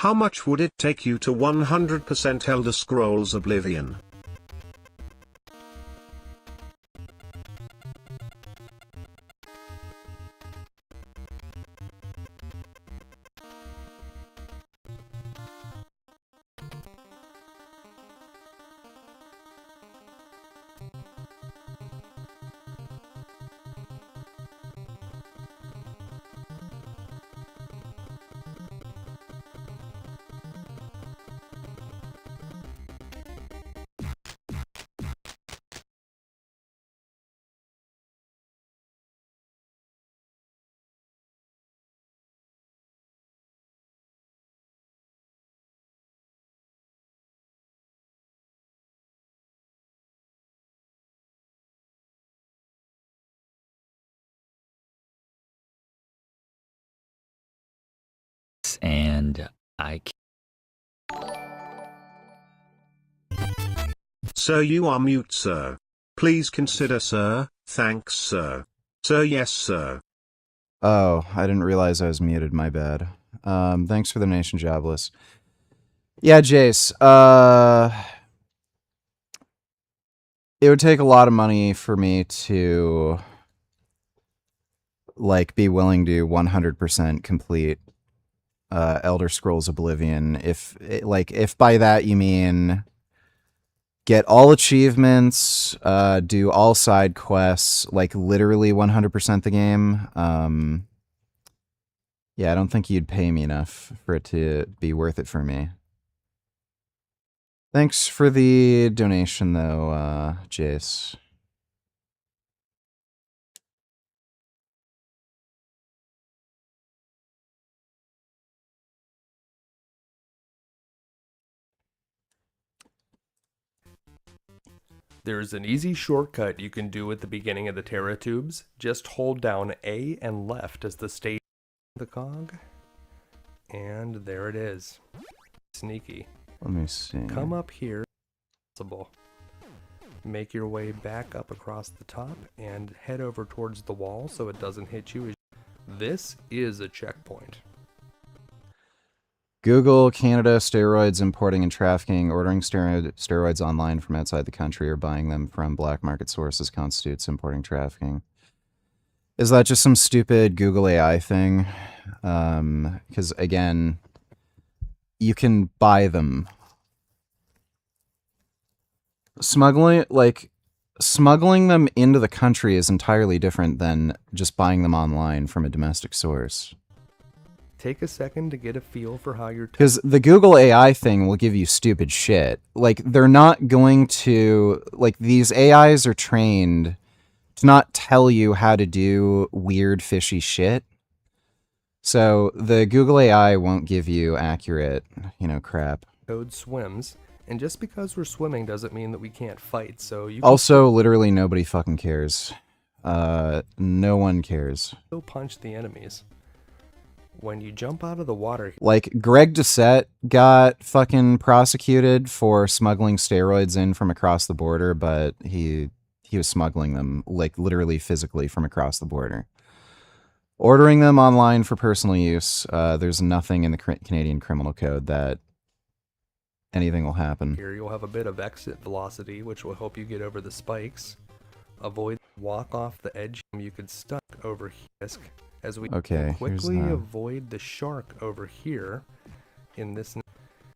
How much would it take you to 100% Elder Scrolls Oblivion? this, and I Sir, you are mute, sir. Please consider, sir. Thanks, sir. Sir, yes, sir. Oh, I didn't realize I was muted. My bad. Thanks for the donation, Jobless. Yeah, Jace. It would take a lot of money for me to, like, be willing to 100% complete Elder Scrolls Oblivion. If by that you mean get all achievements, do all side quests, like literally 100% the game. Yeah, I don't think you'd pay me enough for it to be worth it for me. Thanks for the donation, though, Jace. There's an easy shortcut you can do at the beginning of the Terra tubes. Just hold down A and left as the state the cog. And there it is. Sneaky. Let me see. Come up here. Possible. Make your way back up across the top and head over towards the wall so it doesn't hit you. This is a checkpoint. Google Canada steroids importing and trafficking, ordering steroids online from outside the country or buying them from black market sources constitutes importing trafficking. Is that just some stupid Google AI thing? Because again, you can buy them. Smuggling them into the country is entirely different than just buying them online from a domestic source. Take a second to get a feel for how you're... Because the Google AI thing will give you stupid shit. Like, they're not going to... Like, these AIs are trained to not tell you how to do weird, fishy shit. So, the Google AI won't give you accurate, crap. Code swims, and just because we're swimming doesn't mean that we can't fight, so you can Also, literally nobody fucking cares. No one cares. still punch the enemies. When you jump out of the water... Like, Greg Doucette got fucking prosecuted for smuggling steroids in from across the border, but he was smuggling them, like, literally physically from across the border. Ordering them online for personal use, there's nothing in the Canadian Criminal Code that anything will happen. Here you'll have a bit of exit velocity, which will help you get over the spikes. Avoid walk off the edge. You could stuck over here. As we quickly avoid the shark over here in this,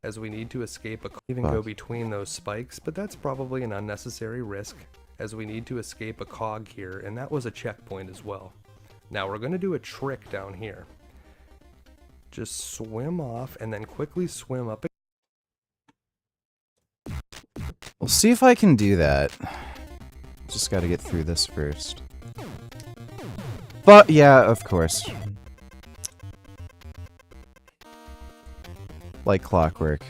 as we need to escape even go between those spikes, but that's probably an unnecessary risk as we need to escape a cog here, and that was a checkpoint as well. Now we're going to do a trick down here. Just swim off and then quickly swim up. We'll see if I can do that. Just got to get through this first. But, yeah, of course. Like clockwork.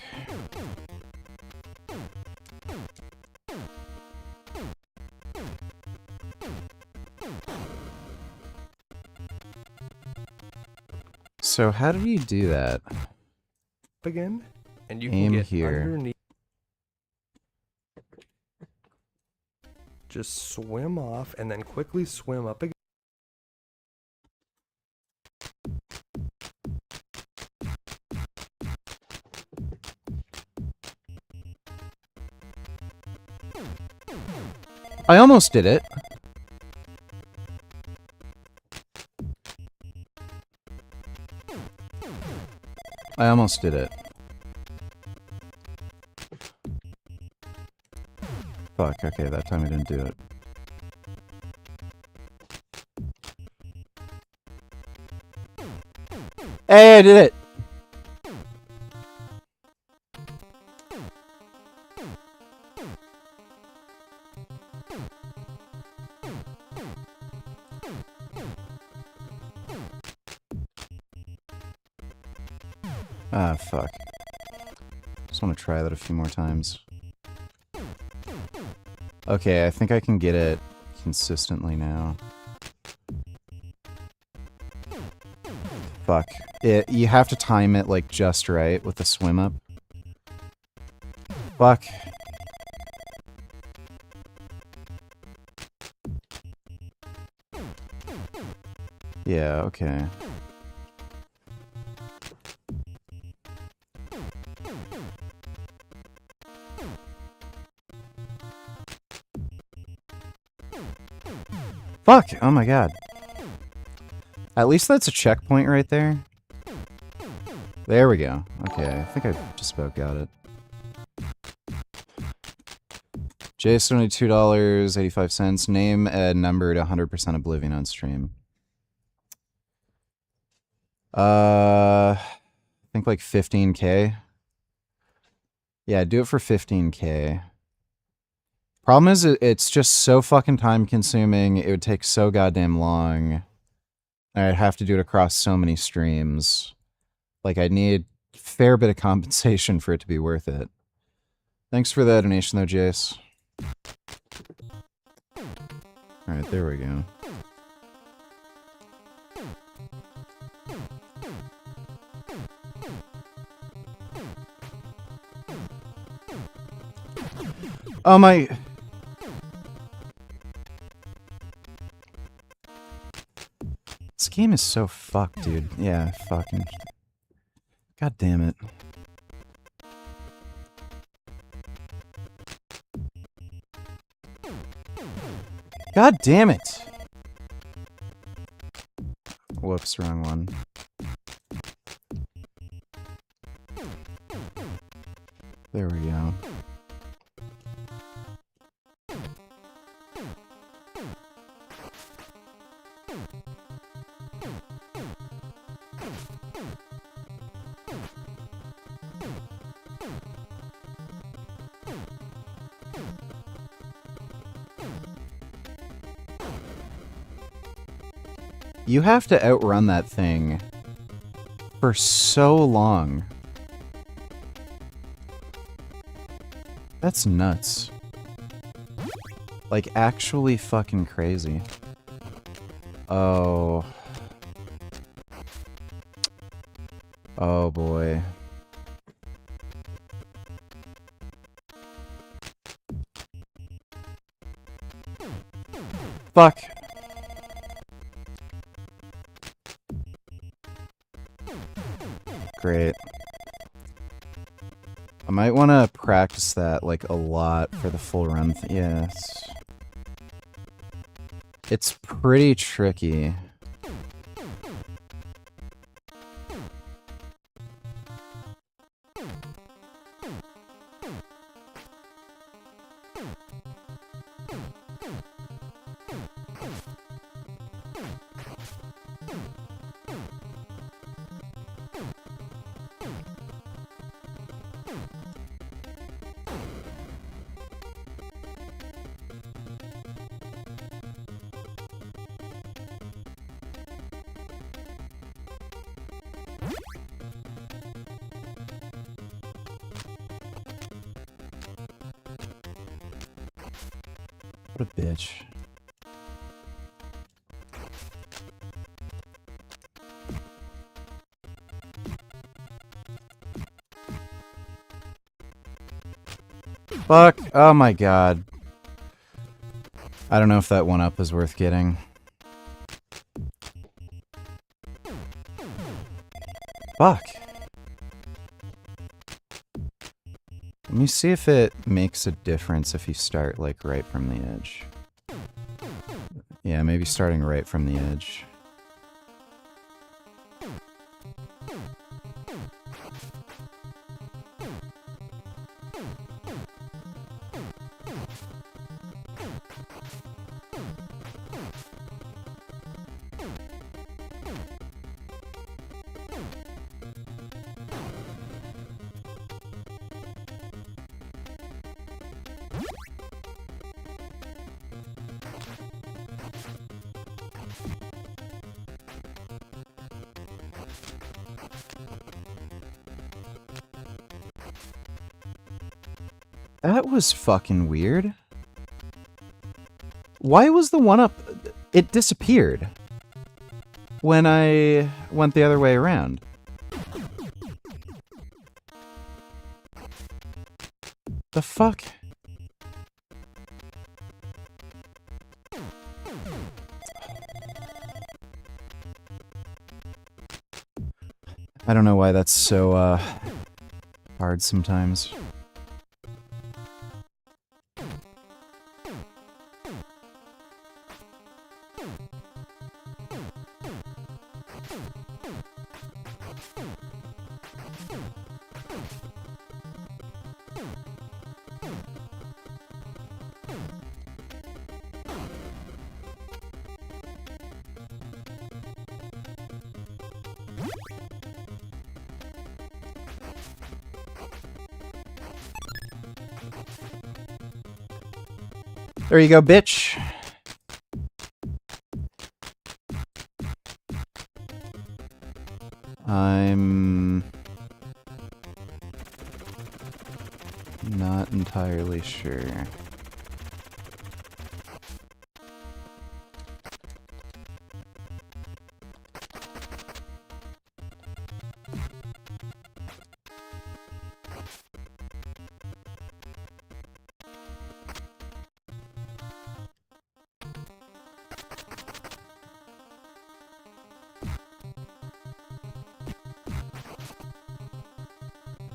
So, how do you do that? Again, and you Aim can get here. underneath. Just swim off and then quickly swim up again. I almost did it. I almost did it. Fuck, okay, that time I didn't do it. Hey, I did it! Ah, fuck. Just want to try that a few more times. Okay, I think I can get it consistently now. Fuck. You have to time it, like, just right with the swim up. Fuck. Yeah, okay. Fuck! Oh my god. At least that's a checkpoint right there. There we go. Okay, I think I just about got it. Jason, only $2.85. Name a number to 100% Oblivion on stream. I think like 15K. Yeah, do it for 15K. Problem is, it's just so fucking time consuming. It would take so goddamn long. I'd have to do it across so many streams. Like, I'd need a fair bit of compensation for it to be worth it. Thanks for the donation though, Jace. Alright, there we go. Oh my... This game is so fucked, dude. Yeah, fucking... God damn it. God damn it! Whoops, wrong one. There we go. You have to outrun that thing for so long. That's nuts. Like, actually fucking crazy. Oh. Oh boy. Fuck. Great. I might want to practice that, like, a lot for the full run. Yes. It's pretty tricky. What a bitch. Fuck. Oh my god. I don't know if that one up is worth getting. Fuck. Let me see if it makes a difference if you start, like, right from the edge. Yeah, maybe starting right from the edge. That was fucking weird. Why was the one up... It disappeared. when I went the other way around. The fuck? I don't know why that's so hard sometimes. There you go, bitch. I'm not entirely sure.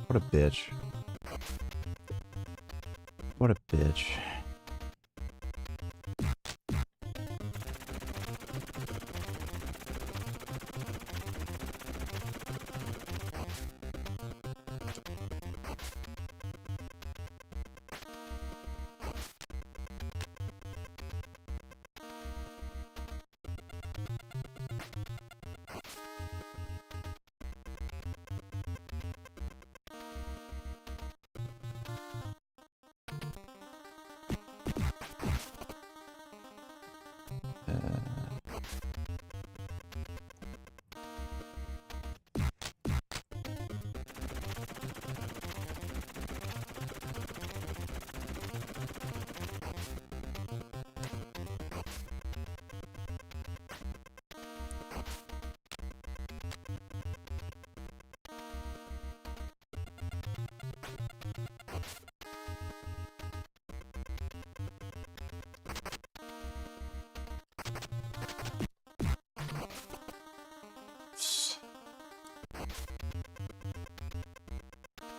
What a bitch. What a bitch.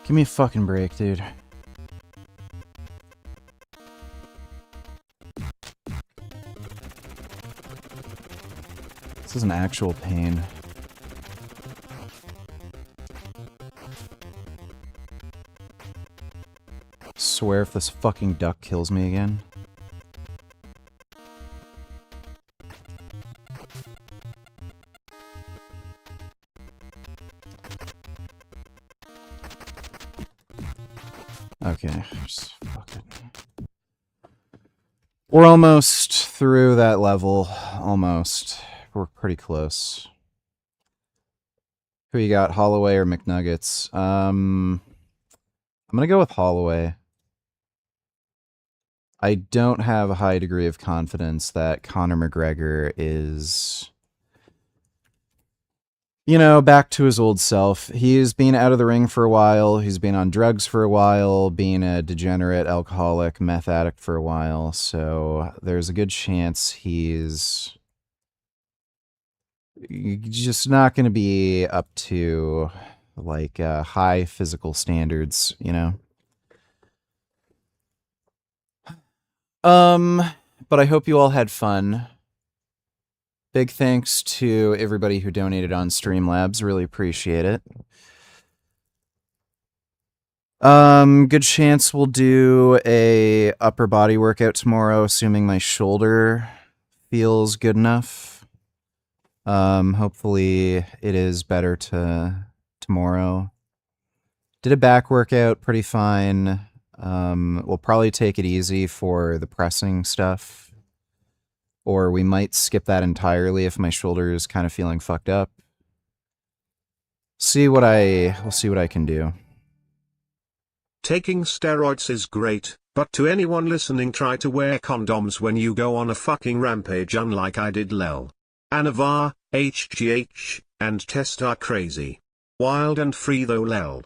Give me a fucking break, dude. This is an actual pain. Swear if this fucking duck kills me again. Okay, just fucking... We're almost through that level. Almost. We're pretty close. Who you got, Holloway or McNuggets? I'm gonna go with Holloway. I don't have a high degree of confidence that Conor McGregor is, you know, back to his old self. He's been out of the ring for a while. He's been on drugs for a while, being a degenerate alcoholic, meth addict for a while. So there's a good chance he's just not going to be up to, like, high physical standards, you know? But I hope you all had fun. Big thanks to everybody who donated on Streamlabs. Really appreciate it. Good chance we'll do a upper body workout tomorrow, assuming my shoulder feels good enough. Hopefully it is better tomorrow. Did a back workout, pretty fine. We'll probably take it easy for the pressing stuff. Or we might skip that entirely if my shoulder is kind of feeling fucked up. We'll see what I can do. Taking steroids is great, but to anyone listening, try to wear condoms when you go on a fucking rampage, unlike I did, lel. Anavar, HGH, and Test are crazy. Wild and free though lel.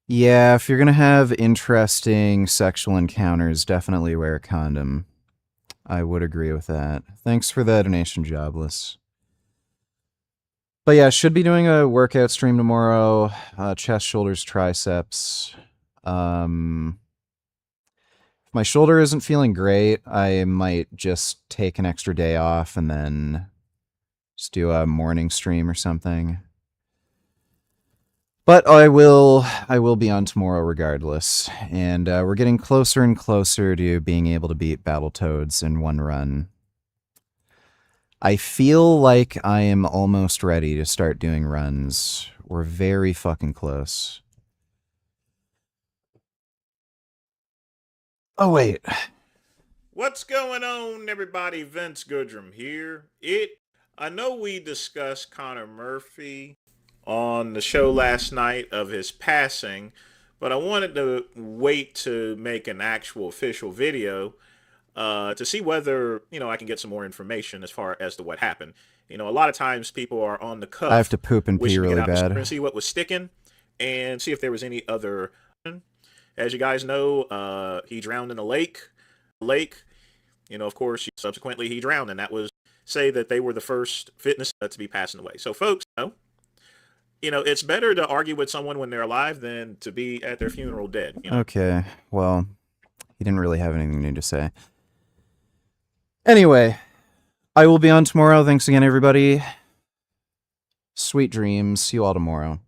Yeah, if you're going to have interesting sexual encounters, definitely wear a condom. I would agree with that. Thanks for the donation, Jobless. But yeah, should be doing a workout stream tomorrow. Chest, shoulders, triceps. If my shoulder isn't feeling great, I might just take an extra day off and then just do a morning stream or something. But I will be on tomorrow regardless, and we're getting closer and closer to being able to beat Battletoads in one run. I feel like I am almost ready to start doing runs. We're very fucking close. Oh, wait. What's going on, everybody? Vince Goodrum here. I know we discussed Connor Murphy on the show last night of his passing, but I wanted to wait to make an actual official video to see whether, I can get some more information as far as to what happened. A lot of times people are on the cuff. I have to poop and pee really bad. And see what was sticking and see if there was any other. As you guys know, he drowned in a lake. Of course, subsequently he drowned, and that was say that they were the first fitness to be passing away. So folks, it's better to argue with someone when they're alive than to be at their funeral dead. Okay, well, he didn't really have anything new to say. Anyway, I will be on tomorrow. Thanks again, everybody. Sweet dreams. See you all tomorrow.